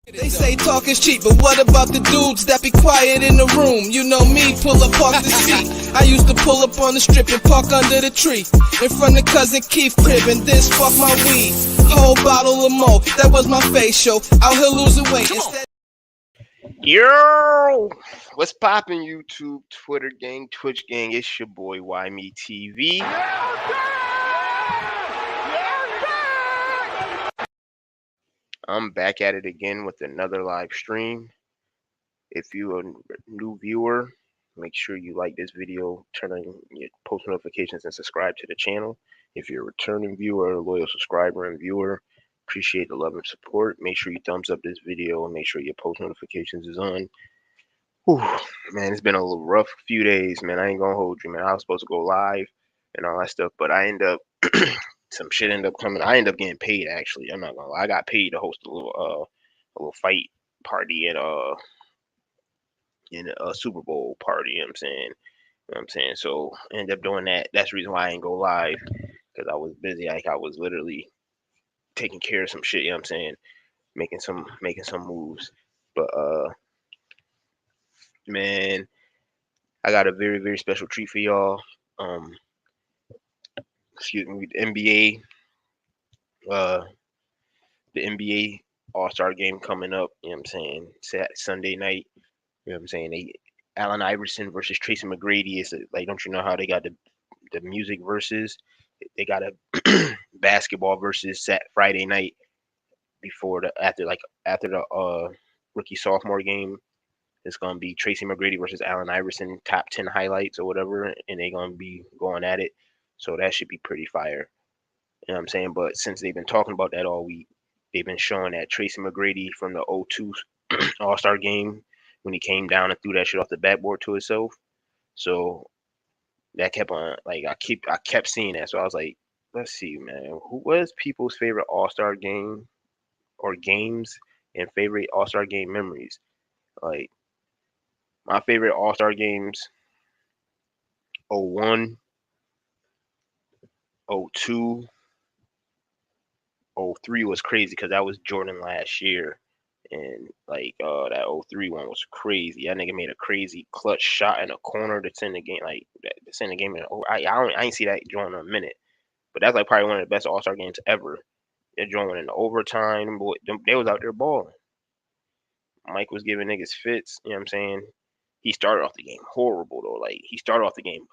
They say talk is cheap, but what about the dudes that be quiet in the room? You know me, pull up off the seat. I used to pull up on the strip and park under the tree in front of cousin Keith crib and then spark my weed. Whole bottle of Mo, that was my face show. Out here losing weight. Yo, what's poppin', YouTube, Twitter gang, Twitch gang? It's your boy YMeTV. I'm back at it again with another live stream. If you're a new viewer, make sure you like this video, turn on your post notifications, and subscribe to the channel. If you're a returning viewer, a loyal subscriber and viewer, appreciate the love and support. Make sure you thumbs up this video and make sure your post notifications is on. Whew, man, it's been a little rough few days, man. I ain't gonna hold you, man. I was supposed to go live and all that stuff, but I end up some shit ended up coming. I ended up getting paid, actually. I'm not gonna lie. I got paid to host a little fight party at in a Super Bowl party, you know what I'm saying? You know what I'm saying? So I ended up doing that. That's the reason why I ain't go live, because I was busy. Like, I was literally taking care of some shit, you know what I'm saying? Making some moves. But man, I got a very, very special treat for y'all. Excuse me, the NBA All-Star game coming up, you know what I'm saying? Sunday night, you know what I'm saying? Allen Iverson versus Tracy McGrady. It's like, don't you know how they got the music versus? They got a basketball versus Friday night after the rookie sophomore game. It's gonna be Tracy McGrady versus Allen Iverson, top 10 highlights or whatever, and they're gonna be going at it. So that should be pretty fire. You know what I'm saying? But since they've been talking about that all week, they've been showing that Tracy McGrady from the 02 All-Star game, when he came down and threw that shit off the backboard to himself. So that kept on, like, I kept seeing that. So I was like, let's see, man, who was people's favorite All-Star game or games and favorite All-Star game memories? Like, my favorite All-Star games: 01, 02, 03 was crazy because that was Jordan last year. And like, that 03 one was crazy. That nigga made a crazy clutch shot in a corner to send the game, like to send the game in. I ain't see that joint in a minute, but that's like probably one of the best All-Star games ever. That joint went in overtime. Boy, they was out there balling. Mike was giving niggas fits. You know what I'm saying? He started off the game horrible though. Like, he started off the game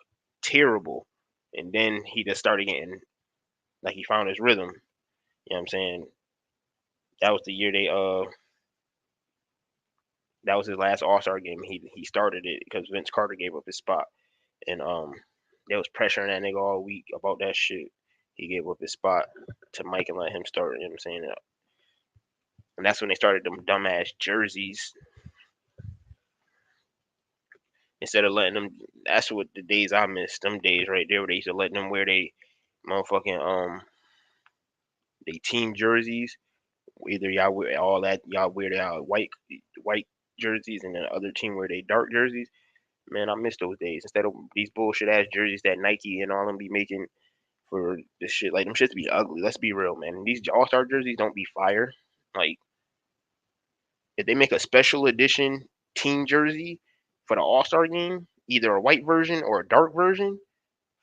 terrible, and then he just started getting, like, he found his rhythm. You know what I'm saying? That was the year that was his last All-Star game. He started it because Vince Carter gave up his spot, and there was pressure on that nigga all week about that shit. He gave up his spot to Mike and let him start. You know what I'm saying? And that's when they started them dumbass jerseys. Instead of letting them, that's what the days I missed. Them days right there where they used to let them wear they motherfucking they team jerseys. Either y'all wear all that, y'all wear the white jerseys, and then the other team wear they dark jerseys. Man, I miss those days. Instead of these bullshit ass jerseys that Nike and all them be making for this shit, like, them shits be ugly. Let's be real, man. These All-Star jerseys don't be fire. Like, if they make a special edition team jersey for the All-Star game, either a white version or a dark version,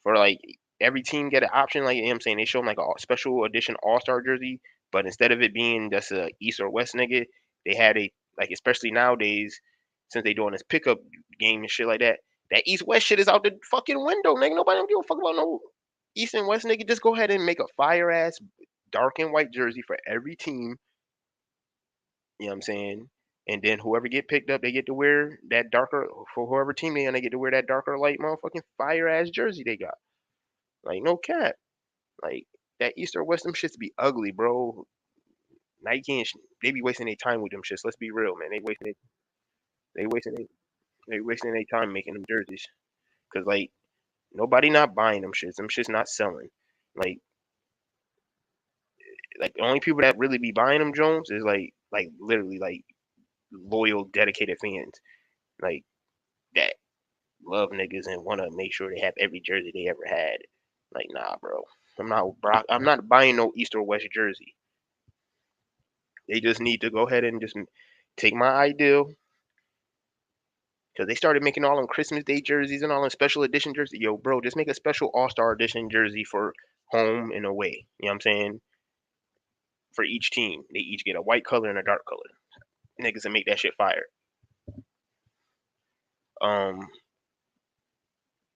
for like every team get an option. Like, you know what I'm saying, they show them like a special edition All-Star jersey, but instead of it being just a East or West nigga, they had a, like, especially nowadays, since they doing this pickup game and shit like that, that East West shit is out the fucking window, nigga. Nobody don't give a fuck about no East and West, nigga. Just go ahead and make a fire ass dark and white jersey for every team. You know what I'm saying? And then whoever get picked up, they get to wear that darker, for whoever team they on, they get to wear that darker light motherfucking fire ass jersey they got. Like, no cap. Like, that East or West, them shits be ugly, bro. Nike and they be wasting their time with them shits. Let's be real, man. They wasting their time making them jerseys. Cause, like, nobody not buying them shits. Them shits not selling. Like the only people that really be buying them Jones is like literally like loyal, dedicated fans. Like, that love niggas and want to make sure they have every jersey they ever had. Like, nah, bro. I'm not buying no East or West jersey. They just need to go ahead and just take my ideal, because they started making all them Christmas Day jerseys and all them special edition jerseys. Yo, bro, just make a special All-Star edition jersey for home and away. You know what I'm saying? For each team, they each get a white color and a dark color. Niggas and make that shit fire. Um,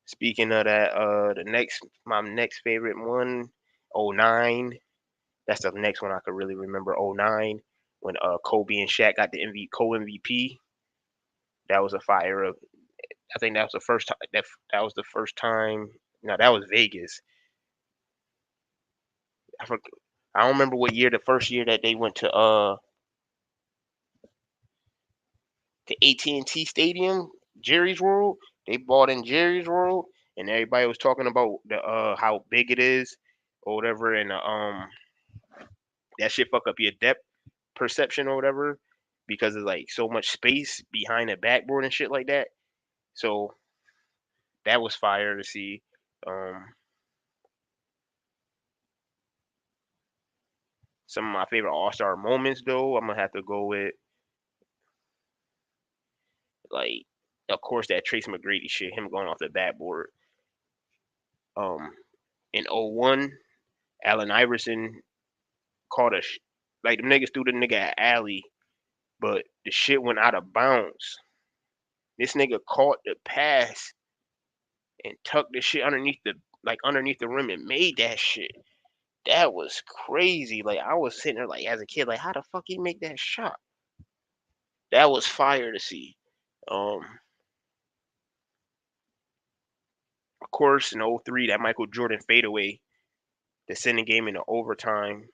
Speaking of that, my next favorite one, '09. That's the next one I could really remember. '09, when Kobe and Shaq got the co-MVP. That was a fire of. I think that was the first time. That was the first time. No, that was Vegas. I don't remember what year. The first year that they went to AT&T Stadium, Jerry's World. They bought in Jerry's World, and everybody was talking about the how big it is or whatever, and that shit fuck up your depth perception or whatever, because there's like so much space behind the backboard and shit like that. So that was fire to see. Um, some of my favorite All Star moments though, I'm gonna have to go with, like, of course, that Trace McGrady shit, him going off the backboard. Um, in '01, Allen Iverson caught like the niggas threw the nigga at alley, but the shit went out of bounds. This nigga caught the pass and tucked the shit underneath the rim and made that shit. That was crazy. Like, I was sitting there like as a kid, like, how the fuck he make that shot? That was fire to see. Um, of course, in '03, that Michael Jordan fadeaway to send the game into overtime,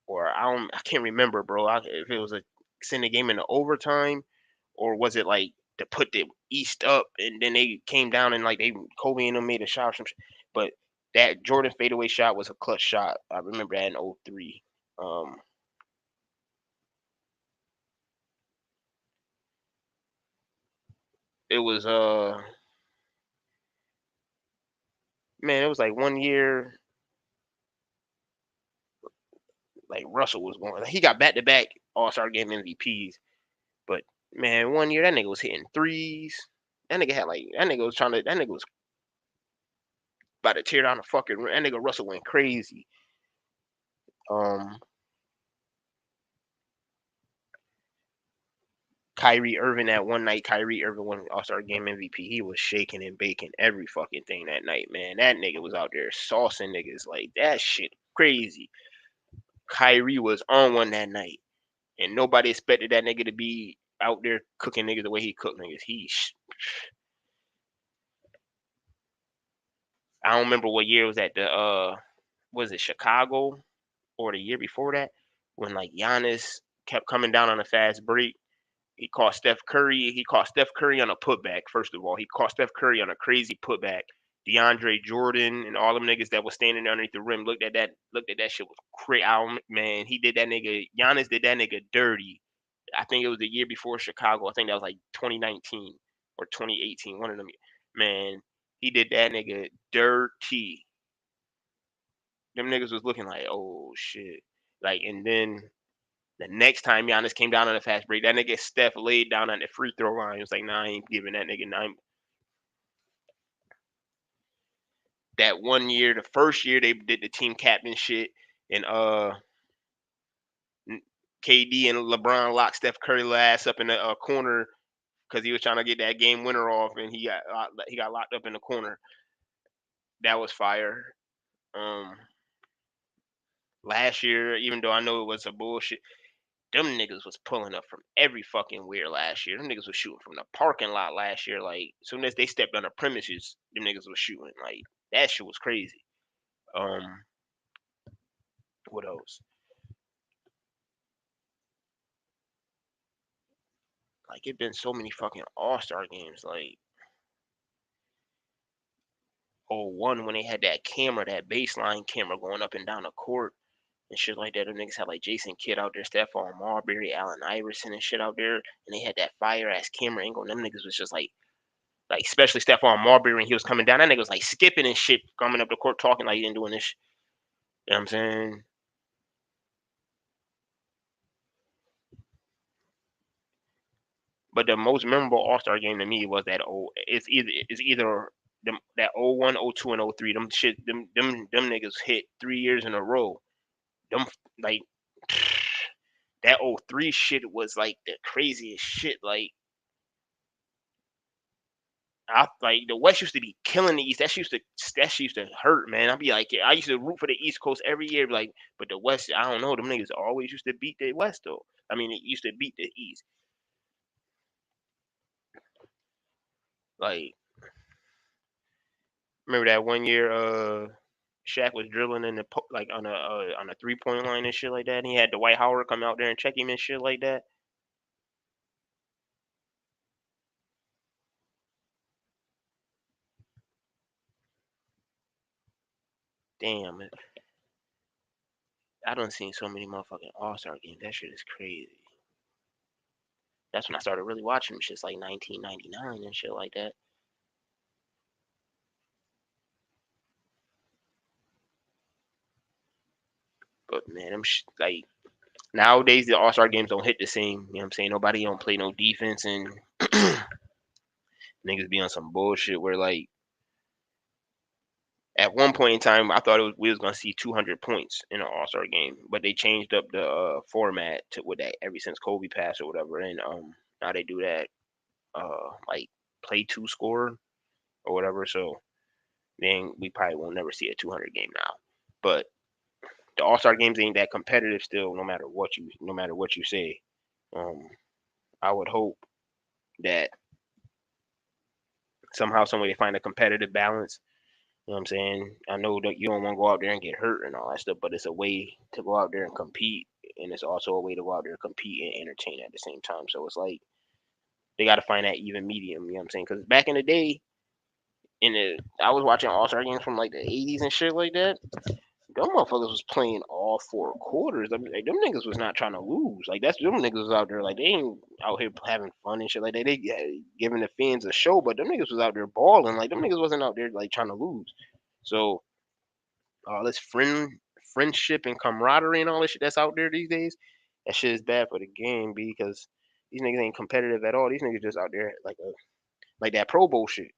or I can't remember, bro. If it was a send the game into overtime, or was it like to put the East up and then they came down and like Kobe and them made a shot or some shit. But that Jordan fadeaway shot was a clutch shot. I remember that in '03. Um, it was man, it was like one year like Russell was going. He got back to back All-Star game MVPs, but man, one year that nigga was hitting threes. That nigga was about to tear down the fucking rim. That nigga Russell went crazy. Um, Kyrie Irving, that one night, Kyrie Irving won All-Star Game MVP. He was shaking and baking every fucking thing that night, man. That nigga was out there saucing niggas like that shit crazy. Kyrie was on one that night, and nobody expected that nigga to be out there cooking niggas the way he cooked niggas. I don't remember what year it was at the was it Chicago or the year before that, when like Giannis kept coming down on a fast break. He caught Steph Curry. He caught Steph Curry on a putback. First of all, he caught Steph Curry on a crazy putback. DeAndre Jordan and all them niggas that was standing underneath the rim looked at that. Looked at that shit was crazy. Man, he did that nigga. Giannis did that nigga dirty. I think it was the year before Chicago. I think that was like 2019 or 2018. One of them. Man, he did that nigga dirty. Them niggas was looking like, oh shit. Like, and then the next time Giannis came down on a fast break, that nigga Steph laid down on the free throw line. It was like, nah, I ain't giving that nigga nine. That one year, the first year they did the team captain shit, and KD and LeBron locked Steph Curry ass up in the corner because he was trying to get that game winner off, and he got locked up in the corner. That was fire. Um, Last year, even though I know it was a bullshit, them niggas was pulling up from every fucking where last year. Them niggas was shooting from the parking lot last year. Like, as soon as they stepped on the premises, them niggas was shooting. Like, that shit was crazy. Um, what else? Like, it been so many fucking All-Star games. Like, '01 when they had that camera, that baseline camera going up and down the court and shit like that. Them niggas had like Jason Kidd out there, Stephon Marbury, Allen Iverson and shit out there, and they had that fire ass camera angle. And them niggas was just like especially Stephon Marbury when he was coming down. That nigga was like skipping and shit, coming up the court talking like he ain't doing this. You know what I'm saying? But the most memorable All Star game to me was that it's either that 01, 02, and 03. Them niggas hit 3 years in a row. Them like that 03 shit was like the craziest shit. Like the West used to be killing the East. That shit used to hurt, man. I'd be like, I used to root for the East Coast every year, like, but the West, I don't know. Them niggas always used to beat the West though. I mean, it used to beat the East. Like, remember that one year, Shaq was drilling in like on a 3-point line and shit like that. And he had Dwight Howard come out there and check him and shit like that. Damn, I done seen so many motherfucking All Star games. That shit is crazy. That's when I started really watching them shits like 1999 and shit like that. But man, like nowadays the All Star games don't hit the same. You know what I'm saying? Nobody don't play no defense and niggas be on some bullshit where like at one point in time I thought we was gonna see 200 points in an All Star game, but they changed up the format to with that ever since Kobe passed or whatever, and now they do that like play two score or whatever. So then we probably won't never see a 200 game now. But the All Star games ain't that competitive still, no matter what you say. I would hope that somehow, some way, they find a competitive balance. You know what I'm saying? I know that you don't want to go out there and get hurt and all that stuff, but it's a way to go out there and compete, and it's also a way to go out there and compete and entertain at the same time. So it's like they got to find that even medium. You know what I'm saying? Because back in the day, I was watching All Star games from like the '80s and shit like that. Them motherfuckers was playing all 4 quarters. I mean, like, them niggas was not trying to lose. Like that's them niggas was out there like they ain't out here having fun and shit like that. They giving the fans a show, but them niggas was out there balling. Like them niggas wasn't out there like trying to lose. So all this friendship and camaraderie and all this shit that's out there these days, that shit is bad for the game because these niggas ain't competitive at all. These niggas just out there like that Pro Bowl shit.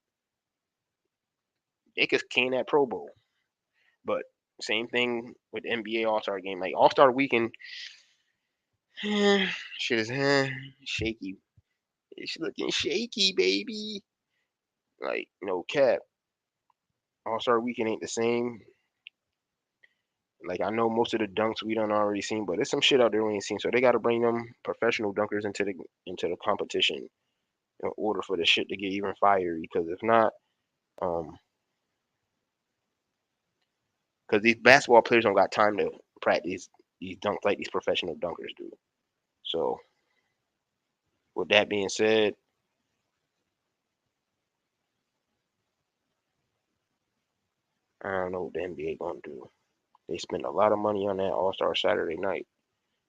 They could can that Pro Bowl, but same thing with the NBA All Star game. Like All Star Weekend, shit is shaky. It's looking shaky, baby. Like no cap. All Star Weekend ain't the same. Like I know most of the dunks we done already seen, but there's some shit out there we ain't seen. So they got to bring them professional dunkers into the competition in order for the shit to get even fiery. Because if not, because these basketball players don't got time to practice these dunks like these professional dunkers do. So with that being said, I don't know what the NBA gonna do. They spend a lot of money on that All Star Saturday night,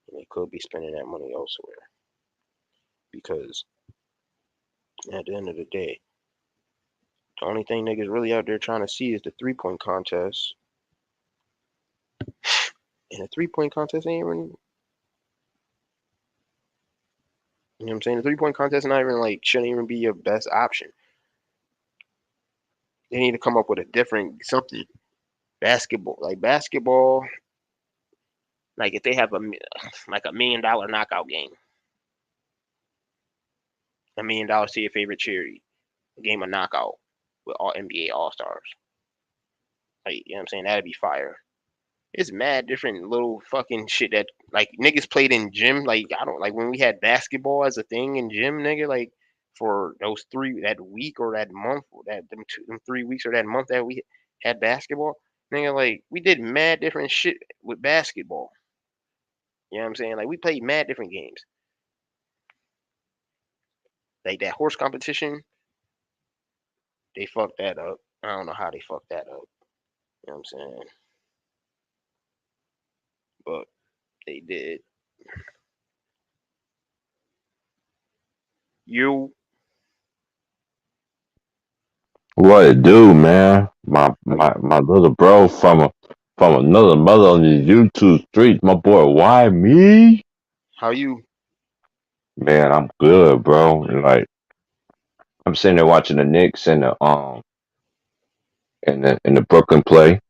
and they could be spending that money elsewhere. Because at the end of the day, the only thing niggas really out there trying to see is the 3-point contest. And the 3-point contest ain't even, you know what I'm saying? The 3-point contest not even like shouldn't even be your best option. They need to come up with a different something. Basketball, like if they have $1 million knockout game, $1 million to your favorite charity, a game of knockout with all NBA All Stars. Like, you know what I'm saying? That'd be fire. It's mad different little fucking shit that like niggas played in gym. Like I don't like when we had basketball as a thing in gym, nigga. Like for those that week or that month, or them 3 weeks or that month that we had basketball, nigga. Like we did mad different shit with basketball. You know what I'm saying? Like we played mad different games. Like that horse competition, they fucked that up. I don't know how they fucked that up. You know what I'm saying? But they did. You What it do, man? My little bro from another mother on the YouTube streets, my boy. Why me? how you Man, I'm good, bro. And like I'm sitting there watching the Knicks and the Brooklyn play.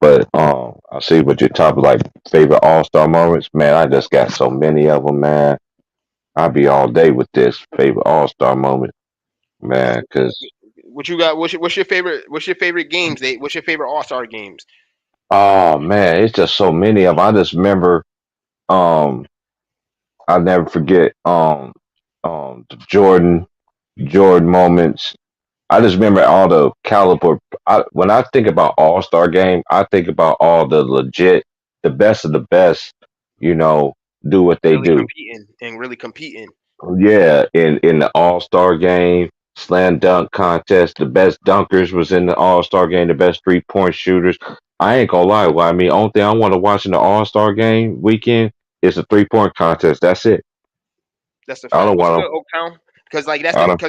But I see what your top like favorite All Star moments. Man, I just got so many of them, man. I'll be all day with this favorite All Star moment, man. Cause What you got? What's your favorite? What's your favorite games? What's your favorite All Star games? oh man, it's just so many of them. I just remember, um, I'll never forget, the Jordan moments. I just remember all the caliber. When I think about All Star game, I think about all the legit, the best of the best. You know, do what they Really do. competing and really competing. Yeah, in the All Star game, slam dunk contest, the best dunkers was in the All Star game, the best 3-point shooters. I ain't gonna lie, well, I mean, only thing I want to watch in the All Star game weekend is a 3-point contest. That's it. That's the I fact. don't What's good, want Oaktown? Because like to. I don't.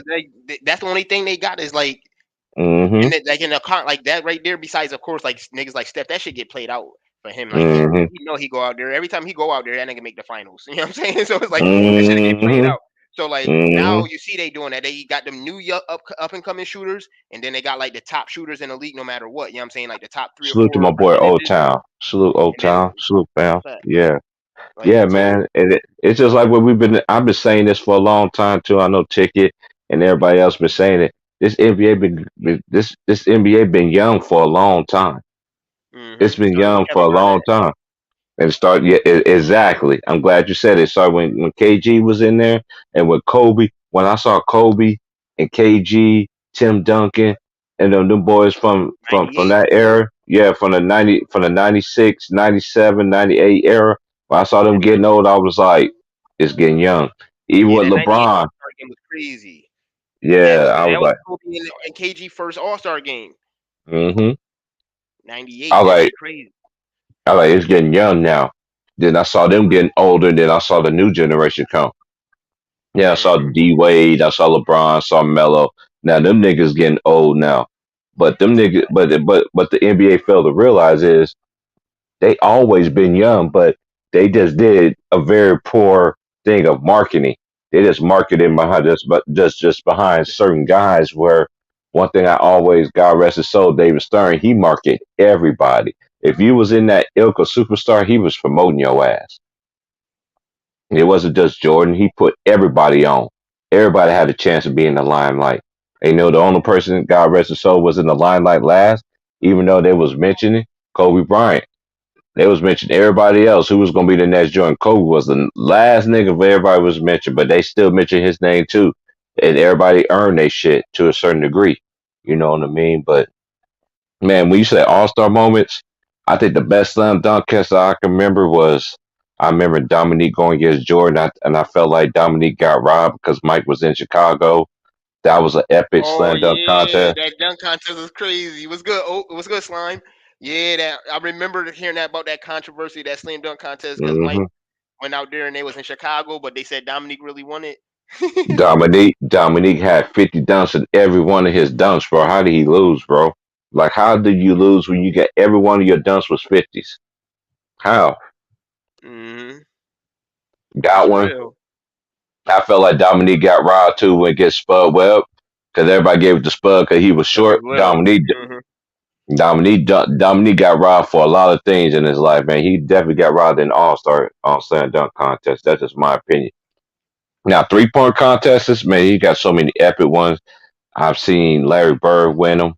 that's the only thing they got is like Mm-hmm. and then, like in a con like that right there. Besides, of course, like niggas like Steph, that shit get played out for him. Like Mm-hmm. he go out there every time he go out there, that nigga make the finals. You know what I'm saying? So it's like that shit get played Mm-hmm. out. So like now Mm-hmm. you see they doing that. They got them new up and coming shooters, and then they got like the top shooters in the league, no matter what. You know what I'm saying? Like the top three or Salute to four my boy Old percentages, Town. Salute Old and then Town. Salute fam. facts. Yeah. Like Yeah, so, man. And it's just like what I've been saying this for a long time too. I know Ticket and everybody else been saying it. This NBA this NBA been young for a long time. It's been started with young for Kevin a long Garnett. time. And start yeah, exactly. I'm glad you said it. It started when KG was in there and with Kobe. When I saw Kobe and KG, Tim Duncan, and them boys from 98. that era, yeah, from the 96, 97, 98 era. When I saw them Yeah, getting old, I was like, it's getting young. Even yeah, with that 98 All LeBron, Star game was crazy. yeah, I was That was like, Kobe and KG first All Star game. mm-hmm. I 98. was That like, shit crazy. it's getting young now. Then I saw them getting older, and then I saw the new generation come. Yeah, I saw hmm D Wade, I saw LeBron, I saw Melo. Now them niggas getting old now, but them niggas, but the NBA failed to realize is they always been young, but they just did a very poor thing of marketing. They just marketed behind just behind certain guys. Where one thing I always, God rest his soul, David Stern, he marketed everybody. If you was in that ilk of superstar, he was promoting your ass. It wasn't just Jordan. He put everybody on. Everybody had a chance of being in the limelight. And, the only person, God rest his soul, was in the limelight last, even though they was mentioning Kobe Bryant. They was mentioning everybody else who was going to be the next Jordan. Kobe was the last nigga for everybody was mentioned, but they still mentioned his name too. And everybody earned their shit to a certain degree. You know what I mean? But man, when you say All Star moments, I think the best slam dunk contest I can remember was I remember Dominique going against Jordan, and I felt like Dominique got robbed because Mike was in Chicago. That was an epic Oh slam dunk yeah, contest. that dunk contest was crazy. It was good. Oh, it was good, slime. Yeah, that I remember hearing that about that controversy, that slam dunk contest, because Mike hmm went out there and they was in Chicago, but they said Dominique really won it. Dominique had 50 dunks in every one of his dunks, bro. How did he lose, bro? Like, how did you lose when you get every one of your dunks was 50s? How? hmm Got That's one. real. I felt like Dominique got robbed too when it gets Spud Webb because everybody gave it to Spud because he was Because he short. was little. hmm Dominique got robbed for a lot of things in his life, man. He definitely got robbed in All Star on slam dunk contest. That's just my opinion. Now, 3-point contests, man, he got so many epic ones. I've seen Larry Bird win them.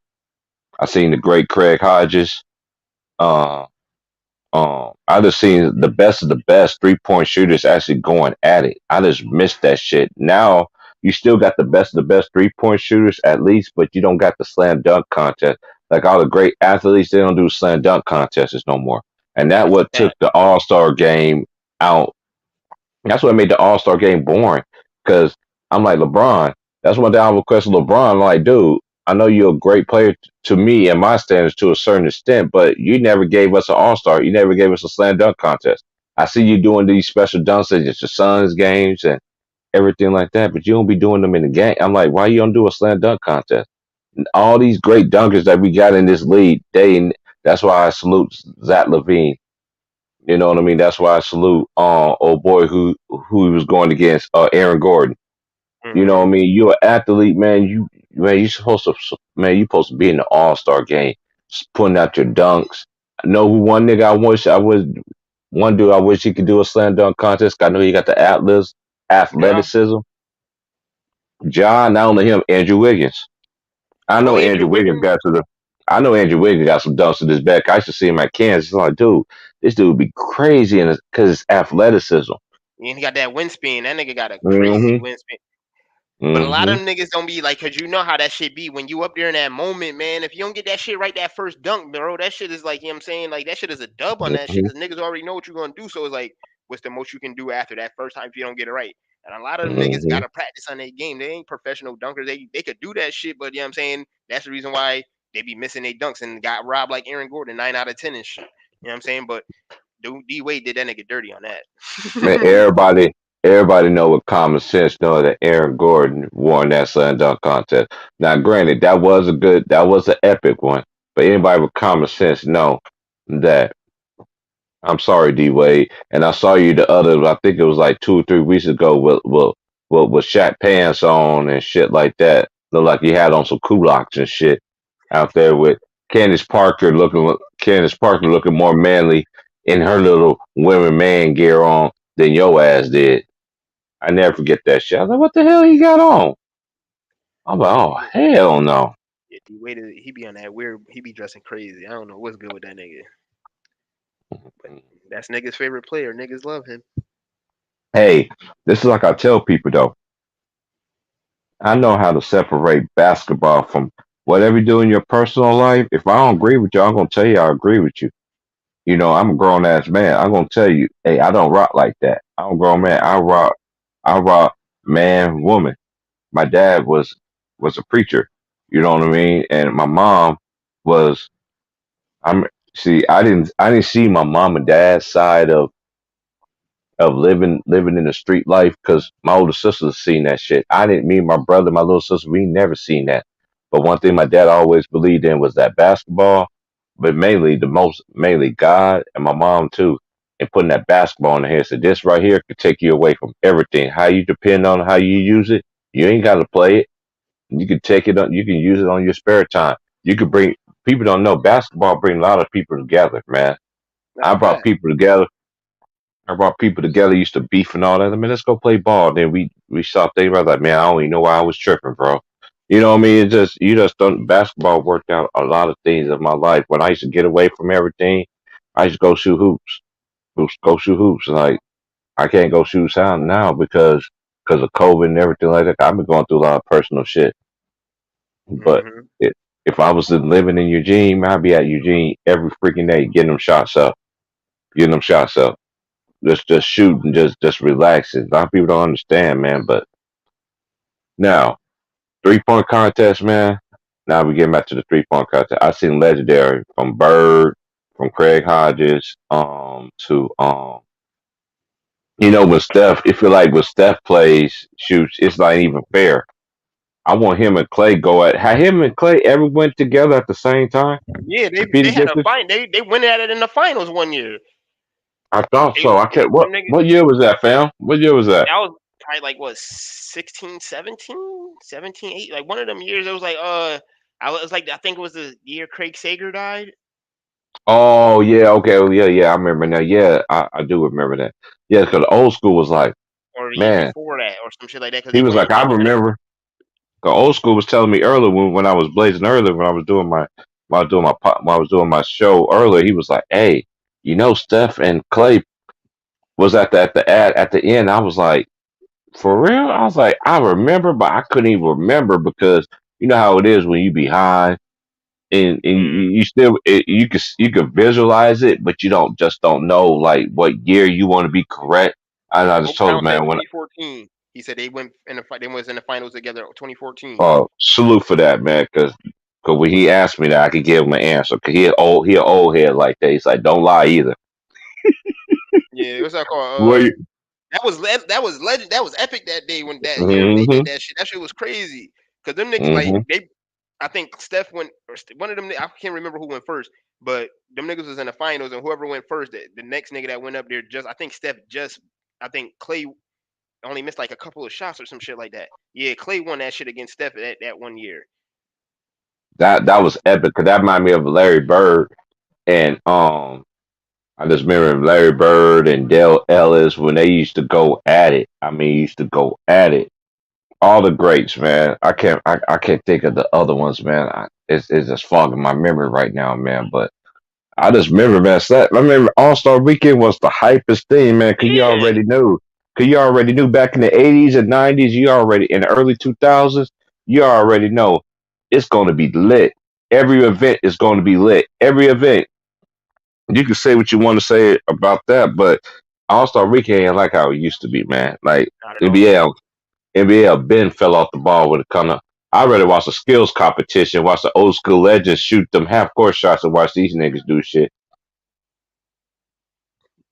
I've seen the great Craig Hodges. Uh, I just seen the best of the best 3-point shooters actually going at it. I just missed that shit. Now you still got the best of the best 3-point shooters at least, but you don't got the slam dunk contest. Like all the great athletes, they don't do slam dunk contests no more. And that what took That the All Star game out. That's what made the All Star game boring. Because I'm like LeBron. That's one thing I would question LeBron. I'm like, dude, I know you're a great player to me and my standards to a certain extent, but you never gave us an All Star. You never gave us a slam dunk contest. I see you doing these special dunks at your son's games and everything like that, but you don't be doing them in the game. I'm like, why you don't do a slam dunk contest? All these great dunkers that we got in this league, that's why I salute Zach Levine. You know what I mean? That's why I salute old boy who he was going against, Aaron Gordon. You know what I Hmm. mean? You're an athlete, man. You supposed to, man. You supposed to be in the All Star game, just putting out your dunks. I know who one nigga I wish I would. One dude I wish he could do a slam dunk contest. I know he got the Yeah. athleticism. John, not only him, Andrew Wiggins. I Oh, know Andrew Andrew Wiggins Wiggins. got to the. I know Andrew Wiggins got some dunks in his back. I used to see him at Kansas. I'm like, dude, this dude would be crazy because it's athleticism. And he got that wind spin. That nigga got a crazy Mm-hmm. wind spin. But a lot Mm-hmm. of them niggas don't be like, cause you know how that shit be when you up there in that moment, man. If you don't get that shit right, that first dunk, bro, that shit is like, you know what I'm saying? Like that shit is a dub on that shit, Mm-hmm. cause niggas already know what you're gonna do. So it's like, what's the most you can do after that first time if you don't get it right? And a lot of them niggas Mm-hmm. gotta practice on their game. They ain't professional dunkers. They could do that shit, but you know what I'm saying? That's the reason why they be missing their dunks and got robbed like Aaron Gordon, 9 out of 10 and shit. You know what I'm saying? But dude, D Wade did that nigga dirty on Man, that. everybody know with common sense know that Aaron Gordon won that slam dunk contest. Now, granted, that was an epic one, but anybody with common sense know that. I'm sorry, D Wade, and I saw you the other. I think it was like 2 or 3 weeks ago with Shaq pants on and shit like that. Looked like you had on some culottes and shit out there with Candace Parker looking more manly in her little women man gear on than your ass did. I never forget that shit. I was like, what the hell he got on? I'm like, oh hell no. Yeah, D Wade, he be on that weird. He be dressing crazy. I don't know what's good with that nigga. But that's niggas' favorite player. Niggas love him. Hey, this is like I tell people though. I know how to separate basketball from whatever you do in your personal life. If I don't agree with you, I'm gonna tell you I agree with you. You know, I'm a grown ass man. I'm gonna tell you, hey, I don't rock like that. I'm a grown man. I rock man, woman. My dad was a preacher. You know what I mean? And my mom was. I'm see. I didn't see my mom and dad's side of living in the street life because my older sisters seen that shit. I didn't. Me and my brother, my little sister, we never seen that. But one thing my dad always believed in was that basketball, but mainly God and my mom too. And putting that basketball in the head. So this right here could take you away from everything. How you depend on how you use it. You ain't got to play it. You can take it on. You can use it on your spare time. You could bring. People don't know basketball bring a lot of people together, man. That's I a brought fact. people together. I brought people together, used to beef and all that. I mean, let's go play ball. Then we stopped there. I was like, man, I don't even know why I was tripping, bro. You know what I mean? It just you just don't basketball worked out a lot of things in my life. When I used to get away from everything, I used to go shoot hoops. Go shoot hoops. Like I can't go shoot sound now because of COVID and everything like that. I've been going through a lot of personal shit. But Hmm. it, if I was living in Eugene, I'd be at Eugene every freaking day getting them shots up, getting them shots up. Just shoot and just relaxing. A lot of people don't understand, man. But now 3-point contest, man. Now we get back to the 3-point contest. I seen legendary from Bird, from Craig Hodges, to when Steph. It feel like when Steph plays shoots, it's not even fair. I want him and Clay go at. Had him and Clay ever went together at the same time? Yeah, Be they the had a difference? fight. They went at it in the finals one year. I thought They so. I can't. them niggas. What year was that, fam? What year was that? That was probably like what 16, 17, 17, 8. Like one of them years. It was like I was like I think it was the year Craig Sager died, Oh yeah, okay, oh, yeah. I remember now. Yeah, I do remember that. Yeah, because the old school was like, or the year man, before that, or some shit like that. Because he they was went like, I they went at remember. The old school was telling me earlier when I was blazing earlier when I was doing my when I was doing my show earlier. He was like, hey, Steph and Clay was at the end. I was like, for real? I was like, I remember, but I couldn't even remember because you know how it is when you be high and you still you can visualize it, but you don't know like what year you want to be correct. And I just Coach told him, Brown said man, when 2014. He said they went in the fight. They was in the finals together. 2014. salute for that, man, because when he asked me that, I could give him an answer. Cause he an old head like that. He's like, don't lie either. Yeah, what's that called? What? That was legend. That was epic that day when that year when they Mm-hmm. did that shit. That shit was crazy. Cause them niggas like Mm-hmm. they. I think Steph went, or one of them. I can't remember who went first, but them niggas was in the finals, and whoever went first, the next nigga that went up there, I think Steph I think Clay only missed like a couple of shots or some shit like that. Yeah, Clay won that shit against Steph that one year. That was epic. Cause that reminded me of Larry Bird and I just remember Larry Bird and Dale Ellis when they used to go at it. I mean, used to go at it. All the greats, man. I can't think of the other ones, man. It's just fogging my memory right now, man. But I just remember, man. I remember All Star Weekend was the hypest thing, man. Cause you Yeah, already knew. Cause you already knew back in the '80s and '90s. You already in the early 2000s. You already know it's going to be lit. Every event is going to be lit. Every event. You can say what you want to say about that, but All Star Weekend ain't like how it used to be, man. Like not at all. NBA, Ben fell off the ball with a kind of. I'd rather watch a skills competition, watch the old school legends shoot them half court shots, and watch these niggas do shit.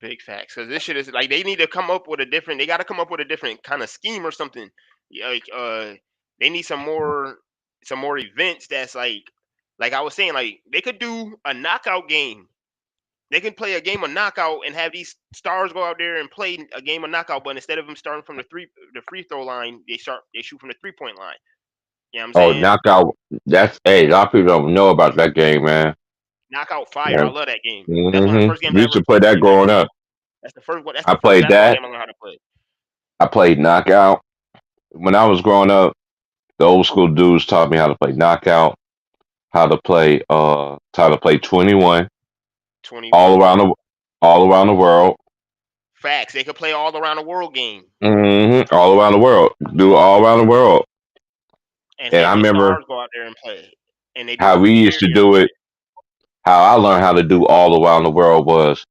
Big facts. Because this shit is like they need to come up with a different. They got to come up with a different kind of scheme or something. Yeah, like they need some more events that's like I was saying, like they could do a knockout game. They can play a game of knockout and have these stars go out there and play a game of knockout, but instead of them starting from the free throw line, they shoot from the 3 point line. You know what I'm Oh, saying? knockout! That's hey, a lot of people don't know about that game, man. Knockout fire. Yeah. I love that game. That's one of the hmm first games We I used ever to play played. that Played that growing game. up. That's the first one. That's I the first played basketball that. game I learned how to play. I played knockout when I was growing up. The old school dudes taught me how to play knockout, how to play 21 all 21. around the all around the world. Facts. They could play all around the world game All around the world. Do it all around the world. and And I have these remember stars go out there and play. And they do it how for we used to years and do it. shit. How I learned how to do all around the world was,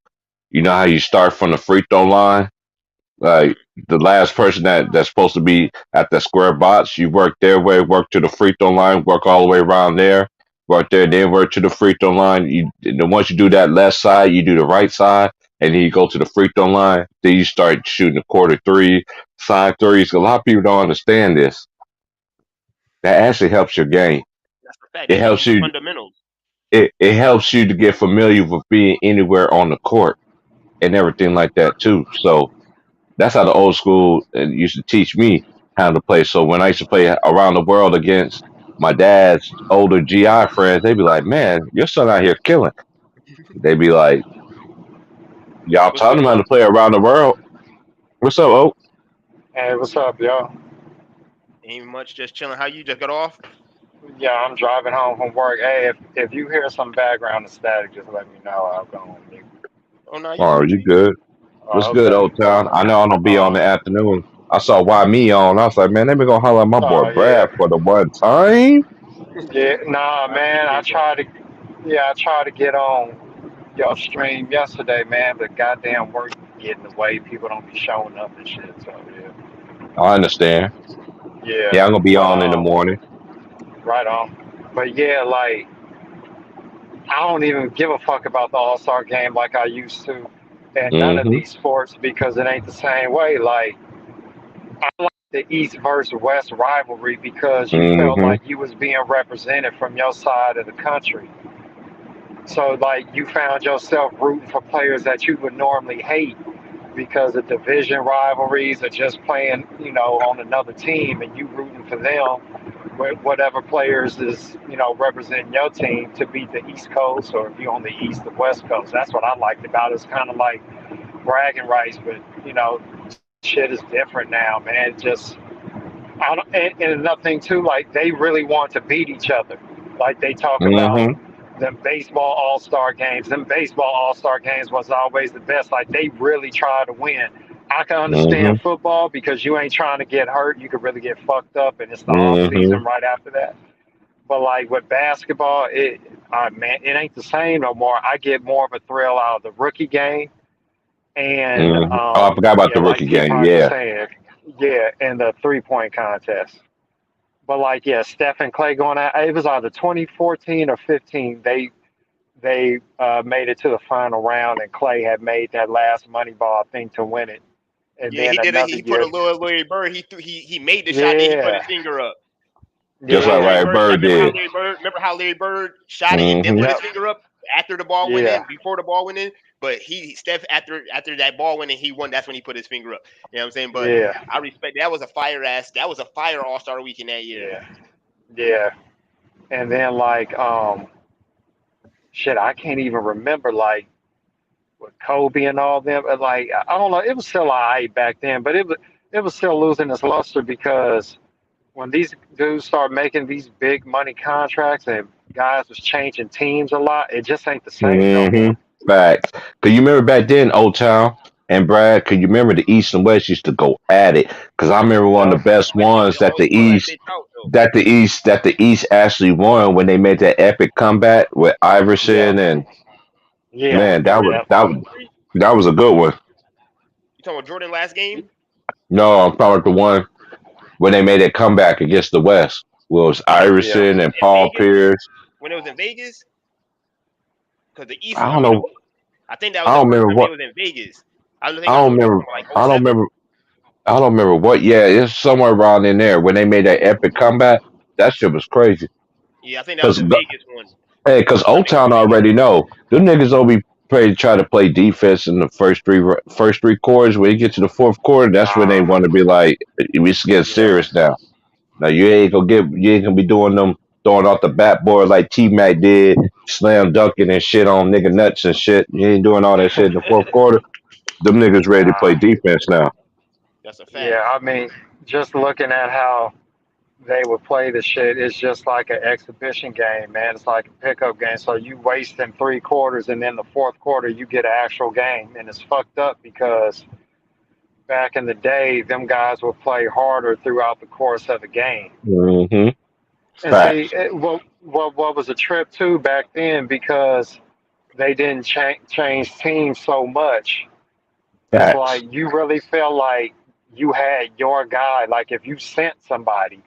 you know how you start from the free throw line? Like Mm. the last person that's supposed to be at the square box, you work their way, work to the free throw line, work all the way around there, work there, then work to the free throw line. Once you do that left side, you do the right side, and then you go to the free throw line. Then you start shooting a quarter three, side threes. A lot of people don't understand this. That actually helps your game. That's the fact. It They teach helps you the you. fundamentals. It helps you to get familiar with being anywhere on the court and everything like that too. So that's how the old school used to teach me how to play. So when I used to play around the world against my dad's older GI friends, they'd be like, "Man, your son out here killing." They'd be like, "Y'all What's taught good, him how Mo? to play around the world." What's up, Oak? Hey, what's up, y'all? Ain't much. Just chilling. How you just got off? Yeah, I'm driving home from work. Hey, if you hear some background static, just let me know. I'll go on mute. Oh no, you Oh, good? you You good? good? What's Oh, good, okay. old town? I know I'm gonna be on the Um, afternoon. I saw Why Me on. I was like, man, they be gonna holler at my boy oh Brad yeah, for the one time. yeah. Nah, I man. appreciate that. I tried to get on your stream yesterday, man, but goddamn work get in the way. People don't be showing up and shit. So I understand. yeah. Yeah, I'm gonna be But on in the morning. right on. But yeah, like I don't even give a fuck about the All Star game like I used to, and none of Mm-hmm. these sports because it ain't the same way. Like I like the East versus West rivalry because you felt Mm-hmm. like you was being represented from your side of the country. So like you found yourself rooting for players that you would normally hate because of division rivalries or just playing, on another team and you rooting for them with whatever players is, representing your team to beat the East Coast or if you're on the East or West Coast. That's what I liked about it. It's kind of like bragging rights, but shit is different now, man. Just I don't, and another thing too, like they really want to beat each other. Like they talk about Mm-hmm. them baseball all star games. Them baseball all star games was always the best. Like they really try to win. I can Mm-hmm. understand football because you ain't trying to get hurt. You could really get fucked up, and it's the off Mm-hmm. season right after that. But like with basketball, man, it ain't the same no more. I get more of a thrill out of the rookie game, and Mm-hmm. Oh, I forgot about yeah, the like rookie game. Teapot was Yeah. saying, yeah, and the 3 point contest. But like, yeah, Steph and Clay going out. It was either 2014 or 15. They made it to the final round, and Clay had made that last money ball thing to win it. And Yeah, then he did it. another He put year, a little Larry Bird. He made the shot. Then he put yeah, his finger up. just Remember how like Yeah. Larry Larry Bird? Bird did. Remember how Larry Bird shot it and didn't Hmm put his Yep. finger up after the ball went Yeah. in, before the ball went in. But Steph, after that ball went in, he won. That's when he put his finger up. You know what I'm saying? But Yeah. I respect that was a fire All-Star weekend that year. Yeah. Yeah. And then like shit, I can't even remember like with Kobe and all them. Like I don't know, it was still alright back then, but it was still losing its luster because when these dudes start making these big money contracts and guys was changing teams a lot, it just ain't the same no hmm more. Facts. Cause you remember back then, Old Town and Brad. Cause you remember the East and West used to go at it. Cause I remember one of Yep. the best West used ones to always pull that bitch out though. that the East actually won when they made that epic comeback with Yep. Iverson and Yeah. man, Yep. that was a good one. You talking about Jordan last game? No, I'm talking about the one when they made that comeback against the West. Well, it was Yeah. Iverson and In Paul Vegas? Pierce. When it was in Vegas? Because the East I don't won though. know. I think that was I the don't first remember time they what. was in Vegas. I think I I know don't what you're remember. talking about, like I don't 07. remember. I don't remember what. Yeah, it's somewhere around in there when they made that epic comeback. That shit was crazy. Yeah, I think that was Cause the Vegas one. hey, The cause first time Old they went Town to Vegas. already know them niggas don't be try to play defense in the first three quarters. When you get to the fourth quarter, that's when they Nah. want to be like, we should get Yeah. serious now. Now you ain't gonna be doing them throwing off the backboard like T Mac did, slam dunking and shit on nigga nuts and shit. You ain't doing all that shit in the fourth quarter. Them niggas ready to play Nah. defense now. That's a fact. Yeah. I mean, just looking at how they would play the shit, it's just like an exhibition game, man. It's like a pickup game. So you wasting 3 quarters, and then the fourth quarter you get an actual game, and it's fucked up because back in the day, them guys would play harder throughout the course of the game. Mm-hmm. And see, Facts. what was a trip too back then because they didn't change teams so much. It's Facts. like you really felt like you had your guy. Like if you sent somebody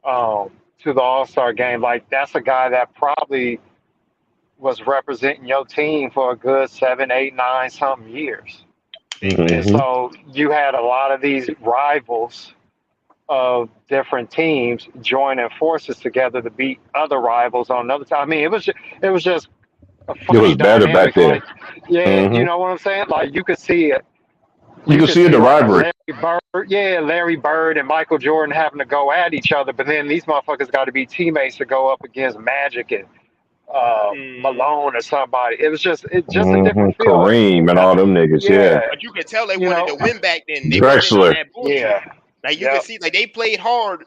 to the All Star game, like that's a guy that probably was representing your team for a good 7, 8, 9 something years. Big And facts. Mm-hmm. so you had a lot of these rivals of different teams joining forces together to beat other rivals on another time. I mean, it was just a It was funny better back dynamic. then. Like, yeah, Mm-hmm. you know what I'm saying? Like, you could see it. You You can could see see the like a rivalry. Larry Bird, yeah, Larry Bird and Michael Jordan having to go at each other, but then these motherfuckers got to be teammates to go up against Magic and Mm. Malone or somebody. It just a Mm-hmm. different feel. Kareem and I, all them niggas. Yeah. yeah, But you could tell they you wanted know, to win back then. They wasn't in on Drexler. that bullshit. yeah, Like you could yep, see, like they played hard,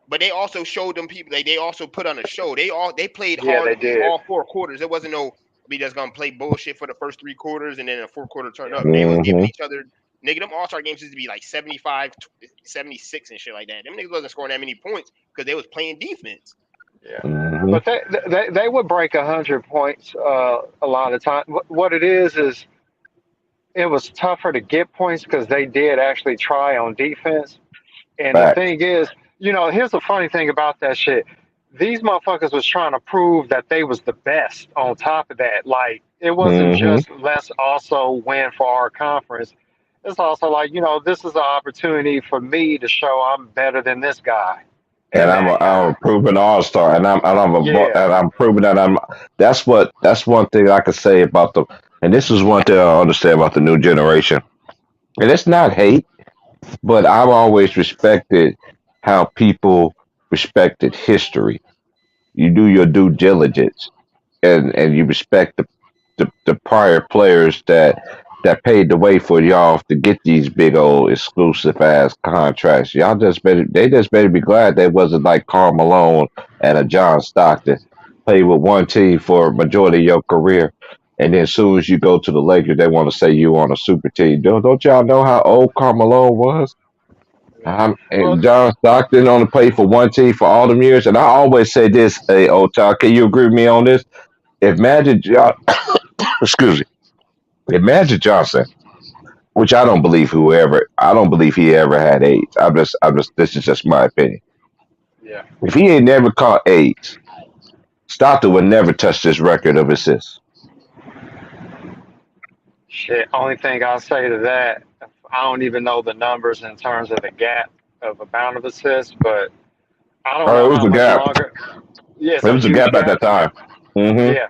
but they also showed them people. Like they also put on a show. They played yeah, hard they did. all 4 quarters. It wasn't no we just gonna play bullshit for the first 3 quarters and then the fourth quarter turn Yeah, up. They was giving Mm-hmm. each other nigga. Them All Star games used to be like 75, 76 and shit like that. Them niggas wasn't scoring that many points because they was playing defense. yeah. Mm-hmm. But they would break 100 points a lot of time. What it is it was tougher to get points because they did actually try on defense. And the Facts. thing is, here's the funny thing about that shit. These motherfuckers was trying to prove that they was the best on top of that. Like, it wasn't Mm-hmm. just let's also win for our conference. It's also like, this is an opportunity for me to show I'm better than this guy And and that I'm a guy. proven all star, Yeah. and I'm proving that I'm. That's one thing I could say about the. And this is one thing I understand about the new generation. And it's not hate, but I've always respected how people respected history. You do your due diligence, and you respect the prior players that paved the way for y'all to get these big old exclusive ass contracts. They just better be glad they wasn't like Karl Malone and a John Stockton. Played with one team for a majority of your career. And then as soon as you go to the Lakers, they want to say you on a super team. Don't y'all know how old Karl Malone was? Yeah. Well, And John Stockton only played for one team for all them years. And I always say this, hey, old child, can you agree with me on this? If Magic, excuse me, if Magic Johnson, which I don't believe he ever had AIDS. This is just my opinion. yeah. If he ain't never caught AIDS, Stockton would never touch this record of assists. Shit. Only thing I'll say to that, I don't even know the numbers in terms of the gap of amount of assists, but I don't Oh, know it was how a much gap. longer. Yeah, it's It a was a huge gap at that gap. time. Hmm. Yeah.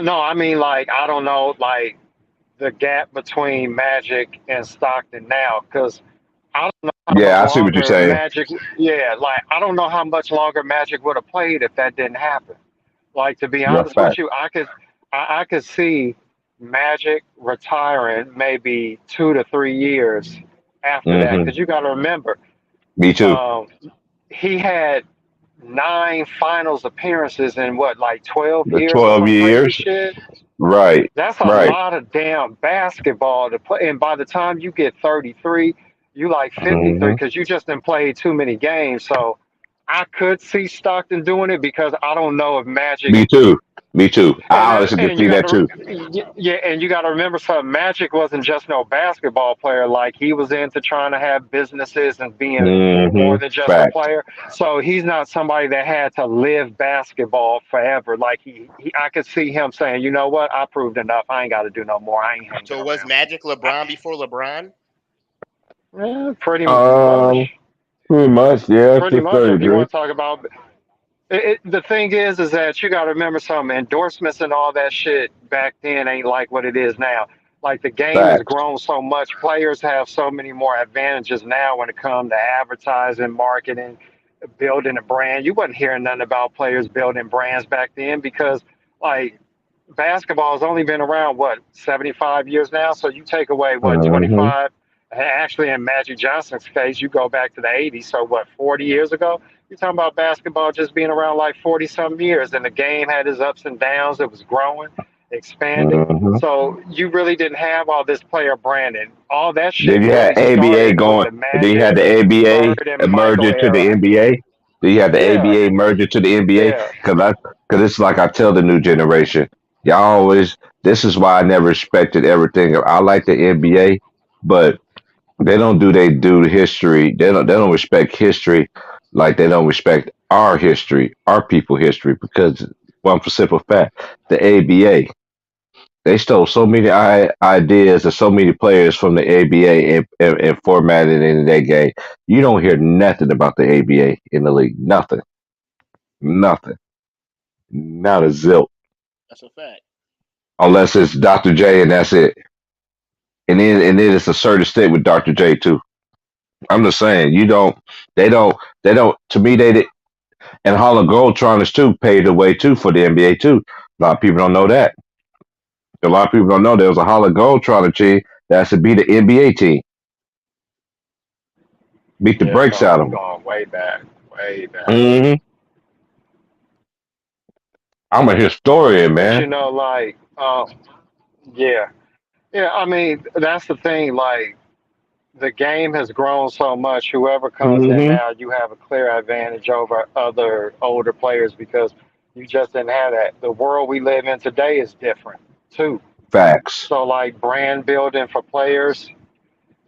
No, I mean like I don't know like the gap between Magic and Stockton now because I don't know how much Yeah, I see what you're longer saying. Magic. Yeah, like I don't know how much longer Magic would have played if that didn't happen. Like to be That's honest with fact. you, I could see Magic retiring maybe 2 to 3 years after that Hmm. because you got to remember Me too. um, he had 9 finals appearances in what like 12 The years or 12 some crazy years. shit. Right. That's a Right. lot of damn basketball to play. And by the time you get 33, you like 53 Hmm. because you just didn't play too many games. So I could see Stockton doing it because I don't know if Magic Me too. Me too. and I honestly can and you see got that to too. yeah, and you got to remember something. Magic wasn't just no basketball player. Like he was into trying to have businesses and being Hmm. more than just a Fact. player. So he's not somebody that had to live basketball forever. Like I could see him saying, you know what, I proved enough. I ain't got to do no more. I ain't hanging So was around. Magic LeBron before LeBron? Yeah, pretty Um, much. pretty much. Yeah, Pretty to a much. certain If you degree. want to talk about the thing is that you got to remember something. Endorsements and all that shit back then ain't like what it is now. Like the game has Facts. grown so much. Players have so many more advantages now when it comes to advertising, marketing, building a brand. You wasn't hearing nothing about players building brands back then because like basketball has only been around what 75 years now. So you take away what Hmm. 25. Actually, in Magic Johnson's case, you go back to the 80s. So what 40 years ago? You're talking about basketball just being around like 40 some years, and the game had its ups and downs. It was growing, expanding. Hmm. So you really didn't have all this player branding. All that Then shit you really had ABA started with going. the Then you had Magic, the ABA Bird, and merge Michael into the era. NBA. Then you had the Yeah, ABA merge into the NBA. yeah. Cause it's like I tell the new generation, y'all always. This is why I never respected everything. I like the NBA, but they don't do they do history. They don't respect history like they don't respect our history, our people history. Because one for simple fact, the ABA. They stole so many ideas and so many players from the ABA and formatted it in their game. You don't hear nothing about the ABA in the league. Nothing. Nothing. Not a zilch. That's a fact. Unless it's Dr. J and that's it. And then it's a certain state with Dr. J too. I'm just saying, you don't they don't to me they did and Harlem Goldtroners too paved the way too for the NBA too. A lot of people don't know that. A lot of people don't know there was a Harlem Goldtrotter team that should be the NBA team. Beat the Yeah, brakes so out we of them. going way back, way back. Hmm. I'm a historian, But man. you know, like, yeah, yeah. I mean, that's the thing. Like, the game has grown so much. Whoever comes in Hmm. now, you have a clear advantage over other older players because you just didn't have that. The world we live in today is different too. Facts. So, like, brand building for players.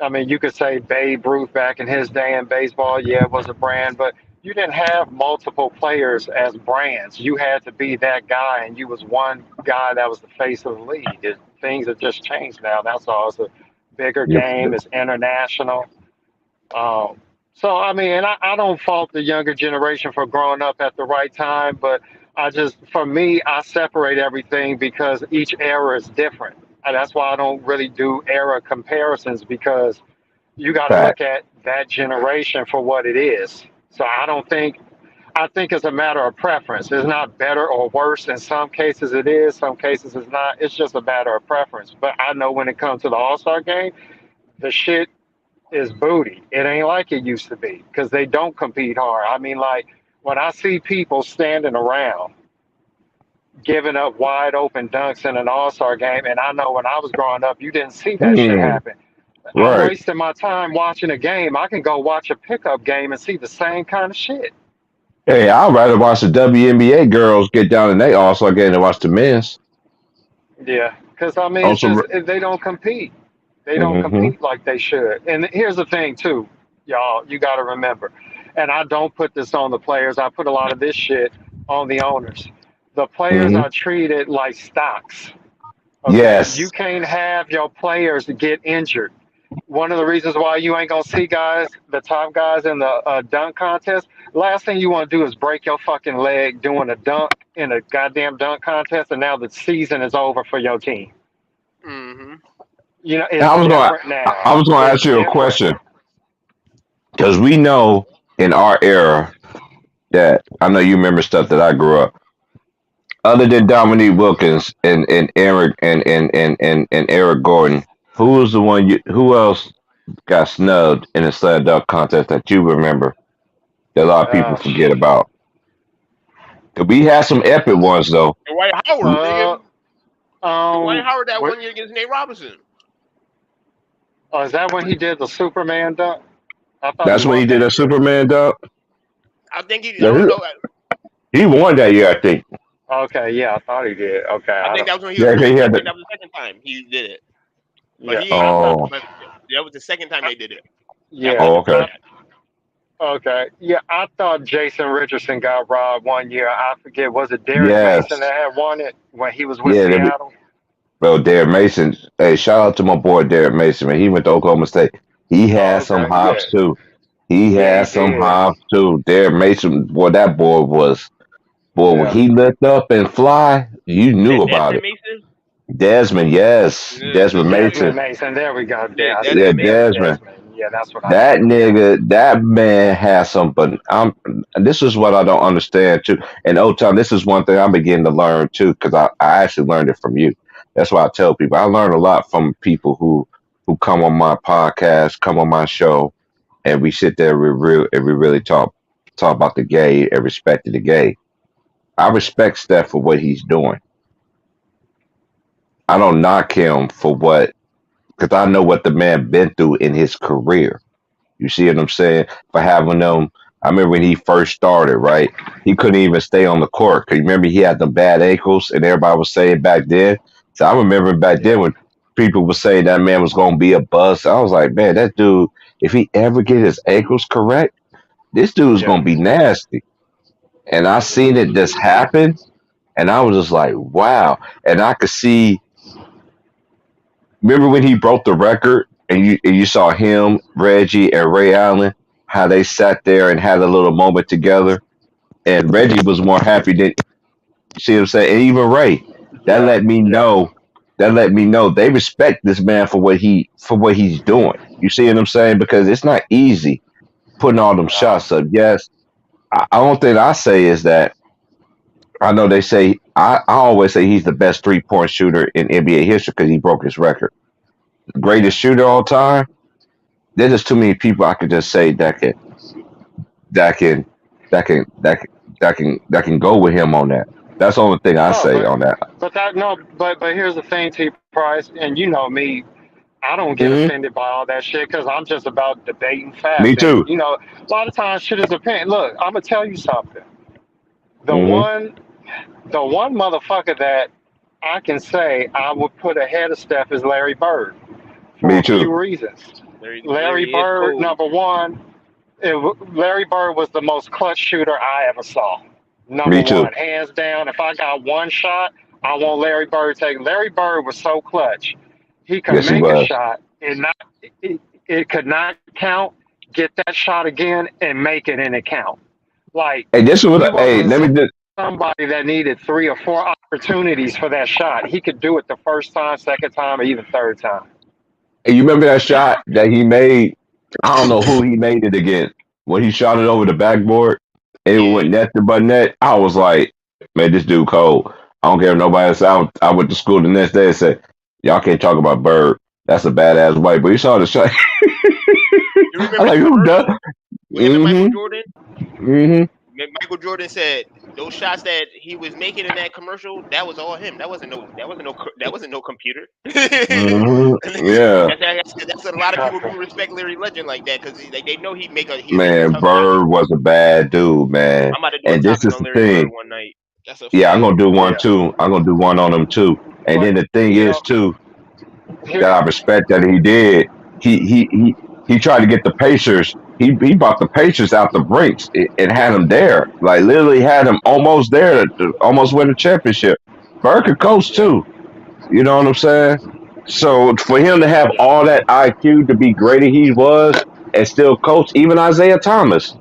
I mean, you could say Babe Ruth back in his day in baseball, yeah, it was a brand, but you didn't have multiple players as brands. You had to be that guy, and you was one guy that was the face of the league. Things have just changed now. That's all. It's a bigger Yep. game. It's international. So I mean, and I don't fault the younger generation for growing up at the right time, but for me, I separate everything because each era is different. And that's why I don't really do era comparisons because you got to Fact. look at that generation for what it is. So I think it's a matter of preference. It's not better or worse. In some cases it is, some cases it's not. It's just a matter of preference. But I know when it comes to the All Star game, the shit is booty. It ain't like it used to be because they don't compete hard. I mean, like when I see people standing around giving up wide open dunks in an All Star game, and I know when I was growing up, you didn't see that shit Hmm. happen. I'm Right. wasting my time watching a game. I can go watch a pickup game and see the same kind of shit. Hey, I'd rather watch the WNBA girls get down in they also game than watch the men's. Yeah, because I mean, On it's some. just they don't compete. They don't Hmm. compete like they should. And here's the thing, too, y'all. You got to remember, and I don't put this on the players. I put a lot of this shit on the owners. The players Hmm. are treated like stocks. Okay, you Yes. can't have your players get injured. One of the reasons why you ain't gonna see guys, the top guys in the dunk contest. Last thing you want to do is break your fucking leg doing a dunk in a goddamn dunk contest, and now the season is over for your team. Mm-hmm. You know, And it's different I now. was gonna It's ask you a different. question because we know in our era that I know you remember stuff that I grew up. Other than Dominique Wilkins and Eric and Eric Gordon, who was the one? Who else got snubbed in the slam dunk contest that you remember that a lot of people forget Shit. about? 'Cause we had some epic ones though. Dwight Howard, Uh, nigga. Dwight Howard that what? 1 year against Nate Robinson. Oh, is that when he did the Superman dunk? I thought he That's when he won did that a year. Superman dunk. I think he. I Yeah, don't know. he won that year, I think. Okay, yeah, I thought he did. Okay, I I think don't. that was when he was Yeah, he rookie. I had think the. that was the second time he did it. But Yeah, he. I thought. Oh, But that was the second time they did it. That Yeah, oh, wasn't okay. first. I okay. Yeah, I thought Jason Richardson got robbed one year. I forget, was it Derek Mason Yes, that had won it when he was with yeah. Seattle? Bro, Derek Mason. Hey, shout out to my boy Derek Mason, man. He went to Oklahoma State. He Oh, had some okay. Yeah. hops too. He Yeah, had he some did. hops too. Derek Mason, boy, that boy was boy. When Yeah. he lift up and fly, you Is knew that about Desmond it. Mason? Desmond, yes, Yeah, Desmond Desmond Mason. Mason. There we go. yeah, Yeah, Desmond Yeah, Mason. Desmond. Desmond. Yeah, that's what I That meant. Yeah. nigga, that man has some. But this is what I don't understand too. And old time, this is one thing I'm beginning to learn too, because I actually learned it from you. That's why I tell people I learn a lot from people who come on my podcast, come on my show, and we sit there and we really talk about the gay and respect the gay. I respect Steph for what he's doing. I don't knock him for what because I know what the man been through in his career. You see what I'm saying? For having them, I remember when he first started, right? He couldn't even stay on the court. 'Cause you remember he had the bad ankles, and everybody was saying back then. So I remember back then Yeah. when people were saying that man was going to be a bust. I was like, man, that dude, if he ever get his ankles correct, this dude's Yeah. going to be nasty. And I seen it just happen, and I was just like, wow. And I could see. Remember when he broke the record and you saw him, Reggie, and Ray Allen, how they sat there and had a little moment together, and Reggie was more happy than you see what I'm saying, and even Ray. That Yeah. let me Yeah. know. That let me know they respect this man for what he's doing. You see what I'm saying? Because it's not easy putting all them No. shots up. Yes, I don't think I say is that I know they say I always say he's the best 3 point shooter in NBA history because he broke his record. Greatest shooter all time. There's just too many people I could just say that can that can that can that can go with him on that. That's the only thing I No, say on that. but here's the thing, T. Price, and you know me. I don't get Hmm. offended by all that shit because I'm just about debating Me facts. And too. you know, a lot of times shit is opinion. Look, I'm gonna tell you something. The Hmm. one, the one motherfucker that I can say I would put ahead of Steph is Larry Bird for Me a few too. reasons. Larry Larry is Bird, cold. number one, Larry Bird was the most clutch shooter I ever saw. Number Me too. one, hands down. If I got one shot, I want Larry Bird to take. Larry Bird was so clutch. He could Yes, he make a was. shot and not it could not count. Get that shot again and make it and it count. Like Hey, this is he what. Hey, wasn't let me just. somebody that needed three or four opportunities for that shot. He could do it the first time, second time, or even third time. Hey, you remember that shot that he made? I don't know who he made it against when he shot it over the backboard. And it Yeah. went net to butt net. I was like, man, this dude cold. I don't care if nobody else. I went to school the next day and said, y'all can't talk about Bird. That's a badass white. But you saw the shot. You I'm remember the like, who does? commercial with him and Michael Mm-hmm. Jordan? Mm-hmm. Michael Jordan said those shots that he was making in that commercial, that was all him. That wasn't no computer. Mm-hmm. Yeah. That's a lot of people do respect Larry Legend like that because they know he'll make a Man, tough shot. Bird was a bad dude, man. I'm about to do a And this topic is on the Larry Bird thing. one night. That's a Yeah, I'm fact. gonna do one Yeah, too. I'm gonna do one on him too. And but then the thing you is know, too here, that I respect that he did. He he he he tried to get the Pacers. He brought the Pacers out the brinks and had them there. Like literally had them almost there to almost win the championship. Bird could coach yeah, too. You know what I'm saying? So for him to have all that IQ to be greater he was and still coach, even Isaiah Thomas.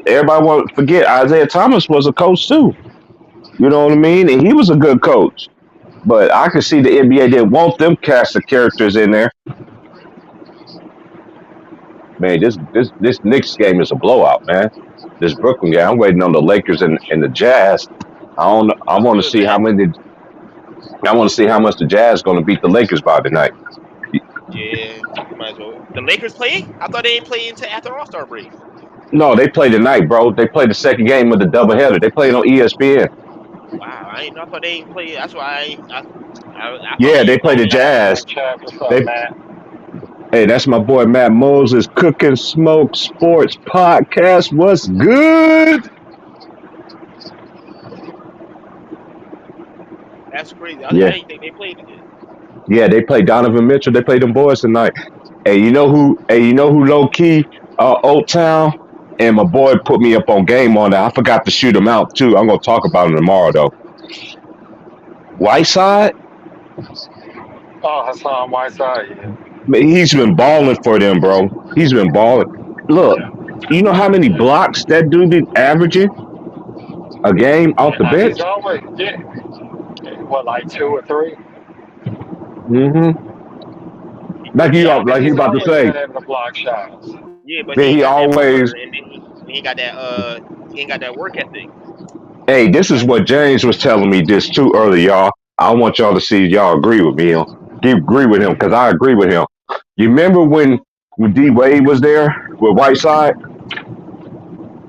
Everybody won't forget Isaiah Thomas was a coach too. You know what I mean? And he was a good coach. But I could see the NBA didn't want them cast of characters in there. Man, this Knicks game is a blowout, man. This Brooklyn game, I'm waiting on the Lakers and the Jazz. I don't. I What's want to good, see how man? many. I want to see how much the Jazz going to beat the Lakers by tonight. Yeah, you might as well. The Lakers play? I thought they didn't play until after All Star break. No, they play tonight, bro. They play the second game of the doubleheader. They played on ESPN. Wow, I thought they didn't play. That's why I thought Yeah, they they didn't play play the today. Jazz. Untitled Chapter. What's up, They Matt? Hey, that's my boy Matt Moses, Cooking Smoke Sports Podcast. What's good? That's crazy. I Yeah, didn't think they played today. yeah, they play Donovan Mitchell. They play them boys tonight. Hey, you know who? Hey, you know who? Low key, Old Town, and my boy put me up on game on that. I forgot to shoot him out too. I'm gonna talk about him tomorrow though. Whiteside, Oh, Hassan Whiteside. Yeah. man, he's been balling for them, bro. He's been balling. Look, you know how many blocks that dude is averaging a game off the He's bench? always what, like 2 or 3? Mm-hmm. Like He you, out there. like He's you about to always say. been able to block shots. Yeah, but he Then ain't he got that always, motor, and then he ain't got that he ain't got that work ethic. hey, this is what James was telling me this too early, y'all. I want y'all to see if y'all agree with me. Agree with him because I agree with him. You remember when D Wade was there with Whiteside?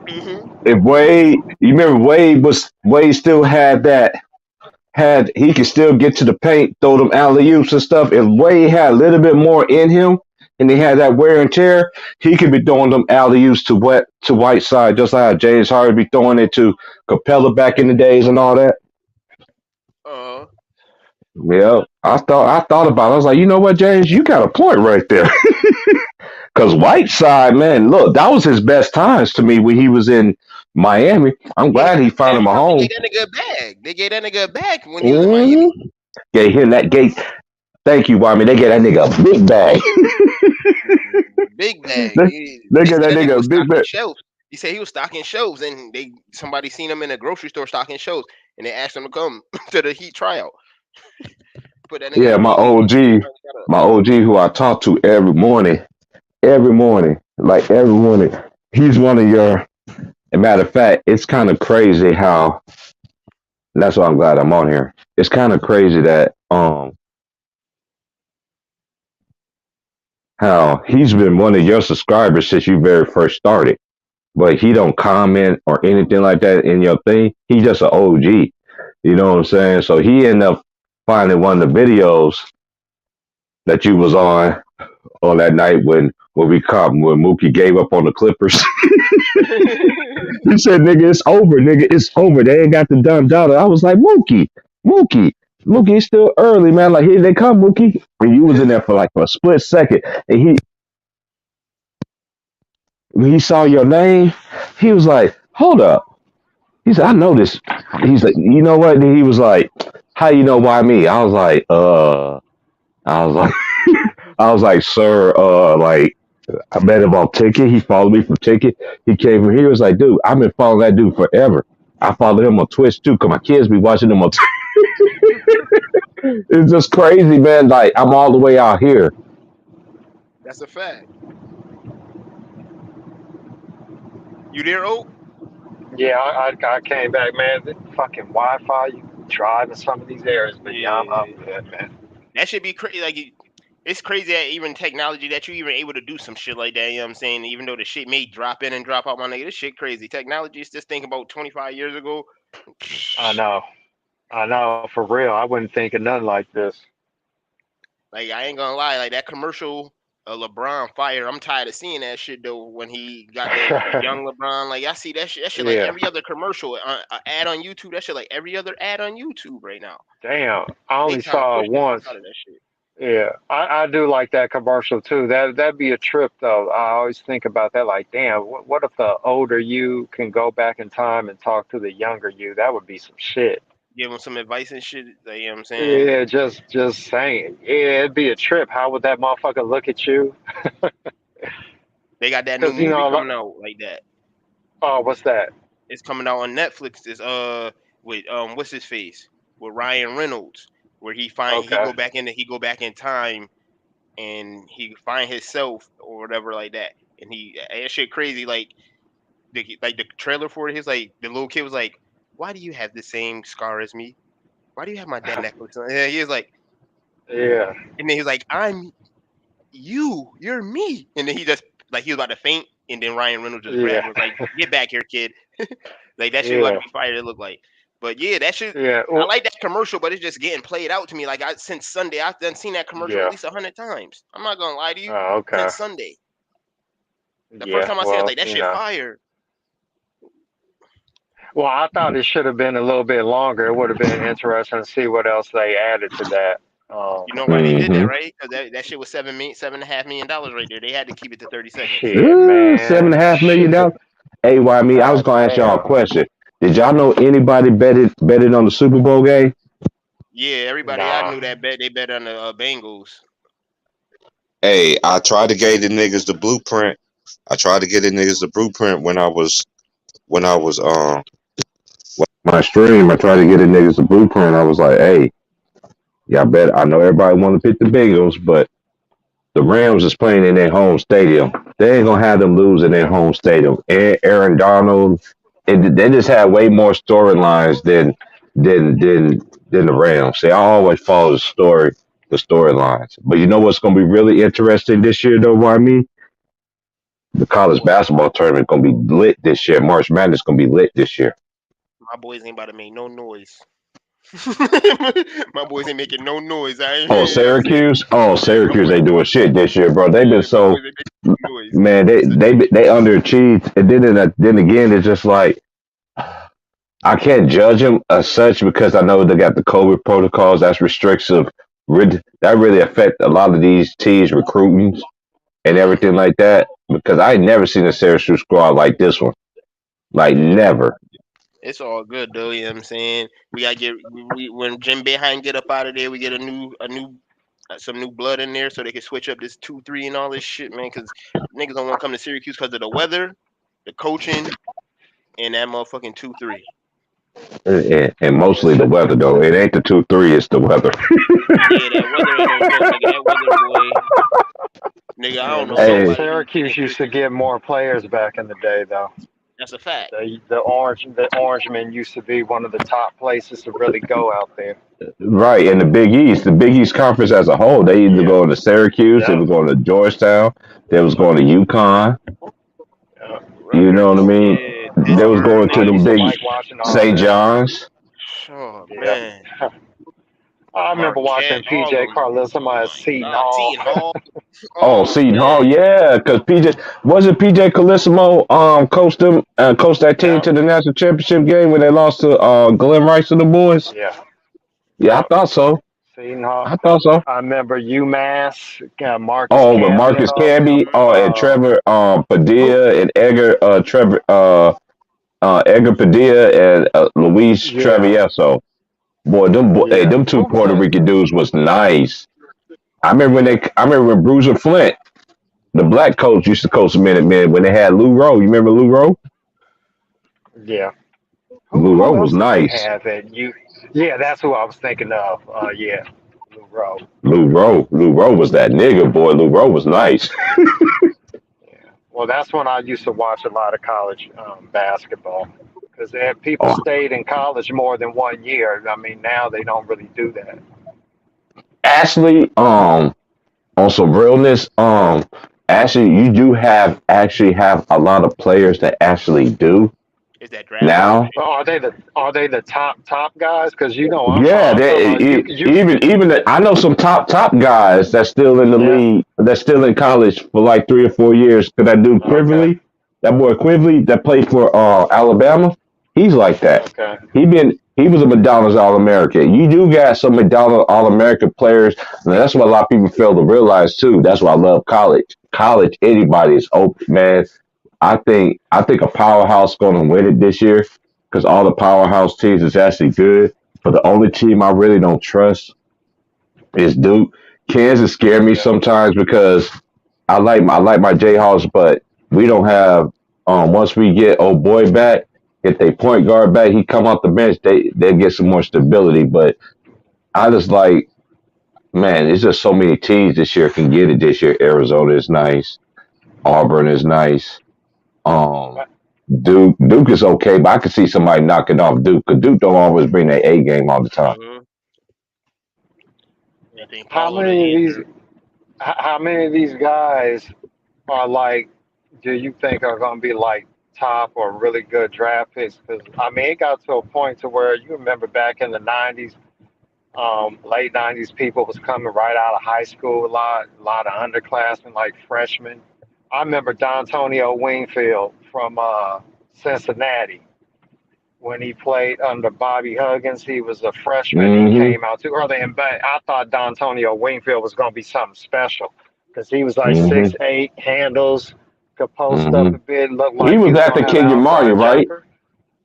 Hmm. If Wade, you remember Wade still had that had he could still get to the paint, throw them alley oops and stuff. If Wade had a little bit more in him, and he had that wear and tear, he could be throwing them alley oops to Whiteside, just like how James Harden be throwing it to Capella back in the days and all that. Uh, Yeah, I thought about it. I was like, you know what, James, you got a point right there. Because Whiteside, man, look, that was his best times to me when he was in Miami. I'm yeah, glad he found man, him a because they home. gave that nigga a bag. They gave that nigga a bag when he was in hmm Miami. Yeah, him that gate. Thank you, Wyman. They get that nigga a big bag. Big bag. they, they They get said that that nigga nigga a was big stocking bag. shelves. He said he was stocking shelves, and somebody seen him in a grocery store stocking shelves, and they asked him to come to the Heat tryout. Put that nigga in Yeah, the my G League. OG, Finally got up. my OG, who I talk to every morning, like every morning. He's one of your. As a matter of fact, it's kind of crazy how. That's why I'm glad I'm on here. It's kind of crazy that how he's been one of your subscribers since you very first started, but he don't comment or anything like that in your thing. He's just an OG. You know what I'm saying? So he ended up finding one of the videos that you was on that night when we caught when Mookie gave up on the Clippers. He said, "Nigga, it's over. Nigga, it's over. They ain't got the dumb dollar." I was like, Mookie, Mookie, it's still early, man. Like here they come, Mookie. And you was in there for like a split second, and when he saw your name, he was like, "Hold up." He said, "I know this." He's like, "You know what?" And he was like, "How you know why me?" I was like, I was like, I was like, "Sir, like." I met him on Ticket. He followed me from Ticket. He came from here. He was like, dude, I've been following that dude forever. I follow him on Twitch too, because my kids be watching him on It's just crazy, man. Like, I'm all the way out here. That's a fact. You there, Oak? Yeah, I came back, man. The fucking Wi-Fi, you drive in some of these areas, but yeah, I'm Yeah. good, man. That should be crazy. Like, it's crazy that even technology that you even able to do some shit like that. You know what I'm saying? Even though the shit may drop in and drop out, my nigga, this shit crazy. Technology is just think about 25 years ago. I know, I know, for real. I wouldn't think of nothing like this. Like, I ain't gonna lie, like that commercial, LeBron fire. I'm tired of seeing that shit though. When he got the young LeBron, like I see that shit. That shit like Yeah, every other commercial, ad on YouTube. That shit like every other ad on YouTube right now. damn. I They only trying to saw push it the fuck once. out of that shit. Yeah, I do like that commercial too. That'd be a trip though. I always think about that. Like, damn, what if the older you can go back in time and talk to the younger you? That would be some shit. give him some advice and shit. Like, you know what I'm saying? Yeah, just saying. Yeah, it'd be a trip. How would that motherfucker look at you? They got that new Because you movie know, coming out like that. oh, what's that? It's coming out on Netflix. It's with what's his face? With Ryan Reynolds, where he Okay. go back in time and he find himself or whatever like that. And that shit crazy. Like the trailer for it, he's like the little kid was like, "Why do you have the same scar as me? Why do you have my damn necklace?" Yeah, he was like, Yeah, and then he's like, "I'm you're me." And then he just like he was about to faint, and then Ryan Reynolds just grabbed yeah, him, was like, "Get back here, kid." Like that shit about to yeah, be fired. It looked like, but yeah, that shit. yeah. I Well, like that commercial, but it's just getting played out to me. Like since Sunday, I've done seen that commercial at yeah. least 100 times. I'm not gonna lie to you. Oh, okay. Since Sunday, the first Yeah. time I seen it, I was Well, like, "That shit fire." Well, I thought it should have been a little bit longer. It would have been interesting to see what else they added to that. You know why they did that, Mm-hmm. right? Because that shit was $7.5 million right there. They had to keep it to 30 seconds. Shit, Seven and man. a half million Shit. dollars. Hey, why me? I was God gonna ask y'all a damn. question. Did y'all know anybody betted on the Super Bowl game? Yeah, everybody I Nah. knew that bet they bet on the Bengals. Hey, I tried to get the niggas the blueprint. I tried to get the niggas the blueprint when I was My stream, I tried to get a niggas a blueprint. I was like, hey, y'all bet. I know everybody want to pick the Bengals, but the Rams is playing in their home stadium. They ain't gonna have them lose in their home stadium. And Aaron Donald, they just had way more storylines than the Rams. See, I always follow the storylines. But you know what's gonna be really interesting this year, though? Why me? The college What? basketball tournament gonna be lit this year. March Madness gonna be lit this year. My boys ain't about to make no noise. My boys ain't making no noise. I ain't Oh, hearing, you know what I'm saying? Syracuse. Oh, Yeah, my Syracuse boys, ain't doing shit this year, bro. They've been yeah, my so boys ain't making no noise. man. They underachieved, and then again, it's just like I can't judge them as such because I know they got the COVID protocols. That's restrictive. That really affect a lot of these teams recruiting and everything like that. Because I ain't never seen a Syracuse squad like this one. Like Yeah, never. it's all good though. You know what I'm saying? We gotta get when Jim Behind get up out of there, we get a new some new blood in there so they can switch up this 2-3 and all this shit, man. Because niggas don't want to come to Syracuse because of the weather, the coaching, and that motherfucking 2-3. And mostly the weather though. It ain't the 2-3. It's the weather. Yeah, that weather ain't no joke, nigga. That weather, boy, nigga. I Yeah, don't the know Hey, nobody who been in Syracuse used to Syracuse. get more players back in the day, though. That's a fact. The Orangemen used to be one of the top places to really go out there. right, in the Big East Conference as a whole, they either Yeah. going to Syracuse, they Yep. was going to Georgetown, they was going to UConn. Yep. You know what I Rutgers, mean? yeah, They was Pittsburgh, going to I nigga. them used to big like watching all St. them. John's. Oh Yep. man, I remember Marquette, watching all of PJ them. Carlesimo Oh at my Seton God, Hall. Seton Hall. Oh, Oh Seton Hall, man, yeah, because PJ Calissimo coached that team Yep. to the national championship game when they lost to Glenn Rice and the boys. Yeah. Yeah, I Yep. thought so. Seton Hall. I thought so. I remember UMass, Marcus Oh, with Camby and Marcus all them. Camby, oh, and Trevor Who? Padilla and Edgar Padilla and Luis Yeah. Travieso. Boy, Yeah. them two Who was Puerto that? Rican dudes was nice. Yeah. I remember when Bruiser Flint, the black coach, used to coach the Minutemen when they had Lou Rowe. You remember Lou Rowe? Yeah. Who Lou Rowe who was else did they nice. have at you? Yeah, that's who I was thinking of. Yeah, Lou Rowe. Lou Rowe was that nigga, boy. Lou Rowe was nice. Yeah. Well, that's when I used to watch a lot of college basketball because people Oh, stayed in college more than 1 year. I mean, now they don't really do that. Ashley, on some realness, actually, you do actually have a lot of players that actually do it's that draft now. bullshit. But are they the top guys? Because Yeah, I'm talking about you. I know some top guys that's still in the Yeah. league, that's still in college for like 3 or 4 years. Cause that dude Okay. Quigley, that boy Quigley that played for Alabama, he's like that. Okay. He was a McDonald's All American. You do got some McDonald's All American players, and that's what a lot of people fail to realize too. That's why I love college. College, anybody is open, man. I think a powerhouse going to win it this year because all the powerhouse teams is actually good. But the only team I really don't trust is Duke. Kansas scare me Yeah. sometimes because I like my Jayhawks, but we don't have once we get old boy back, if they point guard back, he come off the bench, they get some more stability. But I just like man, it's just so many teams this year can get it this year. Arizona is nice, Auburn is nice. Um Duke is okay, but I could see somebody knocking off Duke because Duke don't always bring their A game all the time. Mm-hmm. I think How Paulo the many of these? answer. How many of these guys are like? Do you think are going to be like top or really good draft picks? Because I mean, it got to a point to where you remember back in the '90s, late '90s, people was coming right out of high school. A lot of underclassmen, like freshmen. I remember D'Antonio Wingfield from Cincinnati when he played under Bobby Huggins. He was a freshman. He Hmm came out too early, and but I thought D'Antonio Wingfield was going to be something special because he was like hmm 6'8", handles, could post up hmm a bit, looked He like he was was after going to have an Kenyon Martin, outside right? jumper.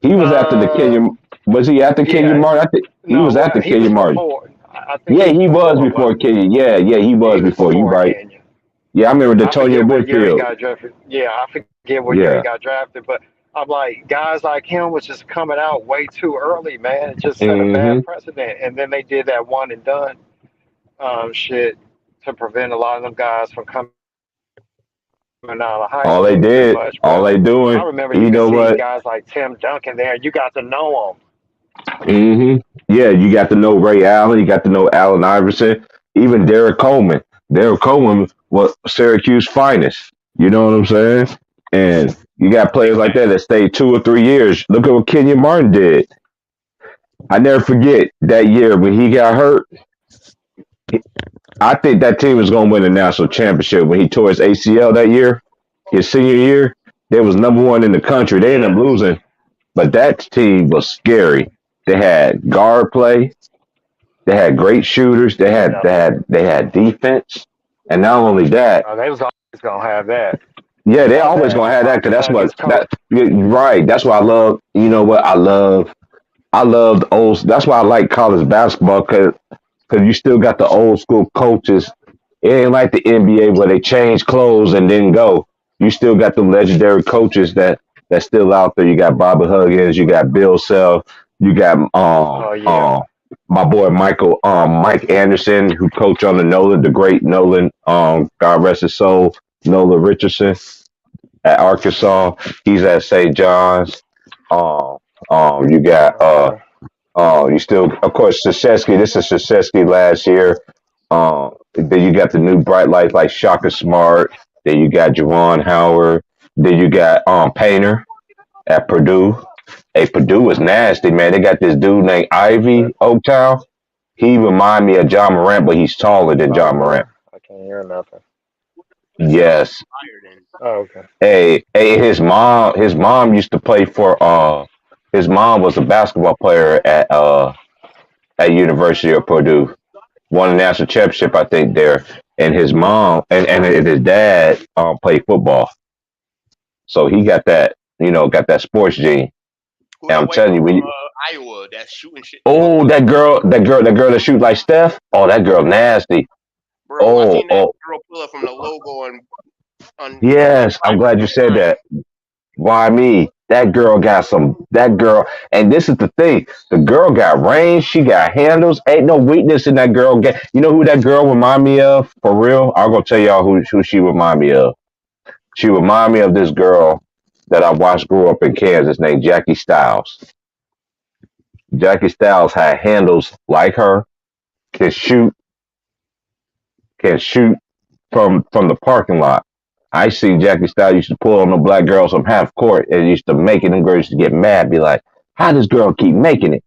He was after the Uh, Kenyon. Was he after Kenyon yeah, Martin? I think he no, was well, after he was Kenyon Martin. before. I think Yeah, he was he was before, before wasn't he? Kenyon. Yeah, he was He was before. You before right. Kenya. Yeah, I remember I Antonio forget what year he Whitfield. got drafted. Yeah, I forget what year he Yeah. got drafted, but I'm like, guys like him was just coming out way too early, man. It just set a hmm bad precedent. And then they did that one and done shit to prevent a lot of them guys from coming out of high All they school too did, much. all But they I doing. remember you You could know see what? guys like Tim Duncan there. You got to know hmm Yeah, you got to know Ray Allen. You got to know Allen Iverson. Even Derek Coleman. Derek Coleman was Syracuse finest. You know what I'm saying? And you got Big players like that facts. that stayed 2 or 3 years. Look at what Kenyon Martin did. I never forget that year when he got hurt. I think that team was going to win the national championship when he tore his ACL that year, his senior year. They was number one in the country. They ended Yeah. up losing, but that team was scary. They had guard play. They had great shooters. They him. had Yeah, they had they had defense, and not only that, they was always gonna have that. yeah, they That always gonna that have that because Bobby that's what Huggins that coach. yeah, right. That's why I love. You know what I love. I love the old. That's why I like college basketball because you still got the old school coaches. It ain't like the NBA where they change clothes and then go. You still got the legendary coaches that's still out there. You got Bobby Huggins, you got Bill Self, you got Oh yeah. my boy Mike Anderson who coached on the Nolan, the great Nolan, God rest his soul, Nolan Richardson at Arkansas. He's at St. John's. Um you got Okay. you still, of course, Krzyzewski. This is Krzyzewski last year. Then you got the new bright lights like Shaka Smart. Then you got Javon Howard. Then you got Painter at Purdue. Hey, Purdue is nasty, man. They got this dude named Okay. Ivy Oaktown. He remind me of John Morant, but he's taller than John Uh, Morant. I can't hear nothing. That sounds like Yes. fire then. Oh, okay. Hey, his mom used to play for his mom was a basketball player at University of Purdue. Won a national championship, I think, there. And his mom and his dad played football. So he got that, got that sports gene. Who And that I'm white telling girl you, from when you, Iowa that's shooting shit for oh, that girl that shoot like Steph, oh, that girl nasty. bro? I Oh, seen that oh, girl pull up from the logo on yes, I'm private glad you jet said line. that. Why me? That girl, and this is the thing. The girl got range. She got handles. Ain't no weakness in that girl. You know who that girl remind me of? For real? I'm going to tell y'all who she remind me of. She remind me of this girl that I watched grow up in Kansas named Jackie Stiles. Jackie Stiles had handles like her, can shoot, can shoot from the parking lot. I seen Jackie Stiles used to pull on the black girls from half court and used to make it. Them girls used to get mad, be like, "How does girl keep making it?"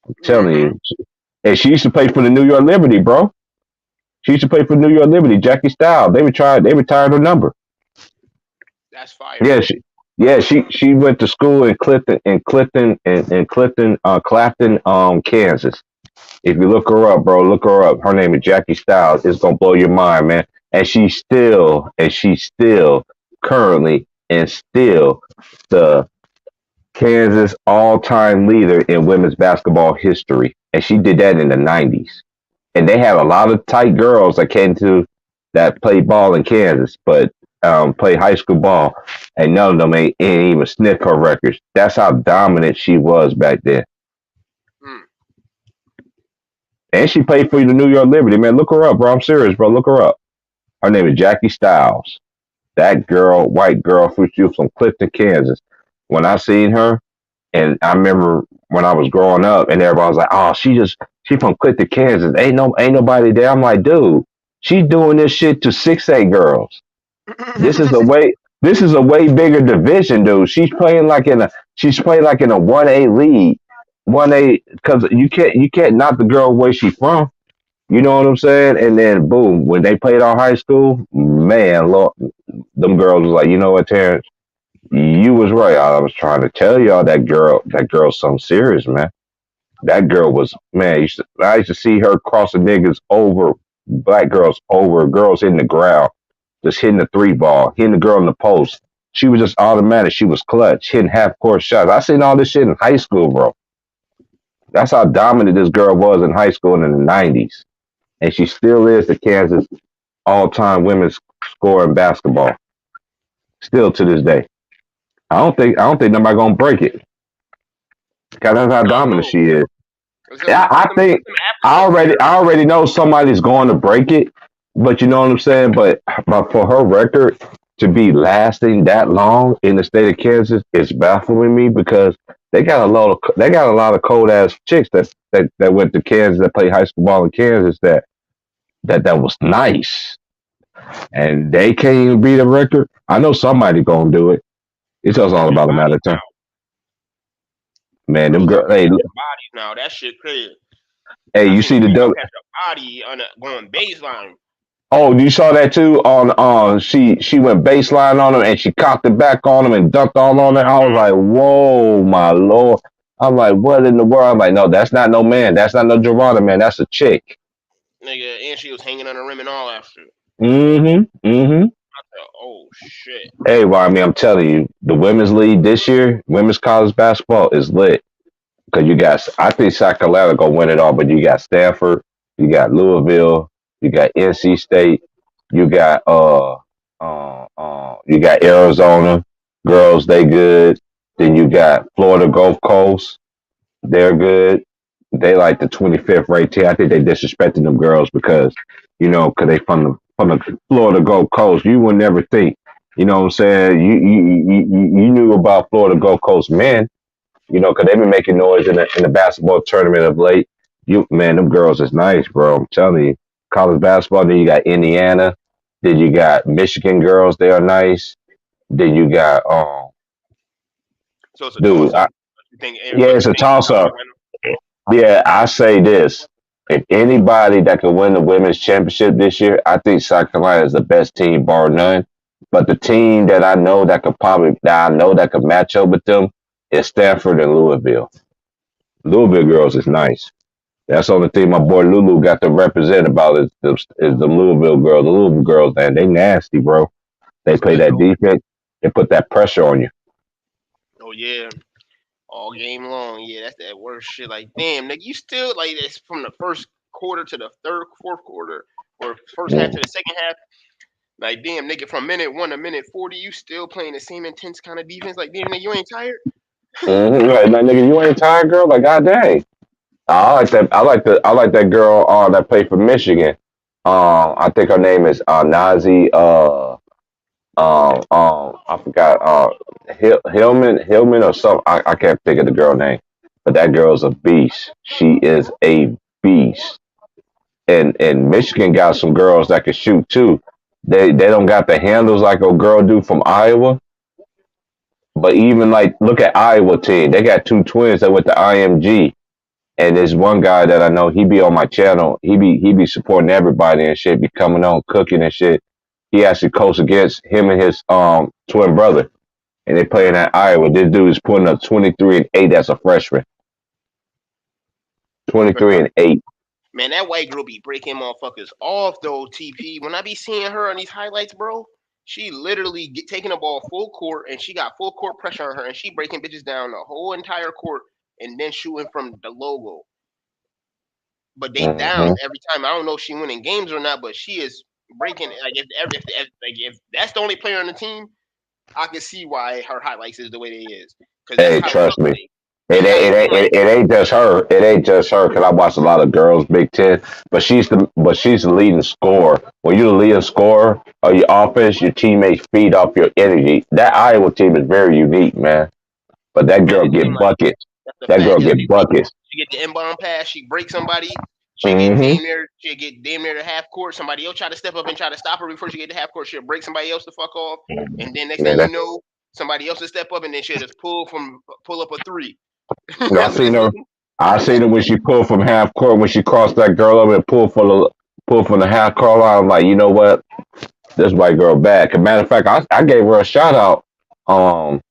I'm telling Mm-hmm. you. And she used to play for the New York Liberty, bro. She used to play for New York Liberty. Jackie Stiles. They retired her number. That's fire. Yeah, she went to school in Clapton, Kansas. If you look her up, bro, look her up. Her name is Jackie Stiles. It's gonna blow your mind, man. And she's still currently and still the Kansas all-time leader in women's basketball history, and she did that in the '90s. And they had a lot of tight girls that came to that played ball in Kansas, but played high school ball, and none of them ain't even sniff her records. That's how dominant she was back then. Mm. And she played for the New York Liberty, man. Look her up, bro. I'm serious, bro. Look her up. Her name is Jackie Stiles. That girl, white girl, she was from Clifton, Kansas. When I seen her, and I remember when I was growing up, and everybody was like, "Oh, she from Clifton, Kansas. Ain't nobody there." I'm like, dude, she's doing this shit to 6A girls. This is a way. This is a way bigger division, dude. She's playing like in a 1A league, 1A, because you can't knock the girl where she from. You know what I'm saying? And then boom, when they played our high school, man, Lord, them girls was like, you know what, Terrence, you was right. I was trying to tell y'all that girl's something serious, man. That girl was, man. I used to see her crossing niggas over, black girls over, girls in the ground, just hitting the three ball, hitting the girl in the post. She was just automatic. She was clutch, hitting half court shots. I seen all this shit in high school, bro. That's how dominant this girl was in high school in the '90s, and she still is the Kansas all-time women's scorer in basketball, still to this day. I don't think nobody gonna break it. Cause that's how I don't dominant know. she is. Some, I some, think some after I already know somebody's going to break it, but you know what I'm saying. But for her record to be lasting that long in the state of Kansas is baffling me because they got a lot of cold ass chicks that went to Kansas that played high school ball in Kansas that was nice and they can't even beat a record. I know somebody gonna do it. It's just all catching about a matter bodies of time. now. Man, them Girls out girls. here Hey, catching bodies now. That shit crazy. hey, I you seen a see the female W. catch a body on going baseline. Oh, you saw that too on she went baseline on him and she cocked it back on him and dunked all on it. I was like, whoa, my lord. I'm like, what in the world? I'm like, no, that's not no man. That's not no Geronda man. That's a chick. Nigga, and she was hanging on the rim and all after. Mm-hmm. Mm-hmm. I said, oh shit. Hey, well, I mean, I'm telling you, the women's league this year, women's college basketball is lit. Cause you got, I think South Carolina gonna win it all, but you got Stanford, you got Louisville, you got NC State, you got you got Arizona girls, they good. Then you got Florida Gulf Coast, they're good. They like the 25th ranked team. I think they disrespected them girls because cause they from the Florida Gulf Coast. You would never think, you know what I'm saying? You knew about Florida Gulf Coast men, because they've been making noise in the basketball tournament of late. Man, them girls is nice, bro. I'm telling you. College basketball, then you got Indiana, then you got Michigan girls, they are nice. Then you got So it's a dude, toss up. You think yeah, but it's you a think toss Utah up. gonna win? Yeah, I say this. If anybody that can win the women's championship this year, I think South Carolina is the best team, bar none. But the team that I know that could match up with them is Stanford and Louisville. Louisville girls is nice. That's the only thing my boy Lulu got to represent about is the Louisville girls. The Louisville girls, man, they nasty, bro. They That's play good that though. defense. They put that pressure on you. Oh yeah. All game long. Yeah, that's that worst shit. Like, damn, nigga, you still like it's from the first quarter to the fourth quarter, or first half to Mm. the second half. Like, damn, nigga, from minute 1 to minute 40, you still playing the same intense kind of defense. Like, damn, nigga, you ain't tired? Mm-hmm. Like, nigga, you ain't tired, girl. Like, god dang. I like that. I like that girl that played for Michigan. I think her name is Nazi. I forgot. Hillman or something. I can't think of the girl name, but that girl's a beast. She is a beast. And Michigan got some girls that can shoot too. They don't got the handles like a girl do from Iowa. But even like look at Iowa team. They got two twins that went to IMG. And there's one guy that I know, he be on my channel. He be supporting everybody and shit, be coming on cooking and shit. He actually coached against him and his twin brother. And they playing at Iowa. This dude is putting up 23-8 as a freshman. 23-8. Man, that white girl be breaking motherfuckers off though. TP. When I be seeing her on these highlights, bro, She literally taking the ball full court, and she got full court pressure on her, and she breaking bitches down the whole entire court, and then shooting from the logo. But they down every time. I don't know if she winning games or not, but she is breaking. Like if that's the only player on the team, I can see why her highlights is the way they is. Because that's Hey, how trust me. play. It ain't just her. It ain't just her. Cause I watch a lot of girls Big Ten, but she's the leading scorer. When you're the leading scorer of your offense, your teammates feed off your energy. That Iowa team is very unique, man. But that girl get buckets. That's the That fact. girl get buckets. She get the inbound pass. She breaks somebody. She'll Mm-hmm. get damn near to half court. Somebody else try to step up and try to stop her before she get to half court. She'll break somebody else the fuck off. And then next thing you know, somebody else will step up and then she'll just pull up a three. I seen her. I seen her when she pulled from half court when she crossed that girl up and pulled from the half court line. I'm like, you know what? This white girl bad. As a matter of fact, I gave her a shout out.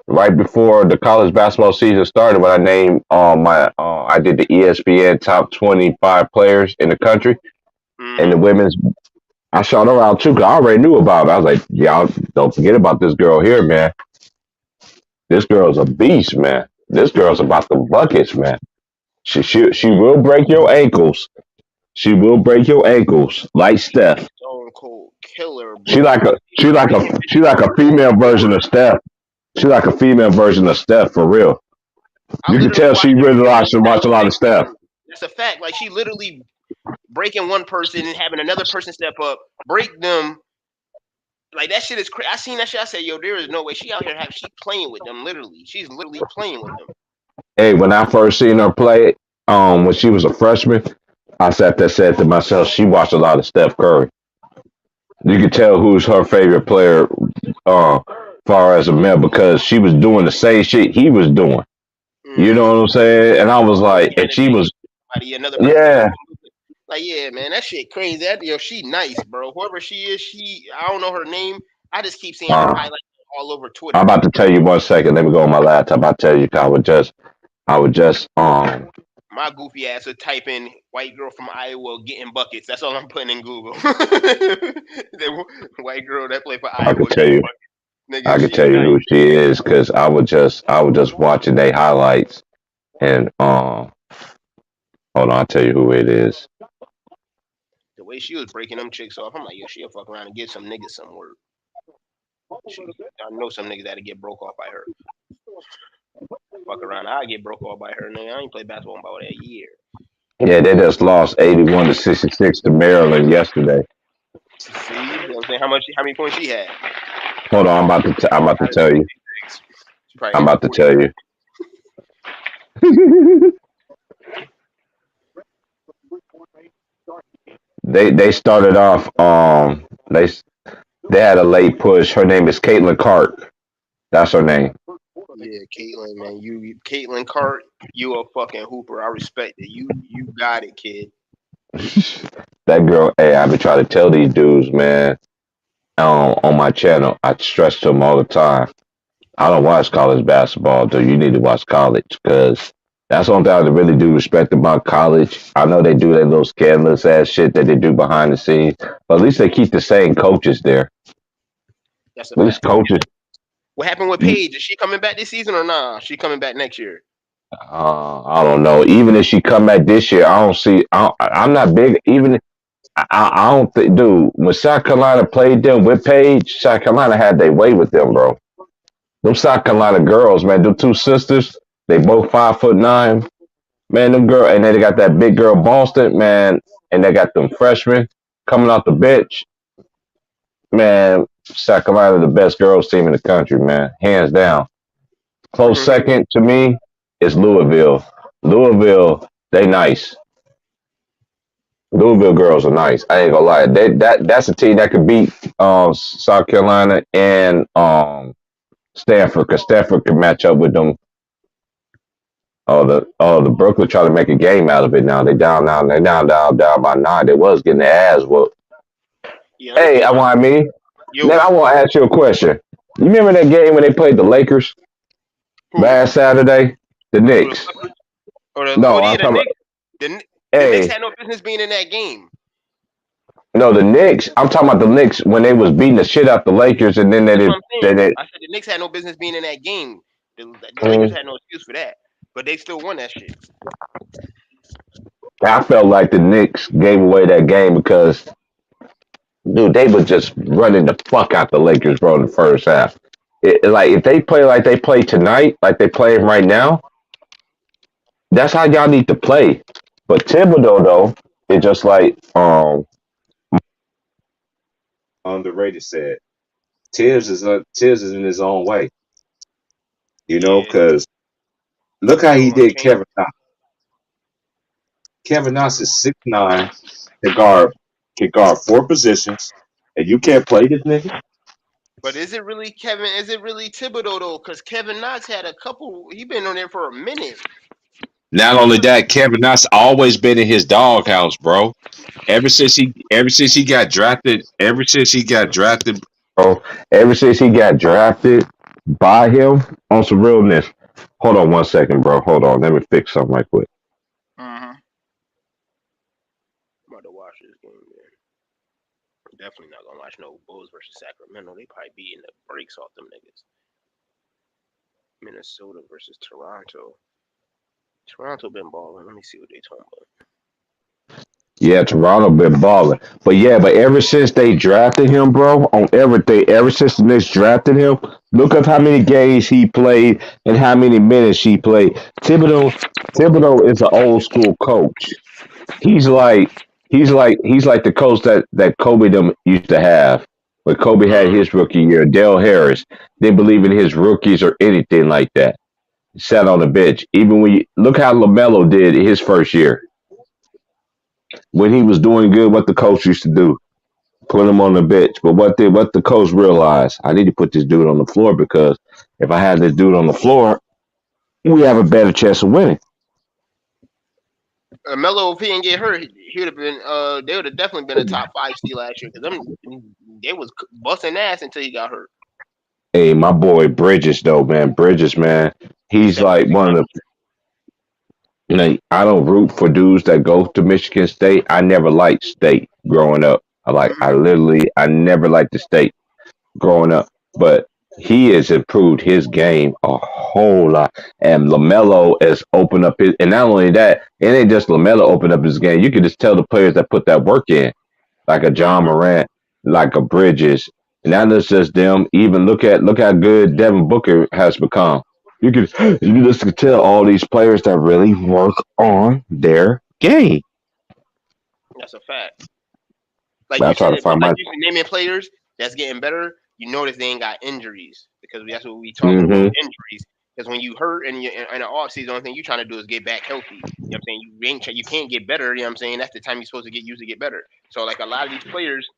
Right before the college basketball season started, when I named I did the ESPN top 25 players in the country, and the women's. I shot her out too because I already knew about it. I was like, y'all don't forget about this girl here, man. This girl's a beast, man. This girl's about the buckets, man. She will break your ankles. She will break your ankles, like Steph. Stone cold killer. Bro. She like a female version of Steph. She's like a female version of Steph, for real. You can tell she really watch a lot of Steph. That's a fact. Like, she literally breaking one person and having another person step up, break them. Like, that shit is crazy. I seen that shit. I said, yo, there is no way. She out here, she playing with them, literally. She's literally playing with them. Hey, when I first seen her play, when she was a freshman, I sat there said to myself, she watched a lot of Steph Curry. You can tell who's her favorite player far as a male because she was doing the same shit he was doing. You know what I'm saying? And I was like, and she was, yeah. Like, yeah, man, that shit crazy. She nice, bro. Whoever she is, I don't know her name. I just keep seeing her highlights all over Twitter. I'm about to tell you 1 second. Let me go on my laptop. I'll tell you. I would just my goofy ass would type in white girl from Iowa getting buckets. That's all I'm putting in Google. The white girl that play for Iowa. I can tell you. Nigga, I can tell you who she is because I was just watching their highlights and hold on, I'll tell you who it is. The way she was breaking them chicks off, I'm like, yo, she'll fuck around and give some niggas some work. I know some niggas that'll get broke off by her. Fuck around, I get broke off by her. Nigga, I ain't played basketball in about a year. Yeah, they just lost 81-66 to Maryland yesterday. See, you know what I'm saying? How many points she had? Hold on, I'm about to tell you. I'm about to tell you. They started off. They had a late push. Her name is Caitlin Cart. That's her name. Yeah, Caitlin, man. Caitlin Cart, you a fucking hooper. I respect it. You got it, kid. That girl. Hey, I've been trying to tell these dudes, man. On my channel, I stress to them all the time. I don't watch college basketball, dude. You need to watch college because that's one thing I really do respect about college. I know they do that little scandalous ass shit that they do behind the scenes, but at least they keep the same coaches there. That's at least coaches. What happened with Paige? Is she coming back this season or nah? She coming back next year? I don't know. Even if she come back this year, I don't see. I'm not big. Even I don't think, dude. When South Carolina played them with Paige, South Carolina had their way with them, bro. Them South Carolina girls, man, them two sisters, they both 5'9". Man, them girl, and then they got that big girl Boston, man, and they got them freshmen coming off the bench. Man, South Carolina, the best girls team in the country, man, hands down. Close second to me is Louisville. Louisville, they nice. Louisville girls are nice. I ain't gonna lie. That's a team that could beat South Carolina and Stanford, because Stanford can match up with them. The Brooklyn try to make a game out of it now. They down now. They down by 9. They was getting their ass whooped. Yeah, hey, I want me. Then I want to ask you a question. You remember that game when they played the Lakers last Saturday? The Knicks. No, I'm talking about. The Knicks had no business being in that game. No, the Knicks. I'm talking about the Knicks when they was beating the shit out the Lakers, and then they That's what did. I'm They saying. did. I said the Knicks had no business being in that game. The Lakers had no excuse for that, but they still won that shit. I felt like the Knicks gave away that game because, dude, they was just running the fuck out the Lakers, bro, in the first half. Like if they play like they play tonight, like they playing right now, that's how y'all need to play. But Thibodeau though, it's just like underrated said. Tibbs is in his own way, Yeah, because look he how he don't want to did change. Kevin Knox. Kevin Knox is 6'9", can guard four positions, and you can't play this nigga. But is it really Kevin? Is it really Thibodeau though? Because Kevin Knox had a couple. He been on there for a minute. Not only that, Kevin Knox always been in his doghouse, bro. Ever since he got drafted, Bro, ever since he got drafted by him on some realness. Hold on 1 second, bro. Hold on. Let me fix something right quick. I'm about to watch this game. Man. Definitely not gonna watch no Bulls versus Sacramento. They probably beating the brakes off them niggas. Minnesota versus Toronto. Toronto been balling. Let me see what they talking about. Yeah, Toronto been balling. But ever since they drafted him, bro, on everything, ever since the Knicks drafted him, look up how many games he played and how many minutes he played. Thibodeau is an old school coach. He's like he's like the coach that Kobe them used to have. When Kobe had Mm. his rookie year, Dale Harris didn't believe in his rookies or anything like that. Sat on the bench. Even when you look how LaMelo did his first year. When he was doing good, what the coach used to do, put him on the bench. But what the coach realized, I need to put this dude on the floor because if I had this dude on the floor, we have a better chance of winning. Melo, if he didn't get hurt, he would have been. They would have definitely been a top 5 seed last year because them they was busting ass until he got hurt. Hey, my boy Bridges though, man. Bridges, man. He He's stepped up like his one of game. the I don't root for dudes that go to Michigan State. I never liked State growing up. I never liked the State growing up. But he has improved his game a whole lot. And LaMelo has opened up his, and not only that, it ain't just LaMelo opened up his game. You can just tell the players that put that work in, like a John Mm-hmm. Morant, like a Bridges. And not just them. Even look how good Devin Booker has become. You just can tell all these players that really work on their game. That's a fact. Like But I you try to said, but find like my you said, naming players that's getting better. You notice they ain't got injuries because that's what we talking about hmm injuries. Because when you hurt and you in the off season, the only thing you trying to do is get back healthy. You know what I'm saying? You can't get better. You know what I'm saying? That's the time you're supposed to get used to get better. So like a lot of these players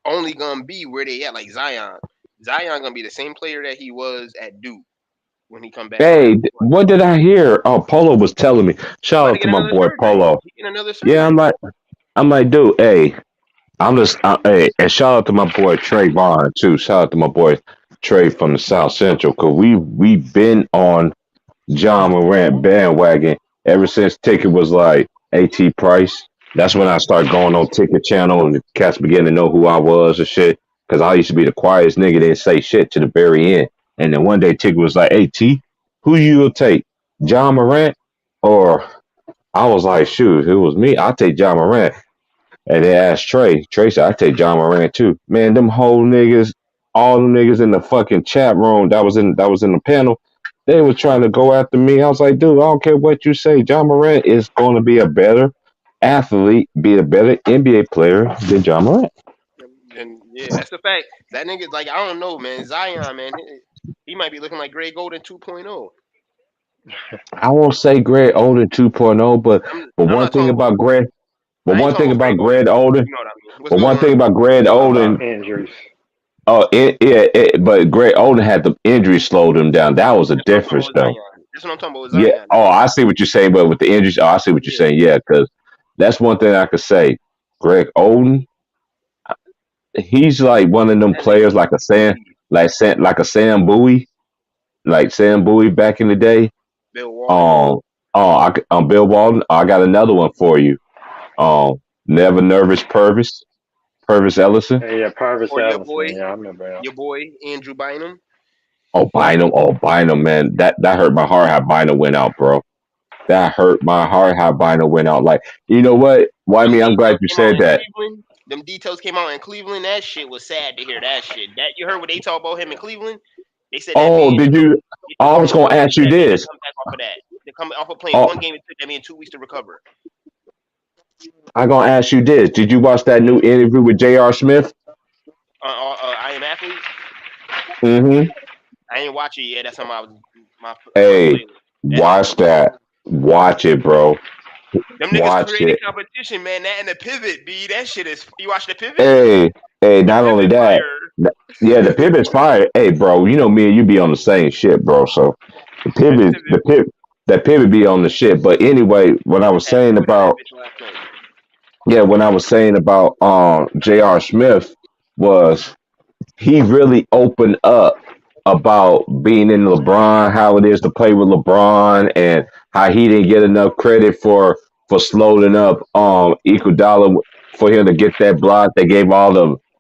only gonna be where they at. Like Zion, Zion gonna be the same player that he was at Duke when he come back home. Hey, what did I hear? Oh, Polo was telling me. He Shout about to out to get my another boy surgery. Polo. He get another Yeah, surgery. I'm like, dude, hey, hey, and shout out to my boy Trayvon too. Shout out to my boy Trey from the South Central, cause we've been on John Morant bandwagon ever since Ticket was like AT Price. That's when I started going on Ticket Channel and the cats began to know who I was and shit. Cause I used to be the quietest nigga, didn't say shit to the very end. And then one day Ticket was like, "Hey T, who you will take, John Morant or?" I was like, "Shoot, if it was me, I'd take John Morant." And they asked Trey. Trey said, "I take John Morant too." Man, them whole niggas, all them niggas in the fucking chat room that was in the panel, they was trying to go after me. I was like, dude, I don't care what you say. John Morant is going to be a better athlete, be a better NBA player than John Morant. And yeah, that's the fact. That nigga, like I don't know, man. Zion, man, he might be looking like Greg Golden 2.0. I won't say Greg Oden 2.0, but I'm one not thing talking about. about Greg, but I ain't one talking thing about Greg about Golden, Greg but Oden, you know what I mean. What's but going one on? thing about You're Greg talking about Oden. injuries. Oh, but Greg Oden had the injury slowed him down. That was a That's what I'm talking difference, about with though. Zion. That's what I'm talking about with Yeah. Zion. Oh, I see what you're saying, but with the injuries, oh, I see what you're Yeah, saying. Yeah, because that's one thing I could say. Greg Oden, he's like one of them that nigga players, is like a Sam, beast. like a Sam Bowie, like Sam Bowie back in the day. Bill Walton. Um, Bill Walton. I got another one for you. Um, Never Nervous Purvis Ellison. Yeah, Purvis Or Ellison. Yeah, I remember him. your boy Andrew Bynum. Oh Bynum, man, that hurt my heart how Bynum went out, bro. That hurt my heart how Bynum went out. Like, you know what? Why Them me? I'm glad details you came out said in that. Cleveland. Them details came out in Cleveland. That shit was sad to hear. That shit. That you heard what they talk about him in Cleveland. They said that man. Oh, did you? It took I him was 2 weeks gonna ask for you that man to this. come back off of that. To come off of playing Oh, one game, it took that man 2 weeks to recover. I'm gonna ask you this. Did you watch that new interview with J.R. Smith? I am athlete. Mm-hmm. I ain't watch it yet. That's on my Hey, playlist. That's on. watch that. Watch it, bro. Them niggas Watch created it. competition, man. That and the pivot, B. That shit is. You watch the pivot? Hey, hey. The Not only pivot that. fire. Yeah, the pivot's fire. Hey, bro. You know me and you be on the same shit, bro. So the Yeah, the pivot, pivot. that pivot be on the shit. But anyway, what I was Had saying pivot on that about bitch last night. yeah, when I was saying about J.R. Smith was he really opened up about being in LeBron, how it is to play with LeBron, and how he didn't get enough credit for slowing up Iguodala for him to get that block. They gave all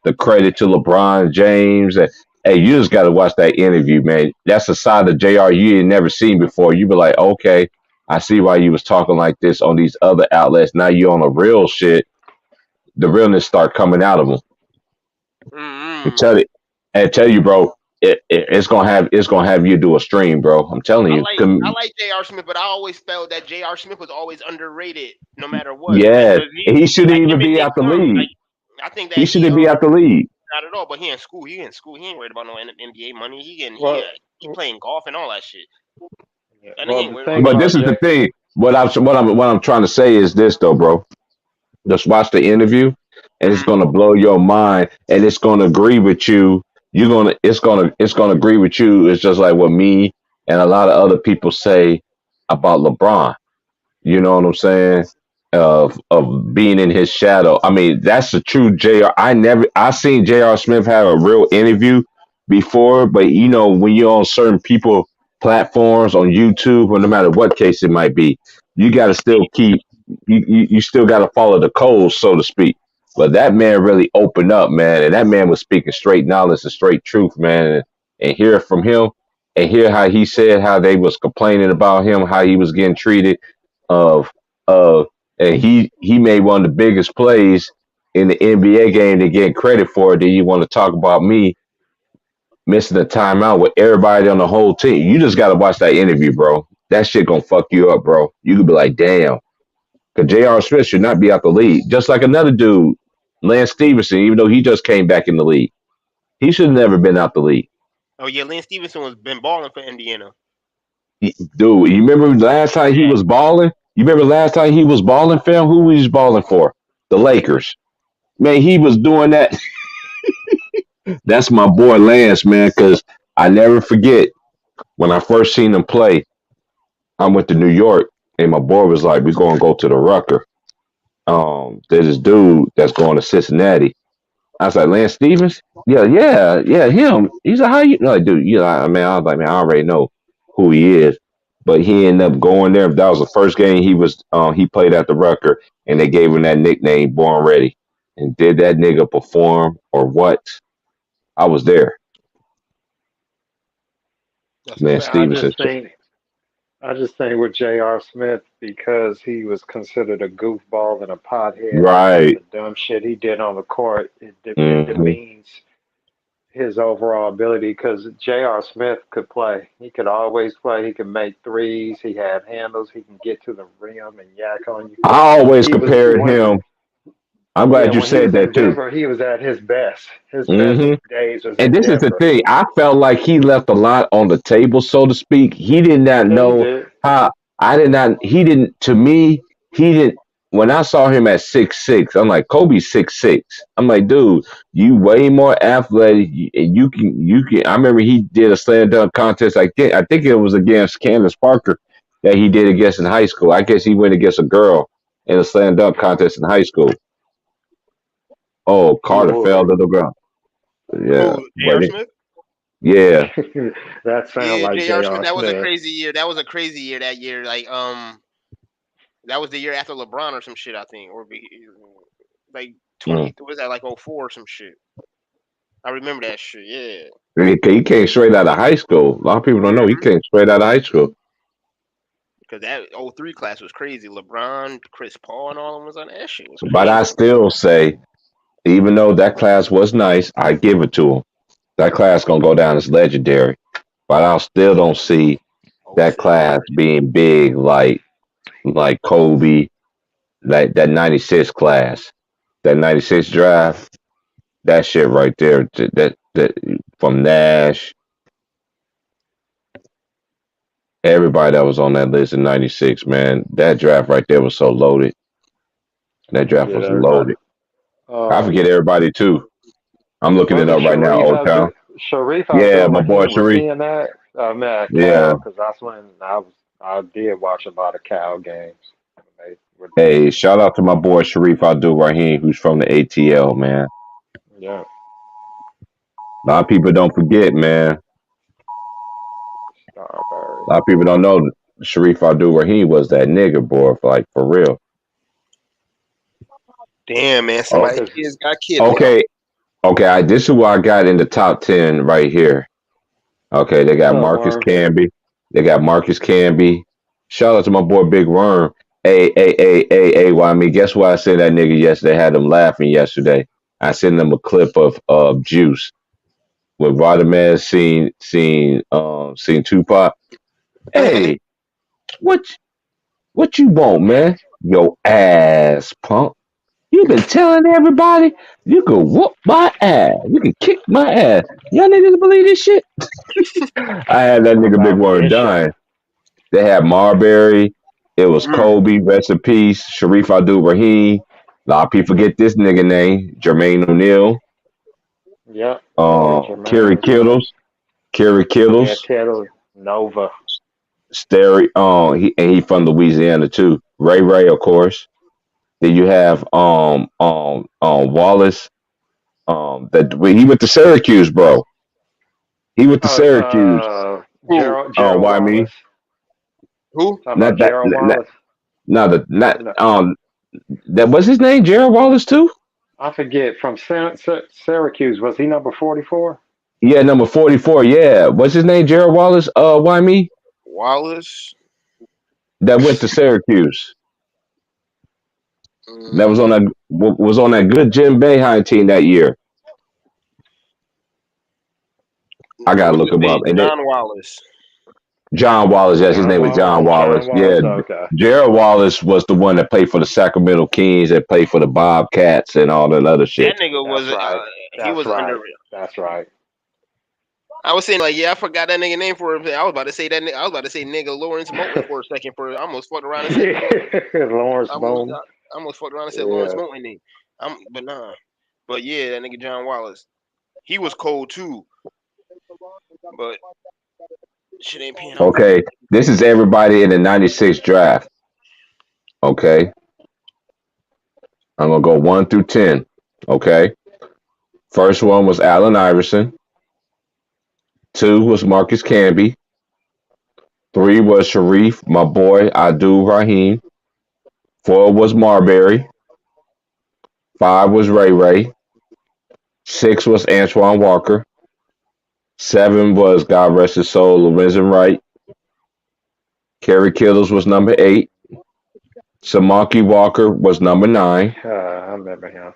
the credit to LeBron James. And, hey, you just got to watch that interview, man. That's a side of Jr. you ain't never seen before. You be like, okay, I see why you was talking like this on these other outlets. Now you on the real shit. The realness start coming out of him. And Mm-hmm. tell it, and tell you, bro, it's gonna have you do a stream, bro. I'm telling you. I like J.R. Smith, but I always felt that J.R. Smith was always underrated, no matter what. Like, Yeah, cause he he shouldn't like him even and be Nick out the Young. league. Like, I think He that he shouldn't be out the league. not at all. But he in school. He in school. He ain't worried about no NBA money. Well, He playing golf and all that shit. yeah, And he well, ain't the worried about thing But no about this is money. the Jay, thing. What I'm trying to say is this though, bro. Just watch the interview, and it's Mm-hmm. gonna blow your mind, and it's gonna agree with you. It's gonna agree with you. It's just like what me and a lot of other people say about LeBron. You know what I'm saying? Of being in his shadow. I mean, that's the true JR. I seen JR Smith have a real interview before, but you know, when you're on certain people platforms on YouTube or no matter what case it might be, you gotta still keep you still gotta follow the codes, so to speak. But that man really opened up, man, and that man was speaking straight knowledge and straight truth, man. And hear from him and hear how he said how they was complaining about him, how he was getting treated of and he made one of the biggest plays in the NBA game to get credit for it. Then you want to talk about me missing a timeout with everybody on the whole team. You just gotta watch that interview, bro. That shit gonna fuck you up, bro. You could be like, damn. Cause J.R. Smith should not be out the league. Just like another dude, Lance Stevenson, even though he just came back in the league. He should have never been out the league. Oh yeah, Lance Stevenson was been balling for Indiana. Dude, you remember last time he Yeah. was balling? You remember last time he was balling, fam? Who was he balling for? The Lakers. Man, he was doing that. That's my boy Lance, man, because I never forget when I first seen him play. I went to New York, and my boy was like, "We're gonna go to the Rucker." There's this dude that's going to Cincinnati. I was like, Lance Stevens? Yeah, him. He's like, how you like, dude? You know, I was like, man, I already know who he is. But he ended up going there. That was the first game he played at the Rucker, and they gave him that nickname, Born Ready. And did that nigga perform or what? I was there. That's a Lance man, fact. Stevenson. I just think with J.R. Smith because he was considered a goofball and a pothead and some of Right. the dumb shit he did on the court, it Hmm. demeans his overall ability. Because J.R. Smith could play, he could always play. He could make threes. He had handles. He can get to the rim and yak on you. I always He was compared when him. I'm Yeah, glad you when he said was in that too. Denver, he was at his best. His best Hmm. days was And in this is the Denver. thing. I felt like he left a lot on the table, so to speak. He did not Yeah, he know did. how. I did not. He didn't. To me, he didn't. When I saw him at 6'6", I'm like Kobe's 6'6". I'm like, dude, you way more athletic, and you can. I remember he did a slam dunk contest. I think it was against Candace Parker that he did against in high school. I guess he went against a girl in a slam dunk contest in high school. Oh, Carter fell Lord. to the ground. Yeah, Who? J.R. but Smith? yeah. That sound Yeah, like J.R. Smith. J.R. That was a Smith. crazy year. That was a crazy year. That year, like that was the year after LeBron or some shit, I think. like Mm. 20. Was that like 04 or some shit? I remember that shit. Yeah. He came straight out of high school. A lot of people don't know he came straight out of high school. Because that 03 class was crazy. LeBron, Chris Paul, and all of them was on that shit. It was But I crazy. still say, even though that class was nice, I give it to him. That class gonna go down as legendary. But I still don't see that 06. class being big like Kobe, like that '96 class, that '96 draft. That shit right there, that from Nash, everybody that was on that list in '96, man, that draft right there was so loaded. That draft Forget was everybody. loaded. I forget everybody too. I'm looking it Wasn't up right now, Sharif Old Town. Sharif Yeah, my boy Abdul-Rahim, was Sharif. he in that? Man, Yeah. Cal, because that's when I did watch a lot of Cal games. They were Hey, decent. shout out to my boy Sharif Abdul Rahim, who's from the ATL, man. Yeah. A lot of people don't forget, man. Starberry. A lot of people don't know Sharif Abdul Rahim was that nigga, boy, like for real. Damn, man. Oh, Somebody kids got killed. okay, okay. This is who I got in the top 10 right here. Okay, they What's got up, Marcus Worm? Camby. They got Marcus Camby. Shout out to my boy Big Worm. Hey, well, I mean, guess what I sent that nigga yesterday? Had him laughing yesterday. I sent him a clip of Juice when Rodamez seen Tupac. Hey, what what you want, man? Your ass, punk. You been telling everybody you can whoop my ass. You can kick my ass. Y'all niggas believe this shit? I had that nigga Big About Worm Bishop. dying. They had Marbury. It was Mm. Kobe, rest in peace. Sharif Abdul Rahim. A lot of people forget this nigga name. Jermaine O'Neal. Yep. Yeah, Kerry Jermaine. Kittles. Kerry Yeah, Kittles. Kettle. Nova. He from Louisiana too. Ray Ray, of course. Then you have Wallace. He went to Syracuse, bro. He went to Oh, Syracuse. Who? Gerald Why me? Wallace. Who? Talking Not about that. Gerald Wallace. Not No, that was his name, Jared Wallace too. I forget. From Syracuse, was he number 44? Yeah, number 44. Yeah, what's his name, Jared Wallace? Why me? Wallace. That went to Syracuse. That Mm, was on that good Jim Boeheim team that year. I gotta what's look his him up. name? And then John Wallace. John Wallace. Yes, his John name was John Wallace. Wallace. John Wallace. Yeah, Okay. Jared Wallace was the one that played for the Sacramento Kings, that played for the Bobcats and all that other That shit. nigga was That's right. he That's was under. right. That's right. I was saying like, yeah, I forgot that nigga name for him. I was about to say that. I was about to say nigga Lawrence Moulton for a second. I almost fucked around and said Lawrence almost, Bowman. I almost fucked around and said Lawrence Yeah. Moulton name. But nah. But yeah, that nigga John Wallace. He was cold too. But shit ain't paying out. Okay, this is everybody in the '96 draft. Okay, I'm gonna go 1 through 10. Okay, first one was Allen Iverson. 2 was Marcus Camby. 3 was Sharif, my boy Abdul Rahim. 4 was Marbury. 5 was Ray Ray. 6 was Antoine Walker. 7 was, God rest his soul, Lorenzen Wright. Kerry Kittles was number 8. Samaki Walker was number 9. I remember him.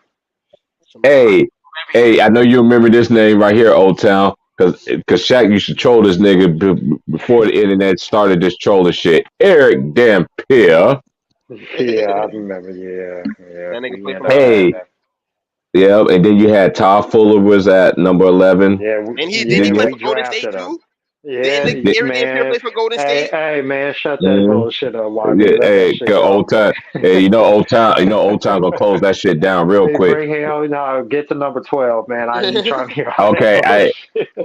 Hey, I know you remember this name right here, Old Town, because Shaq used to troll this nigga before the internet started this trolling shit. Eric Dampier. Yeah, I remember. Yeah. That nigga We played for ended up Miami. Hey, having that. yeah, and then you had Todd Fuller was at number 11. Yeah. And he Then play you for Golden State drafted him. too. Yeah, Didn't Eric Dampier man. play for Golden Hey, State? man, shut that had, bullshit up, yeah, YB. Let that hey, shit 'cause go. Old Town, hey, Old Town gonna close that shit down real Hey, quick. bring him. No, get to number 12, man. I ain't trying to hear all Okay, that bullshit.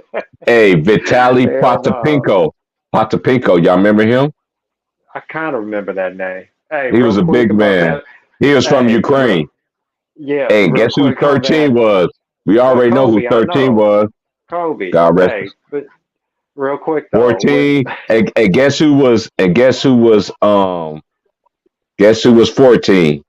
hey, Vitaly Hell no. Potapinko, y'all remember him? I kind of remember that name. Hey, He was real a quick big about man. that. He was from Hey, Ukraine. Hey, real guess who quick on 13 that. was? We already know who Kobe, I 13 know. was. Kobe. God rest. Hey, but real quick though, with 14. And guess who was? Guess who was 14?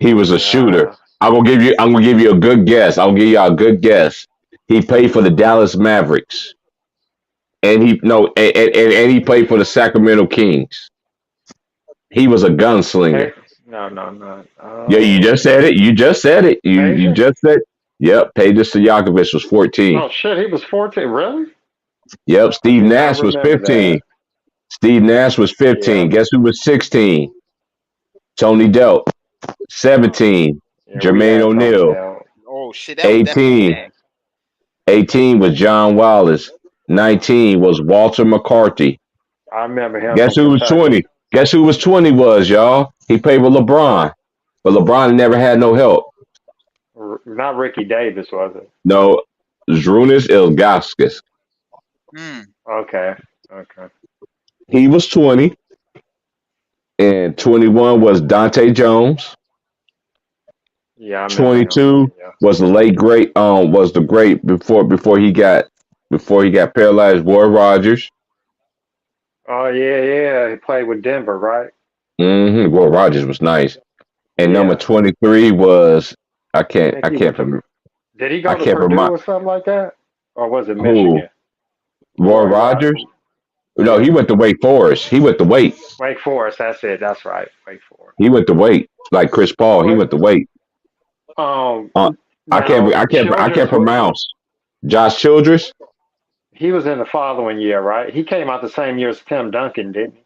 He was a shooter. Uh, I'm gonna give you a good guess. I'll give you a good guess. He played for the Dallas Mavericks. And he no and he played for the Sacramento Kings. He was a gunslinger. Pay, no, no, no. Yeah, you just said it. You just said it. You Pages? just said. Yep, Pages Stojakovic was 14. Oh shit, he was 14. Really? Yep, I Steve did not Nash was remember 15. that. Steve Nash was Yeah. 15. Guess who was 16? Tony Delp. 17. Yeah, we Jermaine had Tony O'Neal. down. Oh shit, that was definitely 18. Shaq. 18 was John Wallace. 19 was Walter McCarthy. I remember him Guess from who was Kentucky. 20? Guess who was 20 was, y'all? He played with LeBron. But LeBron never had no help. Not Ricky Davis, was it? No, Zrunas Ilgauskas. Hmm. Okay. Okay. He was 20. And 21 was Dante Jones. Yeah, I remember him. 22 Yeah. was the late great was the great before he got paralyzed, Roy Rogers. Oh yeah, yeah. He played with Denver, right? Roy Rogers was nice. And number Yeah. 23 was I think I he can't went to. remember Did he I go to can't Purdue remember or something like that, or was it who Michigan? Roy Rogers. No, he Yeah. went to Wake Forest. He went to Wake. Wake Forest. That's it. That's right. Wake Forest. He went to Wake. Like Chris Paul, he What? went to Wake. Uh, Now I can't Childress. pronounce Josh Childress. He was in the following year, right? He came out the same year as Tim Duncan, didn't he?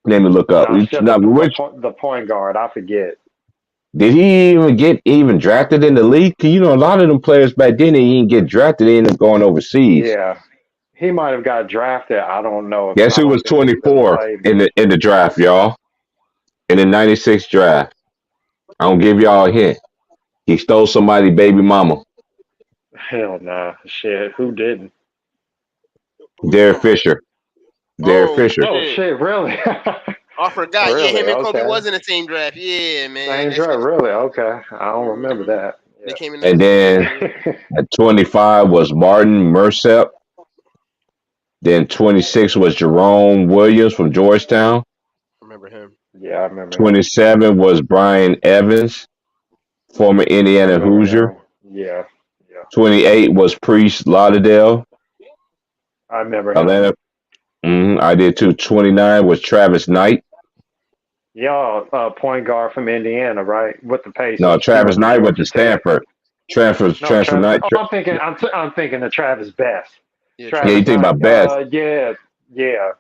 Let me look up. Josh, Now, which the point guard. I forget. did he even get even drafted in the league? 'Cause, you know, a lot of them players back then they didn't get drafted. They ended up going overseas. Yeah, he might have got drafted. I don't know if Guess I who don't was think he really 24 played in much. the draft, y'all? In the '96 draft. I'm gonna give y'all a hint. He stole somebody's baby mama. Hell nah, shit. Who didn't? Derek Fisher. Derek Oh Fisher. Oh shit. shit, really? I forgot. Yeah, Really? him and Kobe Okay. was in the same draft. Yeah, man. Same That draft, shit. really? Okay. I don't remember Hmm. that. They came in And the then same year. at 25 was Martin Mercep. Then 26 was Jerome Williams from Georgetown. Remember him? Yeah, I remember him. 27 was Brian Evans, former I Indiana remember Hoosier. him. Yeah, yeah. 28 was Priest Lauderdale, I remember him. Atlanta. I did too. 29 was Travis Knight. Y'all, point guard from Indiana, right? With the No, Pacers. He Travis went to Knight went to Georgia Tech. Stanford. No, Transfer Travis. Knight. Oh, I'm thinking of Travis Best. Yeah, Yeah, you Travis Travis think Knight. Knight. about Best. Yeah, yeah.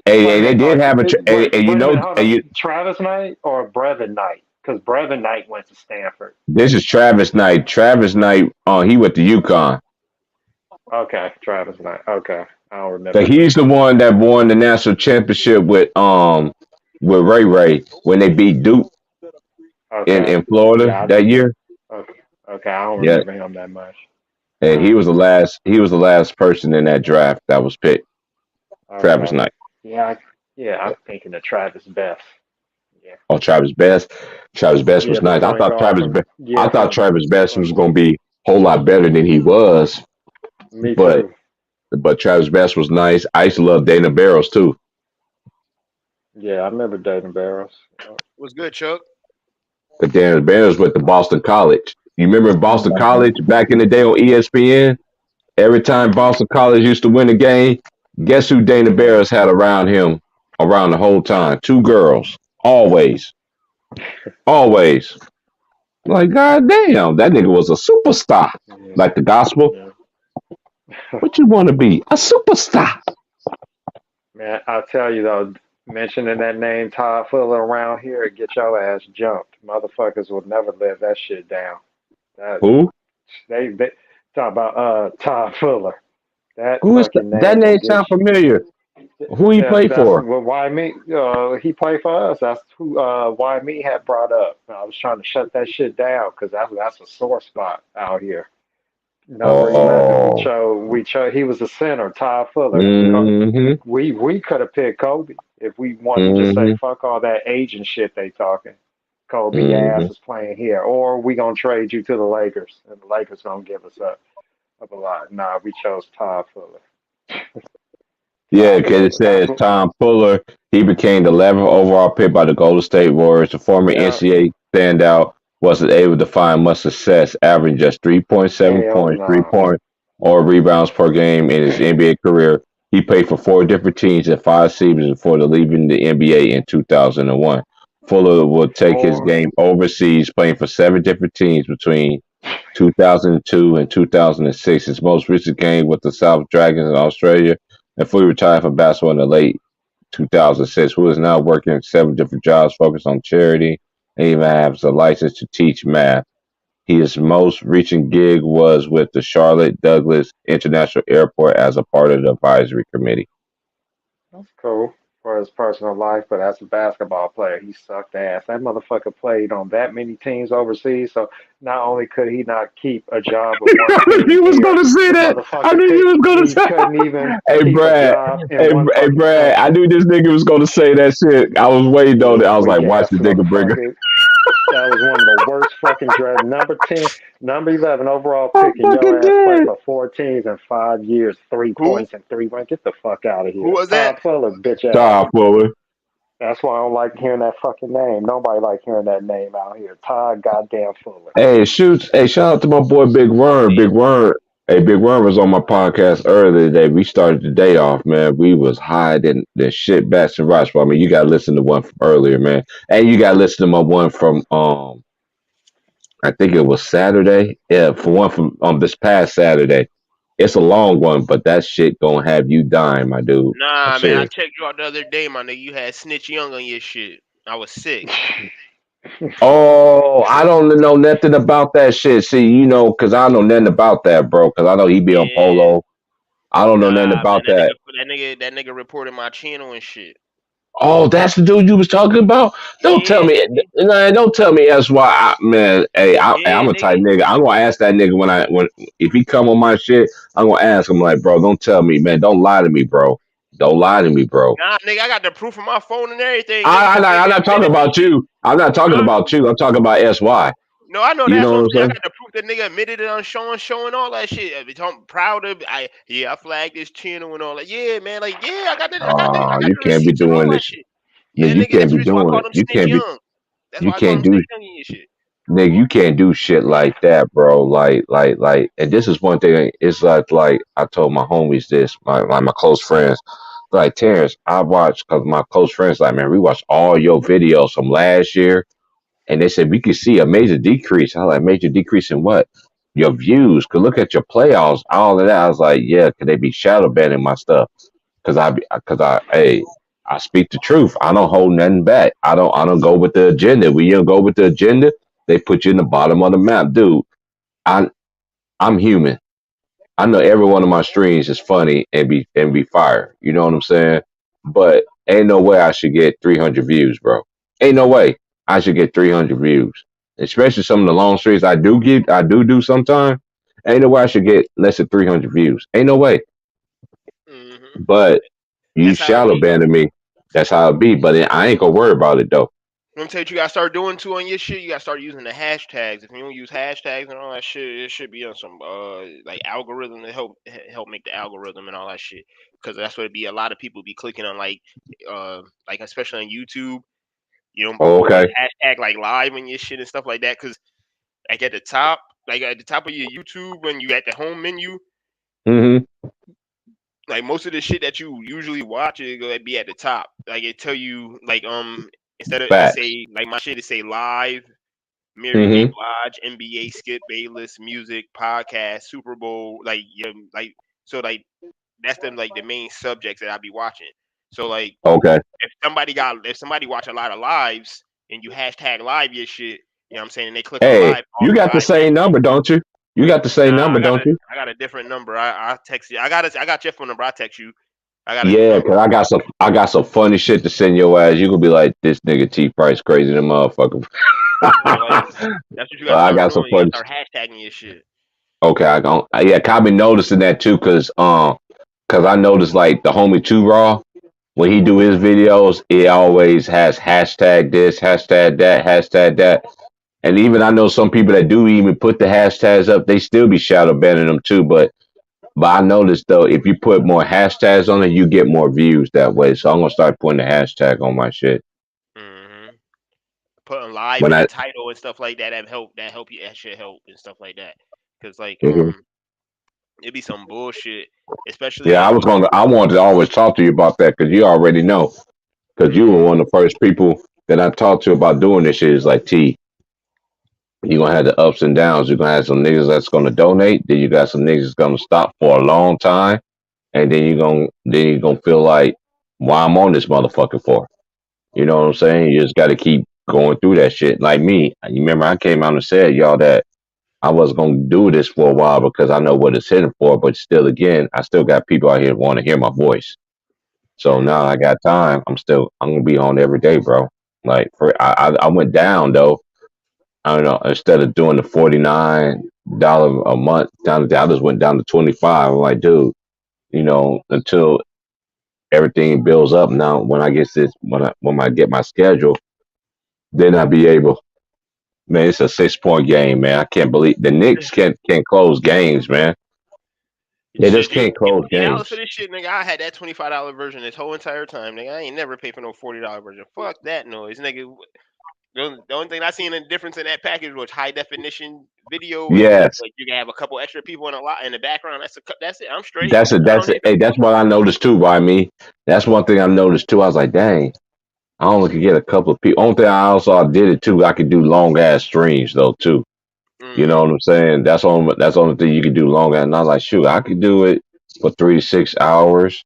Hey, Wait a they minute. did have a, and you Wait a know, minute. Hold and on. you, Travis Knight or Brevin Knight? Because Brevin Knight went to Stanford. this is Travis Knight. Travis Knight, he went to UConn. Okay, Travis Knight. Okay, I don't So remember him. he's the one that won the national championship with Ray Ray when they beat Duke Okay. in Florida Yeah. that year. Okay. Okay. I don't Yeah, remember him that much. and All he was the last person in that draft that was picked. right. Travis Okay. Knight. Yeah. Yeah. I'm thinking of Travis Best. Yeah. Oh, Travis Best. Travis Best Yeah. was The nice. point guard from. I Yeah. thought From. Travis Best From. was going to be a whole lot better than he was, Me but too. Travis Best was nice. I used to love Dana Barros too. Yeah. I remember Dayton Barrows. Yeah. Was good, Chuck. But Dana Barros went to Boston College. You remember Boston College back in the day on ESPN? Every time Boston College used to win a game, guess who Dana Barros had around him around the whole time? Two girls. Always. Always. Like, god damn, that nigga was a superstar. Yeah. Like the gospel. Yeah. What you want to be? A superstar. Man, I tell you though, mentioning that name Todd Fuller around here, get your ass jumped. Motherfuckers will never live that shit down. That Who? they talk about Todd Fuller. That Who is that? fucking That name will name get sound familiar. Who he yeah, played that's for? well, why me? He played for us. That's who why me had brought up. I was trying to shut that shit down because that's a sore spot out here. Number 11. Oh. We chose. He was the center, Todd Fuller. Mm-hmm. We could have picked Kobe if we wanted to just say Mm-hmm. fuck all that agent shit they talking. Kobe Mm-hmm. ass is playing here, or we gonna trade you to the Lakers, and the Lakers gonna give us up a lot. Nah, we chose Todd Fuller. Yeah, Todd because it Fuller. That's says what. Tom Fuller. He became the 11th overall pick by the Golden State Warriors. The former Yeah. NCAA standout wasn't able to find much success, averaging just 3.7 Hell points, three no. point or rebounds per game in his NBA career. He played for four different teams in 5 seasons before leaving the NBA in 2001. Fuller would take his Four. game overseas, playing for seven different teams between 2002 and 2006. His most recent game with the South Dragons in Australia, and fully retired from basketball in the late 2006. Who is now working at seven different jobs focused on charity and even has a license to teach math. His most recent gig was with the Charlotte Douglas International Airport as a part of the advisory committee. That's cool for his personal life, but as a basketball player, he sucked ass. That motherfucker played on that many teams overseas, so not only could he not keep a job with one I knew team you was here, gonna say the that. I motherfucker knew you could was gonna he say. couldn't even Hey keep a Brad, job in one hey fucking Brad. I country. knew this nigga was gonna say that shit. I was waiting on it. This I was like, weak watch ass the nigga bring it. motherfucker. That was one of the worst fucking draft. Number 10, number 11 overall I'm pick, and your fucking ass played dead. for 4 teams in 5 years, three Who? points and three rings. Get the fuck out of Who here. was that? Todd Fuller, bitch ass. Todd Fuller. That's why I don't like hearing that fucking name. Nobody like hearing that name out here. Todd goddamn Fuller. Hey, shoots. Hey, shout out to my boy Big Worm. Big Damn. Worm. Hey, Big Worm was on my podcast earlier today. We started the day off, man. We was high than shit, bats and rocks. But I mean, you gotta listen to one from earlier, man. And you gotta listen to my one from I think it was Saturday. Yeah, for one from this past Saturday. It's a long one, but that shit gonna have you dying, my dude. I'm Nah, man, I serious. checked you out the other day, my nigga. You had Snitch Young on your shit. I was sick. Oh, I don't know nothing about that shit. See, cause I don't know nothing about that, bro. Cause I know he be on Yeah. Polo. I don't know nothing Nah, man, about that. that nigga reported my channel and shit. Oh, that's the dude you was talking about. Don't tell Yeah, me, nigga. nah, don't tell me that's why, man. Hey, I'm Yeah, a type nigga. nigga. I'm gonna ask that nigga when if he come on my shit, I'm gonna ask him like, bro, don't tell me, man. Don't lie to me, bro. Don't lie to me, bro. Nah, nigga, I got the proof on my phone and everything, nigga. Cause I'm nigga not talking admitted this about shit. you. I'm not talking Huh? about you. I'm talking about SY. No, I know You that's know what what I'm I'm saying. I saying? got the proof that nigga admitted it on showing all that shit. I'm proud of. I flagged this channel and all that. Yeah, man. Like, yeah, I got You the can't be receipts and all doing that this. shit. Man, Yeah, you nigga. can't be That's why I doing call it. him Snitch Young. That's You why I call can't him do Snitch Young and shit. nigga, you can't do shit like that, bro. Like, and this is one thing. It's like I told my homies this, my close friends. Like Terrence, I watched because my close friends like, man, we watched all your videos from last year, and they said we could see a major decrease. I was like, major decrease in what? Your views. Could look at your playoffs, all of that. I was like, yeah, could they be shadow banning my stuff? Hey, I speak the truth. I don't hold nothing back. I don't go with the agenda. When you don't go with the agenda, they put you in the bottom of the map, dude. I I'm human. I know every one of my streams is funny and be fire. You know what I'm saying? But ain't no way I should get 300 views, bro. Ain't no way I should get 300 views. Especially some of the long streams I do sometimes. Ain't no way I should get less than 300 views. Ain't no way. Hmm. But you That's how it shadow be. banning me. That's how it be. But I ain't gonna worry about it though. Let me tell you what you gotta start doing too on your shit. You gotta start using the hashtags. If you don't use hashtags and all that shit, it should be on some like algorithm to help make the algorithm and all that shit. Because that's what it be. A lot of people be clicking on like especially on YouTube. You don't Oh, put like okay. hashtag like live and your shit and stuff like that. Because like at the top of your YouTube when you at the home menu, Mm-hmm. like most of the shit that you usually watch is gonna be at the top. Like it tell you like instead of it Facts. say like my shit it say live, Mary J. Mm-hmm. Blige, NBA, Skip Bayless, music, podcast, Super Bowl, like yeah, like so like that's the main subjects that I be watching. So like Okay. if somebody watch a lot of lives and you hashtag live your shit, you know what I'm saying, and they click on Hey, live, all you the got the live same people. number, don't you? You got the same Nah, number, don't you? I got a different number. I text you. I got your phone number. I text you. I got a new Yeah, number. cause I got some funny shit to send your ass. You gonna be like, this nigga T Price crazy than motherfucker. So like that's what you got to I start got some doing. You got funny. to start hashtagging your shit. Okay, I gon' yeah, I been noticing that too, cause I noticed like the homie Two Raw when he do his videos, it always has hashtag this, hashtag that, and even I know some people that do even put the hashtags up, they still be shadow banning them too. But but I noticed though, if you put more hashtags on it, you get more views that way. So I'm gonna start putting the hashtag on my shit. Mm-hmm. Putting live When in the I title and stuff like that. That help you. That should help and stuff like that. Cause like Mhm. it'd be some bullshit, especially Yeah, I wanted to always talk to you about that because you already know. Because you were mm, one of the first people that I talked to about doing this shit. Is like T. You're gonna have the ups and downs. You're gonna have some niggas that's gonna donate. Then you got some niggas that's gonna stop for a long time, and then you're gonna feel like, why I'm on this motherfucker for? You know what I'm saying? You just got to keep going through that shit. Like me, you remember I came out and said y'all that I was gonna do this for a while because I know what it's hitting for. But still, again, I still got people out here that want to hear my voice. So now I mm-hmm. got time. I'm gonna be on every day, bro. Like I went down though. I don't know. Instead of doing the $49 a month down, I just went down to 25. I'm like, dude, until everything builds up. Now, when I get my schedule, then I'll be able. Man, it's a 6 point game, man. I can't believe the Knicks can't close games, man. They just Shit, you can't close $50 for games. this shit, nigga. I had that $25 version this whole entire time, nigga. I ain't never paid for no $40 version. Fuck that noise, nigga. The only thing I seen a difference in that package was high definition video, and Yes, like you can have a couple extra people in a lot in the background. That's it. I'm straight. that's it. I That's don't it. need no. Hey, that's what I noticed too. By me, that's one thing I noticed too. I was like, dang, I only could get a couple of people. Only thing I did it too. I could do long ass streams though too. You know what Mm-hmm. I'm saying? That's the only thing you can do long ass. And I was like, shoot, I could do it for 3 to 6 hours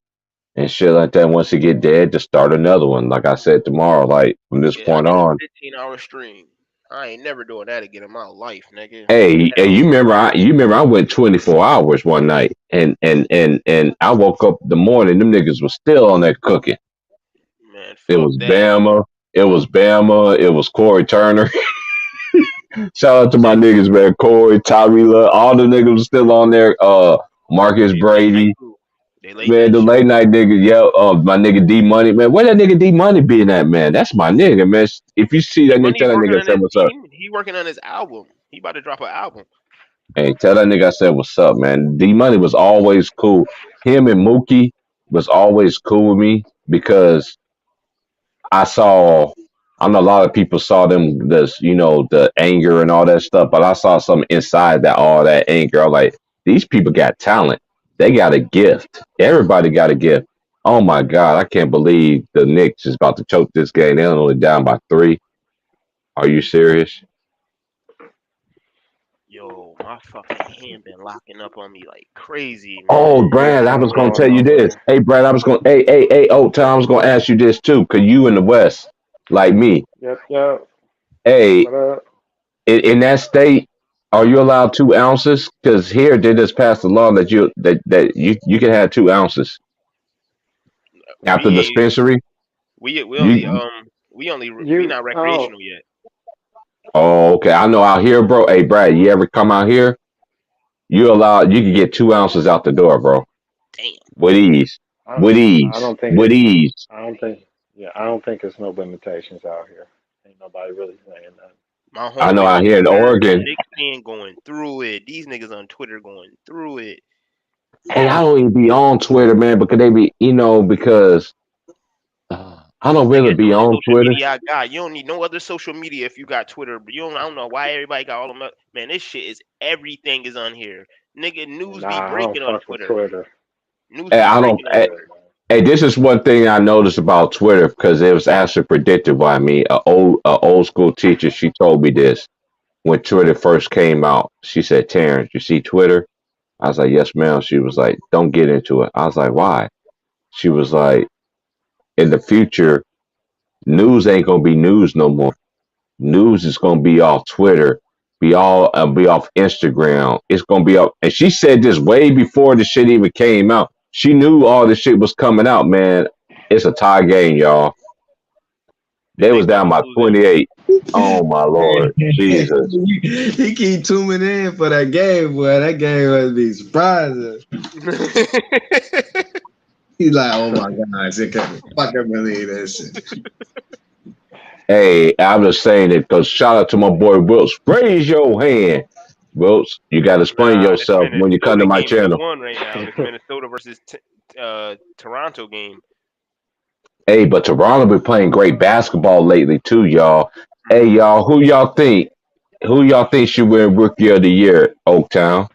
and shit like that. Once it get dead, to start another one. Like I said tomorrow, like from this Yeah, I point did a on. 15-hour stream. I ain't never doing that again in my life, nigga. Hey, Hell, you remember I went 24 hours one night and I woke up the morning, them niggas was still on that cooking. man, It fuck was that. Bama, it was Corey Turner. Shout out to my niggas, man. Corey, Tyree Love, all the niggas was still on there. Marcus They late night Brady. too. They late Man, night the shit. late night nigga, yeah, my nigga D Money, man. Where that nigga D Money being at, man? That's my nigga, man. If you see that D nigga, Money tell that working nigga I on said his what's up. he working on his album. He about to drop an album. Hey, tell that nigga I said what's up, man. D Money was always cool. Him and Mookie was always cool with me because I saw. I know a lot of people saw them, the anger and all that stuff, but I saw something inside that all that anger. I was like, these people got talent. They got a gift. Everybody got a gift. Oh my God, I can't believe the Knicks is about to choke this game. They're only down by 3. Are you serious? Yo, my fucking hand been locking up on me like crazy, Oh, man. Yeah, Brad, I was something gonna going tell you on, this. man. Hey, Brad, I was gonna. Hey. Oh, Tom, I was gonna ask you this too, cause you in the West, like me. Yep, yep. Hey, What up? in that state, are you allowed 2 ounces? Because here they just passed a law that you can have 2 ounces after We ain't dispensary. we only You we You not oh recreational yet. oh okay. I know out here, bro. Hey, Brad, you ever come out here? You can get 2 ounces out the door, bro. Damn. With ease, I with I ease, don't think with it's ease. I don't think yeah, I don't think it's no limitations out here. Ain't nobody really saying nothing. My I know homeboys out on here in Twitter, the Oregon. Knicks fan going through it. These niggas on Twitter going through it. Hey, I don't even be on Twitter, man, because they be, because I don't Nigga, really it's the be only on social Twitter. media I got. You don't need no other social media if you got Twitter. But I don't know why everybody got all of them. Man, this shit is everything is on here. Nigga, news be Nah, I don't breaking on fuck with Twitter. Twitter. News Hey, be I I don't don't. breaking fuck on Hey, with it, Twitter. man. hey, this is one thing I noticed about Twitter because it was actually predicted by me. A old school teacher. She told me this when Twitter first came out. She said, "Terrence, you see Twitter?" I was like, "Yes, ma'am." She was like, "Don't get into it." I was like, "Why?" She was like, "In the future, news ain't gonna be news no more. News is gonna be off Twitter, be off Instagram. It's gonna be off." And she said this way before the shit even came out. She knew all this shit was coming out, man. It's a tie game, y'all. The They was Knicks gonna down be by losing. 28. Oh my lord, Jesus. He keep tuning in for that game, boy. That game must be surprising. He's like, oh my gosh, I can't fucking believe that shit. Hey, I'm just saying it because shout out to my boy Wills. Raise your hand. Wilts, you got to explain Nah, this yourself when you come to Minnesota my game is channel. on right now. This Minnesota versus Toronto game. Hey, but Toronto been playing great basketball lately too, y'all. Hey, y'all, who y'all think? Who y'all think should win Rookie of the Year, Oaktown?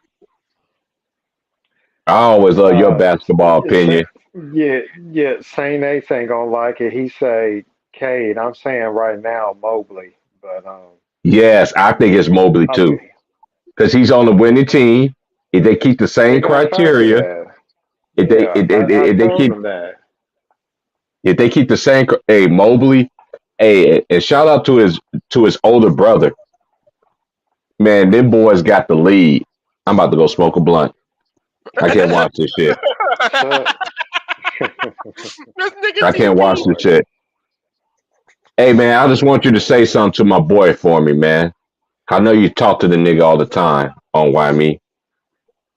I always love your Uh, basketball opinion. yeah, yeah. Saint Ace ain't gonna like it. He say Cade. I'm saying right now Mobley, but Yes, I think it's Mobley I'm too, because he's on the winning team. If they keep the we same gonna fight to criteria, that. if they Yeah, if, if, I if they told keep him that. if they keep the same, hey Mobley, hey, and shout out to his older brother. Man, them boys got the lead. I'm about to go smoke a blunt. I can't watch this shit. So, This nigga I can't watch TP. this shit. Hey man, I just want you to say something to my boy for me, man. I know you talk to the nigga all the time on Why Me.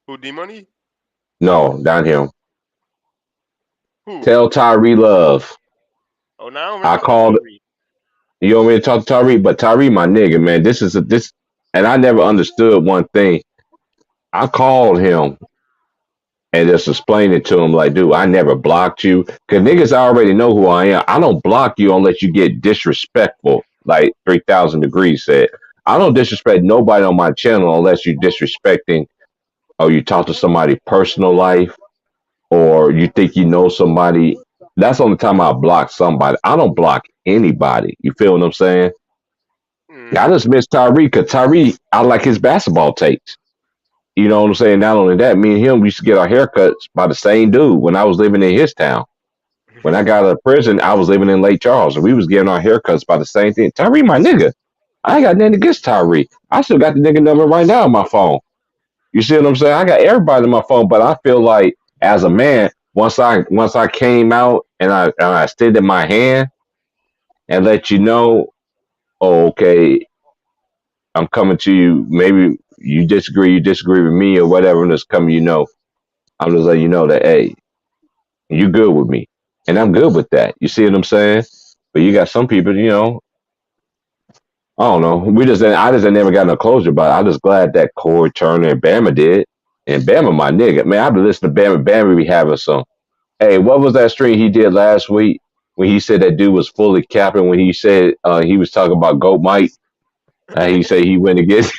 Who D Money? No, down here. Who? Tell Tyree Love. Oh, now I don't I really talk to called. Tyree. You want me to talk to Tyree? But Tyree, my nigga, man. This, and I never understood one thing. I called him and just explained it to him, like, dude, I never blocked you, cause niggas already know who I am. I don't block you unless you get disrespectful, like 3,000 Degrees said. I don't disrespect nobody on my channel unless you're disrespecting or you talk to somebody personal life or you think you know somebody. That's the only time I block somebody. I don't block anybody. You feel what I'm saying? I Mm-hmm. just miss Tyree because Tyree, I like his basketball takes. You know what I'm saying? Not only that, me and him used to get our haircuts by the same dude when I was living in his town. When I got out of prison, I was living in Lake Charles, and we was getting our haircuts by the same thing. Tyree, my nigga. I ain't got nothing against Tyree. I still got the nigga number right now on my phone. You see what I'm saying? I got everybody on my phone, but I feel like as a man, once I came out and I extended my hand and let you know, oh, okay, I'm coming to you. Maybe you disagree with me or whatever, and just coming, I'm just letting you know that hey, you good with me, and I'm good with that. You see what I'm saying? But you got some people, I don't know. I just ain't never got no closure about it. I'm just glad that Corey Turner and Bama did, and Bama, my nigga, man, I've been listening to Bama. Bama be having some. Hey, what was that stream he did last week when he said that dude was fully capping when he said he was talking about Goat Mike? He said he went against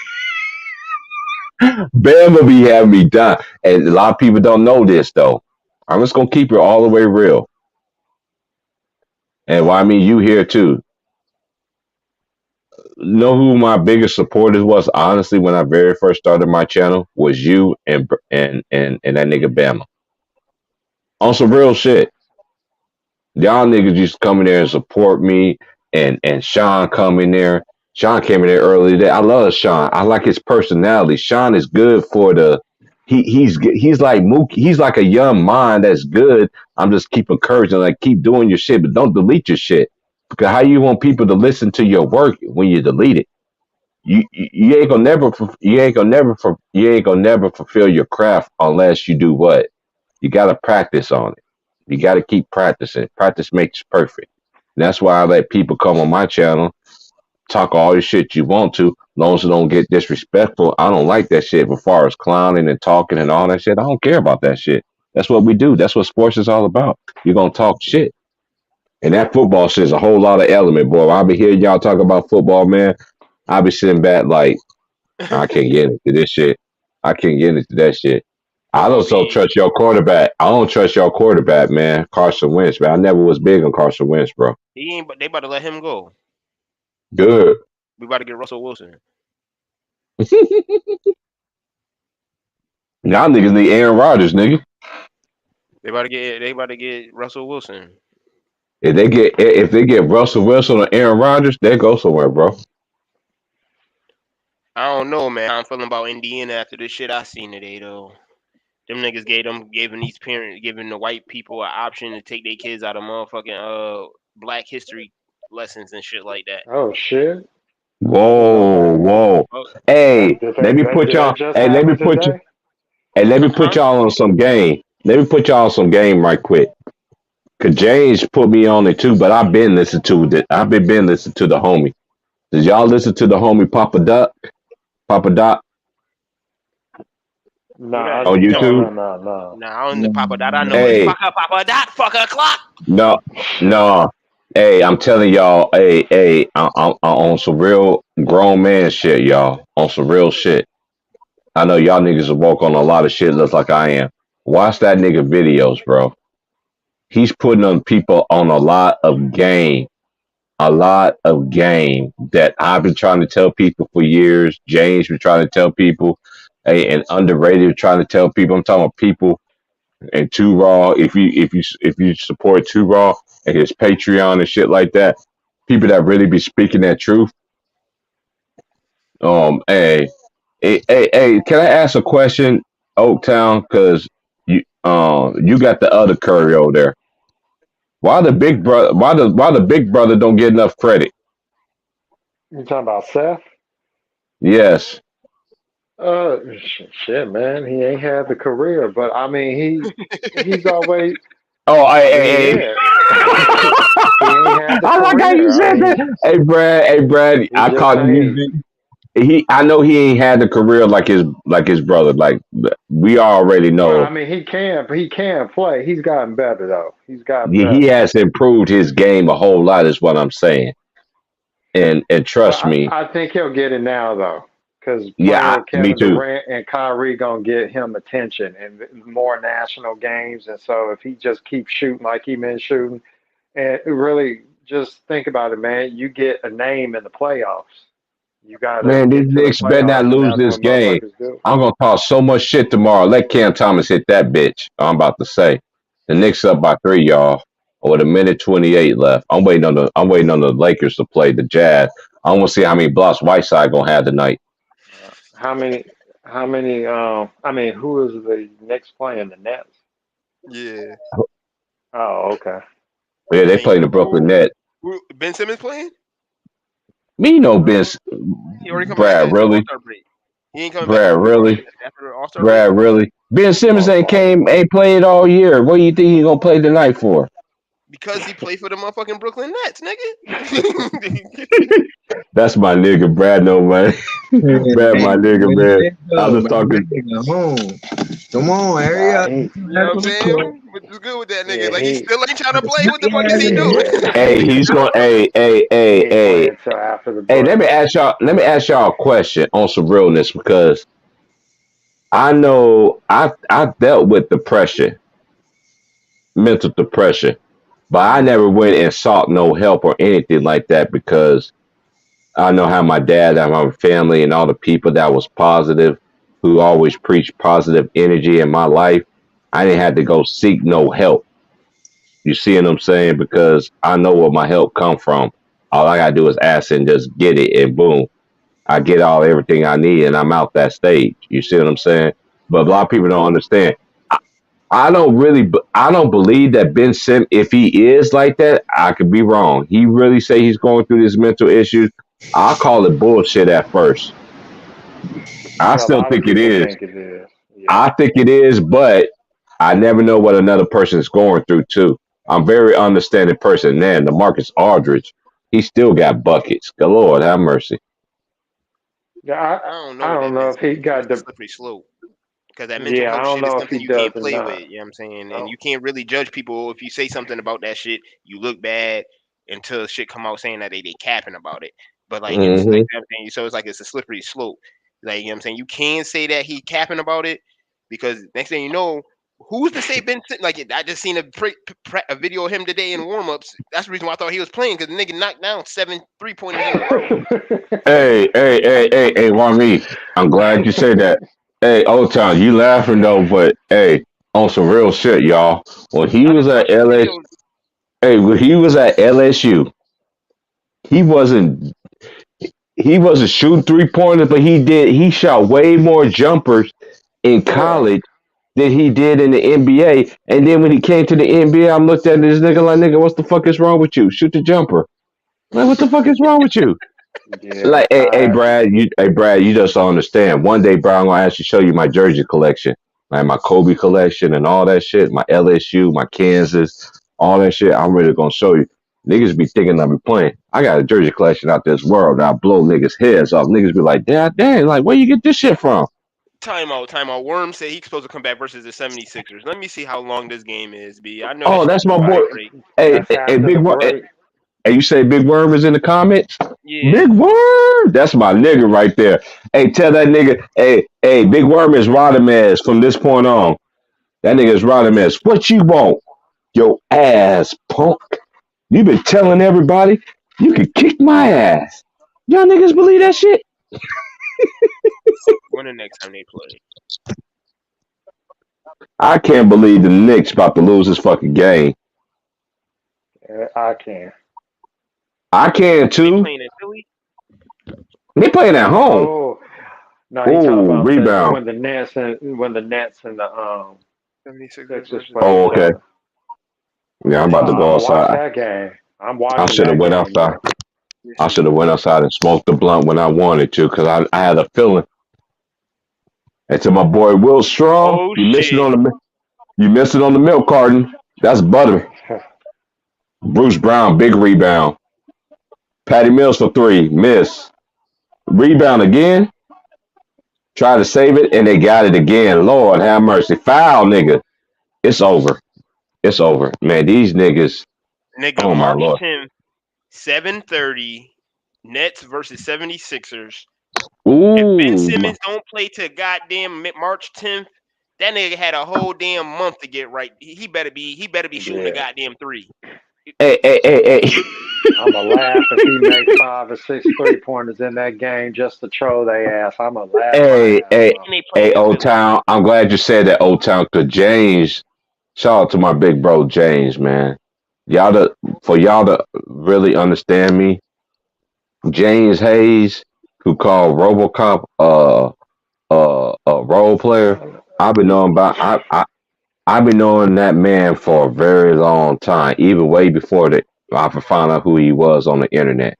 Bama be having me done. And a lot of people don't know this though. I'm just gonna keep it all the way real. And why I mean you here too. Know who my biggest supporters was honestly when I very first started my channel was you and that nigga Bama. On some real shit. Y'all niggas used to come in there and support me and Sean come in there. Sean came in there early today. I love Sean. I like his personality. Sean is good for the he's like Mookie. He's like a young mind that's good. I'm just keep encouraging, like keep doing your shit, but don't delete your shit. Because how you want people to listen to your work when you delete it? You ain't gonna never you ain't gonna never fulfill your craft unless you do what? You gotta practice on it. You gotta keep practicing. Practice makes perfect. And that's why I let people come on my channel, talk all the shit you want to, as long as it don't get disrespectful. I don't like that shit. As far as clowning and talking and all that shit, I don't care about that shit. That's what we do. That's what sports is all about. You're gonna talk shit. And that football shit is a whole lot of element, boy. I'll be hearing y'all talk about football, man. I'll be sitting back like, I can't get into this shit. I can't get into that shit. I Football don't so be trust your quarterback. I don't trust your quarterback, man. Carson Wentz, man. I never was big on Carson Wentz, bro. he ain't. But they about to let him go. Good. We about to get Russell Wilson. Y'all niggas need Aaron Rodgers, nigga. They about to get. They about to get Russell Wilson. If they get Russell Wilson or Aaron Rodgers, they go somewhere, bro. I don't know, man. How I'm feeling about Indiana after the shit I seen today, though. Them niggas giving the white people an option to take their kids out of motherfucking Black History lessons and shit like that. oh shit! I didn't know Whoa, that. whoa. Oh, Hey, let me put Did that y'all. just Hey, let me happen put you. today? Hey, let me put huh? y'all on some game. Let me put y'all on some game right quick. Cause James put me on it too, but I've been listening to it. Been listening to the homie. Did y'all listen to the homie Papa Doc? Papa Doc? No, Who that? on Who talking YouTube? about? no. Nah, I don't know Papa Dot. I know it's Hey, Papa Dot, fucker clock. no, no. Hey, I'm telling y'all. Hey, I'm on some real grown man shit, y'all. On some real shit. I know y'all niggas will walk on a lot of shit. Looks like I am. Watch that nigga videos, bro. He's putting on people on a lot of game that I've been trying to tell people for years. James been trying to tell people, hey, and underrated trying to tell people. I'm talking about people and Too Raw. If you support Too Raw and his Patreon and shit like that, people that really be speaking that truth. Hey, hey, can I ask a question, Oaktown? Because you got the other Curry over there. Why the big brother? Why the big brother don't get enough credit? You talking about Seth? Yes. Shit, man. He ain't had the career, but I mean, he's always. Oh, I mean, hey, hey. yeah. He ain't had the I like how you career. I said mean, that. Hey, Brad. he I just caught ain't. you. I know he ain't had the career like his brother. Like we already Well, I know. mean, he can play. He's gotten better though. He's gotten He better. has improved his game a whole lot. Is what I'm saying. And Well, trust me, I think he'll get it now though, because playing yeah, with me Kevin too. Durant and Kyrie gonna get him attention and more national games. And so if he just keeps shooting like he been shooting, and really just think about it, man, you get a name in the playoffs. You gotta Man, these get to the Knicks better not playoffs, and lose that's this what game. motherfuckers do. I'm gonna talk so much shit tomorrow. Let Cam Thomas hit that bitch. I'm about to say the Knicks up by 3, y'all. With a minute 28 left. I'm waiting on the Lakers to play the Jazz. I want to see how many blocks Whiteside gonna have tonight. How many? How many? I mean, who is the next playing the Nets? Yeah. Oh, okay. Yeah, they Saying playing the Brooklyn Nets. who Ben Simmons playing? Me no Ben. He already come back Brad, after the All really? Star break. He ain't coming back Brad, really? after the All Star break. Brad, really? Ben Simmons Most likely. ain't played all year. What do you think he gonna play tonight for? Because he played for the motherfucking Brooklyn Nets, nigga. That's my nigga, Brad. No man, Man, Brad, my nigga, man, man. let I go, was man. talking. Let go home. Come on, hurry Nah, up. he, You know Back what I'm on the court. saying? What's good with that nigga? yeah, Like he he, still ain't trying to play. What the fuck is he Yeah, doing? yeah, Hey, he's going. he ain't playing until after the Hey. Let break. me ask y'all. Let me ask y'all a question on some realness because I know I dealt with depression, mental depression, but I never went and sought no help or anything like that because I know how my dad and my family and all the people that was positive, who always preached positive energy in my life. I didn't have to go seek no help. You see what I'm saying? Because I know where my help come from. All I gotta do is ask and just get it, and boom, I get everything I need, and I'm out that stage. You see what I'm saying? But a lot of people don't understand. I don't believe that Ben Sim. If he is like that, I could be wrong. He really say he's going through these mental issues. I'll call it bullshit at first. I Yeah, a still lot of think it people is. think it is. Yeah. I think it is, but I never know what another person is going through too. I'm a very understanding person. Man, the Marcus Aldridge, he still got buckets. Good Lord, have mercy. Yeah, I don't know I with don't that know Ben if he Simmons shit. got It's a the. slippery slope. Because that mental Yeah, I health don't shit is know if he something you does can't or play with. not. You know what I'm saying? And Oh, you can't really judge people if you say something about that shit. You look bad until shit come out saying that they capping about it. But like it's like Hmm. you know what I'm saying? So it's like it's a slippery slope. Like you know what I'm saying? You can say that he capping about it because next thing you know, who's to say like I just seen a video of him today in warm-ups. That's the reason why I thought he was playing because the nigga knocked down 7 3-pointers in a row. Hey, Wami, I'm glad you said that. Hey, Old Town, you laughing though, but hey, on some real shit, y'all. When he I was just at watched the LS, videos. hey, when he was at LSU, he wasn't he wasn't shooting 3 pointers, but he shot way more jumpers in yeah. college than he did in the NBA. And then when he came to the NBA, I'm looked at this nigga like, nigga, what the fuck is wrong with you? Shoot the jumper. Like, what the fuck is wrong with you? Yeah. Like, hey, Brad, you just don't understand. One day, Brad, I'm gonna actually show you my jersey collection, like my Kobe collection and all that shit, my LSU, my Kansas, all that shit. I'm really gonna show you. Niggas be thinking I be playing. I got a jersey collection out this world. I blow niggas heads off. Niggas be like, dang, like, where you get this shit from? time out. Worm said he's supposed to come back versus the 76ers. Let me see how long this game is, B. I know that Oh, shit that's my too boy. great. Hey, That's hey, after the Big Worm. break. Hey, you say Big Worm is in the comments? Yeah. Big Worm. That's my nigga right there. Hey, tell that nigga. Hey, Big Worm is Rodamez from this point on. That nigga is Rodamez. What you want? Your ass, punk. You been telling everybody you can kick my ass. Y'all niggas believe that shit? When the next time they play? I can't believe the Knicks about to lose this fucking game. I can. I can They too. playing in Philly? They playing at home. Oh no, he talking Ooh, about rebound. when the Nets and the 76ers Sixers versus play Oh, each okay. other. Yeah, I'm about to I'm go gonna watch outside. that game. I'm I watching should have that went game, outside. bro. This I shit. should have went outside and smoked the blunt when I wanted to, because I had a feeling. And to my boy Will Strong, Oh you missed it shit. on the milk carton. That's butter. Bruce Brown, big rebound. Patty Mills for three, miss. Rebound again. Try to save it, and they got it again. Lord have mercy. Foul, nigga. It's over. It's over. Man, these niggas. Nigga, Oh my March lord. 10th, 7:30, Nets versus 76ers. If Ben Ooh. Simmons don't play to goddamn March 10th, that nigga had a whole damn month to get right. He better be shooting the Yeah. goddamn three. Hey. I'ma laugh if he makes 5 or 6 3 pointers in that game just to troll their ass. I'ma laugh my Hey, ass hey, off. And they hey, playing in Old Philly. Town. I'm glad you said that, Old Town, because James, shout out to my big bro James, man. For y'all to really understand me, James Hayes, who called RoboCop a role player. I've been knowing about I've been knowing that man for a very long time, even way before that I found out who he was on the internet.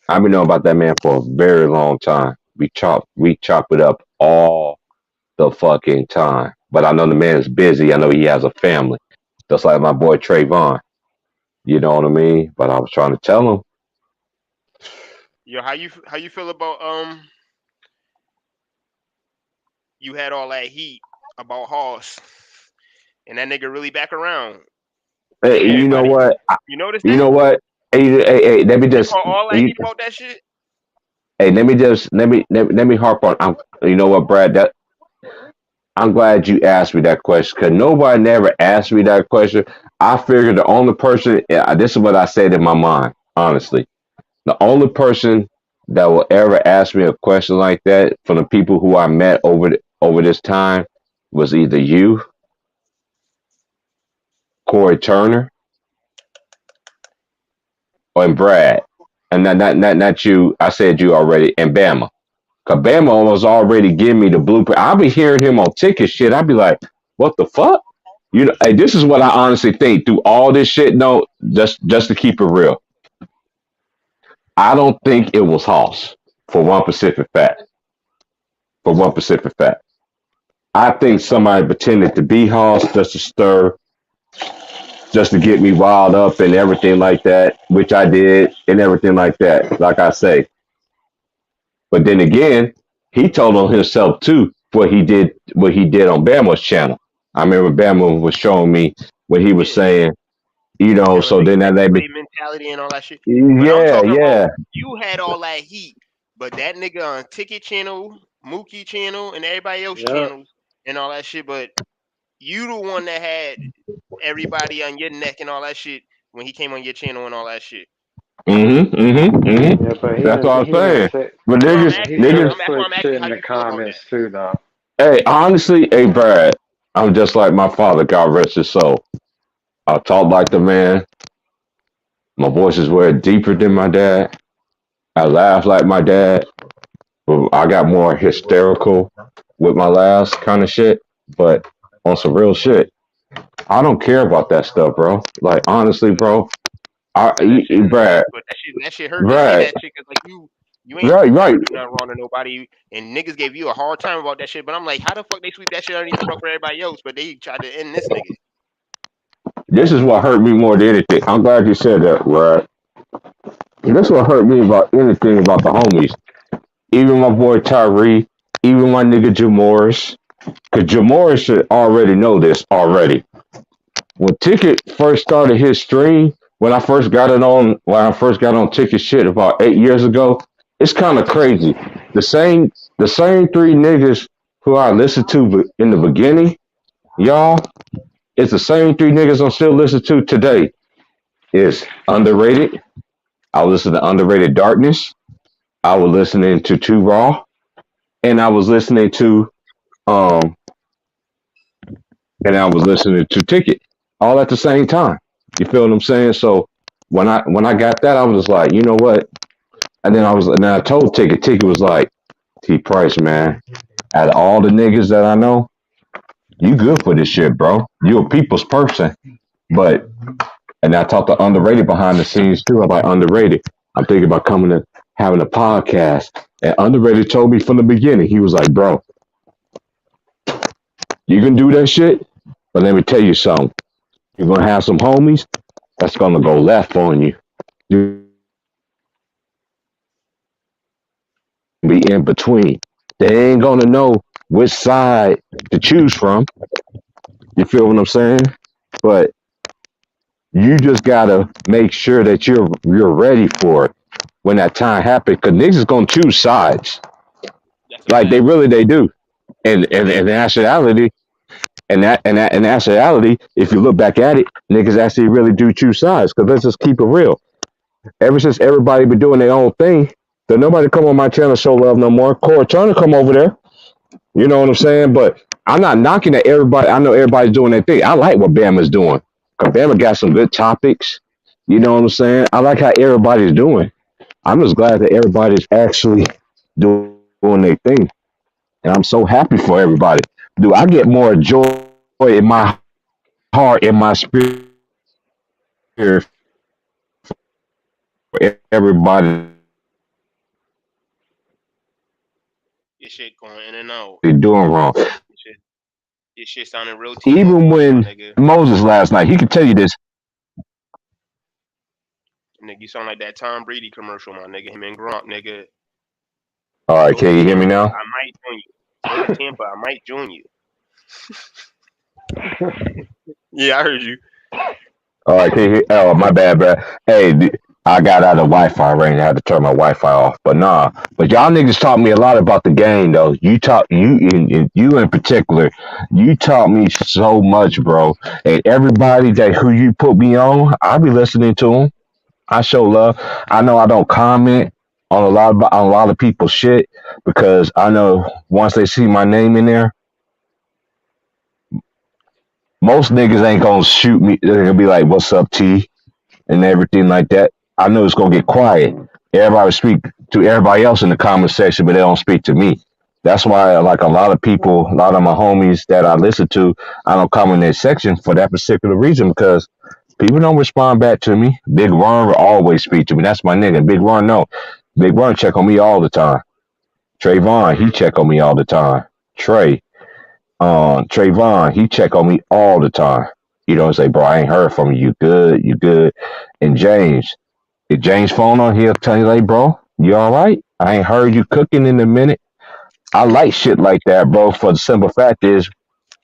I've been knowing about that man for a very long time. We chop it up all the fucking time. But I know the man is busy. I know he has a family. Just like my boy Trayvon. You know what I mean? But I was trying to tell him. Yo, how you feel about you had all that heat about Hoss and that nigga really back around and Hey, you know everybody, what? you notice You that? know what? Hey, let me You just call all that you, heat about that shit? hey, let me harp on. You know what, Brad? That I'm glad you asked me that question because nobody never asked me that question. I figured the only person, yeah, this is what I said in my mind, honestly. The only person that will ever ask me a question like that from the people who I met over this time was either you, Corey Turner, or Brad. And not you. I said you already, and Bama. Cause Bama was already giving me the blueprint. I'll be hearing him on ticket shit. I'll be like, what the fuck? You know, hey, this is what I honestly think through all this shit. No, just to keep it real, I don't think it was Hoss for one Pacific fact. For one Pacific fact, I think somebody pretended to be Hoss just to stir, just to get me riled up and everything like that, which I did and everything like that. Like I say, but then again, he told on himself too what he did on Bama's channel. I remember Bama was showing me what he was Yeah. saying, Telling so niggas then that that made me slave mentality and all that shit. But I'm yeah, talking about yeah. you had all that heat, but that nigga on Ticket Channel, Mookie Channel, and everybody else Yep. channels and all that shit. But you the one that had everybody on your neck and all that shit when he came on your channel and all that shit. Yeah, but That's what I'm he didn't saying. say But That's why I'm niggas, he asking. said niggas, That's why slick I'm shit asking how in the you feel about that. comments too though. hey, honestly, hey Brad, I'm just like my father, God rest his soul. I talk like the man. My voice is way deeper than my dad. I laugh like my dad. I got more hysterical with my laughs kind of shit, but on some real shit, I don't care about that stuff, bro. Like honestly, bro, But that shit hurt. Brad, But that shit hurt to say Brad, that shit because like you ain't right. never do nothing wrong to nobody, and niggas gave you a hard time about that shit. But I'm like, how the fuck they sweep that shit underneath the rug for everybody else, but they tried to end this nigga? This is what hurt me more than anything. I'm glad you said that, Brad. This is what hurt me about anything about the homies. Even my boy Tyree. even my nigga Jamoris, because Jamoris should already know this already. When Ticket first started his stream, when I first got on Ticket shit about 8 years ago, it's kind of crazy. The same three niggas who I listened to in the beginning, y'all, it's the same three niggas I'm still listening to today. It's Underrated. I was listening to Underrated Darkness. I was listening to Too Raw, and I was listening to um and I was listening to Ticket all at the same time. You feel what I'm saying? So when I got that, I was just like, you know what? And then I told Ticket. Ticket was like, T Price, man. Out of all the niggas that I know, you good for this shit, bro. You a people's person. But and I talked to Underrated behind the scenes too. I'm like, Underrated. I'm thinking about coming to having a podcast. And Underrated told me from the beginning, he was like, bro, you can do that shit, but let me tell you something. You're gonna have some homies that's gonna go left on you. You be in between. They ain't gonna know which side to choose from. You feel what I'm saying? But you just gotta make sure that you're ready for it when that time happens. Cause niggas is gonna choose sides. That's a Like fact. they do. And in actuality, in actuality, if you look back at it, niggas actually really do choose sides. Cause let's just keep it real. Ever since everybody been doing their own thing, there nobody come on my channel show love no more. Corey Turner come over there. You know what I'm saying? But I'm not knocking at everybody. I know everybody's doing their thing. I like what Bama's doing. Cause Bama got some good topics. You know what I'm saying? I like how everybody's doing. I'm just glad that everybody's actually doing their thing. And I'm so happy for everybody. Do I get more joy in my heart, in my spirit for everybody Your shit going in and out. doing wrong? Your shit, your shit sounding real Even T-Mobile, my when nigga. Moses last night, he could tell you this. Nigga, you sound like that Tom Brady commercial, my nigga. Him and Gronk, nigga. All right, Go to can you hear me Tampa, now? I might join you. Go to Tampa, I might join you. Yeah, I heard you. All right, can you hear? Oh, my bad, bro. Hey, I got out of Wi-Fi range. I had to turn my Wi-Fi off. But nah, but y'all niggas taught me a lot about the game, though. You in particular, you taught me so much, bro. And everybody that who you put me on, I be listening to them. I show love. I know I don't comment on a lot of people's shit because I know once they see my name in there, most niggas ain't gonna shoot me. They're gonna be like, "What's up, T?" and everything like that. I know it's gonna get quiet. Everybody will speak to everybody else in the comment section, but they don't speak to me. That's why, like a lot of people, a lot of my homies that I listen to, I don't comment in their section for that particular reason because people don't respond back to me. Big Ron will always speak to me. That's my nigga. Big Ron, no. Big Ron check on me all the time. Trayvon, he check on me all the time. Trayvon, he check on me all the time. You know, say, bro, I ain't heard from you. You good? You good? And James, if James phone on, he'll tell you, like, bro, you all right? I ain't heard you cooking in a minute. I like shit like that, bro. For the simple fact is,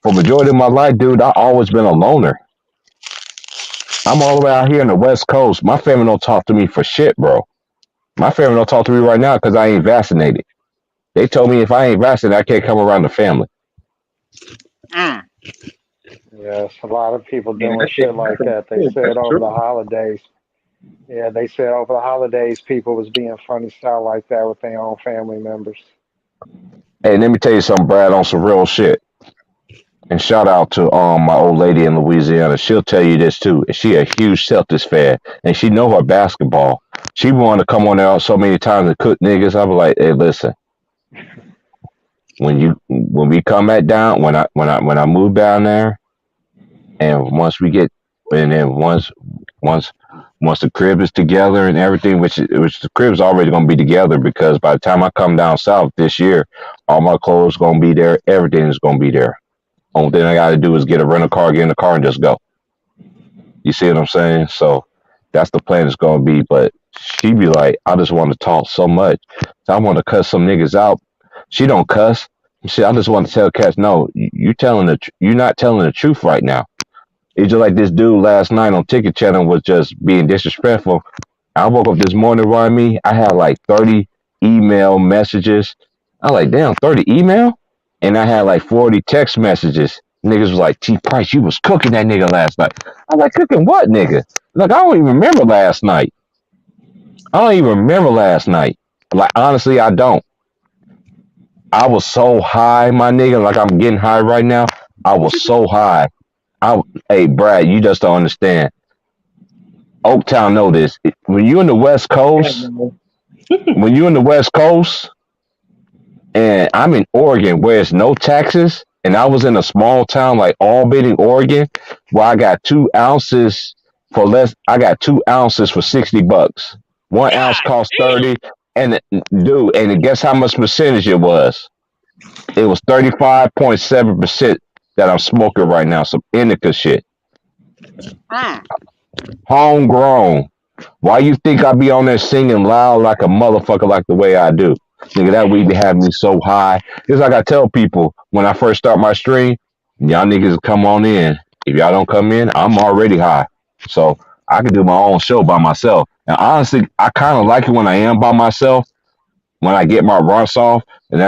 for majority of my life, dude, I always been a loner. I'm all the way out here in the West Coast. My family don't talk to me for shit, bro. My family don't talk to me right now because I ain't vaccinated. They told me if I ain't vaccinated, I can't come around the family. Mm. Yes, a lot of people Yeah, doing shit like that. They said that's over true. the holidays. Yeah, they said over the holidays people was being funny style like that with their own family members. Hey, let me tell you something, Brad, on some real shit. And shout out to my old lady in Louisiana. She'll tell you this too. She a huge Celtics fan, and she know her basketball. She wanted to come on there so many times and cook niggas. I was like, hey, listen, when we come back down, when I move down there, and once we get, and then once once the crib is together and everything, which the crib's already gonna be together because by the time I come down south this year, all my clothes gonna be there, everything is gonna be there. Only thing I got to do is get a rental car, get in the car, and just go. You see what I'm saying? So that's the plan it's going to be. But she be like, I just want to talk so much. So I want to cut some niggas out She don't cuss. Shit, I just want to tell cats, no, you're not telling the truth right now. It's just like this dude last night on Ticket Channel was just being disrespectful. I woke up this morning, around me, I had like 30 email messages. I was like, damn, 30 email? And I had like 40 text messages. Niggas was like, T Price, you was cooking that nigga last night. I was like, cooking what, nigga? Like, I don't even remember last night. I don't even remember last night. Like, honestly, I don't. I was so high, my nigga. Like, I'm getting high right now. I was so high. Hey, Brad, you just don't understand. Oaktown know this. When you in the West Coast, when you in the West Coast, and I'm in Oregon where it's no taxes, and I was in a small town like Albany, Oregon, where I got 2 ounces for less. I got 2 ounces for $60. 1 ounce God cost damn. 30. And dude, and guess how much percentage it was? It was 35.7% that I'm smoking right now. Some indica shit. Mm. Homegrown. Why you think I be on there singing loud like a motherfucker like the way I do? Nigga, that weed have me so high. It's like I tell people when I first start my stream, y'all niggas come on in. If y'all don't come in, I'm already high. So I can do my own show by myself. And honestly, I kind of like it when I am by myself, when I get my runs off, and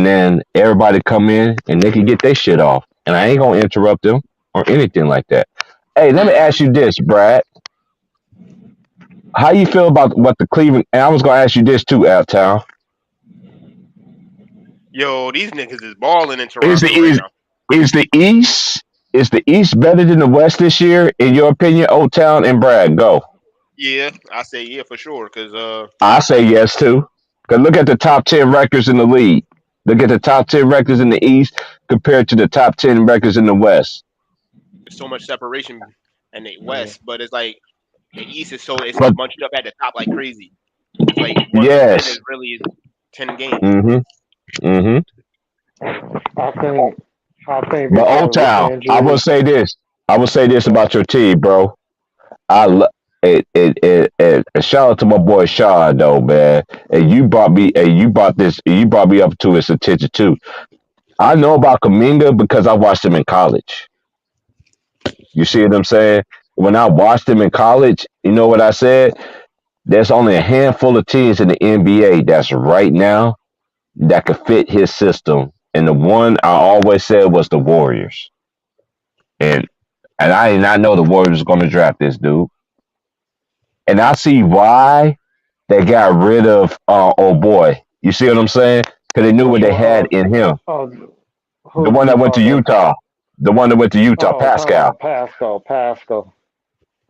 then everybody come in and they can get their shit off. And I ain't gonna interrupt them or anything like that. Hey, let me ask you this, Brad. How you feel about what the Cleveland? And I was gonna ask you this too, Uptown. Yo, these niggas is balling in Is the Toronto right now. is the East better than the West this year, in your opinion, Old Town and Brad? Go. Yeah, I say yeah for sure. Cause I say yes too. Cause look at the top 10 records in the league. Look at the top 10 records in the East compared to the top 10 records in the West. there's so much separation in the West, but it's like the East is it's But bunched up at the top like crazy. It's like 1% yes. is really 10 games. Mm-hmm. Mm-hmm. I think But Old because of Town, I will injuries. say this. I will say this about your team, bro. I love it. Shout out to my boy Shaw though, man. And you brought me. And you brought me up to his attention too. I know about Kaminga because I watched him in college. You see what I'm saying? When I watched him in college, you know what I said? There's only a handful of teams in the NBA that's right now that could fit his system. And the one I always said was the Warriors. And I did not know the Warriors was going to draft this dude. And I see why they got rid of oh boy. You see what I'm saying? Because they knew what Which they one? had in him. Oh, The who one you that went to talking about? Utah. The one that went to Utah, Oh, talking Pascal. about Pascal.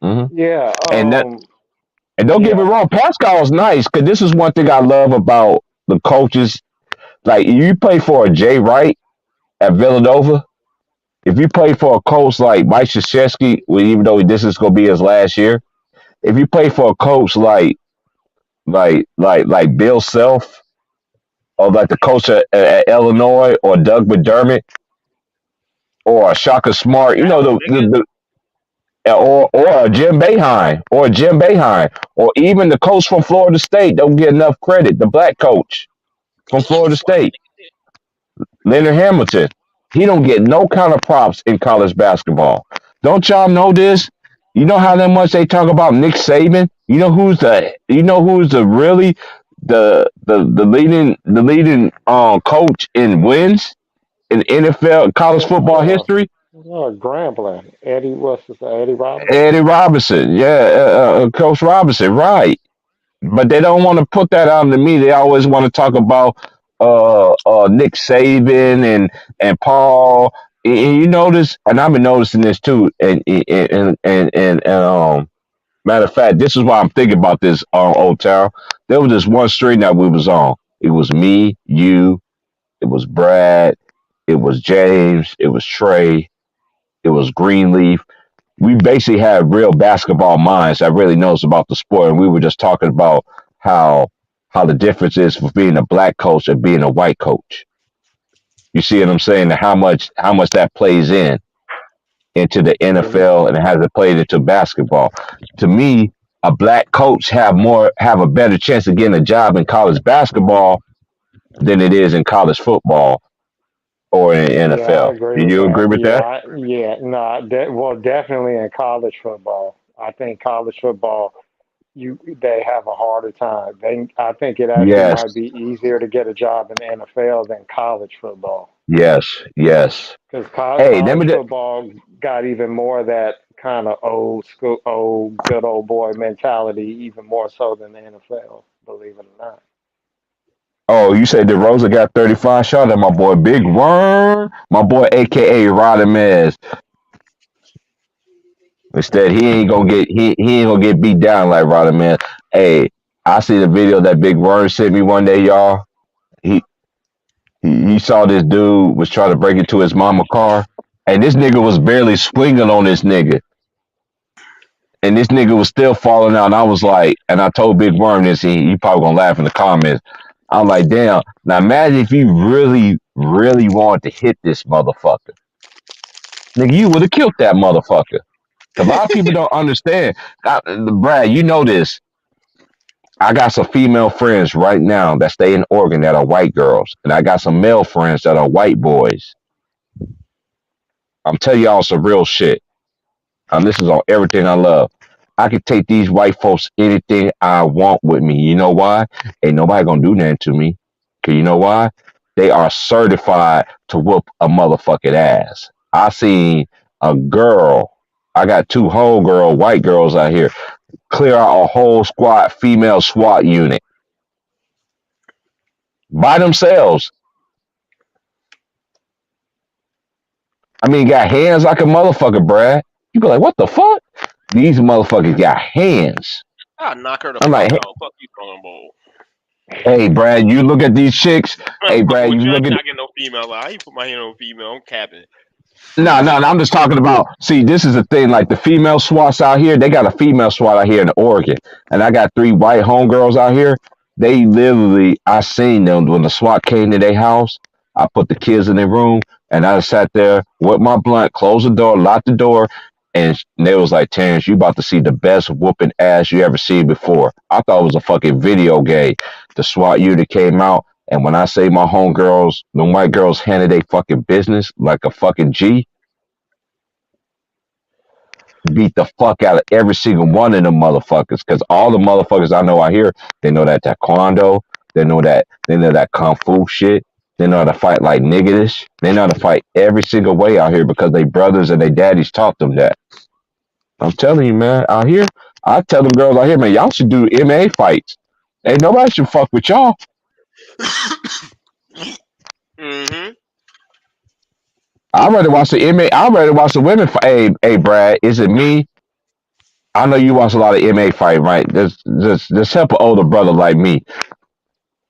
hmm Yeah. And that, and don't get me Yeah. wrong, Pascal's nice because this is one thing I love about the coaches. Like you play for a Jay Wright at Villanova. If you play for a coach like Mike Krzyzewski, well, even though this is gonna be his last year, if you play for a coach like Bill Self or like the coach at Illinois or Doug McDermott or Shaka Smart, you know Allen, nigga. or Jim Boeheim, or even the coach from Florida State don't get enough credit. The black coach from Florida Jesus, why that State, nigga did? Leonard Hamilton, he don't get no kind of props in college basketball. Don't y'all know this? You know how much they talk about Nick Saban? You know who's the really the leading coach in wins in NFL college football Yeah. history? Grambling. Eddie, what's his name? Eddie Robinson. Eddie Robinson, yeah, Coach Robinson, right? But they don't want to put that out to me. They always want to talk about Nick Saban and Paul. And you notice, and I've been noticing this too. And matter of fact, this is why I'm thinking about this Old Town. There was this one string that we was on. It was me, you, it was Brad, it was James, it was Trey, it was Greenleaf. We basically had real basketball minds that really knows about the sport, and we were just talking about how the difference is for being a black coach and being a white coach. You see what I'm saying? And how much that plays into the Hmm. NFL and has it played into basketball. To me, a black coach have a better chance of getting a job in college basketball than it is in college football or in Yeah, I NFL. agree Do with you that. agree with Yeah, that? no, well, definitely in college football. I think college football, they have a harder time. I think it actually Yes, might be easier to get a job in the NFL than college football yes, yes. because Hey, let college me. football got even more of that kind of old school, old good old boy mentality, even more so than the NFL. Believe it or not. Oh, you said DeRosa got 35 shots at my boy Big Worm, my boy AKA Rodamez. Instead, he ain't gonna get beat down like Rodamez. Hey, I see the video that Big Worm sent me one day, y'all. He he saw this dude was trying to break into his mama car, and this nigga was barely swinging on this nigga, and this nigga was still falling out. And I was like, and I told Big Worm this, he probably gonna laugh in the comments. I'm like, damn. Now imagine if you really, really wanted to hit this motherfucker. Nigga, you would have killed that motherfucker. A lot of people don't understand. Brad, you know this. I got some female friends right now that stay in Oregon that are white girls, and I got some male friends that are white boys. I'm telling y'all some real shit. This is on everything I love. I could take these white folks anything I want with me. You know why? Ain't nobody gonna do nothing to me. Cause you know why? They are certified to whoop a motherfucking ass. I seen a girl. I got two whole girl white girls out here clear out a whole squad female SWAT unit by themselves. I mean, got hands like a motherfucker, Brad. You be like, what the fuck? These motherfuckers got hands. I'll knock her the I'm fuck like, out. Fuck you, talking hey, Brad, you look at these chicks. about. Hey, Fucking Brad, with you you. I look ain't at. knocking no female out. I ain't put my hand on female. I'm capping. No, no, no. I'm just talking about. See, this is the thing. Like the female SWATs out here, they got a female SWAT out here in Oregon, and I got three white homegirls out here. They literally, I seen them when the SWAT came to their house. I put the kids in their room, and I sat there with my blunt, closed the door, locked the door, and they was like, "Terrence, you about to see the best whooping ass you ever seen before." I thought it was a fucking video game. The SWAT unit came out. And when I say my homegirls, the white girls handled they fucking business like a fucking G, beat the fuck out of every single one of them motherfuckers. Cause all the motherfuckers I know out here, they know that taekwondo, they know that kung fu shit. They know how to fight like niggerish. They know how to fight every single way out here because they brothers and they daddies taught them that. I'm telling you, man, out here, I tell them girls out here, man, y'all should do MMA fights. Ain't nobody should fuck with y'all. Mm-hmm. I'd rather watch the MMA. I'd rather watch the women fight. Hey, Brad, is it me? I know you watch a lot of MMA fight, right? Just help an older brother like me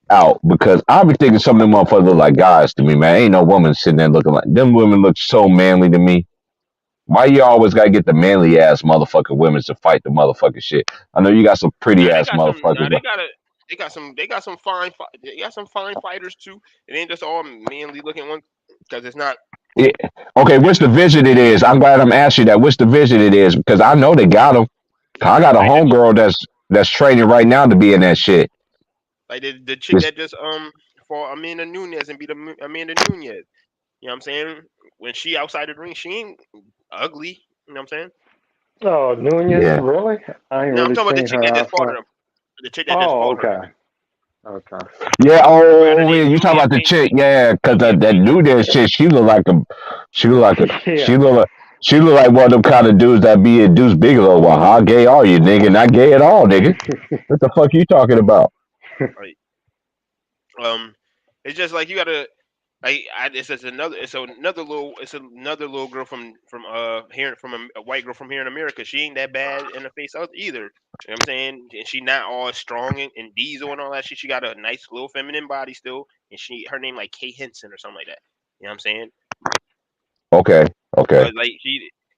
out because I be thinking some of them motherfuckers look like guys to me, man. Ain't no woman sitting there looking like them. Women look so manly to me. Why you always gotta get the manly ass motherfucking women to fight the motherfucking shit? I know you got some pretty Now they ass got some. Now motherfuckers, they but got a. They got some fine. They got some fine fighters too. It ain't just all manly looking ones because it's not. yeah. Okay, which It's just division it is? I'm glad I'm asking you that. Which division it is because I know they got them. I got a like the homegirl that's training right now to be in that shit. like the chick that just for Amanda Nunez and beat Amanda Nunez. You know what I'm saying? When she outside the ring, she ain't ugly. You know what I'm saying? Oh, Nunez, Yeah. really? I ain't No, I'm really talking about the seen chick her that just fought outside. her. The chick that just Oh, fought her. okay, okay. Yeah, Forgot her oh yeah, name. you talking Nunez about the Payne. chick, yeah, cause Nunez that Payne. new that shit, Yeah. she look like she look like one of them kind of dudes that be at Deuce Bigelow. Well, how gay are you, nigga? Not gay at all, nigga. What the fuck you talking about? Like, it's just like you gotta. It's another little girl from here from a white girl from here in America. She ain't that bad in the face either. You know what I'm saying? And she not all strong and diesel and all that shit. She got a nice little feminine body still, and her name like Kay Henson or something like that. You know what I'm saying? Okay, okay. But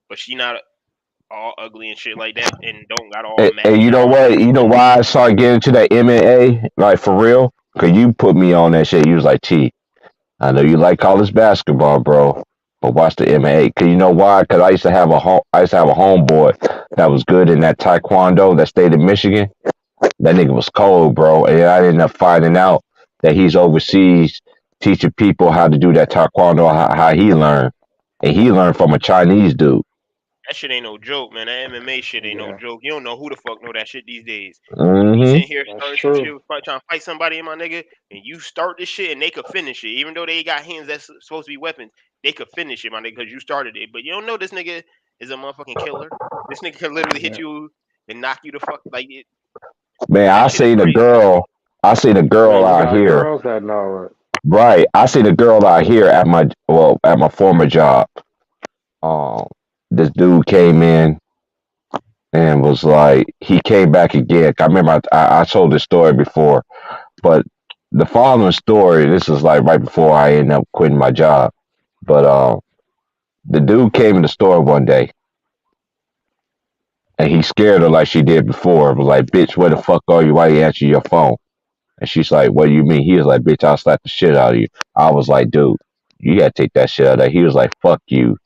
but she not all ugly and shit like that, and don't got all And matted you know down what? ass. You know why I started getting into that MMA, like for real? Cause you put me on that shit. You was like, T, I know you like college basketball, bro, but watch the MMA. Cause you know why? Cause I used to have a homeboy that was good in that taekwondo that stayed in Michigan. That nigga was cold, bro. And I ended up finding out that he's overseas teaching people how to do that taekwondo, how he learned. And he learned from a Chinese dude. That shit ain't no joke, man. That MMA shit ain't no Yeah, joke. You don't know who the fuck know that shit these days. You Hmm. sitting here that's starting some true. shit, trying to fight somebody, my nigga, and you start this shit and they could finish it, even though they got hands that's supposed to be weapons. They could finish it, my nigga, because you started it. But you don't know this nigga is a motherfucking killer. This nigga can literally hit Yeah. you and knock you the fuck like it. Man, That shit is crazy. I seen a Yeah, girl you out got here. girls that know it. Right. I seen a girl out here at my former job. Um, this dude came in and was like, he came back again. I remember I told this story before, but the following story, this is like right before I ended up quitting my job. But the dude came in the store one day and he scared her like she did before. Was like, bitch, where the fuck are you? Why you answer your phone? And she's like, what do you mean? He was like, bitch, I'll slap the shit out of you. I was like, dude, you gotta take that shit out of there. He was like, fuck you.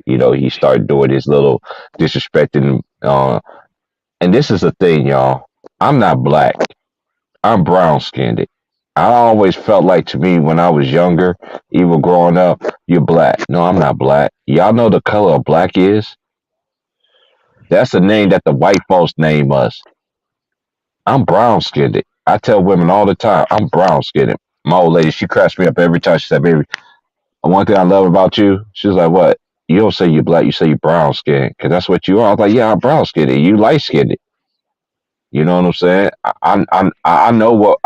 You know, he started doing his little disrespecting. And this is the thing, y'all. I'm not black. I'm brown skinned. I always felt like to me when I was younger, even growing up, you're black. No, I'm not black. Y'all know the color of black is? That's the name Yeah. that the white folks name us. I'm brown skinned. I tell women all the time, I'm brown skinned. My old lady, she cracks me up every time. She said, baby, one thing I love about you, she's like, what? You don't say you're black, you say you're brown skinned. Because that's what you are. I was like, yeah, I'm brown skinned. You light skinned. You know what I'm saying? I know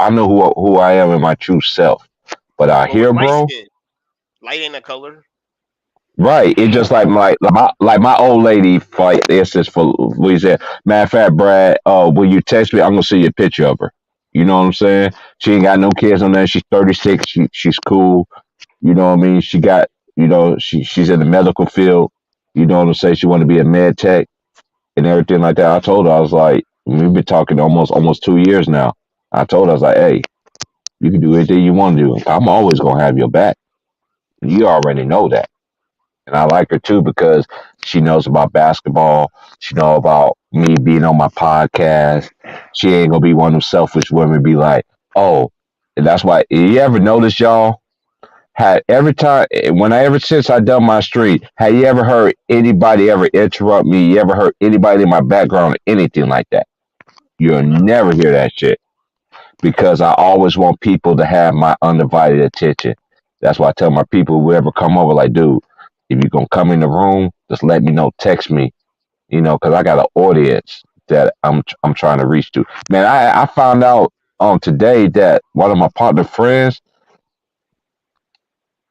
who I am in my true self. But out But what's here, light bro, skin? Light ain't a color. right? It's just like my old lady, for like instance, for Louisiana. Matter of fact, Brad, when you text me, I'm gonna see you a picture of her. You know what I'm saying? She ain't got no kids on there. She's 36. She's cool. You know what I mean? She got, she's in the medical field. You know what I'm saying? She want to be a med tech and everything like that. I told her, I was like, we've been talking almost 2 years now. I told her, I was like, hey, you can do anything you want to do. I'm always gonna have your back. You already know that. And I like her too because she knows about basketball. She know about me being on my podcast. She ain't gonna be one of them selfish women be like, oh, and that's why you ever notice y'all had every time when I ever since I done my street, have you ever heard anybody ever interrupt me? You ever heard anybody in my background or anything like that? You'll never hear that shit because I always want people to have my undivided attention. That's why I tell my people, whoever come over, like, dude, if you're gonna come in the room, just let me know, text me, because I got an audience that I'm trying to reach to. Man, I found out today that one of my partner friends,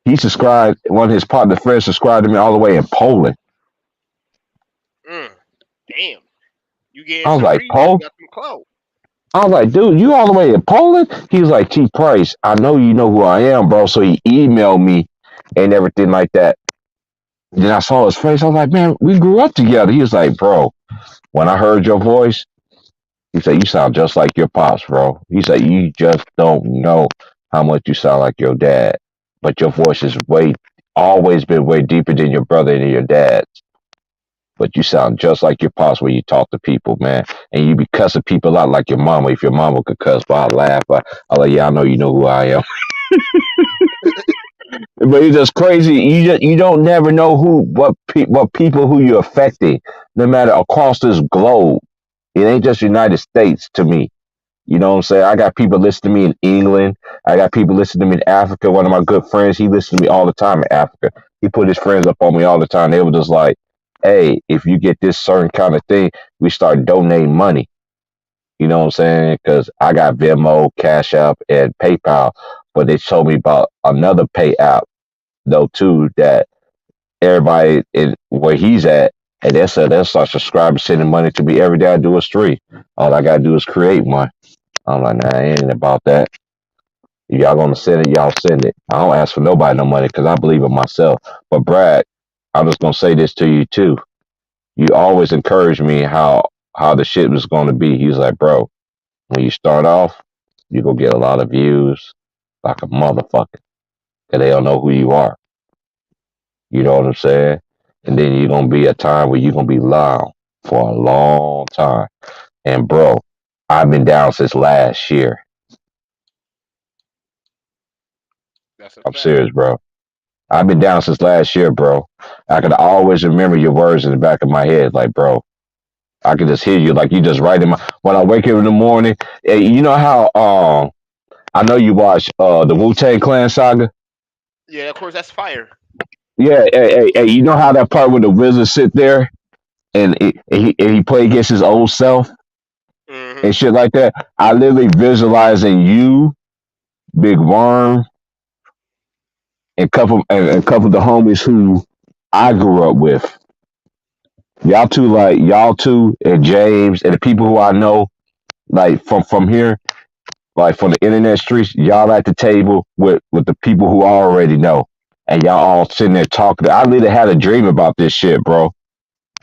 one of his partner friends subscribed to me all the way in Poland. Mm, damn. You getting I was some like, reach? You Poland? got some clout. I was like, dude, you all the way in Poland? He was like, T Price, I know you know who I am, bro. So he emailed me and everything like that. Then I saw his face. I was like, man, we grew up together. He was like, bro, when I heard your voice, he said, you sound just like your pops, bro. He said, you just don't know how much you sound like your dad. But your voice is always been way deeper than your brother and your dad's. But you sound just like your pops when you talk to people, man. And you be cussing people out like your mama. If your mama could cuss, but I laugh. I like, yeah, I know you know who I am. But it's just crazy. You don't never know what people who you're affecting, no matter across this globe. It ain't just United States to me. You know what I'm saying? I got people listening to me in England. I got people listening to me in Africa. One of my good friends, he listens to me all the time in Africa. He put his friends up on me all the time. They were just like, hey, if you get this certain kind of thing, we start donating money. You know what I'm saying? Because I got Venmo, Cash App, and PayPal. But they told me about another pay app, though, too, that everybody in where he's at, and they said they'll start subscribing, sending money to me every day I do a stream. All I got to do is create one. I'm like, nah, it ain't about that. If y'all gonna send it, y'all send it. I don't ask for nobody no money because I believe in myself. But Brad, I'm just gonna say this to you too. You always encourage me how the shit was gonna be. He was like, bro, when you start off, you gonna get a lot of views like a motherfucker. Cause they don't know who you are. You know what I'm saying? And then you're gonna be a time where you're gonna be loud for a long time. And bro, I've been down since last year. That's a I'm fact. serious, bro. I've been down since last year, bro. I could always remember your words in the back of my head, like, bro. I could just hear you, like you just right in my. When I wake up in the morning, you know how I know you watch the Wu-Tang Clan saga. Yeah, of course that's fire. Yeah, hey, you know how that part where the wizard sit there and he play against his old self Hmm. and shit like that. I literally visualizing you, Big Worm, and a couple of the homies who I grew up with. Y'all two and James and the people who I know like from here, like from the internet streets, y'all at the table with the people who I already know. And y'all all sitting there talking. I literally had a dream about this shit, bro.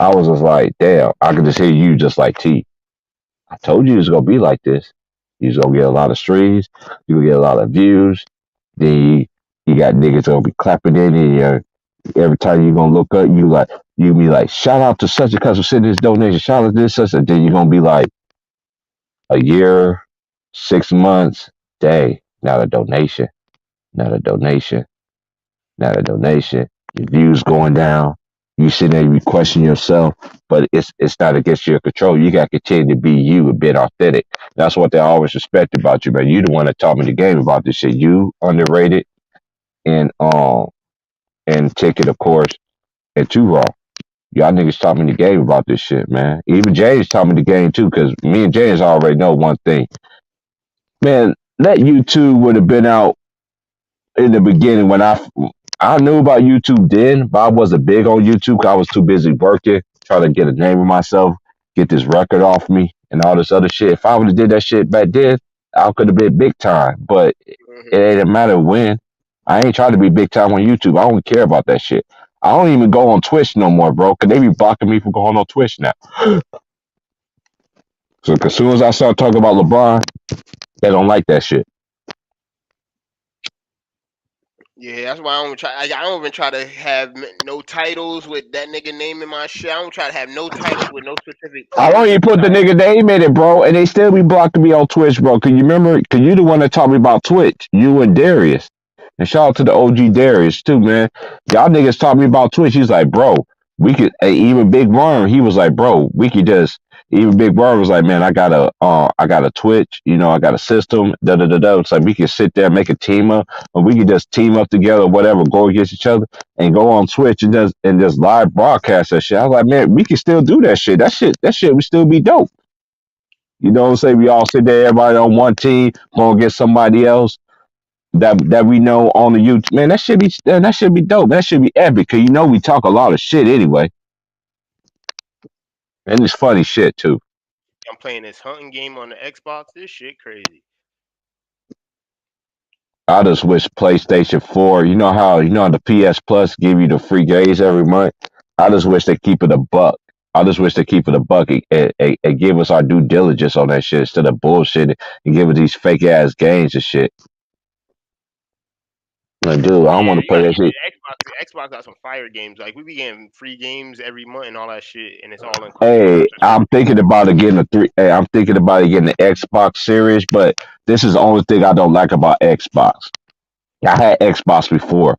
I was just like, damn, I could just hear you just like T. I told you it was gonna be like this. You're gonna get a lot of streams, you gonna get a lot of views, then you got niggas gonna be clapping in and every time you're gonna look up, you be like, shout out to such and such for sending this donation, shout out to this, such and then you're gonna be like a year, 6 months, dang, not a donation, not a donation, not a donation. Your views going down. You sitting there, you question yourself, but it's not against your control. You got to continue to be you and be authentic. That's what they always respect about you, man. You the one that taught me the game about this shit. You underrated and Ticket, of course, and Too Raw. Y'all niggas taught me the game about this shit, man. Even James taught me the game too, because me and James already know one thing. Man, that YouTube would have been out in the beginning when I knew about YouTube then, but I wasn't big on YouTube because I was too busy working, trying to get a name of myself, get this record off me, and all this other shit. If I would have did that shit back then, I could have been big time. But it Hmm. ain't a matter of when. I ain't trying to be big time on YouTube. I don't care about that shit. I don't even go on Twitch no more, bro, because they be blocking me from going on Twitch now. So as soon as I start talking about LeBron, they don't like that shit. Yeah, that's why I don't try. I don't even try to have no titles with that nigga name in my shit. I don't try to have no titles with no specific I don't players even put the inside. nigga name in it, bro, and they still be blocking me on Twitch, bro. Cause you remember? Cause you the one that taught me about Twitch. You and Darius. And shout out to the OG Darius too, man. Y'all niggas taught me about Twitch. He's like, bro, we could. Even Big Worm, he was like, bro, we could just. Even Big Worm was like, man, I got a Twitch. You know, I got a system. Da da da da. It's like we could sit there, make a team up, or we could just team up together, whatever, go against each other and go on Twitch and just live broadcast that shit. I was like, man, we can still do that shit. That shit would still be dope. You know what I'm saying? We all sit there, everybody on one team, going against somebody else that we know on the YouTube. Man, that should be dope. That should be epic. Cause you know we talk a lot of shit anyway, and it's funny shit too. I'm playing this hunting game on the Xbox. This shit crazy. I just wish PlayStation 4. You know how the PS Plus give you the free games every month. I just wish they keep it a buck. I just wish they keep it a buck and give us our due diligence on that shit instead of bullshit and give us these fake ass games and shit. Like, dude, I don't Yeah, want to you play gotta that give shit. it Xbox. Xbox got some fire games. Like we be getting free games every month and all that shit, and it's all included. Hey, That's I'm thinking about it getting a three. Hey, I'm thinking about it getting the Xbox Series, but this is the only thing I don't like about Xbox. I had Xbox before.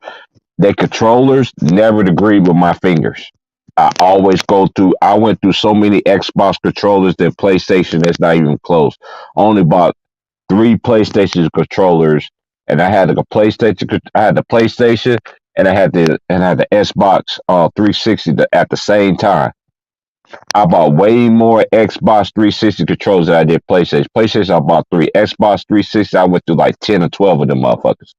Their controllers never agreed with my fingers. I went through so many Xbox controllers that PlayStation that's not even close. Only bought three PlayStation controllers, and I had the PlayStation, and I had the Xbox 360 at the same time. I bought way more Xbox 360 controllers than I did PlayStation. PlayStation, I bought three. Xbox 360, I went through like 10 or 12 of them motherfuckers.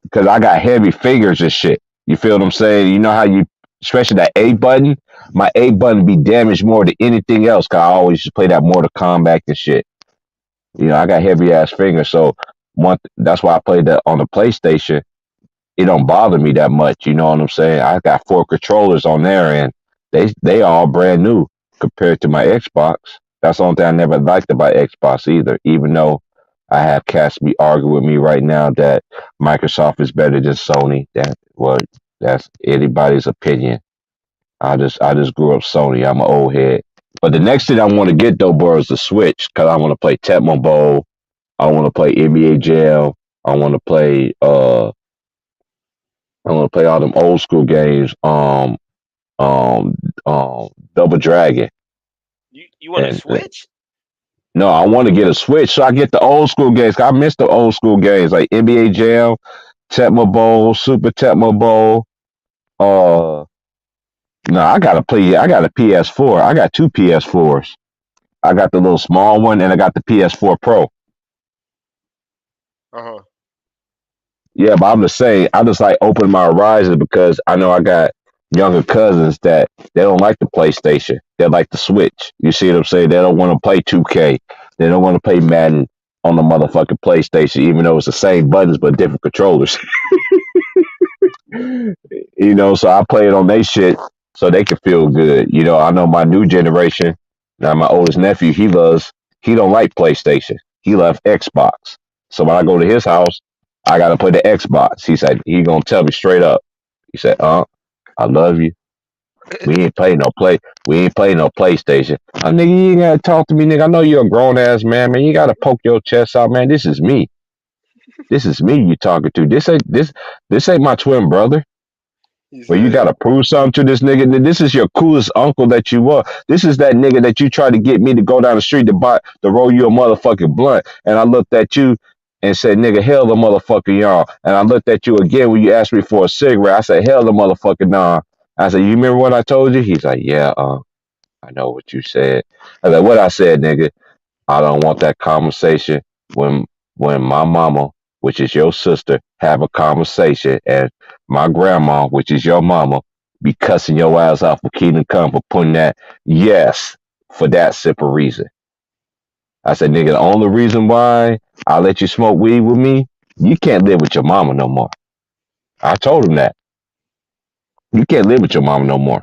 Because I got heavy fingers and shit. You feel what I'm saying? You know how especially that A button, my A button be damaged more than anything else. Because I always just play that Mortal Kombat and shit. You know, I got heavy ass fingers. So that's why I played that on the PlayStation. It don't bother me that much. You know what I'm saying? I got four controllers on there, and they all brand new compared to my Xbox. That's the only thing I never liked about Xbox either. Even though I have cats be arguing with me right now that Microsoft is better than Sony. That's anybody's opinion. I just grew up Sony. I'm an old head. But the next thing I want to get though, bro, is the Switch because I want to play Tecmo Bowl. I want to play NBA Jam. I want to play. I want to play all them old school games. Um, Double Dragon, You want to and switch? no, I want to get a Switch so I get the old school games. 'Cause I miss the old school games like NBA Jam, Tecmo Bowl, Super Tecmo Bowl. Uh, no, I gotta play. I got a PS4. I got two PS4s. I got the little small one, and I got the PS4 Pro. Uh huh. Yeah, but I'm just saying, I just like open my horizons because I know I got younger cousins that they don't like the PlayStation. They like the Switch. You see what I'm saying? They don't want to play 2K. They don't want to play Madden on the motherfucking PlayStation, even though it's the same buttons but different controllers. So I play it on they shit so they can feel good. I know my new generation. Now my oldest nephew, he don't like PlayStation. He left Xbox. So when I go to his house, I gotta play the Xbox. He gonna tell me straight up. He said, I love you. We ain't playing no play. We ain't playing no PlayStation. Nigga, you ain't gotta talk to me, nigga. I know you're a grown ass man, man. You gotta poke your chest out, man. This is me. This is me you talking to. This ain't my twin brother. He Well, you said, gotta prove something to this nigga. This is your coolest uncle that you are. This is that nigga that you tried to get me to go down the street to roll you a motherfucking blunt. And I looked at you and said, nigga, hell the motherfucker, y'all. And I looked at you again when you asked me for a cigarette. I said, hell the motherfucker, nah. I said, you remember what I told you? He's like, yeah, I know what you said. I said, what I said, nigga? I don't want that conversation when my mama, which is your sister, have a conversation and my grandma, which is your mama, be cussing your ass out for Kingdom Come for putting that yes for that simple reason. I said, nigga, the only reason why I let you smoke weed with me, you can't live with your mama no more. I told him that. You can't live with your mama no more.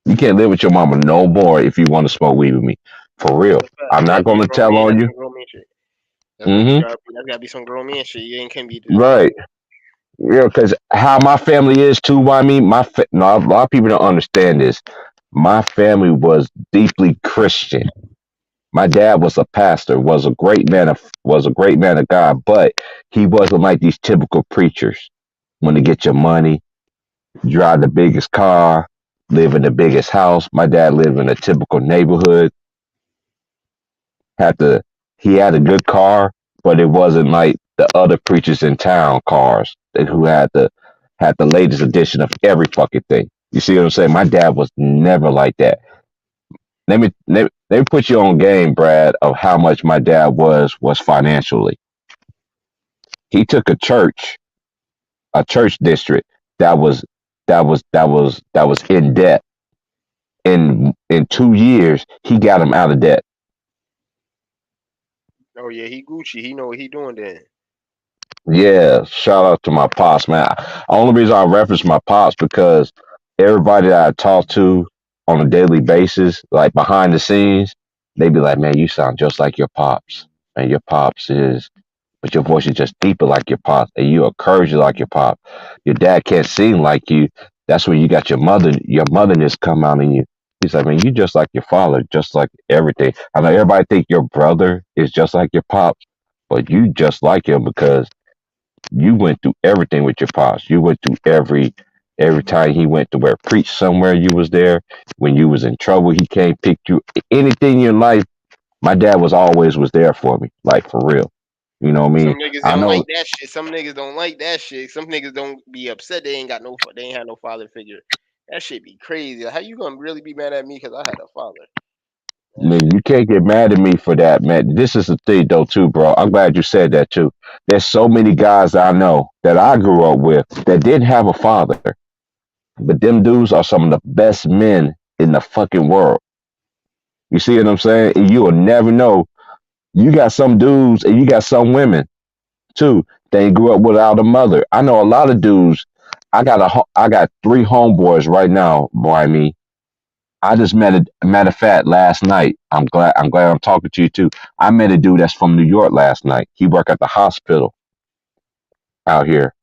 You can't live with your mama no more if you want to smoke weed with me. For real. that's a fact. I'm not That's some gonna grown tell man. on That's you. some grown man shit. Mm-hmm. That's gotta be some grown man shit. You ain't can't be just like, Right. Yeah, because how my family is too. Why me? No, a lot of people don't understand this. My family was deeply Christian. My dad was a pastor, was a great man of God, but he wasn't like these typical preachers. Want to get your money, drive the biggest car, live in the biggest house. My dad lived in a typical neighborhood. Had to He had a good car, but it wasn't like the other preachers in town cars who had the latest edition of every fucking thing. You see what I'm saying? My dad was never like that. Let me put you on game, Brad, of how much my dad was financially. He took a church district that was in debt. In 2 years, he got him out of debt. oh yeah, he Gucci. He know what he doing then. Yeah, shout out to my pops, man. Only reason I reference my pops because everybody that I talk to on a daily basis, like behind the scenes, they be like, "Man, you sound just like your pops, and your pops is, but your voice is just deeper like your pops, and you encourage like your pop. Your dad can't sing like you. That's when you got your motherness come out in you." He's like, "Man, you just like your father, just like everything." I know everybody think your brother is just like your pops, but you just like him because you went through everything with your pops. You went through every time he went to where preach somewhere, you was there. When you was in trouble, he came pick you. Anything in life, my dad was there for me, like for real. You know what I Some mean? niggas I don't know. like that shit. Some niggas don't like that shit. Some niggas don't be upset they ain't had no father figure. That shit be crazy. How you gonna really be mad at me because I had a father? That Man, shit. you can't get mad at me for that, man. This is the thing, though, too, bro. I'm glad you said that too. There's so many guys I know that I grew up with that didn't have a father, but them dudes are some of the best men in the fucking world. You see what I'm saying? And you will never know. You got some dudes and you got some women too. They grew up without a mother. I know a lot of dudes. I got three homeboys right now. Boy, I mean, I just met a matter of fact last night. I'm glad I'm talking to you too. I met a dude that's from New York last night. He worked at the hospital out here.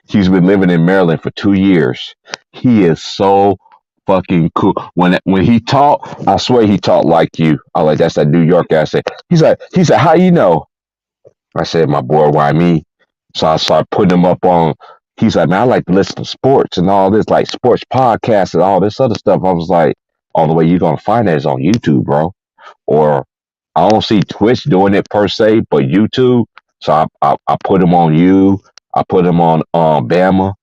He's been living in Maryland for 2 years. He is so fucking cool. When he talk, I swear he talked like you. I like that's that New York accent. He said, how you know? I said, my boy, why me? So I started putting him up on. He's like, man, I like to listen to sports and all this, like sports podcasts and all this other stuff. I was like, all the way you're gonna find that is on YouTube, bro. Or I don't see Twitch doing it per se, but YouTube. So I put him on you. I put him on Bama,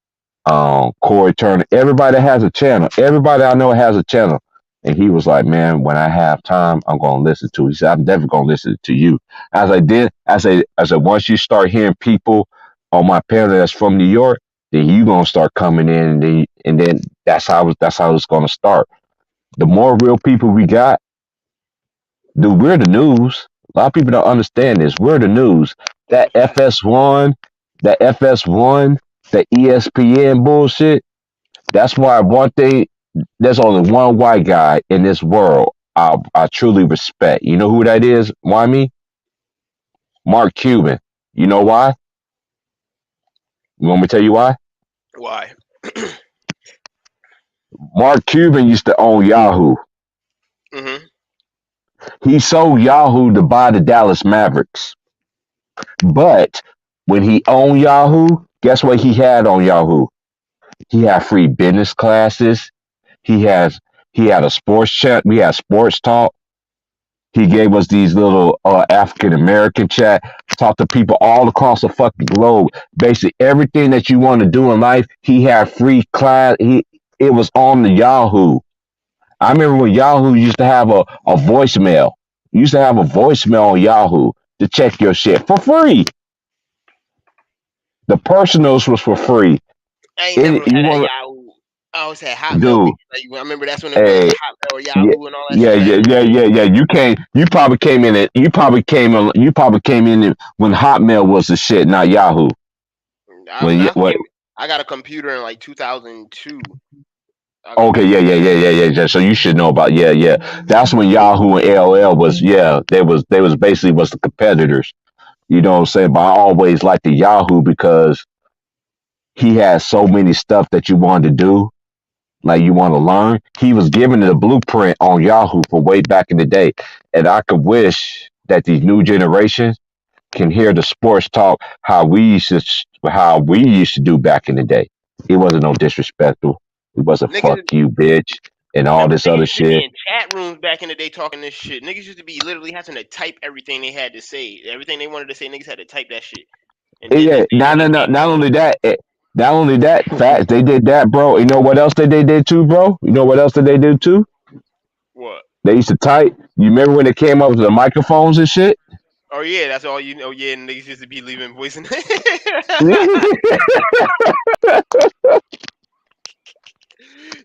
Corey Turner. Everybody that has a channel. Everybody I know has a channel. And he was like, man, when I have time, I'm gonna listen to it. He said, I'm definitely gonna listen to you. As I did, I said, once you start hearing people on my panel that's from New York, then you gonna start coming in, and then that's how it's gonna start. The more real people we got, dude, we're the news. A lot of people don't understand this. We're the news. That's That a fact. FS1, that FS1, that ESPN bullshit. That's why one thing. There's only one white guy in this world I truly respect. You know who that is? Why me? Mark Cuban. You know why? You want me to tell you why? Why? Mark Cuban used to own Yahoo. Mm-hmm. He sold Yahoo to buy the Dallas Mavericks. But when he owned Yahoo, guess what he had on Yahoo? He had free business classes. He has he had a sports chat. We had sports talk. He gave us these little African American chat. Talk to people all across the fucking globe. Basically everything that you want to do in life, he had free class. It was on the Yahoo. I remember when Yahoo used to have a voicemail. You used to have a voicemail on Yahoo to check your shit for free. The personals was for free. I ain't never You had that want Yahoo. I always had Hotmail. dude? Like, I remember that's when it was Hey, Hotmail or yeah, Yahoo and all that shit back in the day. yeah. You came. You probably came in it. You probably came in. You probably came in it when Hotmail was the shit, not Yahoo. What? I got a computer in like 2002. Okay, yeah. So you should know about yeah. That's when Yahoo and AOL was they was basically was the competitors. You know what I'm saying? But I always liked the Yahoo because he had so many stuff that you wanted to do, like you want to learn. He was giving the blueprint on Yahoo for way back in the day, and I could wish that these new generations can hear the sports talk how we used to do back in the day. It wasn't no disrespectful. It wasn't fuck Niggas, you, bitch, and all this niggas other used to be shit. in chat rooms back in the day talking this shit. Niggas used to be literally having to type everything they had to say. Everything they wanted to say, niggas had to type that shit. And then Yeah, they no. came Not out with only that, not only that, facts. They did that, bro. You know what else they did too, bro? You know what else that they did too? what? They used to type. You remember when they came up with the microphones and shit? Oh yeah, that's all you know. Yeah, niggas used to be leaving voice in.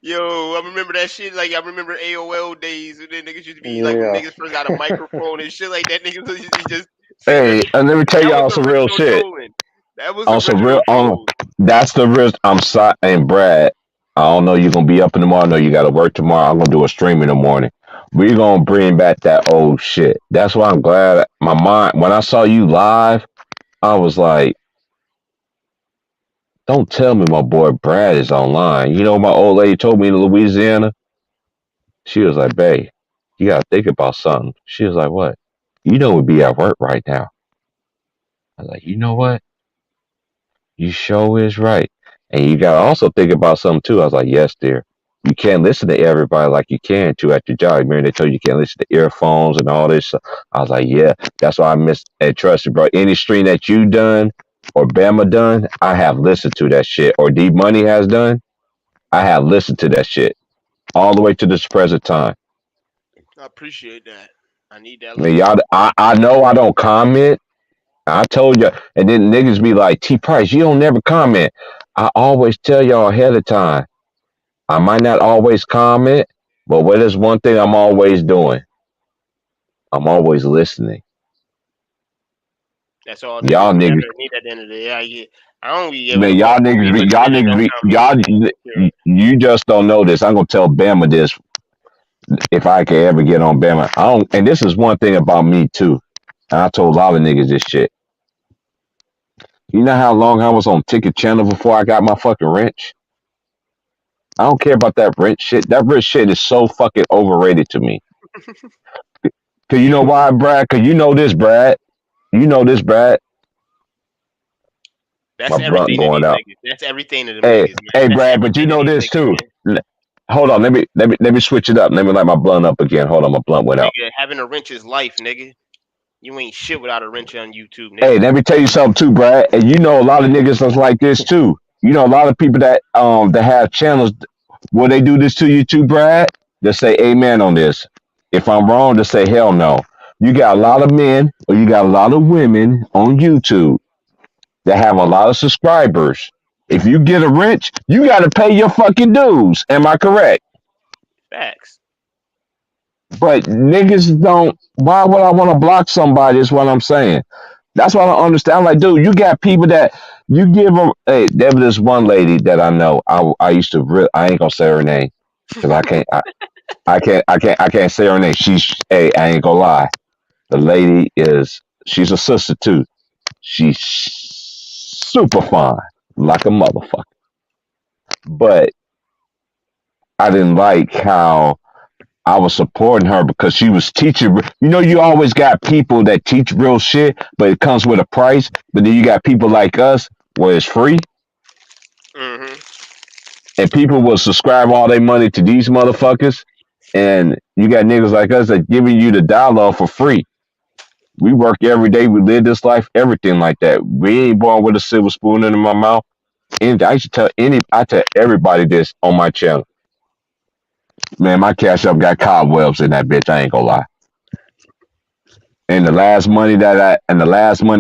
Yo, I remember that shit. Like I remember AOL days, and then niggas used to be like when Yeah. niggas first got a microphone and shit like that. Niggas used to be just saying their Hey, shit. and let me tell That was y'all some real original shit. trolling. That was On some original real, troll. that's the real. I'm sorry, and Brad. I don't know you're gonna be up in the morning. I know you got to work tomorrow. I'm gonna do a stream in the morning. We're gonna bring back that old shit. That's why I'm glad. My mind when I saw you live, I was like, don't tell me my boy Brad is online. You know, my old lady told me in Louisiana. She was like, "Babe, you gotta think about something." She was like, "What?" You know, we'd be at work right now. I was like, "You know what? You sure is right." And you gotta also think about something too. I was like, "Yes, dear. You can't listen to everybody like you can to at your job. Remember they told you can't listen to earphones and all this." I was like, "Yeah, that's why I miss and trust you, bro. Any stream that you done or Bama done, I have listened to that shit. Or D Money has done, I have listened to that shit all the way to this present time." I appreciate that. I need that I mean, love. I know I don't comment. I told you, and then niggas be like, T Price, you don't never comment. I always tell y'all ahead of time. I might not always comment, but what is one thing I'm always doing? I'm always listening. That's all Y'all niggas niggas, ever need at the end of the day. I don't be giving man, a fuck y'all who niggas be be, y'all listening in no niggas be, conversation. you just don't know this. I'm gonna tell Bama this if I can ever get on Bama. I don't, and this is one thing about me too. And I told a lot of niggas this shit. You know how long I was on Ticket Channel before I got my fucking wrench? I don't care about that rent shit. That rent shit is so fucking overrated to me. Cause you know why, Brad? Cause you know this, Brad. You know this, Brad. That's My blunt everything to going these out. niggas. That's everything to them Hey, niggas, man. hey, That's Brad, but you everything to know these this niggas, too. man. Hold on, let me switch it up. Let me light my blunt up again. Hold on, my blunt went out. Nigga, having a wrench is life, nigga. You ain't shit without a wrench on YouTube, Hey, nigga. let me tell you something too, Brad. And you know a lot of niggas that's like this too. You know a lot of people that have channels. Will they do this to you too, Brad? They say amen on this. If I'm wrong, just say hell no. You got a lot of men or you got a lot of women on YouTube that have a lot of subscribers. If you get a wrench, you got to pay your fucking dues. Am I correct? Facts. But niggas don't. Why would I want to block somebody? Is what I'm saying. That's what I don't understand. I'm like, dude, you got people that you give them. Hey, there was this one lady that I know. I used to. I ain't gonna say her name because I can't. I can't say her name. She's. Hey, I ain't gonna lie. The lady is. She's a sister too. She's super fine, like a motherfucker. But I didn't like how I was supporting her because she was teaching. You know, you always got people that teach real shit, but it comes with a price. But then you got people like us where it's free, Mhm. and people will subscribe all their money to these motherfuckers. And you got niggas like us that giving you the dollar for free. We work every day. We live this life, everything like that. We ain't born with a silver spoon in my mouth. And I tell everybody this on my channel. Man, my cash up got cobwebs in that bitch. I ain't gonna lie. And the last money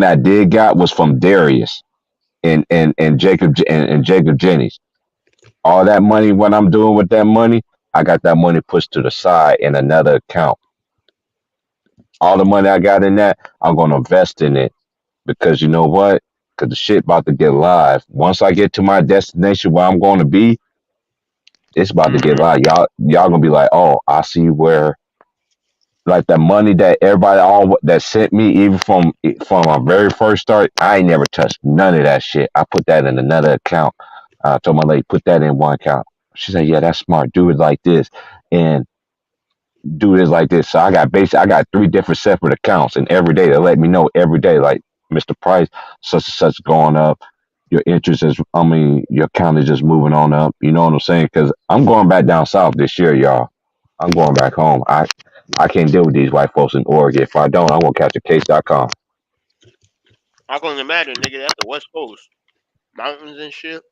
I did got was from Darius and Jacob Jennings. All that money, what I'm doing with that money, I got that money pushed to the side in another account. All the money I got in that, I'm gonna invest in it because you know what? Because the shit about to get live. Once I get to my destination where I'm going to be, it's about to get Mhm. live. Y'all gonna be like, oh, I see where like the money that everybody all that sent me, even from my very first start, I ain't never touched none of that shit. I put that in another account. I told my lady, put that in one account. She said, yeah, that's smart. Do it like this and do this like this. So I got three different separate accounts, and every day they let me know every day, like Mr. Price, such and such going up. Your interest is, I mean, your account is just moving on up. You know what I'm saying? Because I'm going back down south this year, y'all. I'm going back home. I can't deal with these white folks in Oregon. If I don't, I'm gonna catch a case.com. I can imagine, nigga. That's the West Coast, mountains and shit.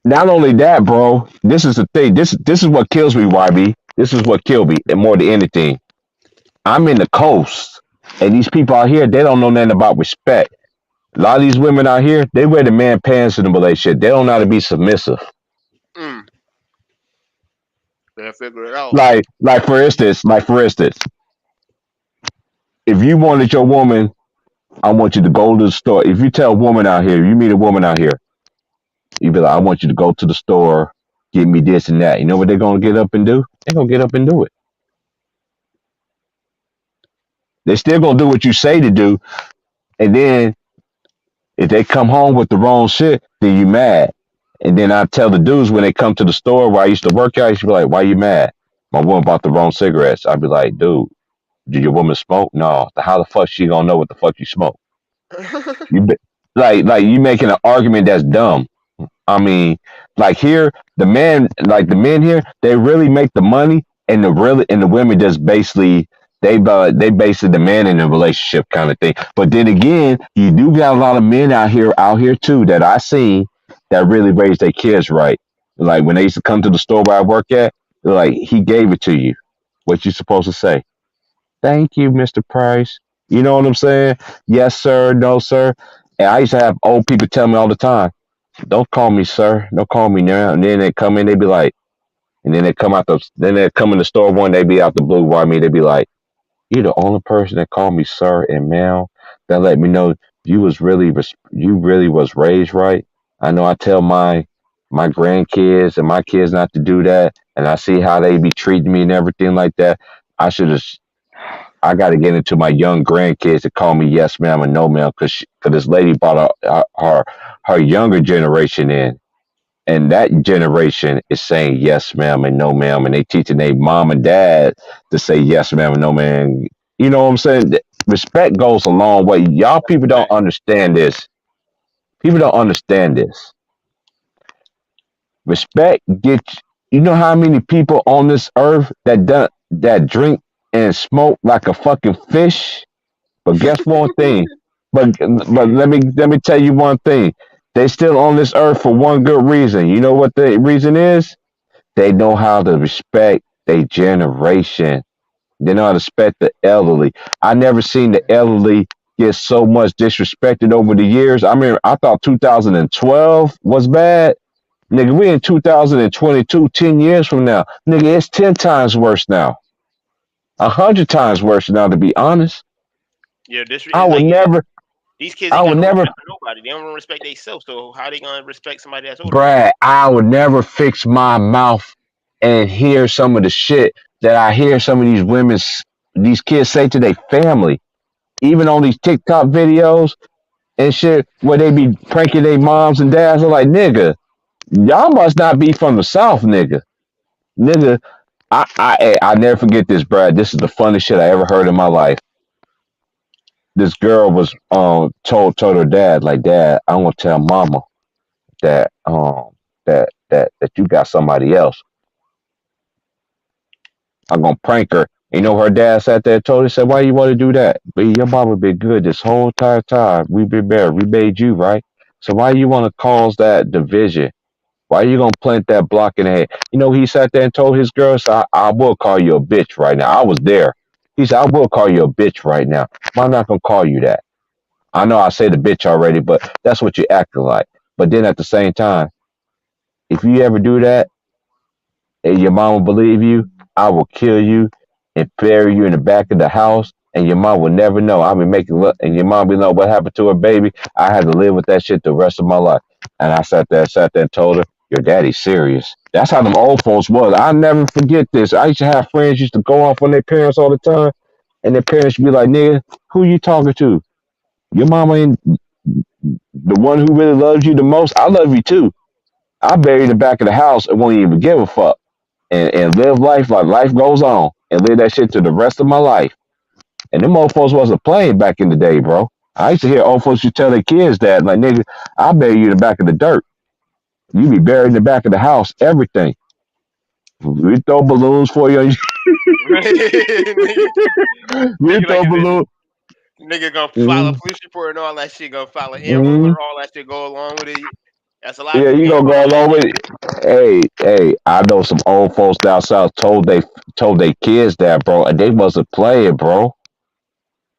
Not only that, bro. This is the thing. This is what kills me, YB. This is what killed me, and more than anything. I'm in the coast, and these people out here, they don't know nothing about respect. A lot of these women out here, they wear the man pants in the relationship. They don't know how to be submissive. Mm. Better figure it out. Like for instance, if you wanted your woman, I want you to go to the store. If you tell a woman out here, you meet a woman out here, you be like, I want you to go to the store, get me this and that. You know what they're gonna get up and do? They're gonna get up and do it. They still gonna do what you say to do, and then if they come home with the wrong shit, then you mad. And then I tell the dudes when they come to the store where I used to work at, I used to be like, why you mad? My woman bought the wrong cigarettes. I'd be like, dude, did your woman smoke? No. How the fuck she gonna know what the fuck you smoke? You be, like you making an argument that's dumb. I mean, like here, the men here, they really make the money, and the women just basically they basically the man in the relationship kind of thing. But then again, you do got a lot of men out here too that I seen that really raise their kids right. Like when they used to come to the store where I work at, they're like he gave it to you. What you supposed to say? Thank you, Mr. Price. You know what I'm saying? Yes, sir. No, sir. And I used to have old people tell me all the time, don't call me sir. Don't call me now. And then they come in, they be like, and then they come in the store one, they be out the blue, why me? They be like, you the only person that called me sir and ma'am. That let me know you really was raised right. I know I tell my grandkids and my kids not to do that, and I see how they be treating me and everything like that. I should have. I got to get into my young grandkids to call me yes ma'am and no ma'am because this lady brought her younger generation in, and that generation is saying yes ma'am and no ma'am, and they teaching their mom and dad to say yes ma'am and no ma'am. You know what I'm saying? Respect goes a long way. Y'all people don't Right. understand this. People don't understand this. Respect gets you know how many people on this earth that drink and smoke like a fucking fish? But guess one thing. But let me tell you one thing. They still on this earth for one good reason. You know what the reason is? They know how to respect their generation. They know how to respect the elderly. I never seen the elderly get so much disrespected over the years. I mean, I thought 2012 was bad. Nigga, we in 2022, 10 years from now. Nigga, it's 10 times worse now. 100 times worse now, to be honest. Yeah, this I it's would like never, these kids I ain't got would no never, respect for nobody. They don't even respect themselves. So how they gonna respect somebody that's older than them? Brad, I would never fix my mouth and hear some of the shit that I hear some of these kids say to their family, even on these TikTok videos and shit, where they be pranking their moms and dads. I'm like, nigga, y'all must not be from the South, nigga. Nigga, I never forget this, Brad. This is the funniest shit I ever heard in my life. This girl was told her dad, like, Dad, I'm gonna tell mama that that you got somebody else. I'm gonna prank her. You know her dad sat there and told her, said, why you wanna do that? But your mama been good this whole entire time. We've been married. We made you, right? So why you wanna cause that division? Why you gonna plant that block in the head? You know, he sat there and told his girl, so I will call you a bitch right now. I was there. He said, I will call you a bitch right now. I'm not gonna call you that. I know I said the bitch already, but that's what you're acting like. But then at the same time, if you ever do that and your mom will believe you, I will kill you and bury you in the back of the house, and your mom will never know. I'll be making look, and your mom will know what happened to her baby. I had to live with that shit the rest of my life. And I sat there and told her, your daddy's serious. That's how them old folks was. I never forget this. I used to have friends used to go off on their parents all the time, and their parents would be like, nigga, who you talking to? Your mama ain't the one who really loves you the most. I love you too. I bury you in the back of the house and won't even give a fuck. And live life like life goes on and live that shit to the rest of my life. And them old folks wasn't playing back in the day, bro. I used to hear old folks used to tell their kids that, like, nigga, I bury you in the back of the dirt. You be buried in the back of the house, everything. We throw balloons for you. nigga, We nigga like throw if it, balloons. nigga gonna file a Mhm. police report and all that shit, gonna file an Amber Mhm. Alert, all that shit go along with it. That's a lot of Yeah, people you getting gonna go involved in along with shit. it. Hey, I know some old folks down south told they kids that, bro, and they wasn't playing, bro.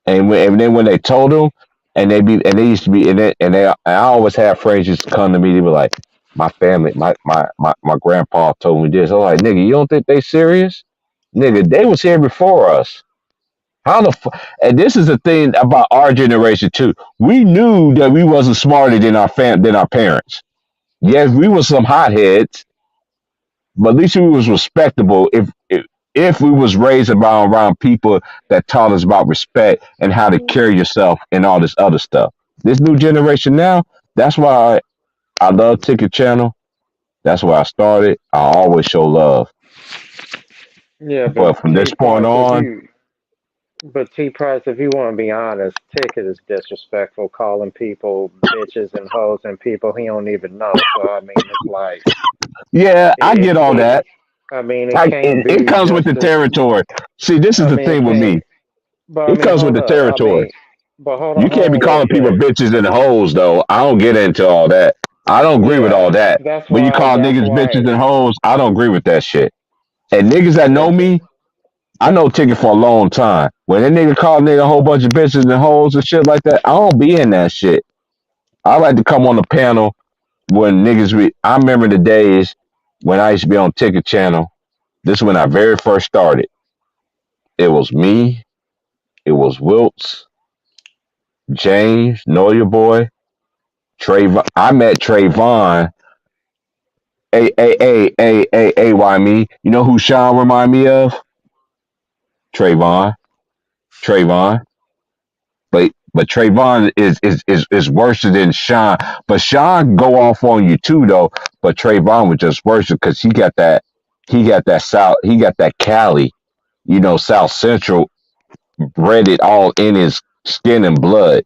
And then when they told them, and they used to be and I always had friends used to come to me. They were like, my family, my grandpa told me this. I was like, nigga, you don't think they serious? Nigga, they was here before us. How the and this is the thing about our generation too. We knew that we wasn't smarter than than our parents. Yes, we were some hotheads, but at least we was respectable if we was raised around people that taught us about respect and how to carry yourself and all this other stuff. This new generation now, that's why I love Ticket Channel. That's where I started. I always show love. Yeah, But but from this T point Price, on, if you want to be honest, Ticket is disrespectful, calling people bitches and hoes and people he don't even know. So I mean, it's like yeah, I get all it that. I mean, it can't It be comes with the just as. territory. See, this is I the mean, it thing with can't. me. But I It mean, comes with hold the up. I territory. mean, but You hold can't be on real calling people quick. bitches and hoes, though. I don't get into all that. I don't agree with all Yeah, that. that's When you why. call That's niggas why. bitches and hoes, I don't agree with that shit. And niggas that know That's me, I know Ticket for a long time. When that nigga call nigga a whole bunch of bitches and hoes and shit like that, I don't be in that shit. I like to come on the panel when niggas be. I remember the days when I used to be on Ticket Channel. This is when I very first started. It was me. It was Wilts, James, Know Your Boy, Trayvon. I met Trayvon. Why me? You know who Sean remind me of? Trayvon. Trayvon. But Trayvon is worse than Sean. But Sean go off on you too though. But Trayvon was just worse because he got that Cali, South Central bred it all in his skin and blood.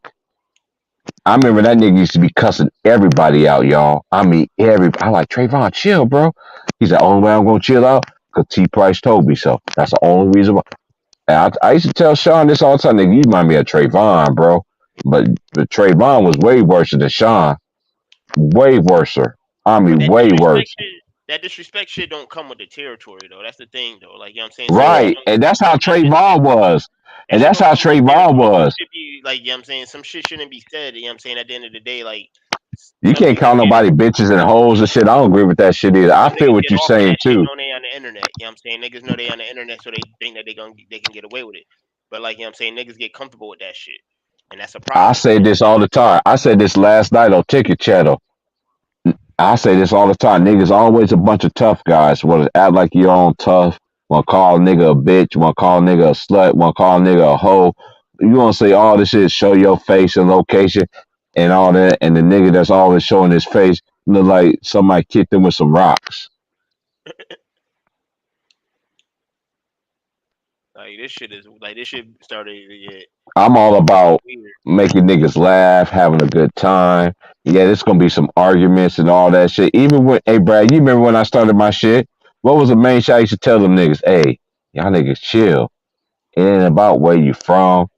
I remember that nigga used to be cussing everybody out, y'all. I mean, I like Trayvon, chill, bro. He's the only way I'm gonna chill out because T Price told me so. That's the only reason why. And I used to tell Sean this all the time. Nigga, you remind me of Trayvon, bro. But Trayvon was way worse than Sean. Way worser. I But mean, that way disrespect worse. shit, that disrespect shit don't come with the territory though. That's the thing though. Like you know what I'm saying, some shit Right. don't. And that's how That shit, Trayvon was. that And shit that's don't how come with the Trayvon territory. Some was. shit be like you know what I'm saying. Some shit shouldn't be said. You know what I'm saying. At the end of the day, like You some can't niggas call get nobody bitches and hoes and shit. I don't agree with that shit either. I some feel niggas what get you're off on saying that shit too. knowing they on the internet. You know what I'm saying? Niggas know they on the internet, so they think that they can get away with it. But like you know what I'm saying, niggas get comfortable with that shit, and that's a I problem. say this all the time. I said this last night on Ticket Channel. I say this all the time. Niggas always a bunch of tough guys. Want to act like you're on tough. Want to call a nigga a bitch. Want to call a nigga a slut. Want to call a nigga a hoe. You want to say all this shit, show your face and location and all that. And the nigga that's always showing his face look like somebody kicked him with some rocks. Like this shit started to get I'm all about weird. making niggas laugh, having a good time. Yeah, there's gonna be some arguments and all that shit. Even when, hey, Brad, you remember when I started my shit? What was the main shit I used to tell them niggas? Hey, y'all niggas chill. It ain't about where you from,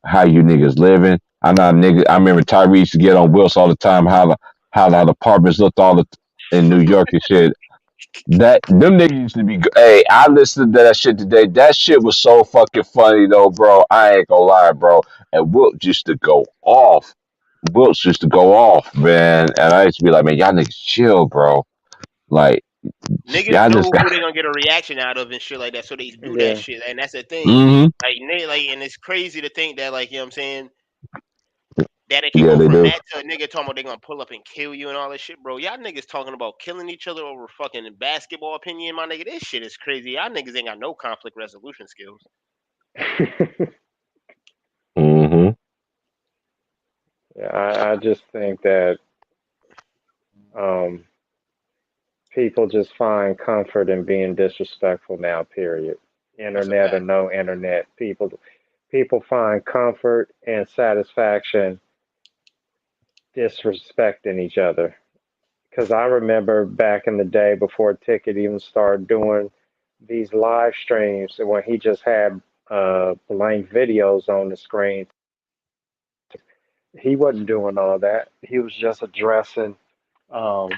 how you niggas living. I know niggas. I remember Tyree used to get on Wills all the time. How the apartments looked in New York and shit. That them niggas used to be. Hey, I listened to that shit today. That shit was so fucking funny though, bro. I ain't gonna lie, bro. And Wilt used to go off. Wilt used to go off, man. And I used to be like, man, y'all niggas chill, bro. Like, Niggas y'all know just got. who they gonna get a reaction out of and shit like that, so they do that Yeah. shit, and that's the thing. Mm-hmm. And it's crazy to think that, like, you know what I'm saying, that it can Yeah, go they from do. that to a nigga talking about they gonna pull up and kill you and all that shit, bro. Y'all niggas talking about killing each other over fucking basketball opinion, my nigga. This shit is crazy. Y'all niggas ain't got no conflict resolution skills. Mm-hmm. Yeah, I just think that um, people just find comfort in being disrespectful now. Period. That's a Internet or fact. no internet, people find comfort and satisfaction disrespecting each other. Because I remember back in the day before Ticket even started doing these live streams, when he just had blank videos on the screen, he wasn't doing all that. He was just addressing um,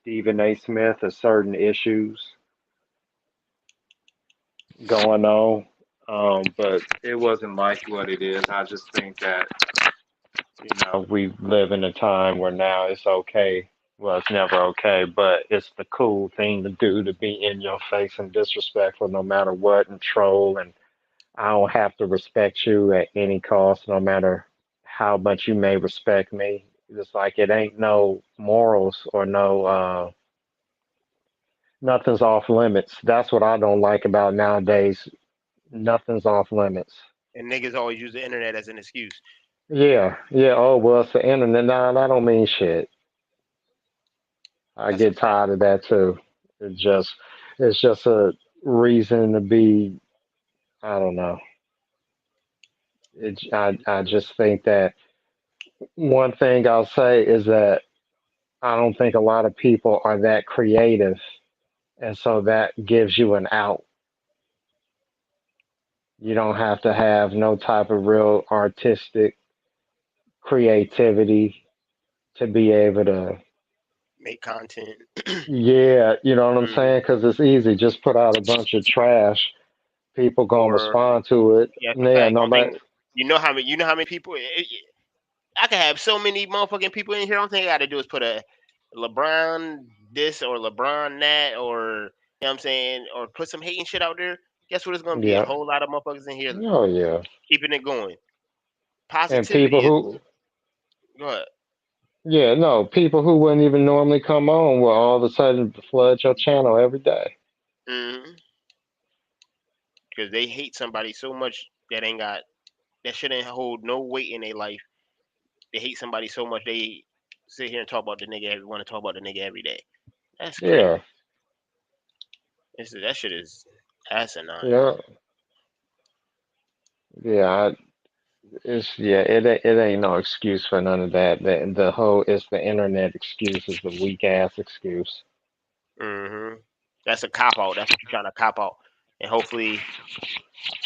Stephen A. Smith and certain issues going on. But it wasn't like what it is. I just think that, we live in a time where now it's okay. Well, it's never okay, but it's the cool thing to do to be in your face and disrespectful no matter what and troll. And I don't have to respect you at any cost, no matter how much you may respect me. It's like it ain't no morals or nothing's off limits. That's what I don't like about nowadays. Nothing's off limits. And niggas always use the internet as an excuse. Yeah, yeah. Oh well, it's the internet. Nah, that don't mean shit. I That's a get fact. tired of that too. It's just, it's just a reason to be. I don't know. I just think that one thing I'll say is that I don't think a lot of people are that creative, and so that gives you an out. You don't have to have no type of real artistic creativity to be able to, Make content. yeah, you know what I'm Mhm. saying? Because it's easy. Just put out a bunch of trash. People gonna Or respond to it. yeah, that's a Yeah, fact. Don't nobody. think you know how many people. I could have so many motherfucking people in here. All thing I got to do is put a LeBron this or LeBron that, or you know what I'm saying, or put some hating shit out there. Guess what? It's gonna be a Yeah. whole lot of motherfuckers in here Oh yeah. keeping it going. And Positivity people is who, go ahead. yeah, no, people who wouldn't even normally come on will all of a sudden flood your channel every day. Because they hate somebody so much that ain't got that shit ain't hold no weight in their life. They hate somebody so much they sit here and talk about the nigga. Want to talk about the nigga every day. That's Yeah. crazy. That shit is asinine. Yeah. Yeah. It's yeah, it ain't no excuse for none of that. The whole it's the internet excuse is the weak ass excuse. Hmm. That's a cop out. That's what you're trying to cop out. And hopefully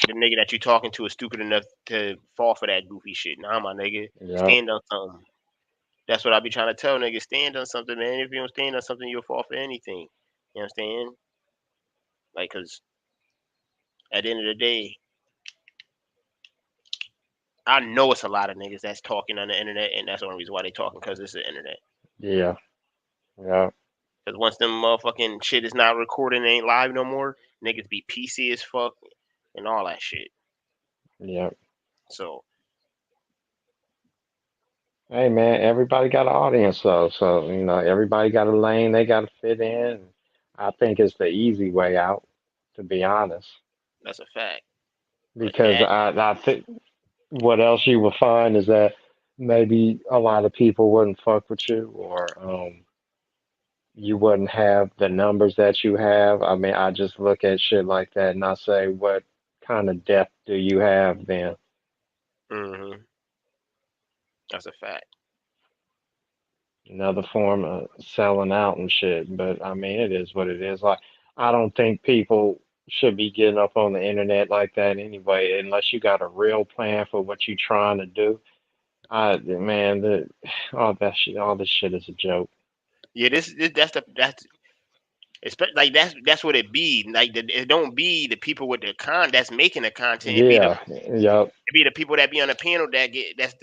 the nigga that you're talking to is stupid enough to fall for that goofy shit. Nah, my nigga, Yep, stand on something. That's what I be trying to tell niggas. Stand on something, man. If you don't stand on something, you'll fall for anything. You understand? Like, cause at the end of the day, I know it's a lot of niggas that's talking on the internet, and that's the only reason why they talking, cause it's the internet. yeah, yeah, Cause once them motherfucking shit is not recording, ain't live no more, niggas be PC as fuck and all that shit. yeah. So Hey man, everybody got an audience though, so everybody got a lane they got to fit in. I think it's the easy way out, to be honest, that's a fact. But because I think what else you will find is that maybe a lot of people wouldn't fuck with you, or you wouldn't have the numbers that you have. I mean, I just look at shit like that and I say, what kind of depth do you have then? hmm that's a fact. Another form of selling out and shit. But I mean, it is what it is. Like, I don't think people should be getting up on the internet like that anyway, unless you got a real plan for what you're trying to do. Man, all this shit is a joke. Yeah, that's like that's what it be. Like it don't be the people with the that's making the content. Yeah, yep, It be the people that be on the panel that get that's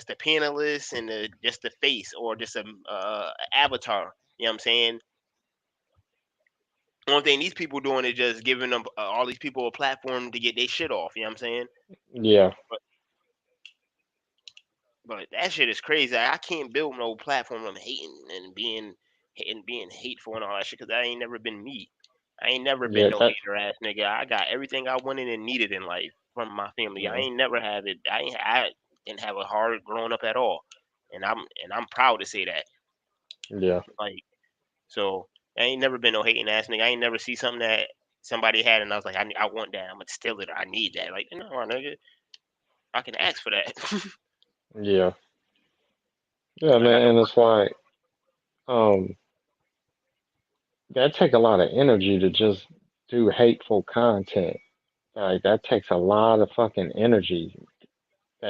the panelists and the just the face or just a avatar. You know what I'm saying? Only thing these people doing is just giving them all these people a platform to get their shit off. You know what I'm saying? yeah, But that shit is crazy. I can't build no platform of hating and being hateful and all that shit because that ain't never been me. I ain't never been yeah, no that, hater ass nigga. I got everything I wanted and needed in life from my family. I yeah, ain't never had it. I didn't have a hard growing up at all, and I'm proud to say that. yeah, Like so, I ain't never been no hating ass nigga. I ain't never see something that somebody had and I was like, I want that. I'm gonna steal it. Or I need that. Like no, nigga, I can ask for that. yeah, yeah, And I got man. the And it's like, um, that take a lot of energy to just do hateful content. Like that takes a lot of fucking energy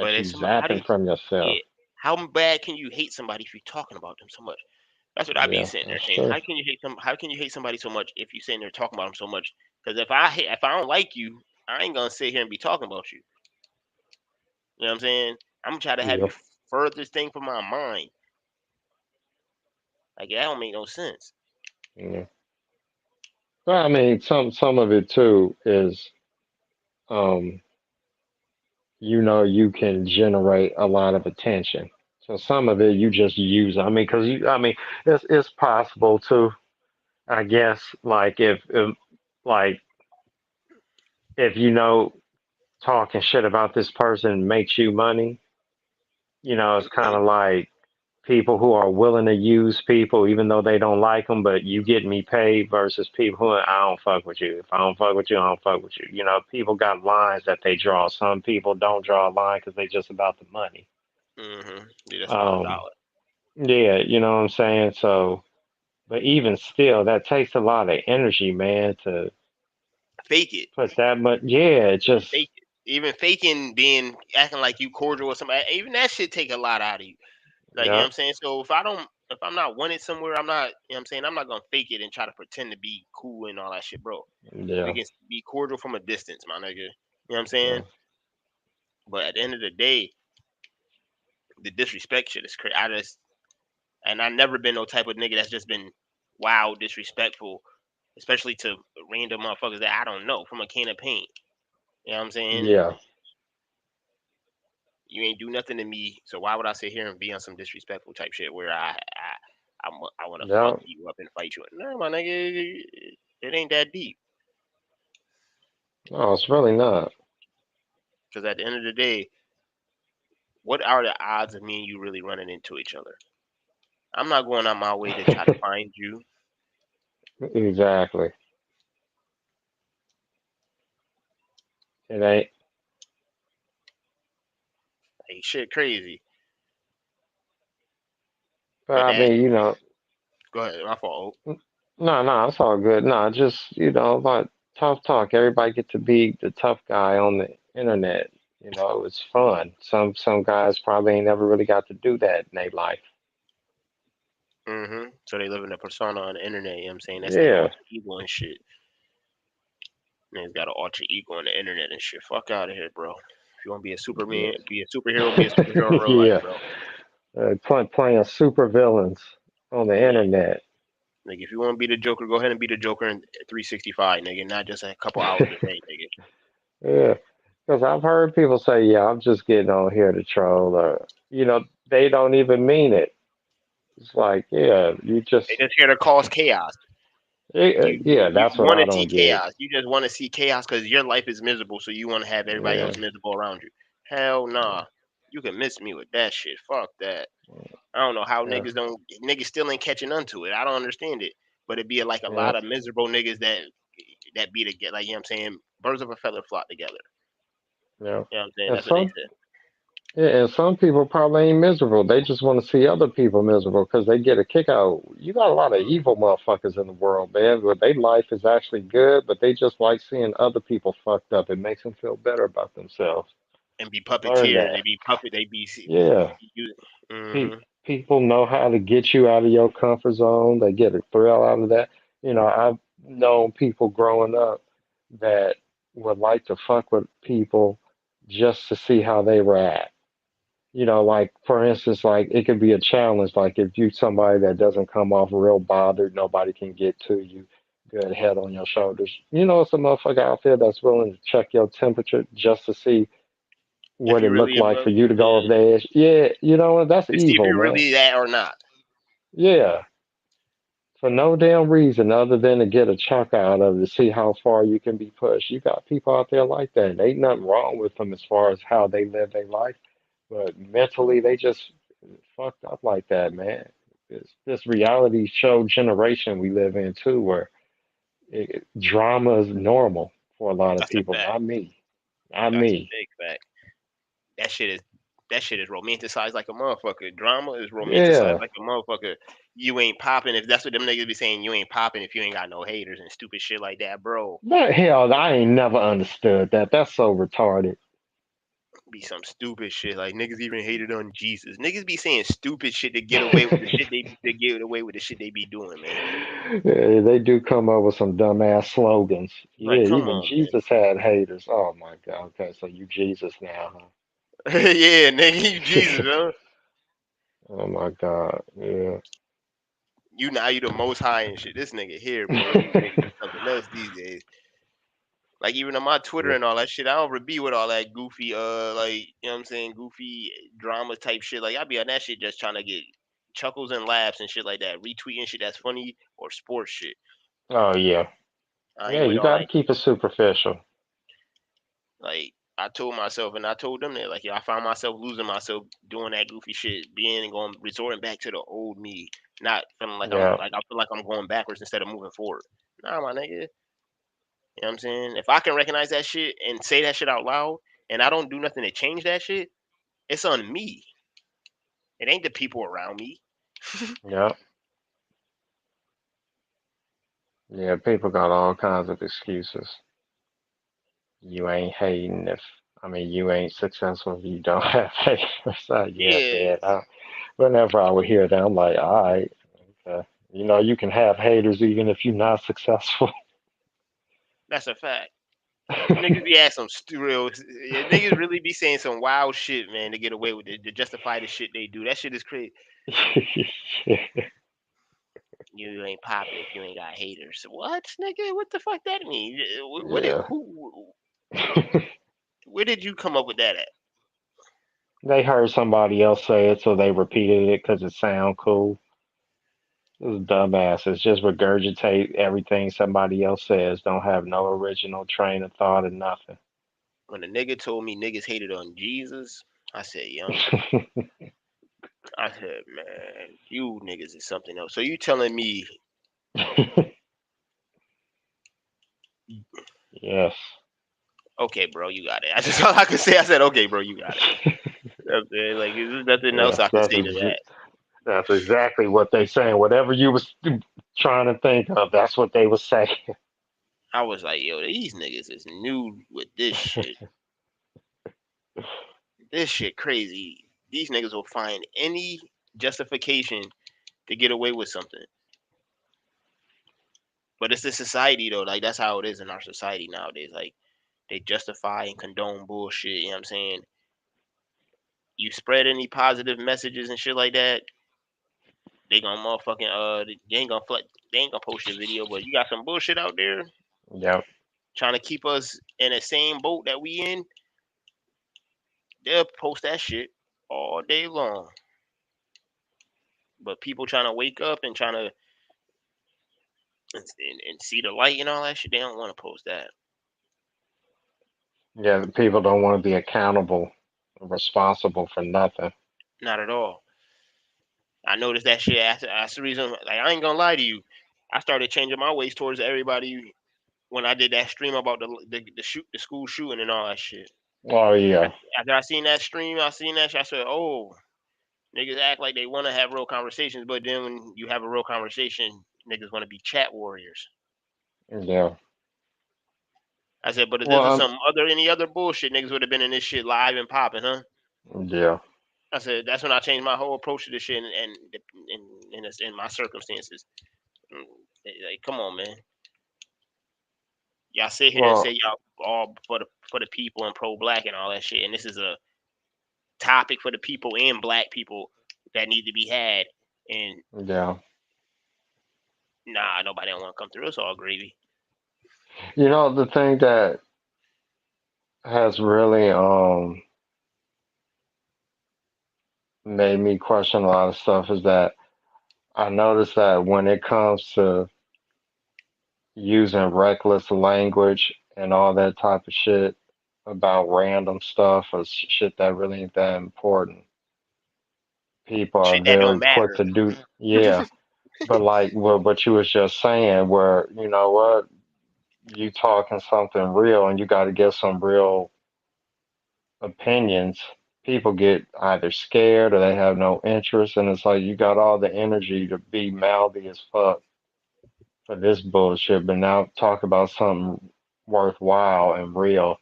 But that you it's how do you zapping from yourself. yeah. How bad can you hate somebody if you're talking about them so much? That's what I be Yeah, sitting there that's saying. true. How can you hate somebody so much if you sitting there talking about them so much? Because if I don't like you, I ain't gonna sit here and be talking about you. You know what I'm saying? I'm gonna try to have Yeah, you furthest thing from my mind. Like that don't make no sense. yeah. Well, I mean, some of it too is, um, you can generate a lot of attention. So some of it you just use. I mean, I mean, it's possible to, I guess, like if like if talking shit about this person makes you money, it's kind of like people who are willing to use people even though they don't like them, but you get me paid versus people who I don't fuck with you. If I don't fuck with you, I don't fuck with you. People got lines that they draw. Some people don't draw a line because they just about the money. Yeah, that's about the Um, dollar. yeah, you know what I'm saying? So, but even still, that takes a lot of energy, man, to Fake it. put that much. Yeah, it just, Fake it. Even faking being acting like you cordial or somebody, even that shit take a lot out of you. Like, you know what yeah, I'm saying? So if I'm not wanted somewhere, I'm not, you know what I'm saying? I'm not gonna fake it and try to pretend to be cool and all that shit, bro. We yeah, can be cordial from a distance, my nigga. You know what I'm yeah. saying? But at the end of the day, the disrespect shit is crazy. And I never been no type of nigga that's just been wow disrespectful, especially to random motherfuckers that I don't know from a can of paint. You know what I'm saying? Yeah. You ain't do nothing to me, so why would I sit here and be on some disrespectful type shit where I want to fuck Yeah. you up and fight you? No, my nigga, it ain't that deep. No, it's really not. Because at the end of the day, what are the odds of me and you really running into each other? I'm not going out my way to try to find you. Exactly. It ain't. Like shit, crazy. But But I that. mean, Go ahead. My fault. no, it's all good. No, just like tough talk. Everybody get to be the tough guy on the internet. It's fun. Some guys probably ain't never really got to do that in their life. So they live in a persona on the internet. You know what I'm saying? That's their Yeah, alter ego and shit. Man's got an alter ego on the internet and shit. Fuck out of here, bro. If you want to be a Superman, be a superhero, be a superhero in real life, yeah. bro. Playing super villains on the Yeah. internet. Like if you want to be the Joker, go ahead and be the Joker in 365, nigga. Not just a couple hours a day, nigga. Yeah, because I've heard people say, "Yeah, I'm just getting on here to troll," or they don't even mean it. It's like, yeah, you just, They just here to cause chaos. yeah, You that's what want I to see don't get. chaos. You just want to see chaos because your life is miserable, so you want to have everybody Yeah, else miserable around you. Hell nah. You can miss me with that shit. Fuck that. I don't know how yeah, niggas still ain't catching on to it. I don't understand it. But it'd be like a yeah, lot of miserable niggas that be together. Like you know what I'm saying, birds of a feather flock together. yeah. You know what I'm saying? And That's what they some, said. yeah, and some people probably ain't miserable. They just want to see other people miserable because they get a kick out. You got a lot of evil motherfuckers in the world, man. But their life is actually good, but they just like seeing other people fucked up. It makes them feel better about themselves. And be Learn puppeteers. They that. be puppet. They be. Yeah. Mm-hmm. People know how to get you out of your comfort zone. They get a thrill out of that. I've known people growing up that would like to fuck with people just to see how they react. Like for instance, like it could be a challenge. Like if you somebody that doesn't come off real bothered, nobody can get to you. Good head on your shoulders. It's a motherfucker out there that's willing to check your temperature just to see If what you it looked really, like for you to go yeah, over the edge. Yeah, that's to see if evil, you're man. really that or not. Yeah, for no damn reason other than to get a chuck out of it, to see how far you can be pushed. You got people out there like that. And ain't nothing wrong with them as far as how they live their life, but mentally they just fucked up like that, man. It's this reality show generation we live in too, where drama is normal for a lot of That's a people. fact. Not me. Not That's a me. big fact. That shit is romanticized like a motherfucker. Drama is romanticized Yeah. like a motherfucker. You ain't popping if that's what them niggas be saying. You ain't popping if you ain't got no haters and stupid shit like that, bro. But hell, I ain't never understood that. That's so retarded. Be some stupid shit like niggas even hated on Jesus. Niggas be saying stupid shit to get away with the shit they get away with the shit they be doing, man. Yeah, they do come up with some dumbass slogans. Yeah, Like, come even on, man. Jesus had haters. Oh my God. Okay, so you Jesus now, huh? Yeah, nigga, you Jesus, huh? Oh my God. Yeah. You the most high and shit. This nigga here, bro. These niggas is something else these days. Like even on my Twitter Yeah. and all that shit, I don't be with all that goofy, like you know what I'm saying, goofy drama type shit. Like I be on that shit just trying to get chuckles and laughs and shit like that, retweeting shit that's funny or sports shit. Oh yeah. I Yeah, ain't with you all got to that. keep it superficial. Like I told myself and I told them that like I found myself losing myself doing that goofy shit, being and going resorting back to the old me, not feeling like Yeah. I feel like I'm going backwards instead of moving forward. Nah, my nigga. You know what I'm saying? If I can recognize that shit and say that shit out loud and I don't do nothing to change that shit, it's on me. It ain't the people around me. Yeah. Yeah. People got all kinds of excuses. You ain't hating if, I mean, you ain't successful if you don't have haters. Yeah, Yeah, man. Whenever I would hear that, I'm like, all right. Okay. You can have haters even if you're not successful. that's a fact. Niggas be asking some real. Niggas really be saying some wild shit, man, to get away with it, to justify the shit they do. That shit is crazy. You ain't popping if you ain't got haters. What, nigga? What the fuck that mean? Yeah. Where did you come up with that at? They heard somebody else say it, so they repeated it because it sound cool. Those dumbasses just regurgitate everything somebody else says. Don't have no original train of thought or nothing. When a nigga told me niggas hated on Jesus, I said, young. I said, man, you niggas is something else. So you telling me, Yes. okay, bro, you got it. I just all I could say. I said, okay, bro, you got it. I'm saying, like, there's nothing else Yes, I can say to that. that's exactly what they saying. Whatever you was trying to think of, that's what they was saying. I was like, yo, these niggas is new with this shit. This shit crazy. These niggas will find any justification to get away with something. But it's the society though. Like that's how it is in our society nowadays. Like they justify and condone bullshit. You know what I'm saying? You spread any positive messages and shit like that, they gonna motherfucking they ain't gonna post your video. But you got some bullshit out there Yep. trying to keep us in the same boat that we in, they'll post that shit all day long. But people trying to wake up and trying to and see the light and all that shit, they don't want to post that. Yeah, the people don't want to be accountable, responsible for nothing. Not at all. I noticed that shit after the reason. Like I ain't gonna lie to you, I started changing my ways towards everybody when I did that stream about the school shooting and all that shit. Oh yeah, After I seen that stream, I seen that shit. I said, "Oh, niggas act like they want to have real conversations, but then when you have a real conversation, niggas want to be chat warriors." yeah. I said, "But if this Well, was some other any other bullshit, niggas would have been in this shit live and popping, huh?" yeah. I said, "That's when I changed my whole approach to this shit in my circumstances." Mm, like, come on, man. Y'all sit here and say Well, y'all all for the people and pro black and all that shit, and this is a topic for the people and black people that need to be had. And yeah. nah, nobody don't want to come through. It's all gravy. You know the thing that has really made me question a lot of stuff is that I noticed that when it comes to using reckless language and all that type of shit about random stuff or shit that really ain't that important, people are Shit that don't very quick matter. to do. Yeah, but like what you was just saying, where you know what, you talking something real and you got to get some real opinions. People get either scared or they have no interest, and it's like you got all the energy to be mouthy as fuck for this bullshit, but now talk about something worthwhile and real.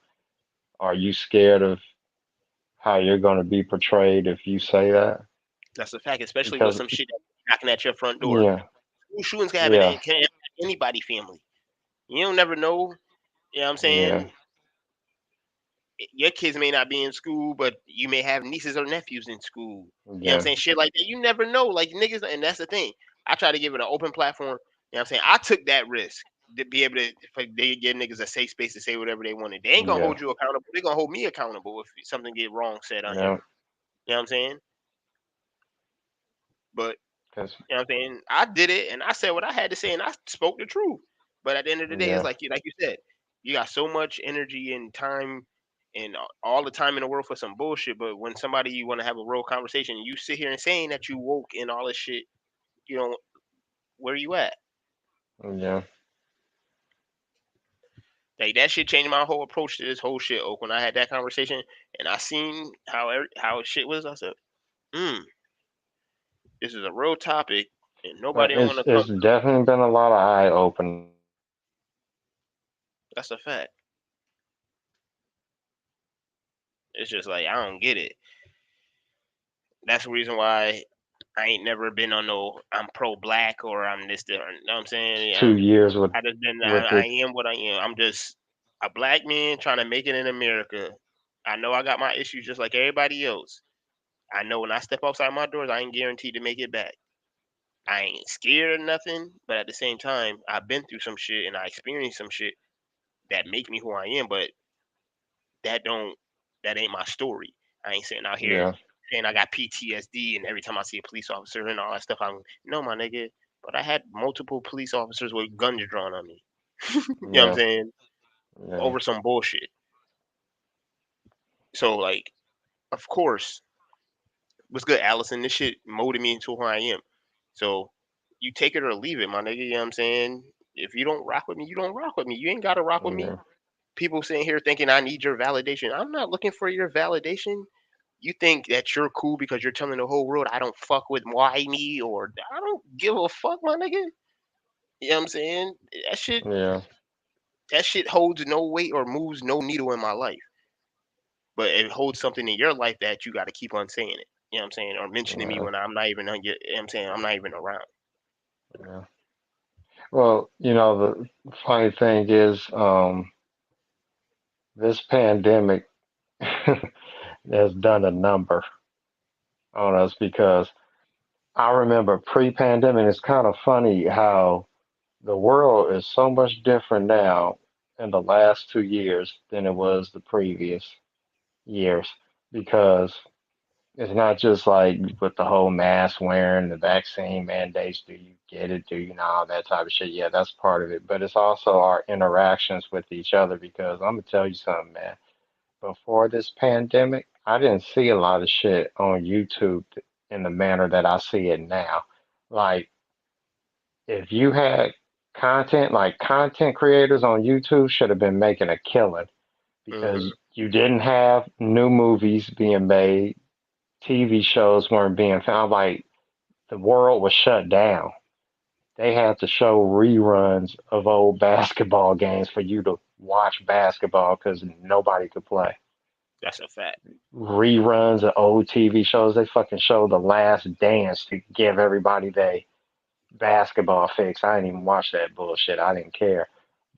Are you scared of how you're going to be portrayed if you say that? That's a fact, especially with Because some shit that's knocking at your front door. yeah, School shootings yeah, can happen at anybody family. You don't never know. You know what I'm yeah, saying? Your kids may not be in school, but you may have nieces or nephews in school. You know what I'm yeah, saying? Shit like that. You never know. Like niggas, and that's the thing. I try to give it an open platform. You know what I'm saying? I took that risk to be able to for they give niggas a safe space to say whatever they wanted. They ain't gonna yeah, hold you accountable. They gonna hold me accountable if something get wrong said on here. yeah. You know what I'm saying? But Cause you know what I'm saying? I did it and I said what I had to say and I spoke the truth. But at the end of the day, it's yeah, like you said, you got so much energy and time and all the time in the world for some bullshit. But when somebody you want to have a real conversation, and you sit here and saying that you woke and all this shit, you know, where you at? yeah, Like that shit changed my whole approach to this whole shit. Oak, when I had that conversation and I seen how shit was, I said, hmm, this is a real topic and nobody don't want to come it's through. definitely been a lot of eye opening. That's a fact. It's just like I don't get it. That's the reason why I ain't never been on no I'm pro black or I'm this different. You know what I'm saying? 2 years I just been with I this. am what I am. I'm just a black man trying to make it in America. I know I got my issues just like everybody else. I know when I step outside my doors, I ain't guaranteed to make it back. I ain't scared of nothing, but at the same time, I've been through some shit and I experienced some shit that make me who I am. But that don't that ain't my story. I ain't sitting out here Yeah, saying I got PTSD and every time I see a police officer and all that stuff, I'm no my nigga. But I had multiple police officers with guns drawn on me. You know what I'm yeah, saying? yeah, Over some bullshit. So like, of course, what's good, Allison? This shit molded me into who I am. So you take it or leave it, my nigga. You know what I'm saying? If you don't rock with me, you don't rock with me. You ain't gotta rock with me. yeah, People sitting here thinking I need your validation. I'm not looking for your validation. You think that you're cool because you're telling the whole world I don't fuck with why me or I don't give a fuck, my nigga. You know what I'm saying? That shit Yeah. that shit holds no weight or moves no needle in my life. But it holds something in your life that you gotta keep on saying it. You know what I'm saying? Or mentioning me Yeah. when I'm not even on your you know what I'm saying, I'm not even around. Yeah. Well, the funny thing is, this pandemic has done a number on us because I remember pre-pandemic. It's kind of funny how the world is so much different now in the last 2 years than it was the previous years because it's not just like with the whole mask wearing, the vaccine mandates, do you get it, do you not, all that type of shit. Yeah, that's part of it. But it's also our interactions with each other because I'm gonna tell you something, man. Before this pandemic, I didn't see a lot of shit on YouTube in the manner that I see it now. Like, if you had content, like content creators on YouTube should have been making a killing because Mhm. you didn't have new movies being made, TV shows weren't being found. Like, the world was shut down. They had to show reruns of old basketball games for you to watch basketball because nobody could play. That's a fact. Reruns of old TV shows. They fucking showed The Last Dance to give everybody their basketball fix. I didn't even watch that bullshit. I didn't care.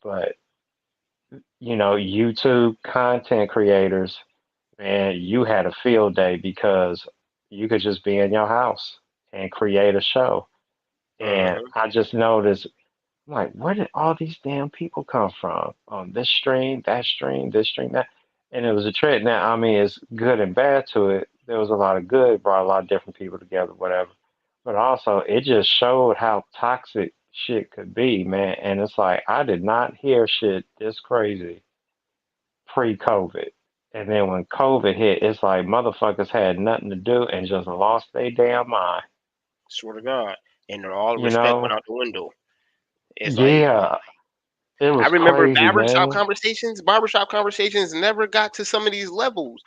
But, YouTube content creators, man, you had a field day because you could just be in your house and create a show. And Mhm. I just noticed, like, where did all these damn people come from? On this stream, that stream, this stream, that. And it was a trend. Now, I mean, it's good and bad to it. There was a lot of good, brought a lot of different people together, whatever. But also, it just showed how toxic shit could be, man. And it's like, I did not hear shit this crazy pre-COVID. And then when COVID hit, it's like motherfuckers had nothing to do and just lost their damn mind. Swear to God. And all You respect went know? out the window. It's like Yeah, it I was remember crazy, barbershop man. conversations. Barbershop conversations never got to some of these levels.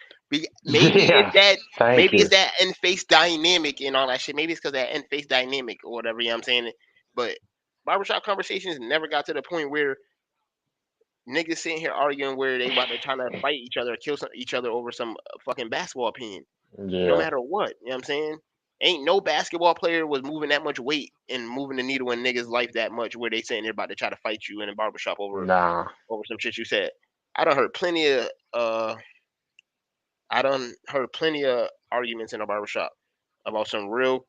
Maybe it's Yeah, that. thank Maybe you. it's that in face dynamic and all that shit. Maybe it's because that in face dynamic or whatever. You know what I'm saying? But barbershop conversations never got to the point where niggas sitting here arguing where they about to try to fight each other, or kill each other over some fucking basketball opinion. No Yeah, matter what, you know what I'm saying? Ain't no basketball player was moving that much weight and moving the needle in niggas' life that much where they saying they're about to try to fight you in a barbershop nah, over some shit you said. I done heard plenty of I done heard plenty of arguments in a barbershop about some real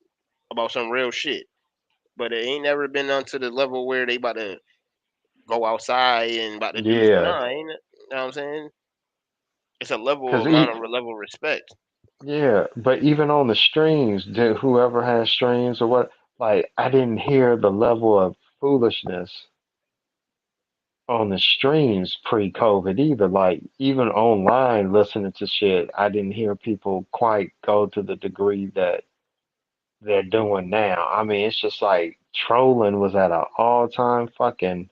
shit. But it ain't never been onto the level where they about to go outside and about to do yeah, nah, ain't it? You know what I'm saying? It's a level cause amount of level of respect. yeah, but even on the streams, whoever has streams or what, like I didn't hear the level of foolishness on the streams pre-COVID either. Like even online listening to shit, I didn't hear people quite go to the degree that they're doing now. I mean, it's just like trolling was at an all-time fucking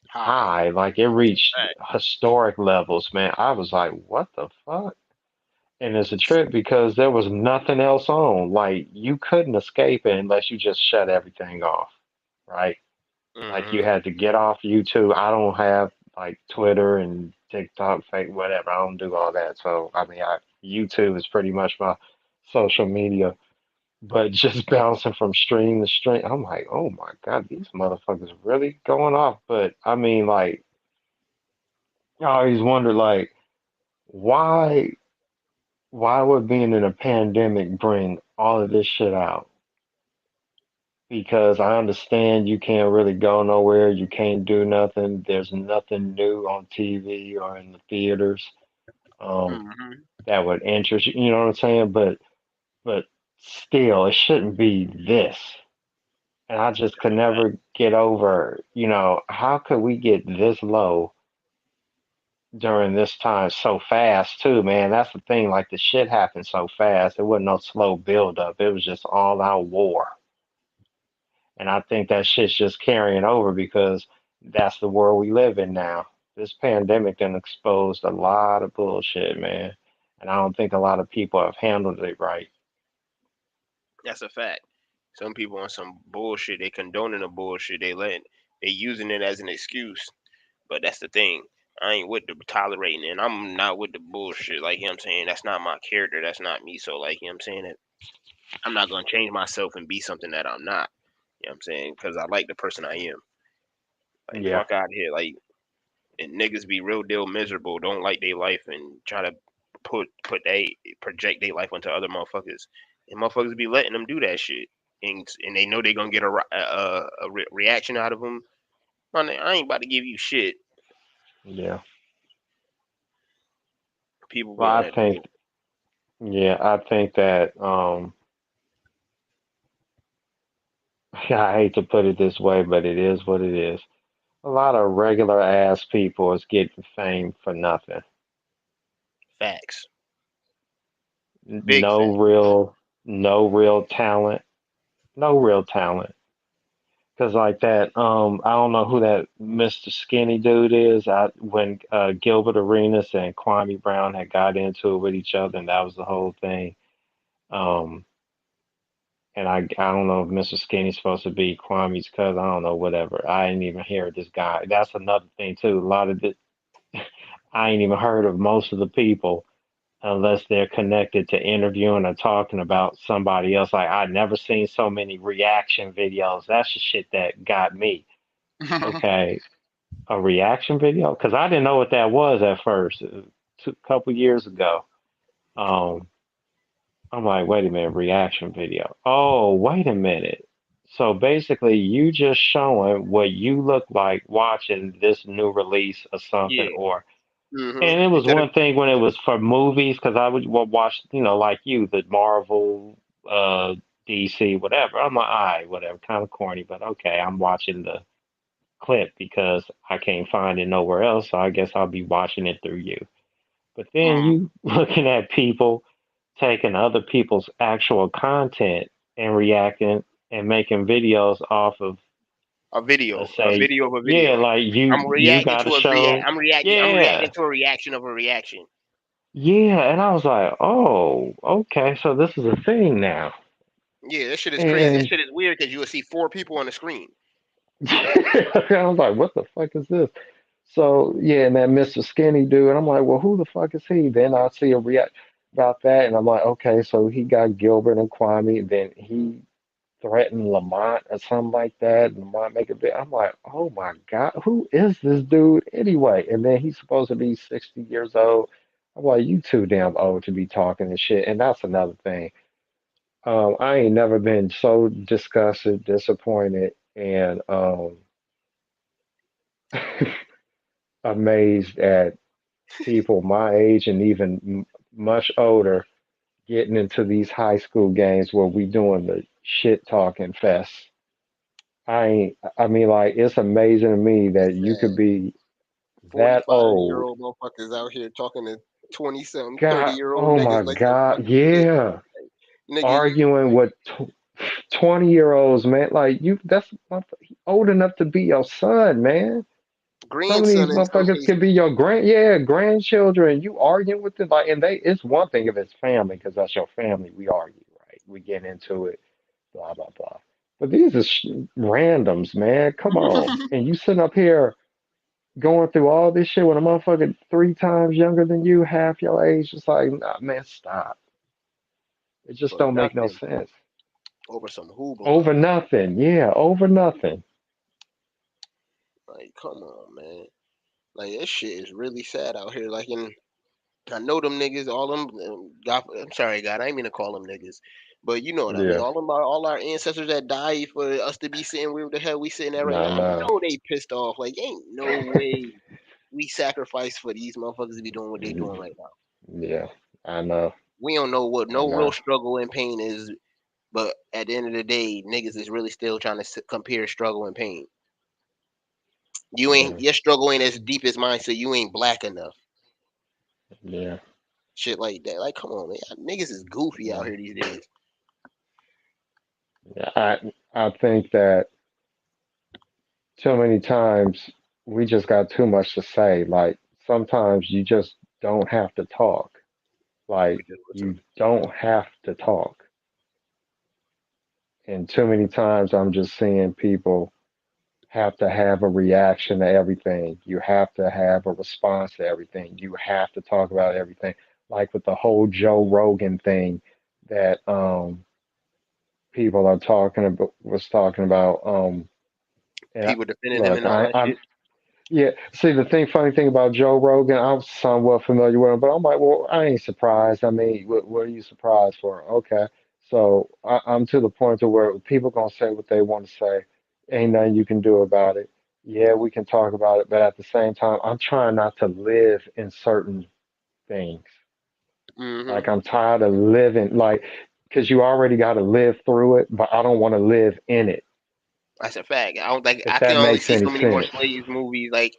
High. high. Like it reached Fact. historic levels, man. I was like, what the fuck? And it's a trip because there was nothing else on. Like you couldn't escape it unless you just shut everything off, right? Like you Hmm. had to get off YouTube. I don't have like Twitter and TikTok, fake whatever. I don't do all that. So I mean, YouTube is pretty much my social media. But just bouncing from stream to stream, I'm like, oh my God, these motherfuckers really going off. But I mean, like, I always wonder, like, why why would being in a pandemic bring all of this shit out? Because I understand you can't really go nowhere, you can't do nothing. There's nothing new on TV or in the theaters um, Hmm. that would interest you. You know what I'm saying? But still, it shouldn't be this. And I just could never get over, how could we get this low during this time so fast too, man? That's the thing. Like the shit happened so fast. It wasn't no slow build up. It was just all out war. And I think that shit's just carrying over because that's the world we live in now. This pandemic done exposed a lot of bullshit, man. and I don't think a lot of people have handled it right. That's a fact. Some people on some bullshit. They condoning the bullshit. They using it as an excuse. But that's the thing. I ain't with the tolerating it. And I'm not with the bullshit. Like, you know what I'm saying? That's not my character. That's not me. So, like, you know what I'm saying? That I'm not going to change myself and be something that I'm not. You know what I'm saying? Because I like the person I am. Like, Yeah, fuck out of here. Like, and niggas be real deal miserable, don't like their life, and try to project their life onto other motherfuckers. And motherfuckers be letting them do that shit. And they know they going to get a reaction out of them. Man, I ain't about to give you shit. yeah. People be Well, on I that. think, yeah, I think that I hate to put it this way, but it is what it is. A lot of regular ass people is getting fame for nothing. Facts. Big No facts. real, no real talent, no real talent. Cause like that, I don't know who that Mr. Skinny dude is. When Gilbert Arenas and Kwame Brown had got into it with each other, and that was the whole thing. Um, and I don't know if Mr. Skinny's supposed to be Kwame's cousin. I don't know, whatever. I ain't even hear this guy. That's another thing too. A lot of I ain't even heard of most of the people unless they're connected to interviewing or talking about somebody else. Like I never seen so many reaction videos. That's the shit that got me. Okay, a reaction video because I didn't know what that was at first. Couple years ago. Um, I'm like, wait a minute, reaction video. Oh, wait a minute. So basically, you just showing what you look like watching this new release or something, Yeah. or Hmm. and it was Instead of one thing when it was for movies because I would watch, like you, the Marvel, DC, whatever. I'm like, all right, whatever, kind of corny, but okay, I'm watching the clip because I can't find it nowhere else, so I guess I'll be watching it through you. But then mm, you looking at people taking other people's actual content and reacting and making videos off of, let's a say, video of a yeah, video. like you got to show, I'm yeah, reacting to a reaction of a reaction. yeah, and I was like, oh, okay, so this is a thing now, Yeah, that shit is crazy. That and shit is weird because you will see four people on the screen. I was like, what the fuck is this? So yeah, and that Mr. Skinny dude, I'm like, well, who the fuck is he? Then I see a react about that, and I'm like, okay, so he got Gilbert and Kwame, then he threatened Lamont or something like that. And Lamont make a bit. I'm like, oh my God, who is this dude anyway? And then he's supposed to be 60 years old. I'm like, you too damn old to be talking this shit. And that's another thing. I ain't never been so disgusted, disappointed, and amazed at people my age and even much older getting into these high school games where we doing the shit talking fest. I mean, like, it's amazing to me that you could Man, be that 45-year old. old motherfuckers out here talking to 20 something, 30 God, year old oh my niggas like some God, fucking shit. yeah. Nigga, you Arguing like with 20-year-olds, man. Like, that's old enough to be your son, man. Some of these grandson in some motherfuckers could be cases. your grandchildren. You arguing with them, like, and it's one thing if it's family, because that's your family. We argue, right? We get into it, blah, blah, blah. But these are randoms, man. Come on. And you sitting up here going through all this shit with a motherfucker 3 times younger than you, half your age. It's like, nah, man, stop. It just For don't make no nothing. sense. Over some hoopla. Over nothing. Yeah, over nothing. Like, come on, man. Like, this shit is really sad out here. Like, I know them niggas, all them. God, I'm sorry, God, I ain't mean to call them niggas, but you know what I mean. Yeah. All our ancestors that died for us to be sitting where the hell we sitting at right Nah, now. I nah. know they pissed off. Like, ain't no way we sacrifice for these motherfuckers to be doing what they doing right now. Yeah, I know. We don't know what I no real know. struggle and pain is, but at the end of the day, niggas is really still trying to compare struggle and pain. You Yeah, ain't Your struggle ain't as deep as mine, so you ain't black enough. yeah, Shit like that. Like, come on, man. Niggas is goofy out yeah. here these days. Yeah, I think that too many times we just got too much to say. Like sometimes you just don't have to talk. Like We just listen. you don't have to talk. And too many times I'm just seeing people have to have a reaction to everything. You have to have a response to everything. You have to talk about everything. Like with the whole Joe Rogan thing that people are talking about was talking about. And People defending him look, and all that I'm shit. yeah. See, funny thing about Joe Rogan, I'm somewhat familiar with him, but I'm like, well, I ain't surprised. I mean, what are you surprised for? Okay, so I'm to the point to where people gonna say what they want to say. Ain't nothing you can do about it. Yeah, we can talk about it, but at the same time, I'm trying not to live in certain things. Hmm. Like I'm tired of living like, because you already got to live through it, but I don't want to live in it. That's a fact. I don't think If I can that only makes see any so many more sense. slaves movies. Like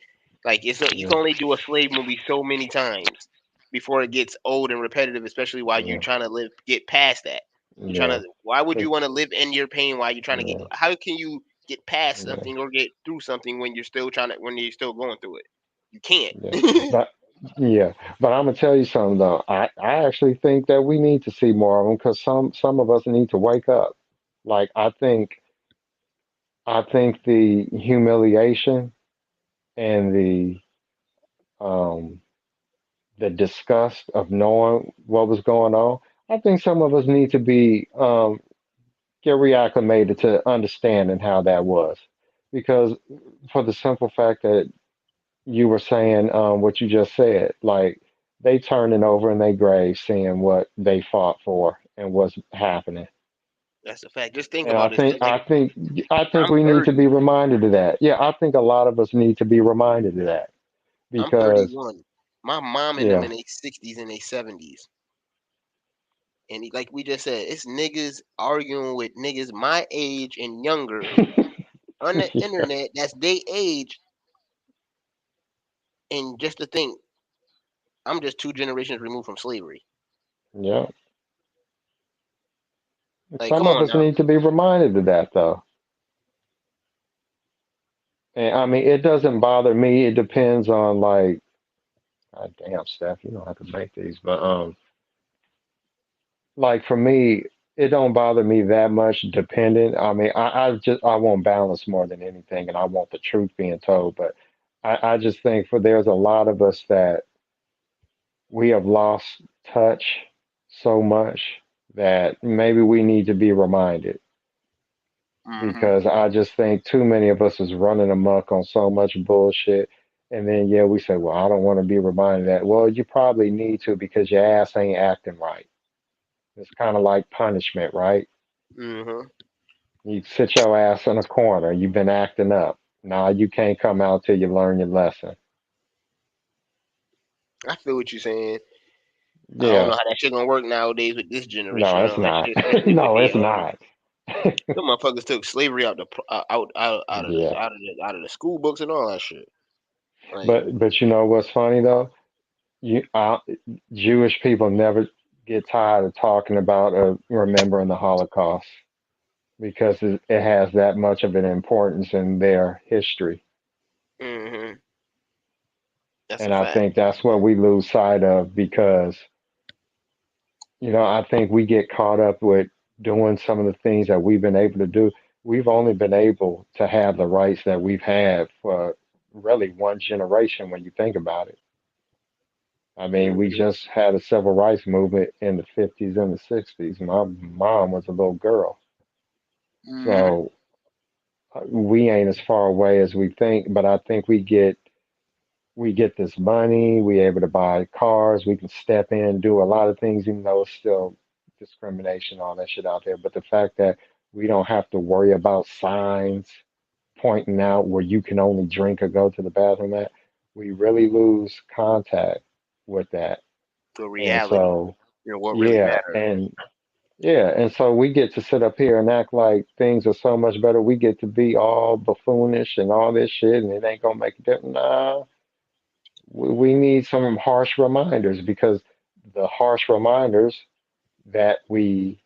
you Yeah, can only do a slave movie so many times before it gets old and repetitive. Especially while you yeah, trying to get past that. You're trying yeah. to. Why would 'Cause you want to live in your pain while you're trying to get? yeah, How can you get past yeah, something or get through something when you're still trying to when you're still going through it? You can't. yeah. But yeah, but I'm gonna tell you something though. I actually think that we need to see more of them because some of us need to wake up. Like I think the humiliation and um the disgust of knowing what was going on. I think some of us need to be get reacclimated to understanding how that was, because for the simple fact that you were saying what you just said, like they turning over in their grave, seeing what they fought for and what's happening. That's a fact. Just think And I about this. think Like I think I think I'm we need to 30. be reminded of that. Yeah, I think a lot of us need to be reminded of that I'm because 31. My mom and them yeah, in their 60s and their 70s. And like we just said, it's niggas arguing with niggas my age and younger on the yeah, internet that's they age. And just to think, I'm just 2 generations removed from slavery. yeah. Like, Some come of on us now. need to be reminded of that though. And I mean, it doesn't bother me. It depends on like, God damn, Steph, you don't have to make these, but like for me, it don't bother me that much. Dependent. I mean, I want balance more than anything, and I want the truth being told. But I just think for there's a lot of us that we have lost touch so much that maybe we need to be reminded, Hmm. because I just think too many of us is running amok on so much bullshit. And then, yeah, we say, well, I don't want to be reminded that. Well, you probably need to because your ass ain't acting right. It's kind of like punishment, right? Hmm. You sit your ass in a corner. You've been acting up. Now you can't come out till you learn your lesson. I feel what you're saying. I don't know Yeah. how that shit gonna work nowadays with this generation. No, it's not. Especially with No, the it's not. some motherfuckers took slavery out the Yeah. out of the school books and all that shit. Like, But you know what's funny though? You Jewish people never get tired of talking about or remembering the Holocaust because it has that much of an importance in their history. hmm, that's a And I fact. think that's what we lose sight of because, I think we get caught up with doing some of the things that we've been able to do. We've only been able to have the rights that we've had for really one generation when you think about it. I mean, we Hmm. just had a civil rights movement in the 50s and the 60s. My mom was a little girl. Hmm. So we ain't as far away as we think, but I think we get this money, we able to buy cars, we can step in, do a lot of things, even though it's still discrimination, all that shit out there. But the fact that we don't have to worry about signs pointing out where you can only drink or go to the bathroom at, we really lose contact with that. The And reality, so, what really yeah, matters. and so we get to sit up here and act like things are so much better. We get to be all buffoonish and all this shit, and it ain't gonna make a difference. Nah, we need some harsh reminders because the harsh reminders that we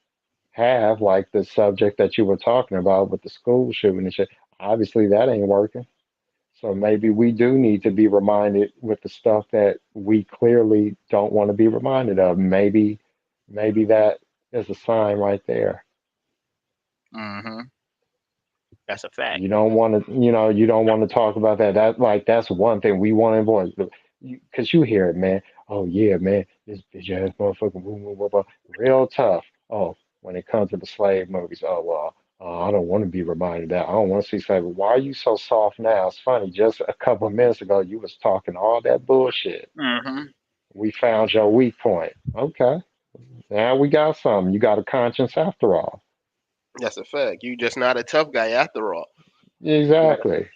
have, like the subject that you were talking about with the school shooting and shit, obviously that ain't working. So maybe we do need to be reminded with the stuff that we clearly don't want to be reminded of. Maybe that is a sign right there. Mm-hmm. That's a fact. You don't want to, you don't want to talk about that. That's one thing we want to avoid. Because you hear it, man. Oh yeah, man, this bitch ass motherfucker, blah, blah, blah, blah. Real tough. Oh, when it comes to the slave movies, oh well, I don't want to be reminded of that. I don't want to see slave. Why are you so soft now? It's funny. Just a couple of minutes ago, you was talking all that bullshit. Mm-hmm. We found your weak point. Okay, now we got something. You got a conscience after all. That's a fact. You just not a tough guy after all. Exactly.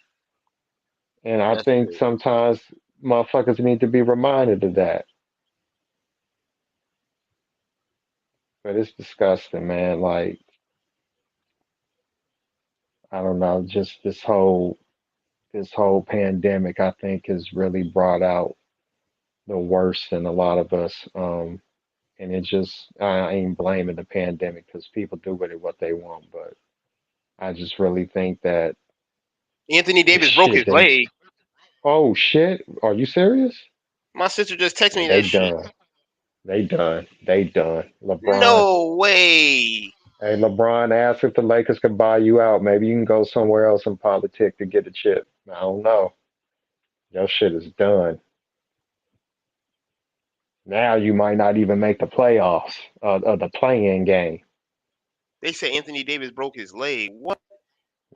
And I That's think crazy. sometimes motherfuckers need to be reminded of that. But it's disgusting, man. Like, I don't know, just this whole pandemic I think has really brought out the worst in a lot of us. And it just I ain't blaming the pandemic because people do with it what they want, but I just really think that Anthony this Davis broke shit his didn't. leg. Oh shit, are you serious? My sister just texted Yeah, me they that shit. done. They done. LeBron. No way. Hey, LeBron asked if the Lakers could buy you out. Maybe you can go somewhere else in politics to get a chip. I don't know. Your shit is done. Now you might not even make the playoffs of the play-in game. They say Anthony Davis broke his leg. What?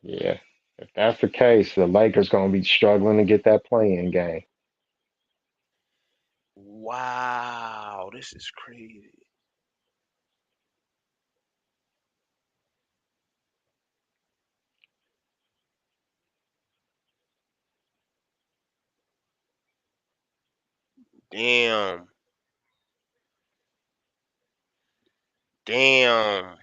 Yeah. If that's the case, the Lakers gonna be struggling to get that play-in game. Wow, this is crazy. Damn. Damn.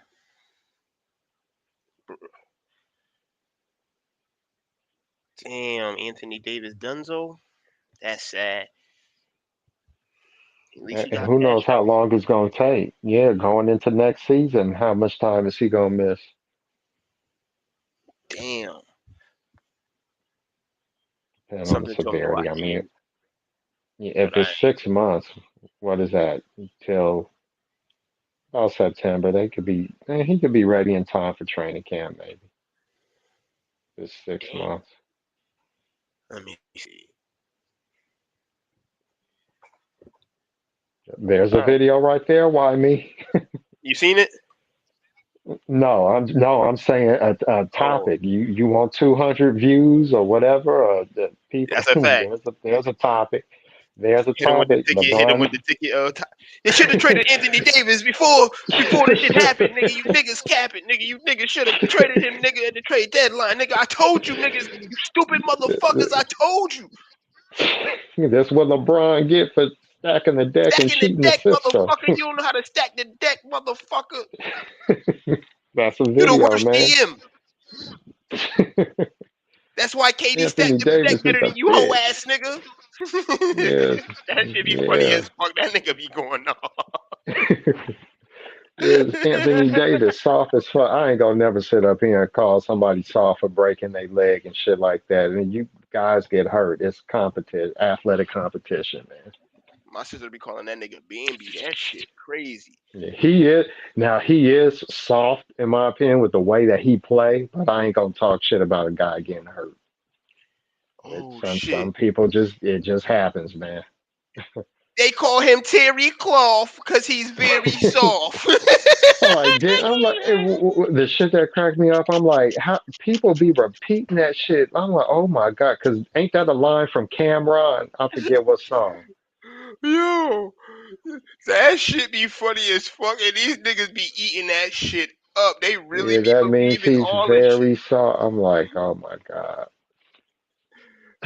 Damn, Anthony Davis Dunzo. That's sad. At least he And got who knows past how that one. long it's gonna take. Yeah, going into next season, how much time is he gonna miss? Damn. Depending on the Something told me to severity. watch I the mean, game, if but I it's ain't. 6 months, what is that? Till about September, he could be ready in time for training camp, maybe. It's six Damn. months. Let me see. There's All a right. video right there. Why me? You seen it? No, I'm saying a Oh, topic. You want 200 views or whatever? Or the people. that's a fact. There's a topic. There's a Hit him with the topic. ticket. Hit him with LeBron. the ticket. They should have traded Anthony Davis before this shit happened, nigga. You niggas capping, nigga. You niggas should have traded him, nigga, at the trade deadline, nigga. I told you, niggas. You stupid motherfuckers. I told you. That's what LeBron get for stacking the deck and Stacking the cheating the deck, system. motherfucker. You don't know how to stack the deck, motherfucker. That's a You the video, worst man. GM. That's why KD Anthony stacked the deck Davis is better a than you, hoe bitch. ass nigga. Yes, That shit be funny yeah. as fuck. That nigga be going off. Is Anthony Davis soft as fuck. I ain't gonna never sit up here and call somebody soft for breaking their leg and shit like that. And you guys get hurt. It's athletic competition, man. My sister be calling that nigga Bambi. That shit crazy. Yeah, he is soft in my opinion with the way that he play, but I ain't gonna talk shit about a guy getting hurt. It's Oh shit. some people it just happens, man. They call him Terry Cloth because he's very soft. The shit that cracked me up. I'm like, how people be repeating that shit. I'm like, oh my god, because ain't that a line from Cameron? I forget what song. Yo, that shit be funny as fuck, and these niggas be eating that shit up. They really Yeah, be that means believing he's all this shit. very soft. I'm like, oh my god.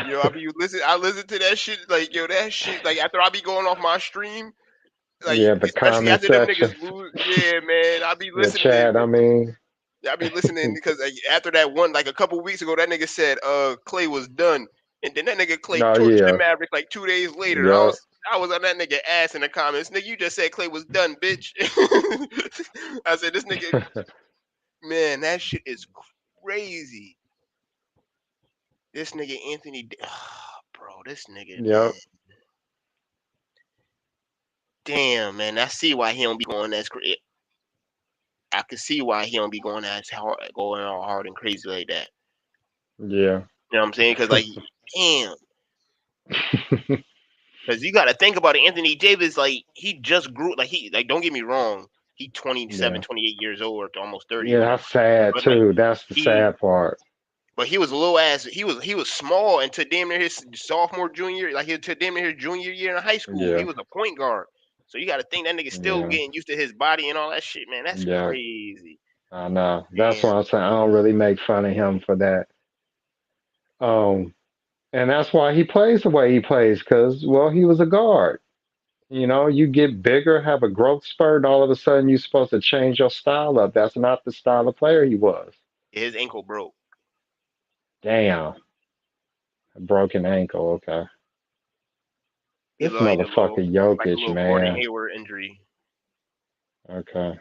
Yo, I listen to that shit like yo, that shit like after I be going off my stream, like Yeah, the especially comment after them section, niggas lose. Yeah, man, I be the listening. chat. I mean, I be listening because like, after that one, like a couple weeks ago, that nigga said Clay was done, and then that nigga Clay no, torched the yeah, Maverick like 2 days later. I yeah. was I was on that nigga ass in the comments. Nigga, you just said Clay was done, bitch. I said this nigga, man, that shit is crazy. This nigga Anthony, bro, this nigga, man. Yep. Damn, man. I see why he don't be going as crazy. I can see why he don't be going as hard, going all hard and crazy like that. Yeah. You know what I'm saying? Because like, damn. Because you got to think about it. Anthony Davis, like, he just grew. Like, don't get me wrong. He 27, Yeah. 28 years old, or almost 30. Yeah, that's sad But like, too. That's the he, sad part. but he was a little ass. He was small until damn near his sophomore, junior, like to damn near his junior year in high school. He Yeah. was a point guard. So you got to think that nigga still Yeah. getting used to his body and all that shit, man. That's Yeah. crazy. I know. That's Damn. why I'm saying I don't really make fun of him for that. And that's why he plays the way he plays, because well, he was a guard. You know, you get bigger, have a growth spurt, and all of a sudden you're supposed to change your style up. That's not the style of player he was. His ankle broke. Damn. A broken ankle, okay. He This looked motherfucker like a Jokic, little Gordon man. Hayward injury. Okay.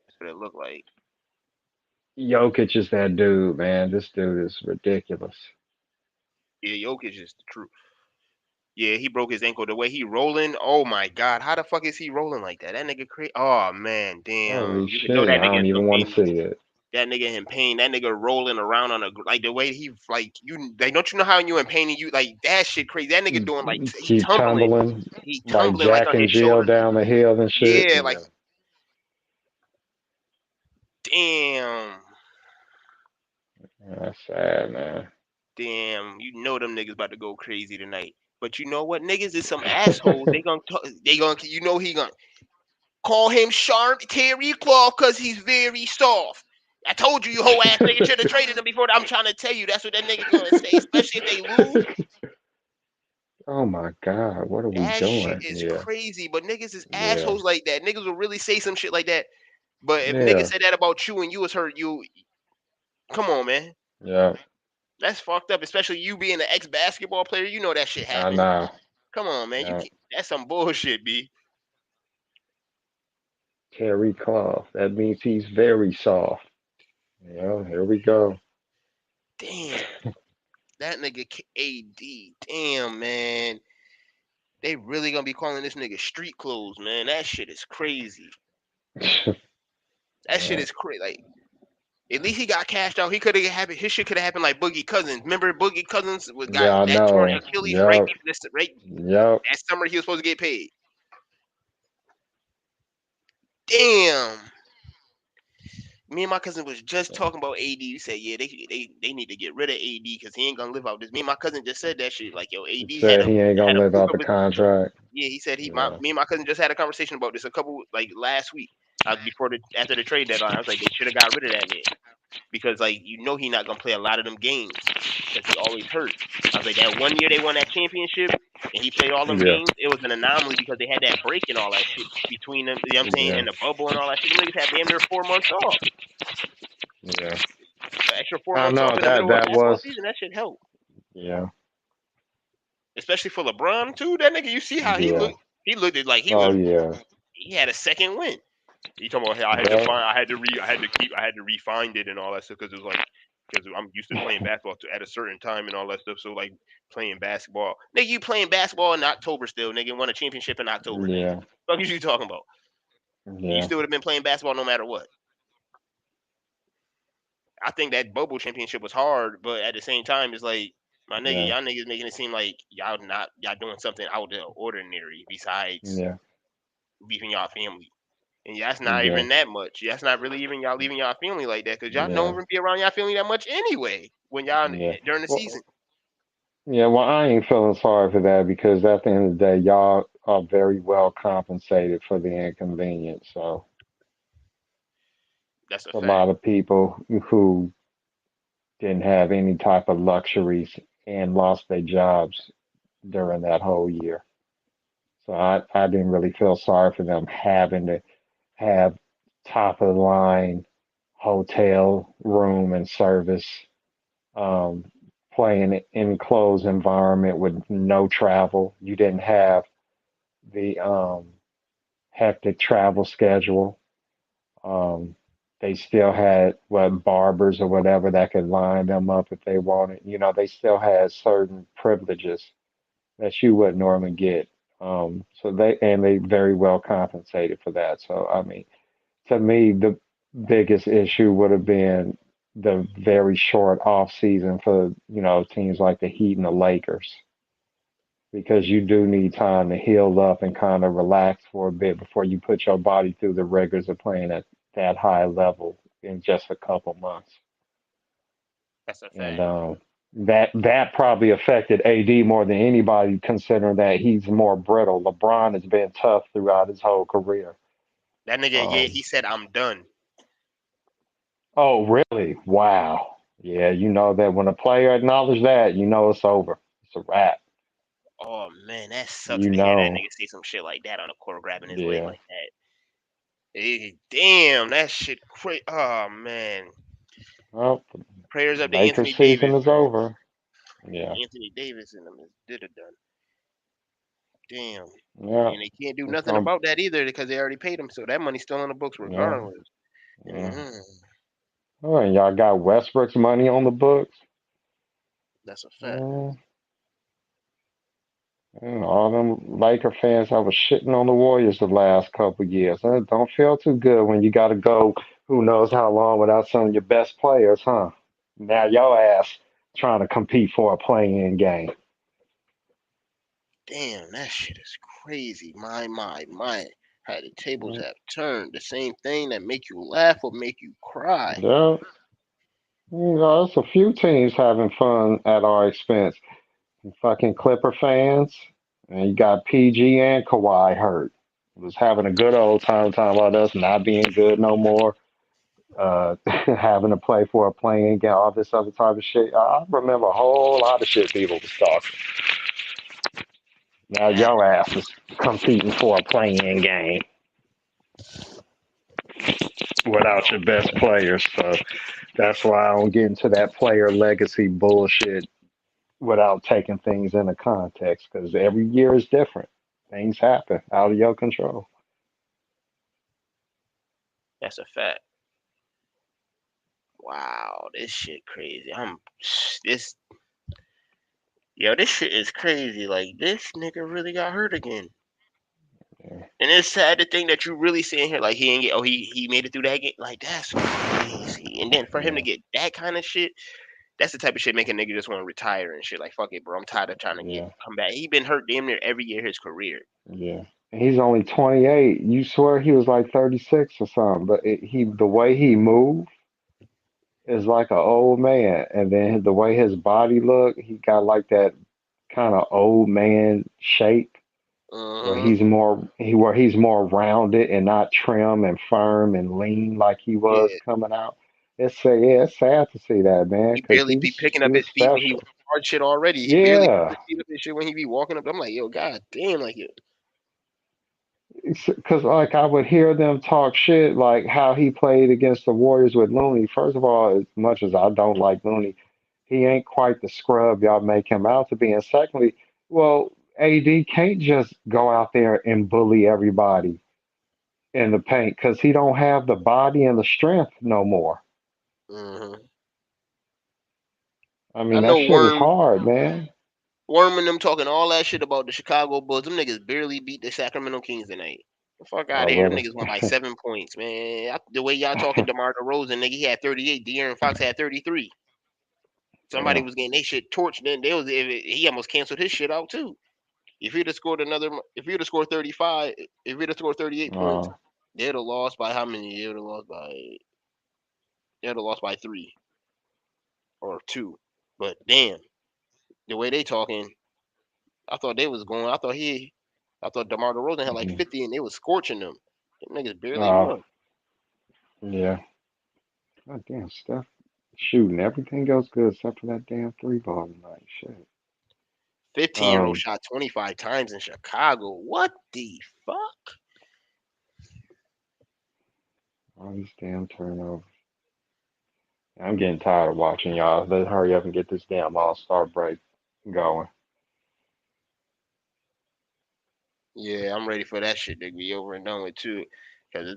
That's what it looked like. Jokic is that dude, man. This dude is ridiculous. Yeah, Jokic is the truth. Yeah, he broke his ankle. The way he rolling, oh my god, how the fuck is he rolling like that? That nigga crazy. Oh man, damn. Holy You can know shit. that I nigga don't in some even want to pain. see it. That nigga in pain. That nigga rolling around on a like the way he like you. Like don't you know how you in pain and you like that shit crazy? That nigga doing like he Keep tumbling. tumbling He like tumbling like Jack on and his Jill shoulders. down the hill and shit. Yeah, like Yeah. damn, That's sad, man. damn. You know them niggas about to go crazy tonight. But you know what, niggas is some assholes. They gonna, you know he gonna call him Sharp Terry Claw because he's very soft. I told you, you whole ass nigga should have traded him before. I'm trying to tell you, that's what that nigga gonna say, especially if they lose. Oh my God, what are we That shit doing? is Yeah. crazy. But niggas is Yeah. assholes like that. Niggas will really say some shit like that. But if niggas Yeah. said that about you and you was hurt, you come on, man. Yeah. That's fucked up. Especially you being an ex basketball player, you know that shit I happened. know. Come on, man. You Yeah. can't, that's some bullshit, b. Terry Clough. That means he's very soft. Yeah, here we go. Damn, that nigga AD. Damn, man. They really gonna be calling this nigga street clothes, man. That shit is crazy. That shit Yeah. is crazy. Like, at least he got cashed out. He could have happened. His shit could have happened like Boogie Cousins. Remember Boogie Cousins was got Yeah, I that torn know. Achilles Yep. right Yep. that summer he was supposed to get paid. Damn. Me and my cousin was just talking about AD. You said, yeah, they need to get rid of AD because he ain't gonna live out this. Me and my cousin just said that shit. Like, yo, AD Said he ain't had gonna a live proof out of the his. contract. Yeah, he said Yeah. me and my cousin just had a conversation about this a couple like last week. After the trade deadline, I was like, they should have got rid of that man because like you know he not gonna play a lot of them games because he always hurt. I was like, that one year they won that championship and he played all them Yeah. games, it was an anomaly because they had that break and all that shit between them. You know what I'm saying? Yeah. And the bubble and all that shit. Them niggas had damn near 4 months off. Yeah. An extra four I months know off in the middle of a that basketball was. season. That should help, Yeah. especially for LeBron too. That nigga, you see how he Yeah. looked? He looked like he Oh was. yeah. He had a second win. You talking about? Hey, Yeah. I had to refine it and all that stuff because it was like because I'm used to playing basketball at a certain time and all that stuff. So like playing basketball, nigga, you playing basketball in October still, nigga, won a championship in October, nigga. Yeah. What you talking about? You Yeah. still would have been playing basketball no matter what. I think that bubble championship was hard, but at the same time, it's like my nigga, Yeah. y'all niggas making it seem like y'all doing something out of the ordinary besides Yeah. leaving y'all family. And that's not Yeah. even that much. That's not really even y'all leaving y'all family like that because y'all don't Yeah. even be around y'all family that much anyway when y'all Yeah. during the Well, season. yeah. Well, I ain't feeling sorry for that because at the end of the day, y'all are very well compensated for the inconvenience. So That's a a fact. lot of people who didn't have any type of luxuries and lost their jobs during that whole year. So I didn't really feel sorry for them having to have top of the line hotel room and service, um, playing in closed environment with no travel. You didn't have the hectic travel schedule. Um, they still had what barbers or whatever that could line them up if they wanted. They still had certain privileges that you wouldn't normally get. So they very well compensated for that. So I mean, to me, the biggest issue would have been the very short off season for teams like the Heat and the Lakers, because you do need time to heal up and kind of relax for a bit before you put your body through the rigors of playing at that high level in just a couple months. That's a And fact. that probably affected AD more than anybody, considering that he's more brittle. LeBron has been tough throughout his whole career. That nigga, yeah, Um, he said I'm done. oh, really? Wow. Yeah, you know that when a player acknowledges that, it's over. It's a wrap. Oh man, that sucks You to hear that know. nigga say some shit like that on the court, grabbing his leg Yeah. like that. Damn, that shit crazy. Oh man, Well, the prayers up to Lakers Anthony season Davis, is man. over. Yeah. Anthony Davis and them is did it done. Damn, Yeah. and they can't do It's nothing gonna. about that either because they already paid him, so that money's still on the books Yeah. regardless. Yeah. Mm, Oh, and y'all got Westbrook's money on the books. that's a fact. Mm, all them Laker fans I was shitting on the Warriors the last couple years. Don't feel too good when you got to go who knows how long without some of your best players, huh? Now your ass trying to compete for a play-in game. Damn, that shit is crazy. My. How the tables Mm, have turned. The same thing that make you laugh or make you cry. yeah. There's a few teams having fun at our expense. Fucking Clipper fans, and you got PG and Kawhi hurt. Was having a good old time talking about us not being good no more. Having to play for a playing game, all this other type of shit. I remember a whole lot of shit people was talking. Now That your ass is competing for a playing game without your best players. So that's why I don't get into that player legacy bullshit without taking things into context, because every year is different. Things happen out of your control. that's a fact. Wow, this shit crazy. This this shit is crazy. Like this nigga really got hurt again. Yeah. And it's sad to think that you really sitting here like he ain't get he made it through that game. Like that's crazy. And then for him to Yeah. get that kind of shit, that's the type of shit make a nigga just want to retire and shit. Like fuck it, bro. I'm tired of trying to get Yeah. come back. He been hurt damn near every year of his career. Yeah. He's only 28. You swear he was like 36 or something, but the way he moved is like an old man, and then the way his body looked, he got like that kind of old man shape where Uh-huh. he's more rounded and not trim and firm and lean like he was Yeah. coming out. It's sad to see that, man, He because barely be picking he up was his feet when he special. hard shit already. He barely pick Yeah, his feet up and shit when he be walking up. I'm like, yo, god damn, like yo. because like I would hear them talk shit like how he played against the Warriors with Looney. First of all, as much as I don't like Looney, he ain't quite the scrub y'all make him out to be. And secondly, well, AD can't just go out there and bully everybody in the paint because he don't have the body and the strength no more. Uh-huh. I I mean, that know shit is hard, man. Worm and them talking all that shit about the Chicago Bulls. Them niggas barely beat the Sacramento Kings tonight. The fuck out Oh, of here. Them really? niggas won by 7 points, man. The way y'all talking DeMar DeRozan, nigga, he had 38. De'Aaron Fox had 33. Somebody Yeah. was getting they shit torched. Then he almost canceled his shit out too. If he'd have scored 35, if he'd have scored 38 points, Uh, they'd have lost by how many? They'd have lost by 3 or 2. But damn, the way they talking, I thought they was going. I thought DeMar DeRozan had like mhm. 50 and they was scorching them. Them niggas barely uh, won. yeah. God damn, Steph shooting everything else good except for that damn three ball tonight. Shit. 15-year-old Um, shot 25 times in Chicago. What the fuck? all these damn turnovers. I'm getting tired of watching y'all. Let's hurry up and get this damn All-Star break going. Yeah, I'm ready for that shit to be over and done with too. Because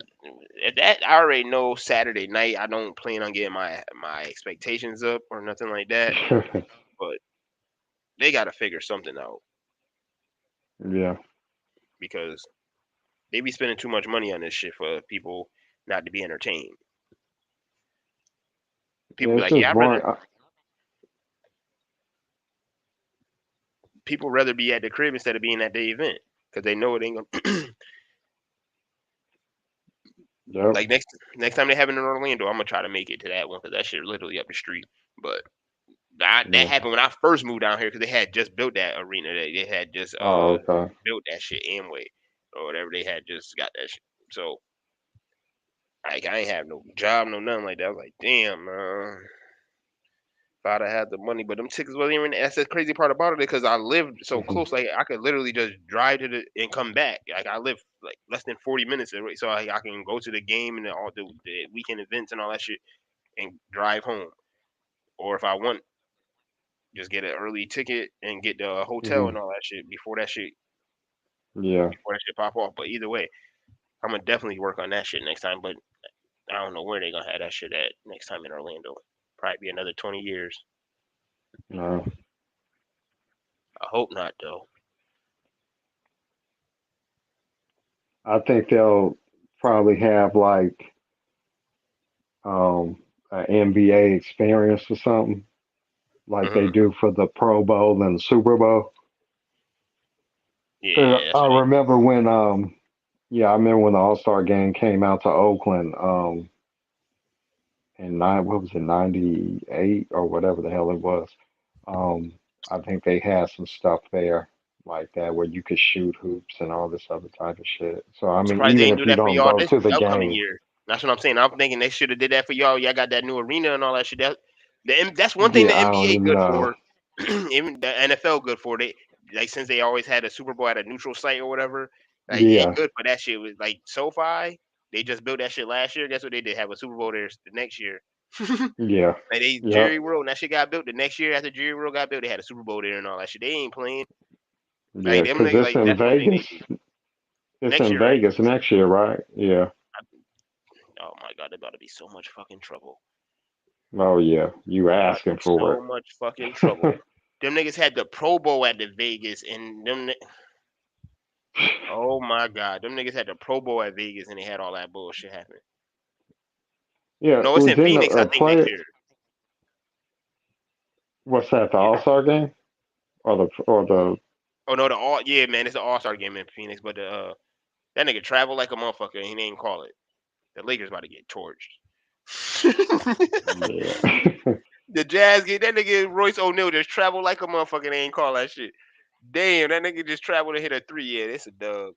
that I already know Saturday night I don't plan on getting my expectations up or nothing like that. But they got to figure something out Yeah. because they be spending too much money on this shit for people not to be entertained. People be It's like, just yeah, boring. people rather be at the crib instead of being at the event because they know it ain't gonna. Yep. Like next time they have it in Orlando, I'm gonna try to make it to that one because that shit literally up the street. But that Yeah. happened when I first moved down here because they had just built that arena. They had just Oh, okay. built that shit Amway or whatever. They had just got that shit. So like I ain't have no job, no nothing like that. I was like, damn, man. If I'd have had the money, but them tickets wasn't even. That's the crazy part about it because I lived so Mhm. close. Like I could literally just drive to the and come back. Like I live like less than 40 minutes away, so I can go to the game and all the weekend events and all that shit and drive home. Or if I want, just get an early ticket and get the hotel and Mhm. all that shit Yeah. before that shit pop off. But either way, I'm gonna definitely work on that shit next time. But I don't know where they gonna have that shit at next time in Orlando. Probably be another 20 years. No. I hope not though. I think they'll probably have like an NBA experience or something like they Hmm. do for the Pro Bowl and the Super Bowl. Yeah, that's I what remember when yeah, I remember when the All-Star game came out to Oakland in what was it, 98 or whatever the hell it was. Um I think they had some stuff there like that where you could shoot hoops and all this other type of shit. So I I'm mean, surprised they even didn't if do you that for don't y'all go this to the upcoming game, year. That's what I'm saying. I'm thinking they should have did that for y'all. Y'all got that new arena and all that shit. That's one thing yeah, the I don't NBA even good know. for. Even the NFL good for. They like since they always had a Super Bowl at a neutral site or whatever. Like they Yeah, good for that shit. With like SoFi, they just built that shit last year. Guess what they did? Have a Super Bowl there the next year. yeah, Like they yep, Jerry World and that shit got built the next year after Jerry World got built. They had a Super Bowl there and all that shit. They ain't playing. yeah. Like them Because niggas, like that's one thing they do It's next in year, right? Vegas next year, right? Yeah. Oh my god, they about to be so much fucking trouble. Oh yeah, you They about to asking be for so much fucking trouble. Them niggas had the Pro Bowl at the Vegas, and oh my god, them niggas had the Pro Bowl at Vegas, and they had all that bullshit happen. yeah. No, it's Was in then Phoenix, I a think next player? year. What's that? The Yeah. All Star game or the? Oh no, the all yeah, man, it's the All Star game in Phoenix, but that nigga traveled like a motherfucker, and he didn't call it. The Lakers about to get torched. Yeah. The Jazz get that nigga Royce O'Neal just traveled like a motherfucker, and they ain't call that shit. Damn, that nigga just traveled to hit a three. Yeah, it's a dub.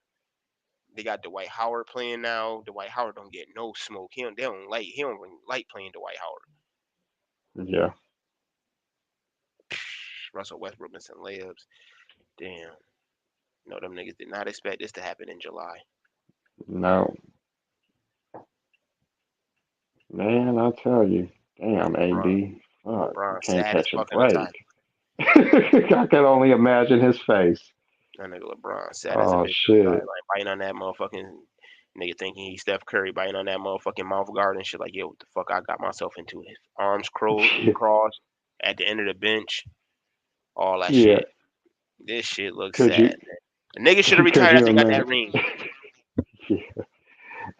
They got Dwight Howard playing now. Dwight Howard don't get no smoke. He don't even like playing Dwight Howard. Yeah. Russell Westbrook missing layups. Damn. No, them niggas did not expect this to happen in July. No, man, I tell you, damn, LeBron, AD, fuck, you LeBron can't sad as catch a fuck in the break. tie. I can only imagine his face. That nigga LeBron sad as a Oh bitch in the tie, shit. like biting on that motherfucking nigga thinking he's Steph Curry, biting on that motherfucking mouth guard and shit. Like, yo, what the fuck I got myself into? His arms crossed at the end of the bench, all that Yeah. shit. This shit looks Could sad, you? man. The nigga should have Could retired you after he got that imagine? ring.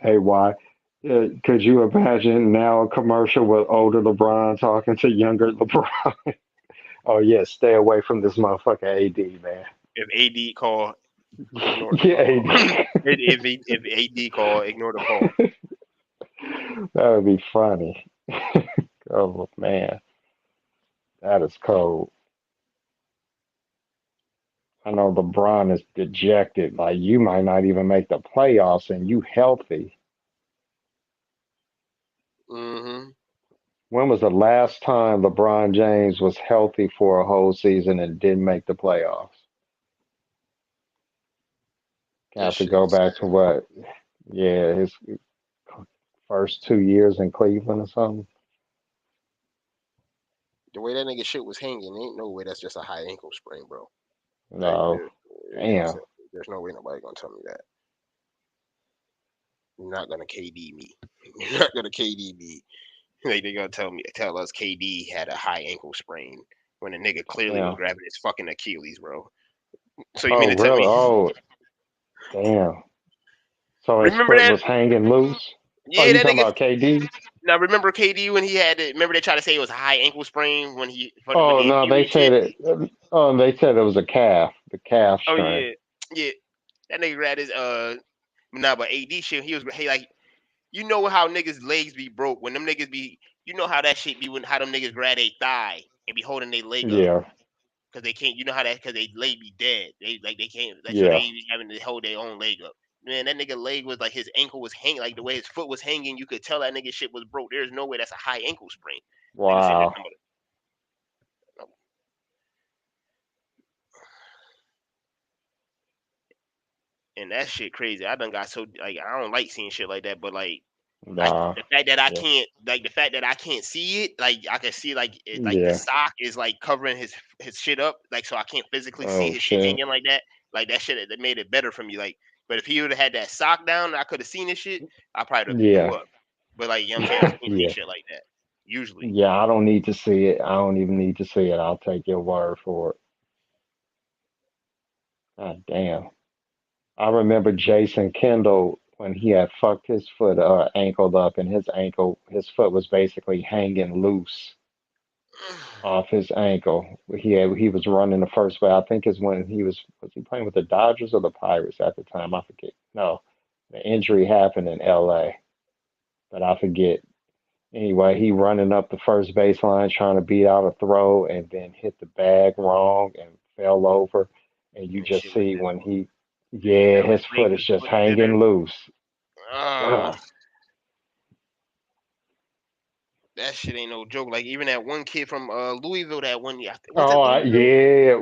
Hey, why? Could you imagine now a commercial with older LeBron talking to younger LeBron? Oh yeah, stay away from this motherfucker AD, man. If AD call, ignore the Yeah, call. AD. If AD call, ignore the call. That would be funny. Oh man, that is cold. I know LeBron is dejected. Like you might not even make the playoffs, and you healthy. Hmm. When was the last time LeBron James was healthy for a whole season and didn't make the playoffs? This Have to shit go is back to sad. what? Yeah, his first 2 years in Cleveland or something. The way that nigga shit was hanging, ain't no way that's just a high ankle sprain, bro. Like, No, yeah, damn. there's no way nobody gonna tell me that. You're not gonna KD me. You're not gonna KD me. Like they gonna tell us KD had a high ankle sprain when the nigga clearly was Yeah. grabbing his fucking Achilles, bro. So you mean Oh, to tell really? me? Oh, damn. So his Remember foot that? was hanging loose? Oh, Yeah, you that talking nigga. about KD? Now remember KD when he had it? Remember they tried to say it was a high ankle sprain when when Oh the no, Achilles they and said shit. it. Oh, they said it was a calf, the calf Oh strain. yeah, yeah. That nigga grabbed his nah, but AD shit. He was like, you know how niggas legs be broke when them niggas be. You know how that shit be when how them niggas grab their thigh and be holding their leg up. Yeah, Cause they can't, you know how that, cause they leg be dead. They can't, like so they yeah. be having to hold their own leg up. Man, that nigga leg was like his ankle was hanging, like the way his foot was hanging. You could tell that nigga shit was broke. There's no way that's a high ankle sprain. Nigga sitting there Wow. talking about, and that shit crazy. I done got so like I don't like seeing shit like that, but like Nah. the fact that I Yeah. can't like the fact that I can't see it, like I can see like like the Yeah. sock is like covering his shit up, like so I can't physically see Oh his shit shit. hanging like that. Like that shit that made it better for me. Like, but if he would have had that sock down, I could have seen his shit. I probably would have threw Yeah. up. But like, you know what I'm saying, I can't see Yeah. shit like that usually. Yeah. I don't need to see it. I don't even need to see it. I'll take your word for it. God damn. I remember Jason Kendall when he had fucked his foot ankled up, and his foot was basically hanging loose off his ankle. He was running the first way. I think is when was he playing with the Dodgers or the Pirates at the time? I forget. No, the injury happened in L.A., but I forget. Anyway, he running up the first baseline trying to beat out a throw, and then hit the bag wrong and fell over. And you And just shit went see down. when And yeah, fell his foot is his just foot is in there. hanging loose. Ah, Ugh. that shit ain't no joke. Like even that one kid from Louisville, that one year, was it Oh, Louisville? yeah.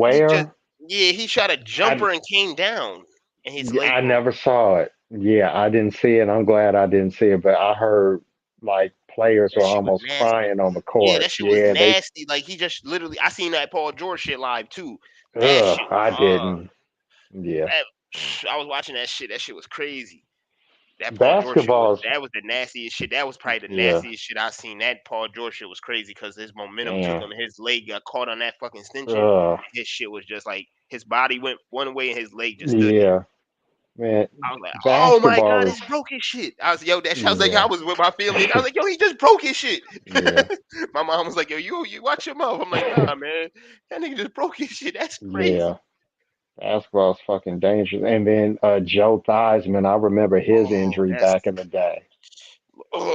He just Where? yeah, he shot a I jumper and came down, and his Yeah, leg I broke. never saw it. Yeah, I didn't see it. I'm glad I didn't see it, but I heard like players That were shit was almost nasty. crying on the Yeah, court. that shit was Yeah, they. nasty. Like he just literally, I seen that Paul George shit live too. That Ugh, shit was I didn't. Yeah, that, I was watching that shit. That shit was crazy. That Paul George shit was basketball's. that was the nastiest shit. That was probably the Yeah, nastiest shit I seen. That Paul George shit was crazy because his momentum took damn. him. His leg got caught on that fucking extension. Ugh, His shit was just like his body went one way and his leg just stood there. yeah, man. I was like, "Oh my god, Basketball is. it's broke his shit." I was yo, that shit, I was like, I Yeah, was with my family, and I was like, "Yo, he just broke his shit." yeah, My mom was like, "Yo, you watch your mouth." I'm like, "Nah, man, that nigga just broke his shit. That's yeah. crazy." Basketball's fucking dangerous. And then Joe Theismann, I remember his Oh, injury that's back in the day.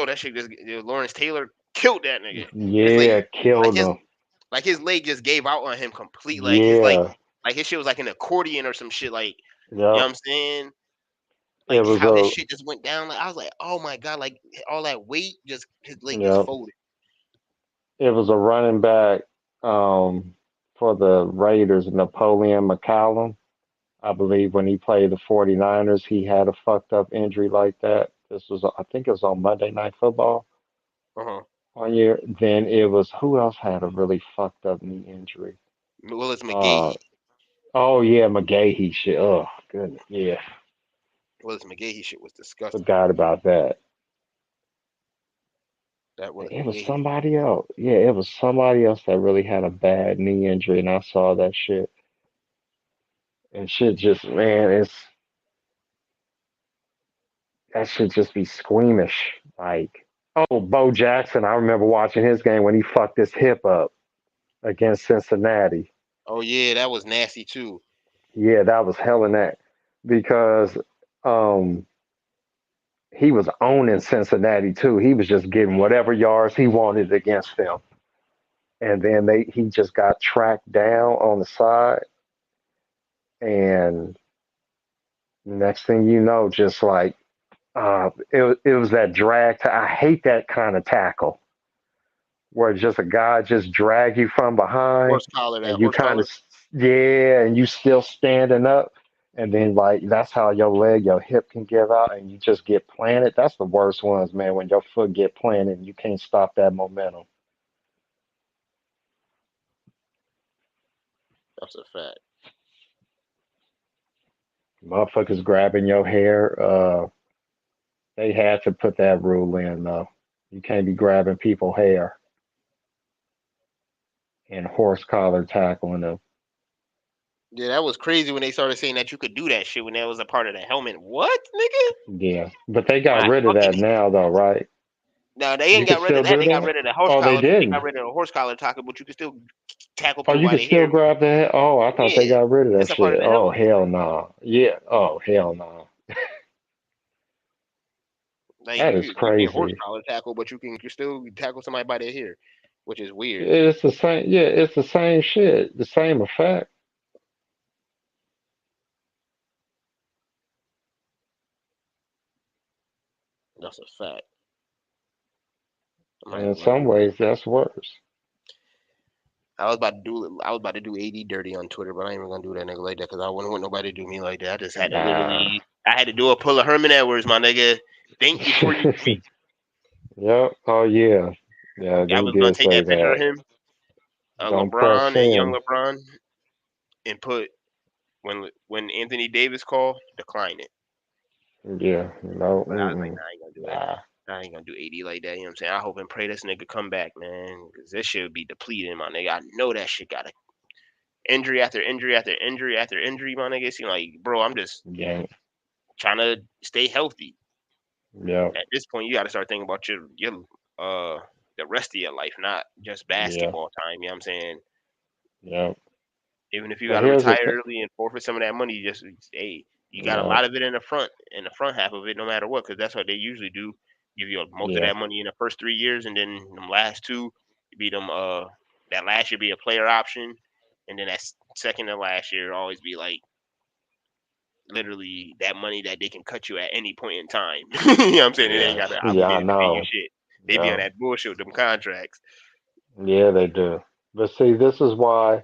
that shit just Lawrence Taylor killed that nigga. His leg, Yeah, like killed his him. leg just gave out on him complete. Yeah, Like his shit was like an accordion or some shit. Like you know yep. what I'm saying? It Like was how his a shit just went down. Like I was like, oh my god, like all that weight just his leg just Yep. folded. It was a running back um, for the Raiders, Napoleon McCallum. I believe when he played the 49ers, he had a fucked up injury like that. I think it was on Monday Night Football Uh huh. one year. Then it was, who else had a really fucked up knee injury? Willis Uh, McGahee. oh, yeah, McGahee shit. Oh, goodness. Yeah, Willis McGahee shit was disgusting. forgot about that. That Willis It was McGahee. somebody else. Yeah, it was somebody else that really had a bad knee injury, and I saw that shit. And shit just, man, that should just be squeamish. Like, oh, Bo Jackson, I remember watching his game when he fucked his hip up against Cincinnati. Oh yeah, that was nasty too. Yeah, that was hell in that because um, he was owning Cincinnati too. He was just getting whatever yards he wanted against them. And then he just got tracked down on the side. And next thing you know, just like, it was that drag. I hate that kind of tackle where just a guy just drag you from behind Horse collar, that and you horse kind collar. of yeah, and you still standing up, and then like that's how your hip can give out and you just get planted. That's the worst ones, man, when your foot get planted and you can't stop that momentum. That's a fact. Motherfuckers grabbing your hair, They had to put that rule in though. You can't be grabbing people hair and horse collar tackling them. Yeah, that was crazy when they started saying that you could do that shit when that was a part of the helmet. What, nigga? Yeah, but they When got I rid of that fucking now though, right? no, they You ain't can got rid of still that. do They got that. rid of the horse Oh, they collar. They got didn't. rid of the horse collar tackle, but you can still tackle Oh, people you by can their still hair. grab the head. Oh, I thought they Yeah, got rid of that that's a part of shit. the Oh, helmet. hell no. Yeah. Oh, hell no. Like That is you can horse crazy. collar tackle, but you still tackle somebody by their hair, which is weird. It's the same. Yeah, it's the same shit. The same effect. That's a fact. I'm not And in even gonna some do it. ways, that's worse. I was about to do AD dirty on Twitter, but I ain't even gonna do that nigga like that because I wouldn't want nobody to do me like that. I just had to Nah. literally, I had to do a pull of Herman Edwards, my nigga. Think before you tweet. Yep. Oh yeah. Yeah, I they was gonna did take say that picture of that. him, Don't press LeBron and young send. LeBron, and put when Anthony Davis called, decline it. Yeah. No. But I was like, Mm-mm. nah, I ain't gonna do it. Nah. I ain't gonna do AD like that. You know what I'm saying? I hope and pray this nigga come back, man, because this shit would be depleting, my nigga. I know that shit got a injury after injury after injury after injury, my nigga. It seem like, bro, I'm just Yeah. trying to stay healthy. Yep. At this point, you got to start thinking about your the rest of your life, not just Yeah. basketball time. You know what I'm saying? Yep. Even if you But got to here's the retire thing. early and forfeit some of that money, you just hey, you got a Yep. lot of it in the front half of it, no matter what, because that's what they usually do. Give you most of Yeah. that money in the first 3 years, and then them last two, be them that last year be a player option, and then that second and last year always be like literally that money that they can cut you at any point in time. You know what I'm saying? And they ain't Yeah. got the Yeah. I obligated to pay you know. shit. They be on Yeah. that bullshit with them contracts. Yeah. They do. But see, this is why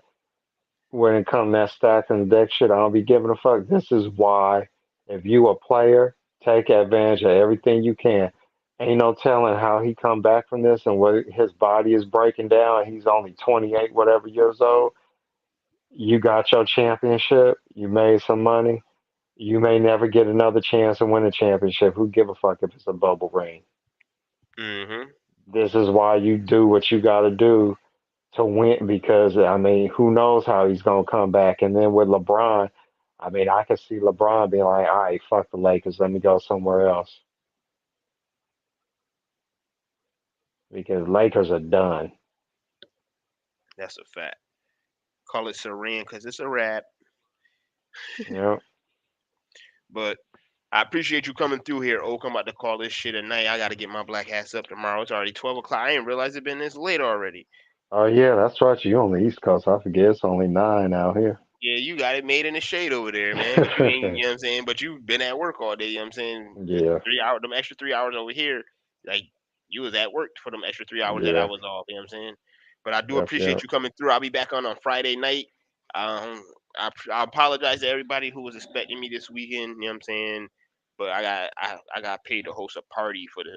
when it comes to that stack and deck shit, I don't be giving a fuck. This is why if you a player, take advantage of everything you can. Ain't no telling how he come back from this and what his body is breaking down. He's only 28, whatever years old. You got your championship. You made some money. You may never get another chance to win a championship. Who give a fuck if it's a bubble ring? Hmm. This is why you do what you got to do to win because I mean, who knows how he's gonna come back? And then with LeBron, I mean, I could see LeBron being like, "All right, fuck the Lakers, let me go somewhere else," because Lakers are done. That's a fact. Call it Saran because it's a wrap. You know? But I appreciate you coming through here, Oak. I'm about to call this shit a night. I got to get my black ass up tomorrow. It's already 12 o'clock. I didn't realize it been this late already. Oh yeah, that's right. You on the East Coast? I forget it's only 9 out here. Yeah, you got it made in the shade over there, man. But you ain't, you know what I'm saying? But you've been at work all day, you know what I'm saying? The Yeah, 3 hour, them extra 3 hours over here, like you was at work for them extra 3 hours that I yeah, was off, you know what I'm saying? But I do yep, appreciate yep. you coming through. I'll be back on Friday night. I apologize to everybody who was expecting me this weekend, you know what I'm saying? But I got paid to host a party for the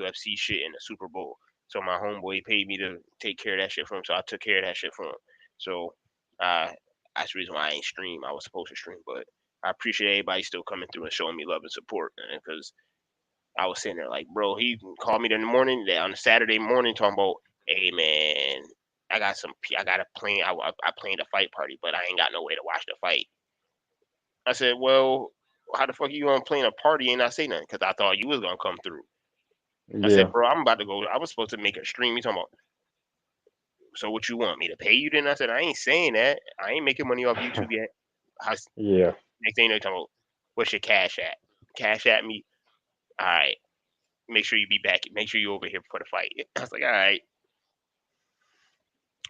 UFC shit and the Super Bowl. So my homeboy paid me to take care of that shit for him. So I took care of that shit for him. So uh that's the reason why I ain't stream. I was supposed to stream, but I appreciate everybody still coming through and showing me love and support, man. Because I was sitting there like, bro, he called me in the morning, on a Saturday morning, talking about, hey man, I got a plan. I planned a fight party, but I ain't got no way to watch the fight. I said, well, how the fuck you gonna plan a party and not say nothing? Because I thought you was gonna come through. I Yeah. said, bro, I'm about to go. I was supposed to make a stream. He talking about, so what you want me to pay you? Then I said, I ain't saying that. I ain't making money off YouTube yet. How's Yeah. next thing they talking about? What's your cash at? Cash at me. All right. Make sure you be back. Make sure you over here for the fight. I was like, all right.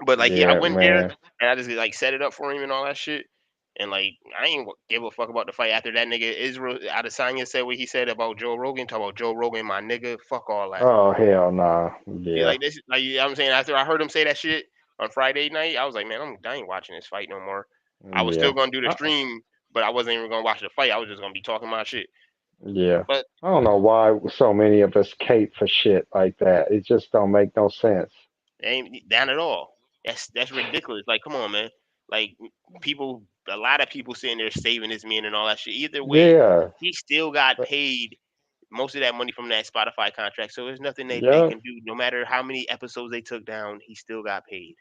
But like, I Yeah, went there man. and I just like set it up for him and all that shit. And like, I ain't give a fuck about the fight after that nigga Israel Adesanya said what he said about Joe Rogan. Talk about Joe Rogan, my nigga. Fuck all that. Oh hell nah. See, Yeah. like this, like you know what I'm saying. After I heard him say that shit on Friday night, I was like, man, I ain't watching this fight no more. I was still Yeah. gonna do the I, stream, but I wasn't even gonna watch the fight. I was just gonna be talking my shit. yeah. But I don't know why so many of us cape for shit like that. It just don't make no sense. it ain't down at all. That's ridiculous. Like, come on, man. Like people, a lot of people sitting there saving this man and all that shit. Either way, Yeah. he still got But paid most of that money from that Spotify contract. So there's nothing they Yep. can do. No matter how many episodes they took down, he still got paid.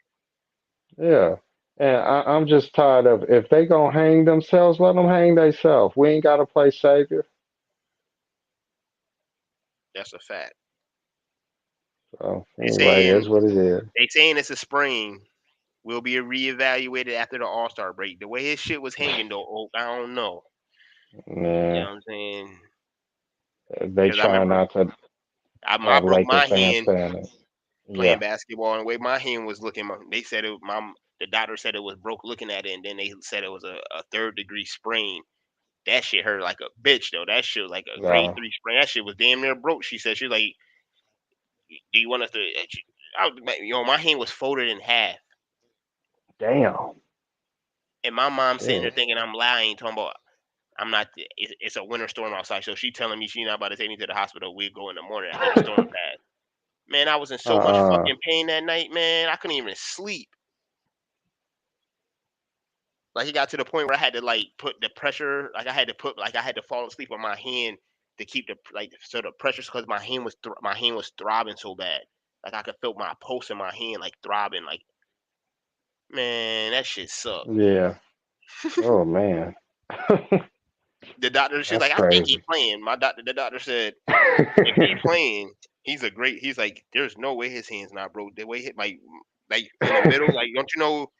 Yeah. And I'm just tired of if they gonna hang themselves, let them hang themselves. We ain't gotta play savior. That's a fact. So They anyway, it saying is what it is. it's a sprain. Will be reevaluated after the All Star break. The way his shit was hanging though, I don't know. You know Yeah. what I'm saying? They Because I try remember not to I have broke Laker my fans hand saying it. playing Yeah. basketball, and the way my hand was looking, they said the doctor said it was broke looking at it, and then they said it was a third-degree sprain. That shit hurt like a bitch though. That shit was like a grade No. 3 sprain. That shit was damn near broke. She said she was like, "Do you want us to?" My hand was folded in half, Damn. and my mom sitting there Shit. thinking I'm lying, talking about I'm not. It's a winter storm outside, so she telling me she not about to take me to the hospital. We go in the morning after the storm passed. Man, I was in so much Uh-uh. fucking pain that night, man. I couldn't even sleep. Like it got to the point where I had to like put the pressure, I had to fall asleep on my hand to keep the pressure because my hand was throbbing so bad. Like I could feel my pulse in my hand like throbbing. Like man, that shit sucked. Yeah. Oh man. The doctor, she's That's like, I think he's crazy. playing. The doctor said if he playing, he's like, there's no way his hand's not broke. The way hit like in the middle, like don't you know,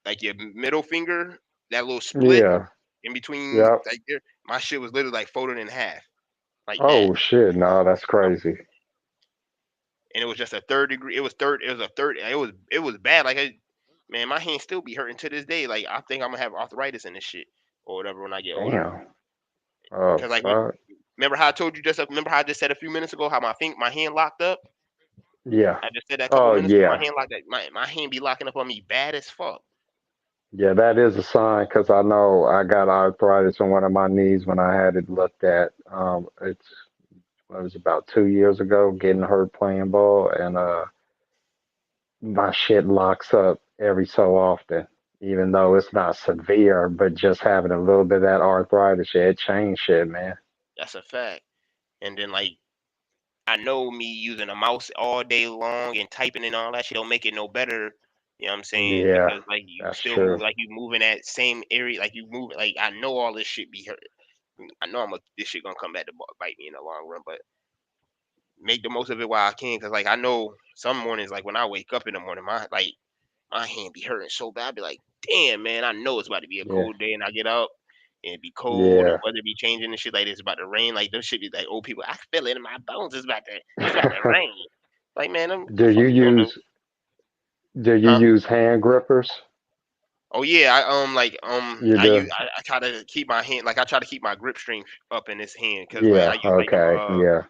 like your middle finger, that little split Yeah. in between, Yep. like there, my shit was literally like folded in half, like that. Oh shit. No, that's Um, crazy. and it was just a third degree. It was third. It was a third. It was bad. Man, my hand still be hurting to this day. Like I think I'm gonna have arthritis in this shit or whatever when I get older. Damn. Oh Cause like fuck. remember how I told you remember how I just said a few minutes ago how my hand locked up. Yeah. I just said that a couple Oh minutes ago. My yeah. hand locked that. My hand be locking up on me bad as fuck. Yeah, that is a sign because I know I got arthritis in one of my knees when I had it looked at. It was about 2 years ago, getting hurt playing ball, and my shit locks up every so often, even though it's not severe, but just having a little bit of that arthritis, yeah, it changed shit, man. That's a fact. And then like I know me using a mouse all day long and typing and all that shit don't make it no better. You know what I'm saying? Yeah, Because like you that's still move true. like you move in that same area, like you move like I know all this shit be hurt. I know this shit gonna come back to bite me in the long run, but make the most of it while I can. Cause like I know some mornings, like when I wake up in the morning, my hand be hurting so bad. I be like, damn man, I know it's about to be a Yeah, cold day, and I get up and it be cold and yeah. the weather be changing and shit like this. It's about to rain. Like those shit be like old people. I feel it in my bones. It's about to rain. Like man, the do fuck you you gonna do? use do you Huh? use hand grippers? Oh yeah, You do? I try to keep my hand I try to keep my grip strength up in this hand because like I Yeah. use like them Okay. Yeah.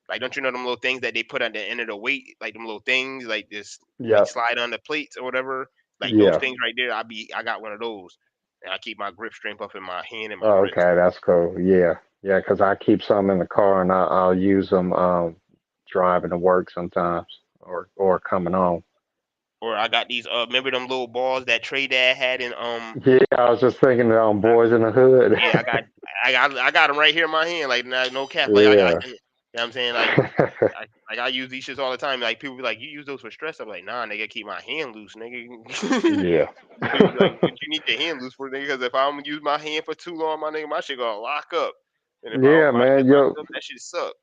like don't you know them little things that they put on the end of the weight like them little things like this like Yep. slide on the plates or whatever like those Yeah. things right there I got one of those and I keep my grip strength up in my hand and my wrist Okay, that's cool. Yeah. Yeah, 'cause I keep some in the car and I'll use them driving to work sometimes or coming home. or I got these remember them little balls that Trey Dad had in Yeah, I was just thinking Boys in the Hood. yeah, I got them right here in my hand. Like no cap. Like I Yeah. can. You know what I'm saying? I use these shits all the time. Like people be like, you use those for stress. I'm like, nah, nigga, keep my hand loose, nigga. Yeah. Like, what you need your hand loose for, nigga? Because if I'm gonna use my hand for too long, my nigga, my shit gonna lock up. And if I Yeah, my shit man. locked up, that shit suck.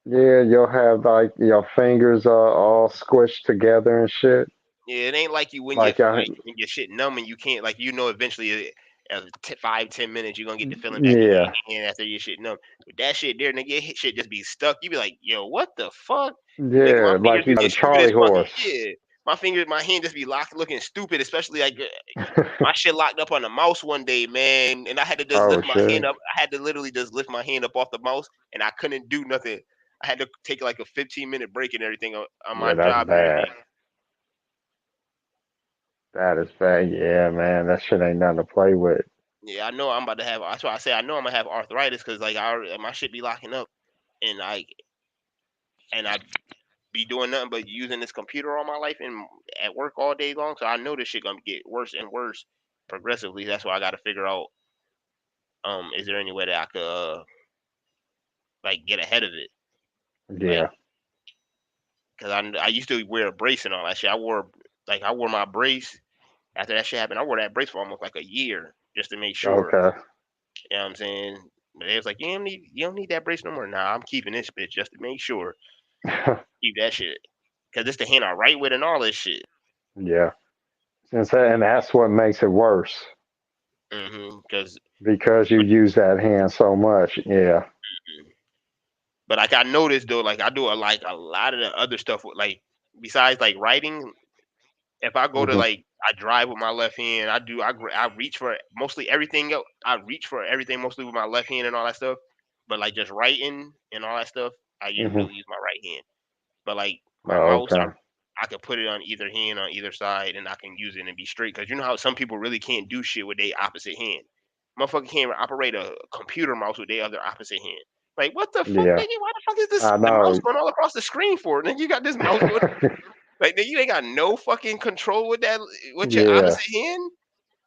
Yeah, you'll have like your fingers all squished together and shit. Yeah, it ain't like you when you Like y'all, like when your shit numb and you can't like eventually 5-10 minutes you're gonna get the feeling back in yeah, your hand after your shit numb. But that shit there, nigga, your shit just be stuck. You be like, yo, what the fuck? Nigga, my yeah, fingers like be you got looking a stupid as Charlie fuck. horse. Yeah, my hand just be locked, looking stupid. Especially like my shit locked up on the mouse one day, man, and I had to just Oh lift my hand shit. up. I had to literally just lift my hand up off the mouse, and I couldn't do nothing. I had to take like a 15-minute break and everything on my Yeah, that's job and bad. everything. That is bad. Yeah, man, that shit ain't nothing to play with. Yeah, I know I'm about to have. That's why I say I know I'm gonna have arthritis because like my shit be locking up, and I be doing nothing but using this computer all my life and at work all day long. So I know this shit gonna get worse and worse progressively. That's why I got to figure out is there any way that I could like get ahead of it. Yeah. Like, cause I used to wear a brace and all that shit. I wore my brace after that shit happened. I wore that brace for almost like a year just to make sure. Okay. You know what I'm saying? But they was like, you don't need that brace no more. Nah, I'm keeping this bitch just to make sure. Keep that shit. Cause it's the hand I write with and all this shit. Yeah. And that's what makes it worse Cause because you use that hand so much. Yeah. but like I noticed though, like I do like a lot of the other stuff with like besides like writing. If I go to Hmm. like I drive with my left hand, I reach for mostly everything else. I reach for everything mostly with my left hand and all that stuff. But like just writing and all that stuff, I Hmm. really use my right hand. But like my Oh, mouse, okay. I could put it on either hand on either side, and I can use it and be straight. Cause you know how some people really can't do shit with their opposite hand. Motherfucker can't operate a computer mouse with their other opposite hand. Like what the fuck, Yeah. nigga? Why the fuck is this I the mouse know. going all across the screen for? Nigga, you got this mouse going like nigga, you ain't got no fucking control with that with your Yeah. opposite hand,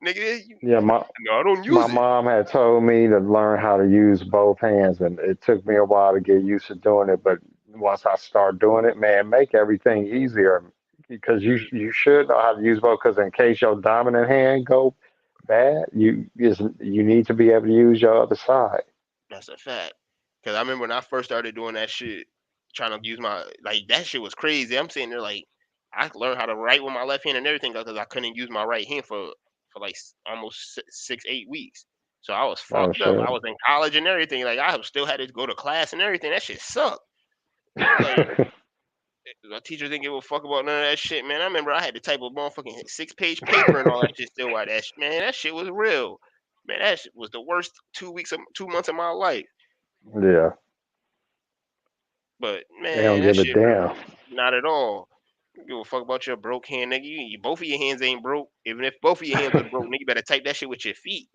nigga. Yeah. No, I don't My use it. mom had told me to learn how to use both hands, and it took me a while to get used to doing it. But once I start doing it, man, make everything easier because you should know how to use both. Because in case your dominant hand go bad, you need to be able to use your other side. That's a fact. Cause I remember when I first started doing that shit, trying to use my like that shit was crazy. I'm sitting there like I learned how to write with my left hand and everything because I couldn't use my right hand for like almost 6 8 weeks. So I was Oh fucked up. I shit. was in college and everything. Like I still had to go to class and everything. That shit sucked. Like my teacher didn't give a fuck about none of that shit, man. I remember I had to type a motherfucking 6 page paper and all that shit still. Why man, that shit was real. Man, that shit was the worst 2 weeks of 2 months of my life. Yeah, But they don't man, that give a shit real. damn. Not at all. You give a fuck about your broke hand, nigga. Both of your hands ain't broke. Even if both of your hands was broke, nigga, you better type that shit with your feet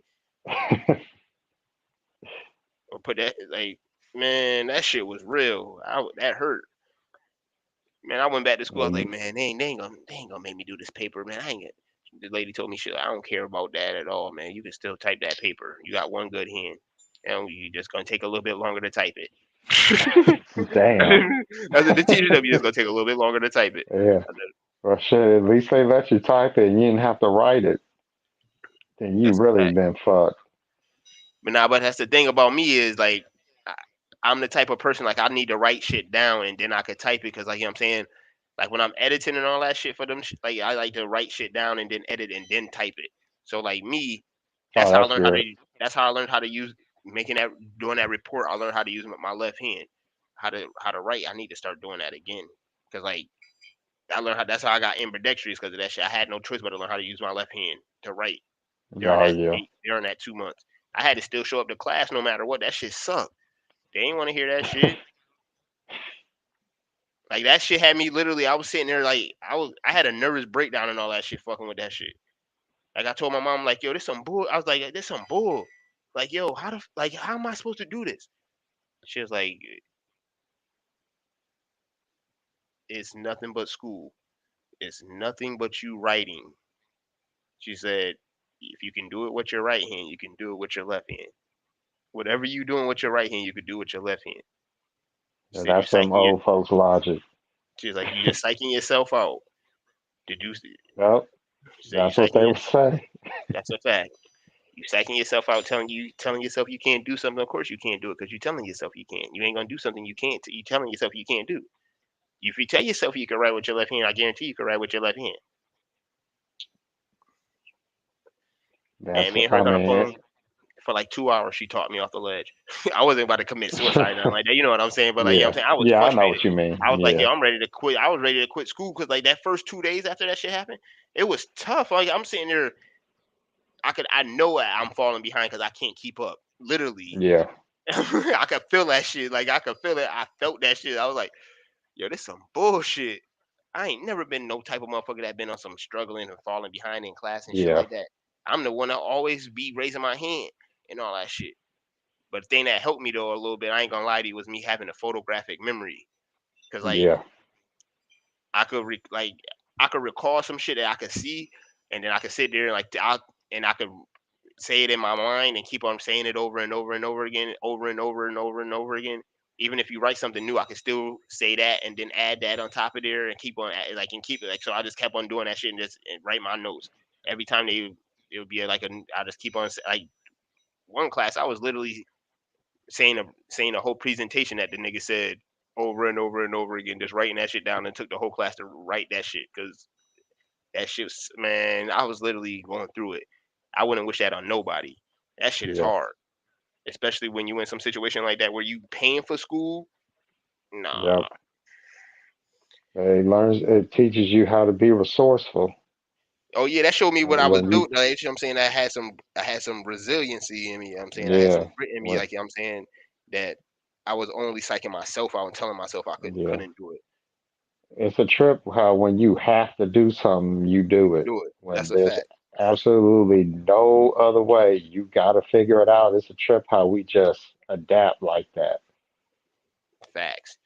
or put that like, man, that shit was real. That hurt. Man, I went back to school. I was like, Um, man, they ain't gonna make me do this paper, man. I ain't gonna. The lady told me, shit, I don't care about that at all, man. You can still type that paper. You got one good hand, and you just gonna take a little bit longer to type it. Damn. That's what the teacher told me. Just gonna take a little bit longer to type it. Yeah. I said, Well, shit. At least they let you type it, and you didn't have to write it. Then you that's a really fact. been fucked. But that's the thing about me is like I, I'm the type of person like I need to write shit down and then I could type it because like you know what I'm saying, like when I'm editing and all that shit for them, like I like to write shit down and then edit and then type it. So like me, that's Oh, how I that's learned how good. to. That's how I learned how to use making that doing that report. I learned how to use my left hand. How to write. I need to start doing that again because like I learned how. That's how I got ambidextrous because of that shit. I had no choice but to learn how to use my left hand to write Oh yeah. during that 2 months. I had to still show up to class no matter what. That shit sucked. They ain't want to hear that shit. Like that shit had me literally. I was sitting there like I had a nervous breakdown and all that shit fucking with that shit. Like I told my mom like yo this some bull. I was like this some bull. Like yo how am I supposed to do this? She was like it's nothing but school. It's nothing but you writing. She said if you can do it with your right hand, you can do it with your left hand. Whatever you doing with your right hand, you could do with your left hand. She Yeah, said you that's some psyching your. old folks logic. She was like you just psyching yourself out to do. She Yep. said you That's what psyching they your. would say. That's a fact. You psyching yourself out, telling yourself you can't do something. Of course you can't do it because you're telling yourself you can't. You ain't gonna do something you can't. You telling yourself you can't do. If you tell yourself you can write with your left hand, I guarantee you can write with your left hand. Man, That's. me and her I was on the mean, phone for like 2 hours. She taught me off the ledge. I wasn't about to commit suicide or nothing like that. You know what I'm saying? But like, you know what I'm yeah. saying? I was Yeah, I know frustrated. what you mean. I was like, Yeah. yo, I'm ready to quit. I was ready to quit school because like that first 2 days after that shit happened, it was tough. Like I'm sitting there, I know I'm falling behind because I can't keep up. Literally, Yeah. I could feel that shit. Like I could feel it. I felt that shit. I was like, yo, this some bullshit. I ain't never been no type of motherfucker that been on some struggling and falling behind in class and shit Yeah. like that. I'm the one that always be raising my hand and all that shit. But the thing that helped me though a little bit, I ain't gonna lie to you, was me having a photographic memory. Cause like Yeah. I could I could recall some shit that I could see, and then I could sit there and I could say it in my mind and keep on saying it over and over and over again, over and over and over and over again. even if you write something new, I can still say that and then add that on top of there and keep on like and keep it like so. I just kept on doing that shit and just write my notes every time it would be like I just keep on like one class I was literally saying a whole presentation that the nigga said over and over and over again, just writing that shit down and took the whole class to write that shit because that shit was, man, I was literally going through it. I wouldn't wish that on nobody. That shit is Yeah. hard, especially when you in some situation like that where you paying for school. Nah. Yep. It teaches you how to be resourceful. Oh yeah, that showed me what I was When doing. you, Like, you know what I'm saying? I had some resiliency in me. You know what I'm saying I had some yeah, grit in me. when, Like, you know what I'm saying that I was only psyching myself out and telling myself I yeah. couldn't do it. It's a trip how when you have to do something, you do it. Do it. That's When a there's fact. absolutely no other way, you got to figure it out. It's a trip how we just adapt like that. Facts.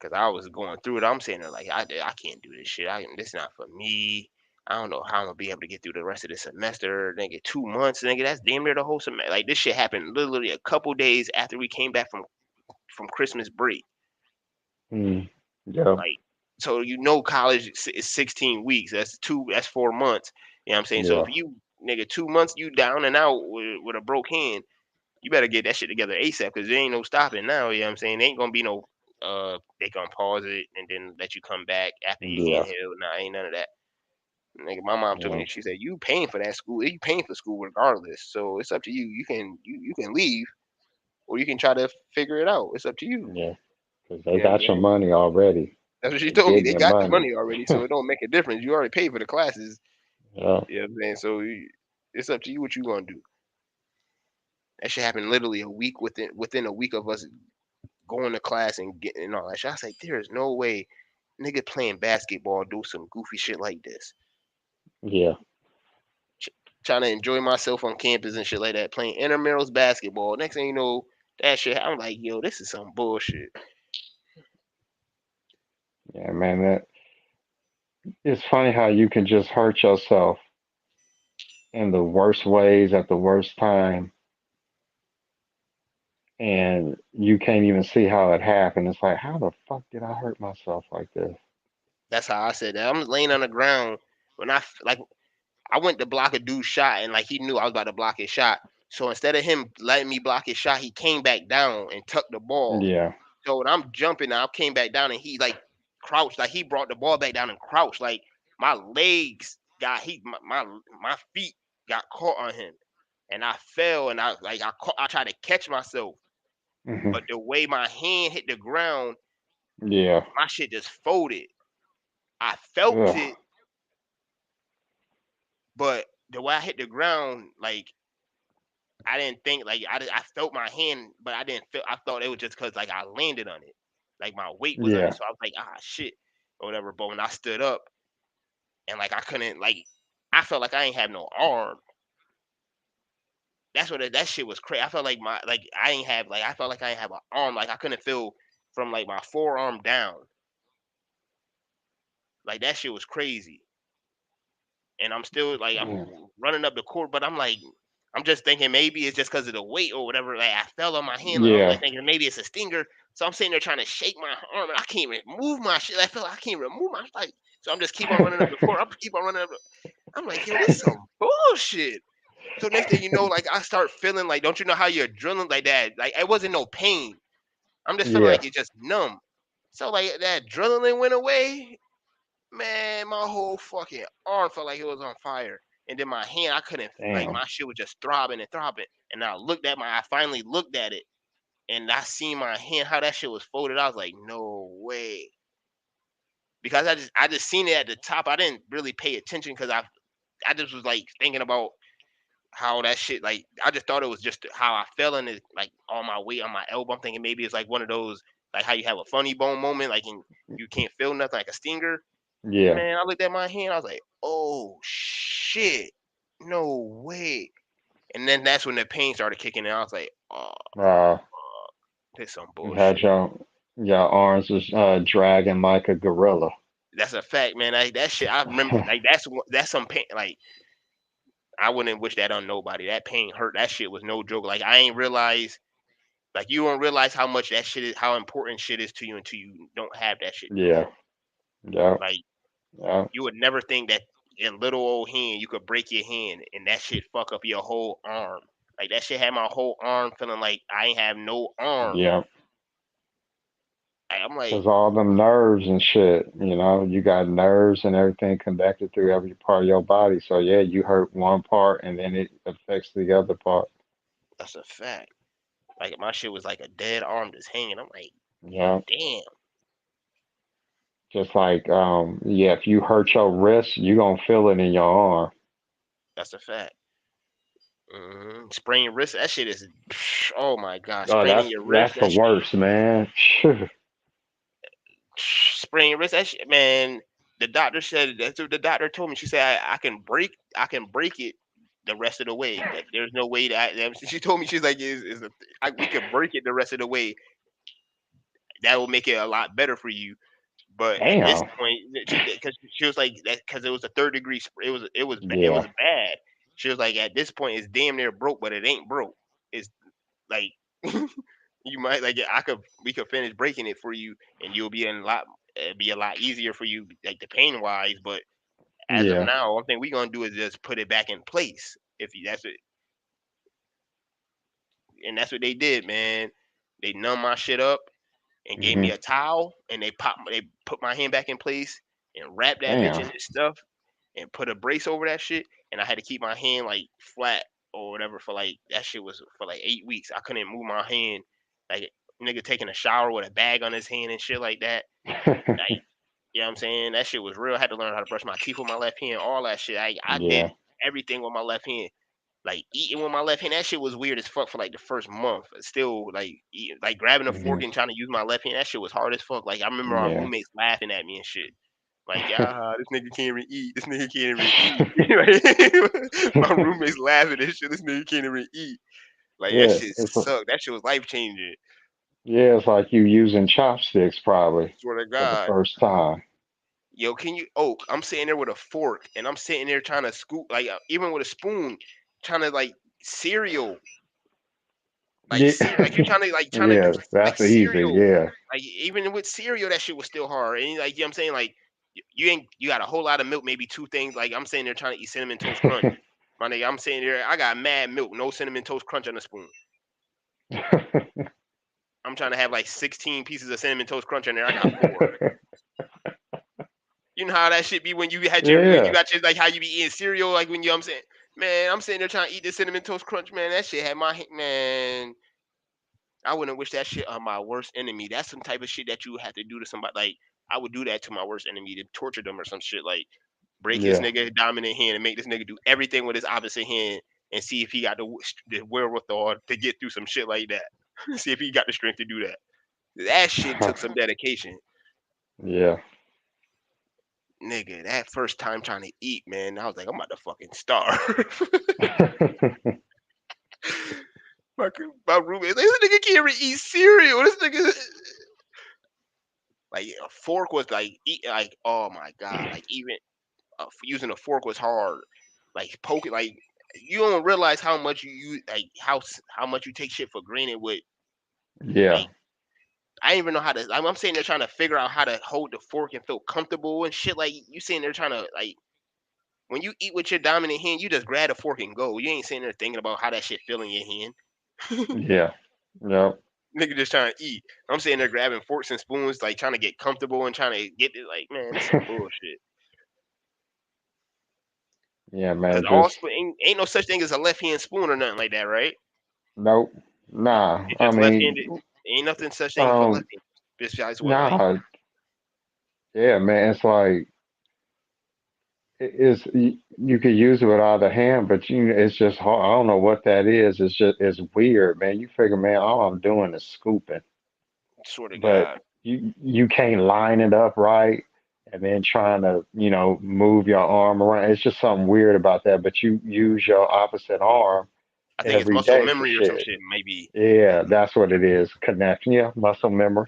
Cause I was going through it. I'm saying like I can't do this shit. This not for me. I don't know how I'm gonna be able to get through the rest of the semester. Nigga, 2 months, nigga, that's damn near the whole semester. Like this shit happened literally a couple days after we came back from Christmas break. Mm. Yeah, Like, so college is 16 weeks. That's 4 months. You know what I'm saying? So yeah, if you nigga 2 months you down and out with a broke hand, you better get that shit together ASAP because there ain't no stopping now. You know what I'm saying? There ain't gonna be no they gonna pause it and then let you come back after your yeah, hand healed. Nah, ain't none of that. Nigga, my mom told yeah, me, she said, you paying for that school, you paying for school regardless. So it's up to you. You can leave or you can try to figure it out. It's up to you. yeah. Because they You know what I'm got your saying? money already. That's what she They told me. getting They your got the money. money already, so it don't make a difference. You already paid for the classes. Yeah, You know what I'm saying? So it's up to you what you gonna do. That shit happened literally a week within a week of us going to class and getting all that shit. I was like, there is no way nigga playing basketball do some goofy shit like this. yeah, Ch- Trying to enjoy myself on campus and shit like that, playing intramurals basketball. Next thing you know, that shit, I'm like, yo, this is some bullshit. yeah, man. It's funny how you can just hurt yourself in the worst ways at the worst time, and you can't even see how it happened. It's like, how the fuck did I hurt myself like this? That's how I said that. I'm laying on the ground when like I went to block a dude's shot and like he knew I was about to block his shot. So instead of him letting me block his shot, he came back down and tucked the ball. Yeah. So when I'm jumping, I came back down and he like crouched, like he brought the ball back down and crouched. Like my legs got my feet got caught on him, and I fell and I tried to catch myself, Hmm. but the way my hand hit the ground, Yeah. my shit just folded. I felt Ugh. it, but the way I hit the ground, like I didn't think like I felt my hand, but I didn't feel. I thought it was just because like I landed on it, like my weight was on it. Yeah. So I was like, ah, shit, or whatever. But when I stood up and like I couldn't like, I felt like I ain't have no arm. That's what that shit was crazy. I felt like I ain't have like I felt like I ain't have an arm. Like I couldn't feel from like my forearm down. Like that shit was crazy. And I'm still like I'm Mm. running up the court, but I'm like I'm just thinking maybe it's just because of the weight or whatever. Like I fell on my hand. Like, I'm Yeah. like thinking maybe it's a stinger. So I'm sitting there trying to shake my arm, and I can't even move my shit. I feel like I can't remove my like. So I'm just keep on running up the court. I'm keep on running up. I'm like, yo, this some bullshit. So next thing you know, like I start feeling like, don't you know how you're adrenaline like that? Like it wasn't no pain. I'm just feeling Yeah. like it's just numb. So like that adrenaline went away, man, my whole fucking arm felt like it was on fire. And then my hand, I couldn't like Damn. my shit was just throbbing and throbbing. And I finally looked at it and I seen my hand, how that shit was folded. I was like, no way. Because I just seen it at the top. I didn't really pay attention because I just was like thinking about how that shit like I just thought it was just how I fell in it like on my weight on my elbow. I'm thinking maybe it's like one of those like how you have a funny bone moment, like you can't feel nothing like a stinger. Yeah. Man, I looked at my hand. I was like, "Oh shit, no way!" And then that's when the pain started kicking in. I was like, "Oh, Uh, this some you had bullshit." your arms was dragging like a gorilla. That's a fact, man. Like that shit, I remember. Like that's some pain. Like I wouldn't wish that on nobody. That pain hurt. That shit was no joke. Like I ain't realize. Like you don't realize how much that shit is, how important shit is to you until you don't have that shit no Yeah. more. Yep. Like Yep. you would never think that in little old hand you could break your hand and that shit fuck up your whole arm. Like that shit had my whole arm feeling like I ain't have no arm. Yep. Like, I'm like, Cause all them nerves and shit, you got nerves and everything connected through every part of your body. So yeah, you hurt one part and then it affects the other part. that's a fact. Like my shit was like a dead arm just hanging. I'm like, Yeah. damn, Just like yeah, if you hurt your wrist, you gonna feel it in your arm. that's a fact. Spraining wrist, that shit is, oh my god, Oh, spraining that's your wrist, that's the that shit, worst, man. spraining your wrist, that shit, man. The doctor said that's what the doctor told me. She said I can break it the rest of the way. That there's no way she told me she's like we could break it the rest of the way. That will make it a lot better for you. But at this Damn. point, because she was like that because it was a third degree. It was Yeah. bad. She was like, at this point, it's damn near broke, but it ain't broke. It's like you might like we could finish breaking it for you, and you'll be in a lot. It'd be a lot easier for you, like the pain wise. But as of Yeah. now, one thing we gonna do is just put it back in place. If you, that's it, and that's what they did, man. They numb my shit up and gave me Mhm. a towel, and they put my hand back in place and wrapped that bitch in Damn. this stuff and put a brace over that shit. And I had to keep my hand like flat or whatever for like that shit was for like 8 weeks. I couldn't move my hand, like nigga taking a shower with a bag on his hand and shit like that. Like, you know what I'm saying? That shit was real. I had to learn how to brush my teeth with my left hand, all that shit. I did Yeah. everything with my left hand. Like eating with my left hand, that shit was weird as fuck for like the first month. Still, like like grabbing a fork Mhm. and trying to use my left hand, that shit was hard as fuck. Like I remember our Yeah. roommates laughing at me and shit. Like, this nigga can't even eat. This nigga can't even eat. My roommates laughing and shit. This nigga can't even eat. Like that Yeah. shit It's sucked. That shit was life changing. yeah. It's like you using chopsticks probably Swear to for the God. first time. Yo, can you? Oh, I'm sitting there with a fork and I'm sitting there trying to scoop, like even with a spoon, trying to like cereal. Like Yeah. like you're trying to do Yeah. like That's easy. cereal. Yeah. Like even with cereal, that shit was still hard. And like you know what I'm saying, like you got a whole lot of milk, maybe two things. Like I'm sitting there trying to eat cinnamon toast crunch. My nigga, I'm sitting there, I got mad milk, no cinnamon toast crunch on the spoon. I'm trying to have like 16 pieces of cinnamon toast crunch in there. I got four. You know how that shit be when you had when you Yeah. got your like how you be eating cereal, like when you know what I'm saying, man, I'm sitting there trying to eat the cinnamon toast crunch, man. That shit had man. I wouldn't wish that shit on my worst enemy. That's some type of shit that you would have to do to somebody. Like I would do that to my worst enemy to torture them or some shit. Like break his Yeah. nigga dominant hand and make this nigga do everything with his opposite hand and see if he got the wherewithal to get through some shit like that. See if he got the strength to do that. That shit took some dedication, Yeah. nigga. That first time trying to eat, man, I was like, I'm about to fucking starve. my roommate, like, this nigga can't even eat cereal. This nigga, like, a fork was like, like, oh my god, like even using a fork was hard. Like poking, like you don't realize how much like how much you take shit for granted with. Yeah. Like I didn't even know how to. I'm sitting there trying to figure out how to hold the fork and feel comfortable and shit. Like you sitting there trying to like when you eat with your dominant hand, you just grab the fork and go. You ain't sitting there thinking about how that shit feel in your hand. Yeah. Yep. Nigga just trying to eat. I'm sitting there grabbing forks and spoons, like trying to get comfortable and trying to get it. Like man, this some bullshit. Yeah, Cause man. all Just ain't no such thing as a left hand spoon or nothing like that, right? nope. Nah. It's I just left mean, handed. Ain't nothing such thing for left handed. Besides what like nah. Yeah, man. It's like it's you could use it with either hand, but it's just hard. I don't know what that is. It's weird, man. You figure, man, all I'm doing is scooping, sort of but God. you can't line it up right, and then trying to move your arm around. It's just something weird about that. But you use your opposite arm I think it's every muscle day for memory or some shit. shit, maybe. Yeah, that's what it is. Connection, yeah, muscle memory.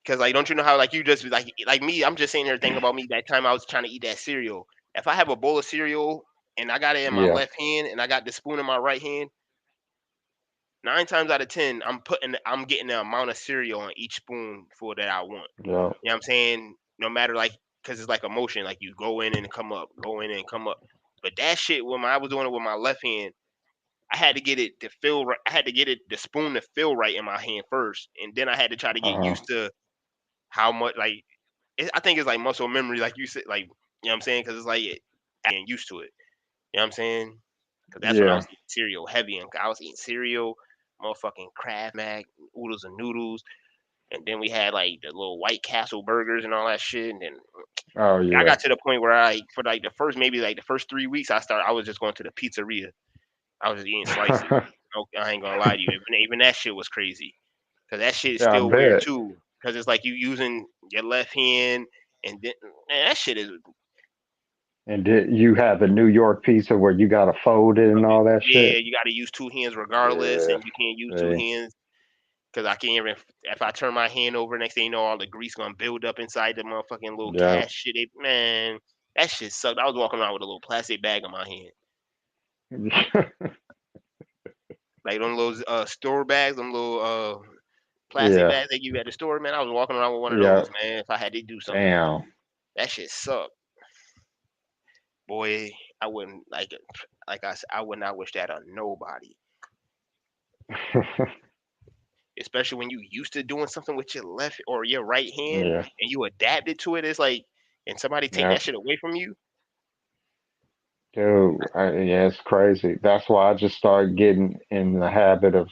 Cause like, don't you know how like you just like me? I'm just sitting there thinking about me that time I was trying to eat that cereal. If I have a bowl of cereal and I got it in my Yeah, left hand and I got the spoon in my right hand, 9 times out of 10, I'm getting the amount of cereal on each spoonful that I want. Yeah. You know what I'm saying? No matter like, cause it's like a motion, like you go in and come up, go in and come up. But that shit, when I was doing it with my left hand, I had to get it to feel right. I had to get it the spoon to feel right in my hand first, and then I had to try to get Uh-huh. used to how much like I think it's like muscle memory, like you said, like you know what I'm saying, because it's like getting used to it. You know what I'm saying? Because that's when I Yeah. was eating cereal heavy, and I was eating cereal, motherfucking Kraft Mac, oodles and noodles, and then we had like the little White Castle burgers and all that shit, and then Oh I yeah. got to the point where I for like the first maybe like the first 3 weeks I was just going to the pizzeria. I was just eating slices. No, I ain't gonna lie to you. Even that shit was crazy. Cause that shit is Yeah, I still weird bet. too. Cause it's like you using your left hand, and then man, that shit is And did you have the New York pizza where you got to fold it and all that yeah. shit? You got to use 2 hands regardless, Yeah. and you can't use two See. hands because I can't even. If I turn my hand over, next thing you know, all the grease gonna build up inside the motherfucking little Yeah. cash shit. Man, that shit sucked. I was walking around with a little plastic bag in my hand, like them little store bags, them little plastic Yeah. bags that you at the store. Man, I was walking around with one of Yeah. those. Man, if I had to do something, Damn. that shit sucked. Boy, I wouldn't like it. Like I said, I would not wish that on nobody. Especially when you used to doing something with your left or your right hand Yeah. and you adapted to it. It's like, and somebody take Yeah. that shit away from you. Dude, yeah, it's crazy. That's why I just started getting in the habit of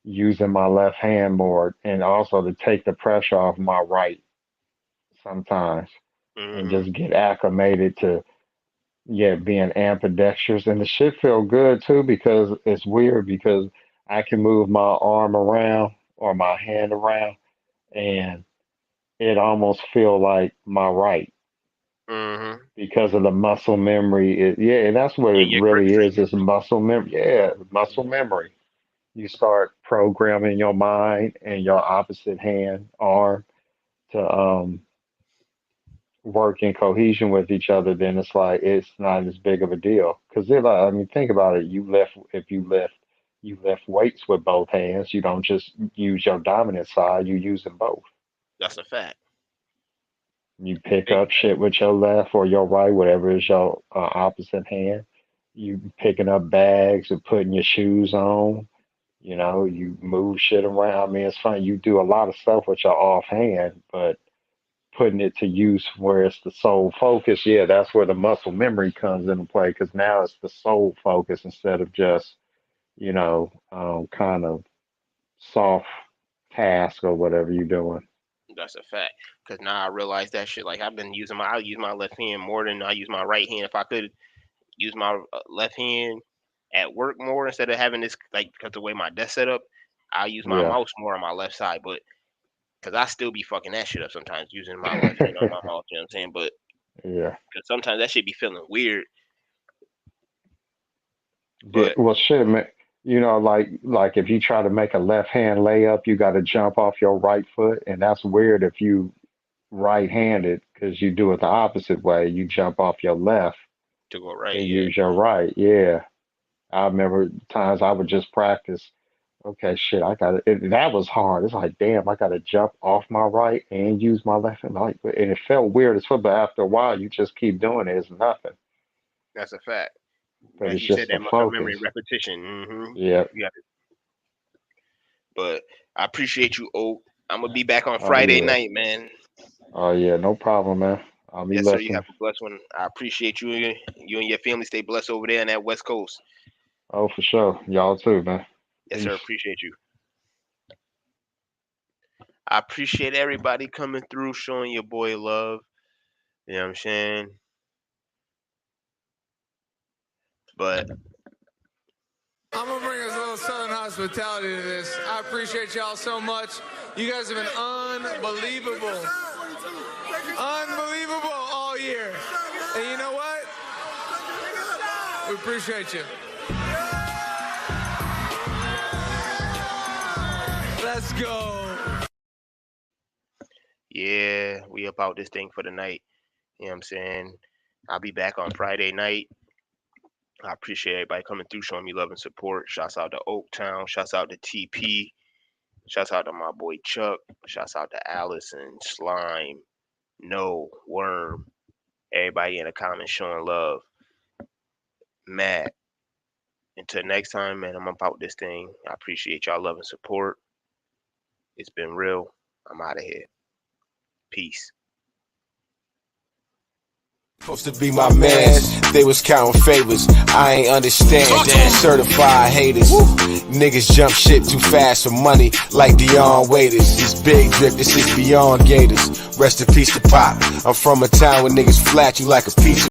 using my left hand more and also to take the pressure off my right sometimes and Hmm. just get acclimated to, yeah, being ambidextrous. And the shit feel good too because it's weird because I can move my arm around or my hand around and it almost feel like my right Hmm. because of the muscle memory. Yeah, and that's what Yeah, it your grip really strength. is muscle memory. Yeah, muscle memory. You start programming your mind and your opposite hand arm to work in cohesion with each other, then it's like it's not as big of a deal. Because I mean, think about it. You lift weights with both hands. You don't just use your dominant side. You use them both. That's a fact. You pick Big up shit with your left or your right, whatever is your opposite hand. You picking up bags and putting your shoes on. You know, you move shit around. I mean, it's fun. You do a lot of stuff with your offhand, but putting it to use where it's the sole focus, yeah, that's where the muscle memory comes into play because now it's the sole focus instead of just, kind of soft task or whatever you're doing. That's a fact. Cause now I realize that shit. Like I use my left hand more than I use my right hand. If I could use my left hand at work more instead of having this like because the way my desk set up, I use my Yeah. mouse more on my left side. But because I still be fucking that shit up sometimes using my left hand on my mouse. You know what I'm saying? But Yeah. because sometimes that shit be feeling weird. Yeah. But Well, shit, man. Like if you try to make a left hand layup, you got to jump off your right foot, and that's weird if you right-handed because you do it the opposite way. You jump off your left to go right, and yeah, use your right. Yeah. I remember times I would just practice. Okay, shit, I got it. That was hard. It's like, damn, I got to jump off my right and use my left hand. Like, and it felt weird as fuck, but after a while, you just keep doing it. It's nothing, that's a fact. but As it's you said, just that the muscle memory focus. repetition. Hmm. Yeah. You got But I appreciate you, Oak. I'm gonna be back on Oh Friday yeah. night, man. Oh yeah. No problem, man. I'll be Yes, sir. You have listening. a blessed one. I appreciate you. You and your family stay blessed over there on that West Coast. Oh, for sure. Y'all too, man. Yes, sir. Peace. Appreciate you. I appreciate everybody coming through, showing your boy love. You know what I'm saying? But I'm gonna bring us a little Southern hospitality to this. I appreciate y'all so much. You guys have been unbelievable. Unbelievable all year. And you know what? We appreciate you. Let's go. yeah, we about this thing for the night. You know what I'm saying? I'll be back on Friday night. I appreciate everybody coming through, showing me love and support. Shouts out to Oaktown. Shouts out to TP. Shouts out to my boy Chuck. Shouts out to Allison, Slime, No, Worm. Everybody in the comments showing love. Matt. Until next time, man, I'm about this thing. I appreciate y'all love and support. It's been real. I'm out of here. Peace. Supposed to be my mans, they was counting favors. I ain't understand. Certified haters. Niggas jump shit too fast for money, like Dion Waiters. This big drip, this is beyond Gators. Rest in peace to Pop. I'm from a town where niggas flat you like a pizza.